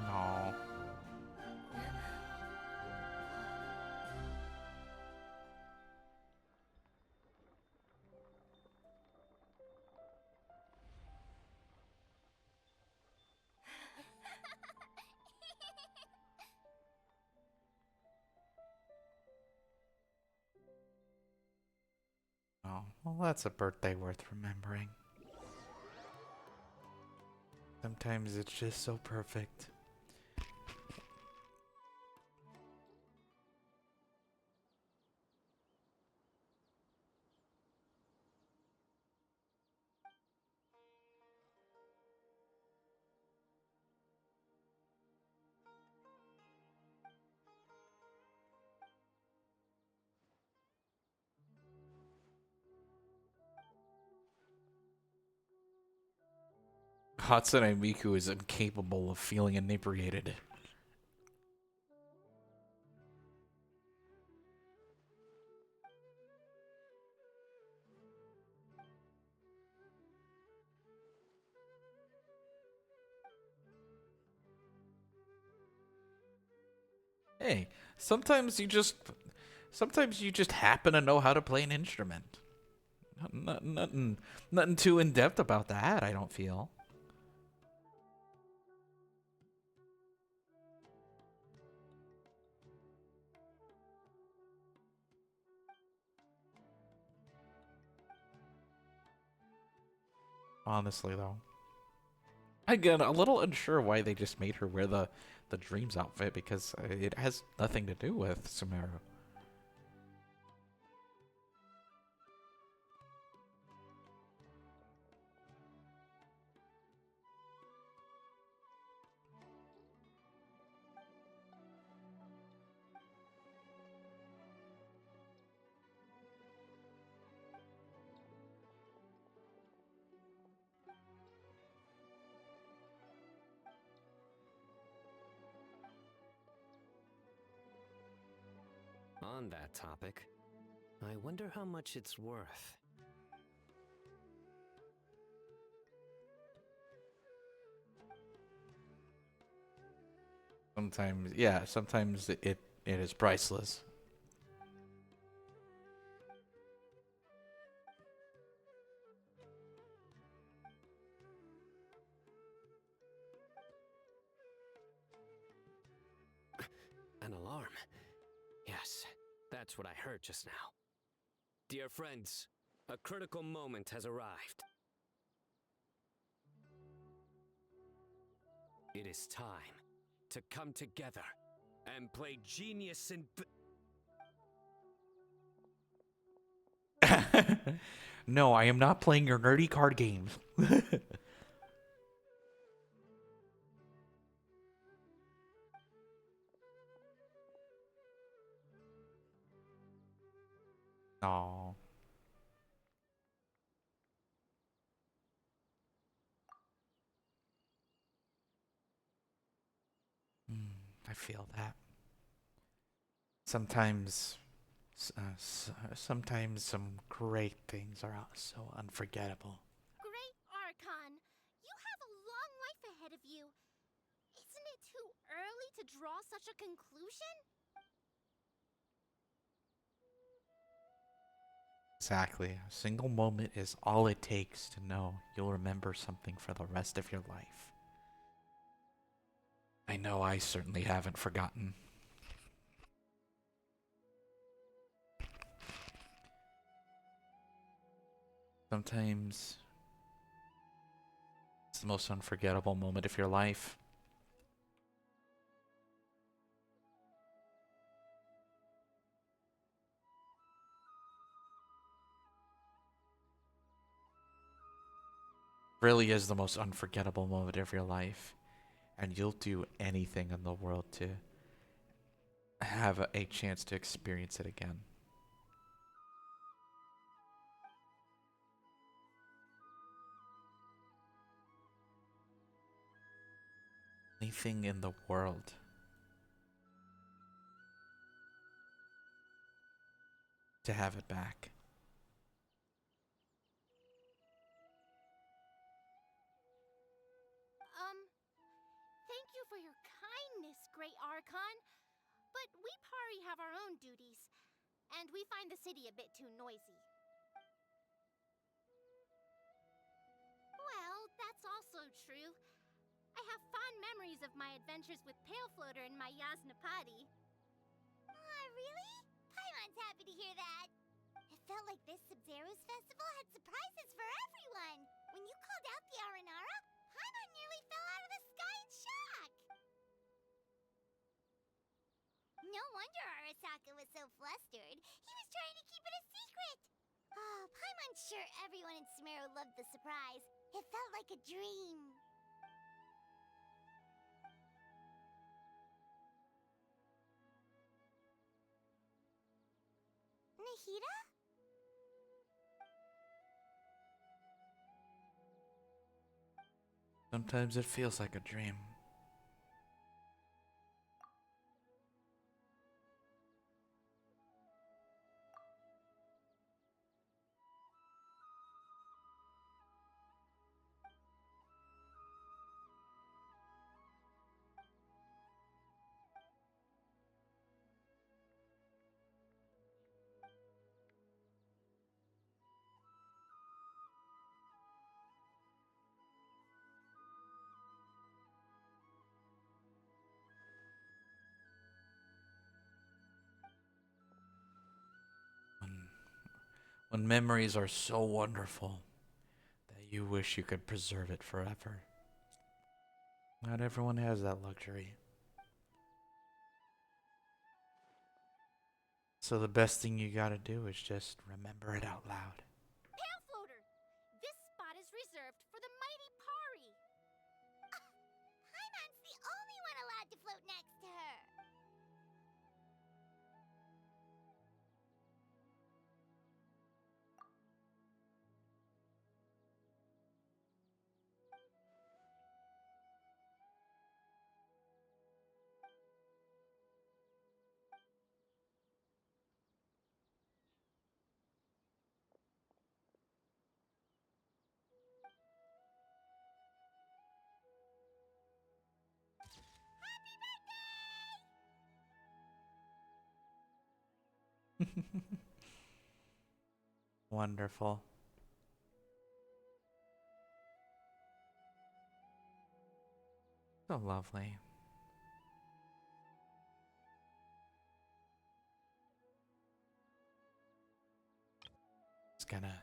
No. Oh, well, that's a birthday worth remembering. Sometimes it's just so perfect. Hatsune Miku is incapable of feeling inebriated. Hey, sometimes you just happen to know how to play an instrument. Nothing too in depth about that, I don't feel. Honestly, though. Again, a little unsure why they just made her wear the Dreams outfit, because it has nothing to do with Sumeru. On that topic, I wonder how much it's worth. Sometimes, yeah, sometimes it is priceless. An alarm. Yes, that's what I heard just now. Dear friends, a critical moment has arrived. It is time to come together and play genius in... No, I am not playing your nerdy card games. I feel that. Sometimes, sometimes some great things are so unforgettable. Great Archon, you have a long life ahead of you. Isn't it too early to draw such a conclusion? Exactly. A single moment is all it takes to know you'll remember something for the rest of your life. I know I certainly haven't forgotten. Sometimes it's the most unforgettable moment of your life. Really is the most unforgettable moment of your life, and you'll do anything in the world to have a chance to experience it again. Anything in the world. To have it back. Thank you for your kindness, Great Archon. But we Pari have our own duties, and we find the city a bit too noisy. Well, that's also true. I have fond memories of my adventures with Pale Floater and my Yasnapati. Really? Paimon's happy to hear that. It felt like this Sub-Zero's festival had surprises for everyone. When you called out the Aranara, Paimon nearly fell out of the sky in shock. No wonder Arasaka was so flustered. He was trying to keep it a secret. Oh, Paimon's sure everyone in Sumeru loved the surprise. It felt like a dream. Nahida? Sometimes it feels like a dream. When memories are so wonderful that you wish you could preserve it forever. Not everyone has that luxury. So the best thing you gotta do is just remember it out loud. Pale Floater! This spot is reserved for the mighty Pari. Paimon's the only one allowed to float next to her. Wonderful. So lovely. It's gonna.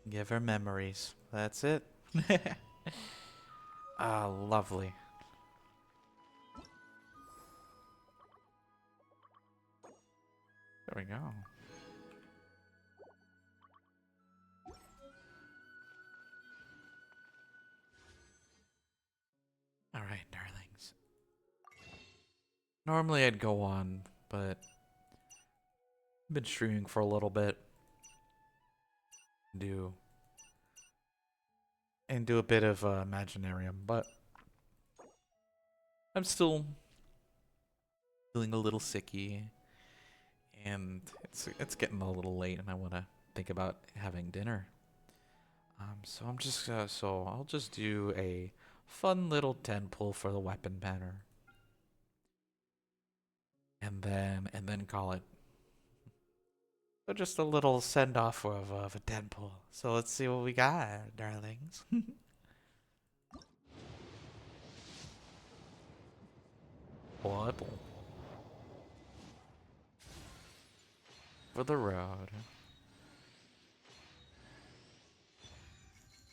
Give her memories. That's it. Ah, lovely. There we go. All right, darlings. Normally I'd go on, but I've been streaming for a little bit. Do a bit of Imaginarium, but I'm still feeling a little sicky, and it's getting a little late, and I want to think about having dinner. So I'm just so I'll just do a fun little 10 pull for the weapon banner, and then call it. So just a little send off of a 10 pull. So let's see what we got, darlings. What? For the road.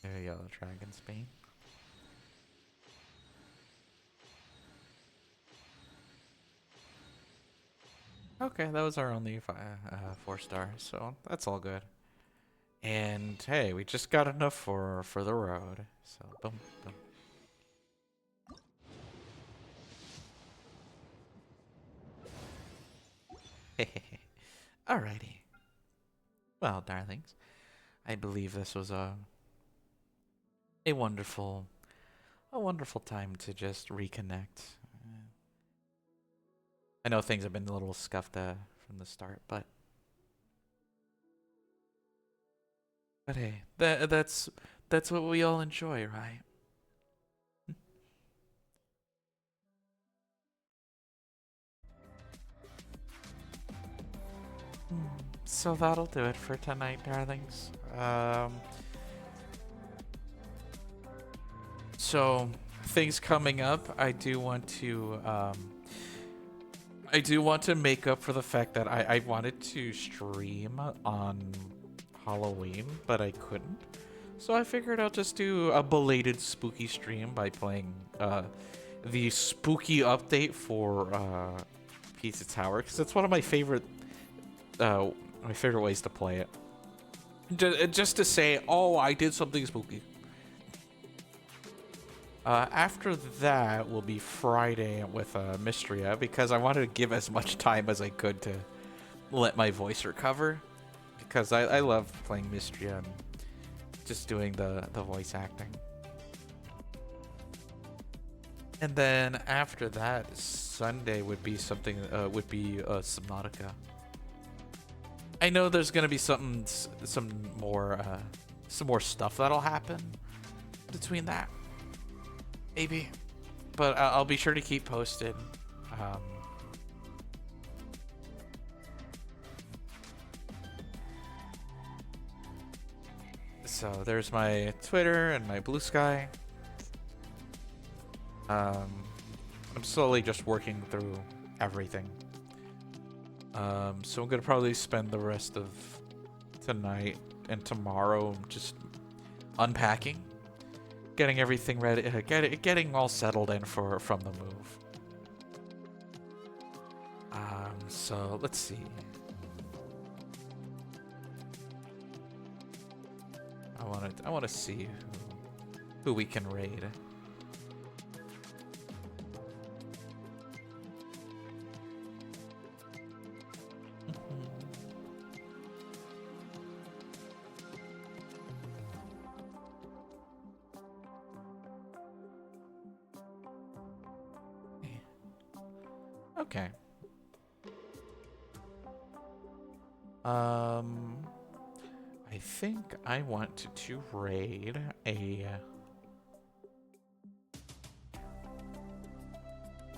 There you go, Dragon's Bane. Okay, that was our only 4 stars, so that's all good. And hey, we just got enough for the road. So boom, boom. Alrighty. Well, darlings, I believe this was a wonderful time to just reconnect. I know things have been a little scuffed from the start, but hey, that's what we all enjoy, right? So that'll do it for tonight, darlings. So things coming up, I do want to make up for the fact that I wanted to stream on Halloween, but I couldn't. So I figured I'll just do a belated spooky stream by playing the spooky update for Pizza Tower, because it's one of my favorite ways to play it. Just to say, oh, I did something spooky. After that will be Friday with Mystria, because I wanted to give as much time as I could to let my voice recover, because I love playing Mystria and just doing the voice acting. And then after that, Sunday would be something Subnautica. I know there's gonna be some more stuff that'll happen between that. Maybe, but I'll be sure to keep posted. So there's my Twitter and my Blue Sky. I'm slowly just working through everything. So I'm gonna probably spend the rest of tonight and tomorrow just unpacking. Getting everything ready, getting all settled in from the move. So let's see. I want to see who we can raid. Okay. I think I want to raid a...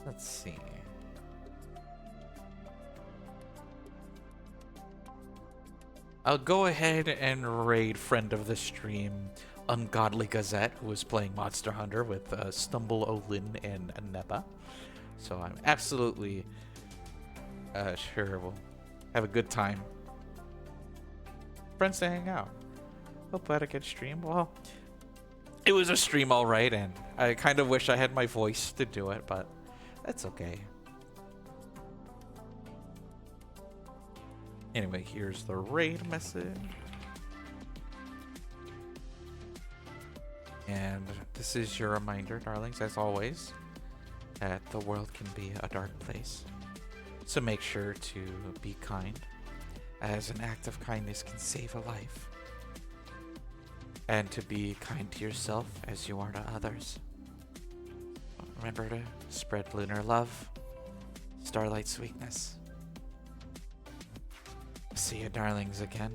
Let's see. I'll go ahead and raid friend of the stream, Ungodly Gazette, who is playing Monster Hunter with Stumble Olin and Neba. So I'm absolutely sure we'll have a good time. Friends to hang out. Hope I had a good stream. Well, it was a stream all right, and I kind of wish I had my voice to do it, but that's okay. Anyway, here's the raid message. And this is your reminder, darlings, as always. that the world can be a dark place. So make sure to be kind, as an act of kindness can save a life. And to be kind to yourself as you are to others. Remember to spread lunar love, starlight sweetness. See you darlings again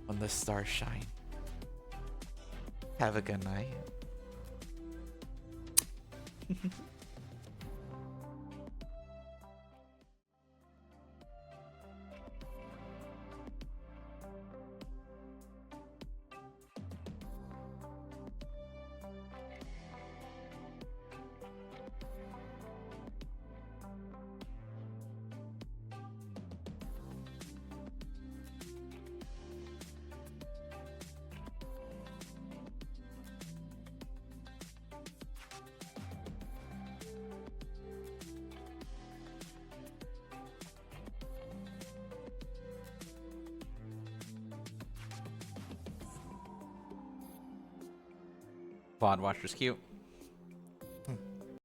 when the stars shine. Have a good night. Vaughn Watcher's cute.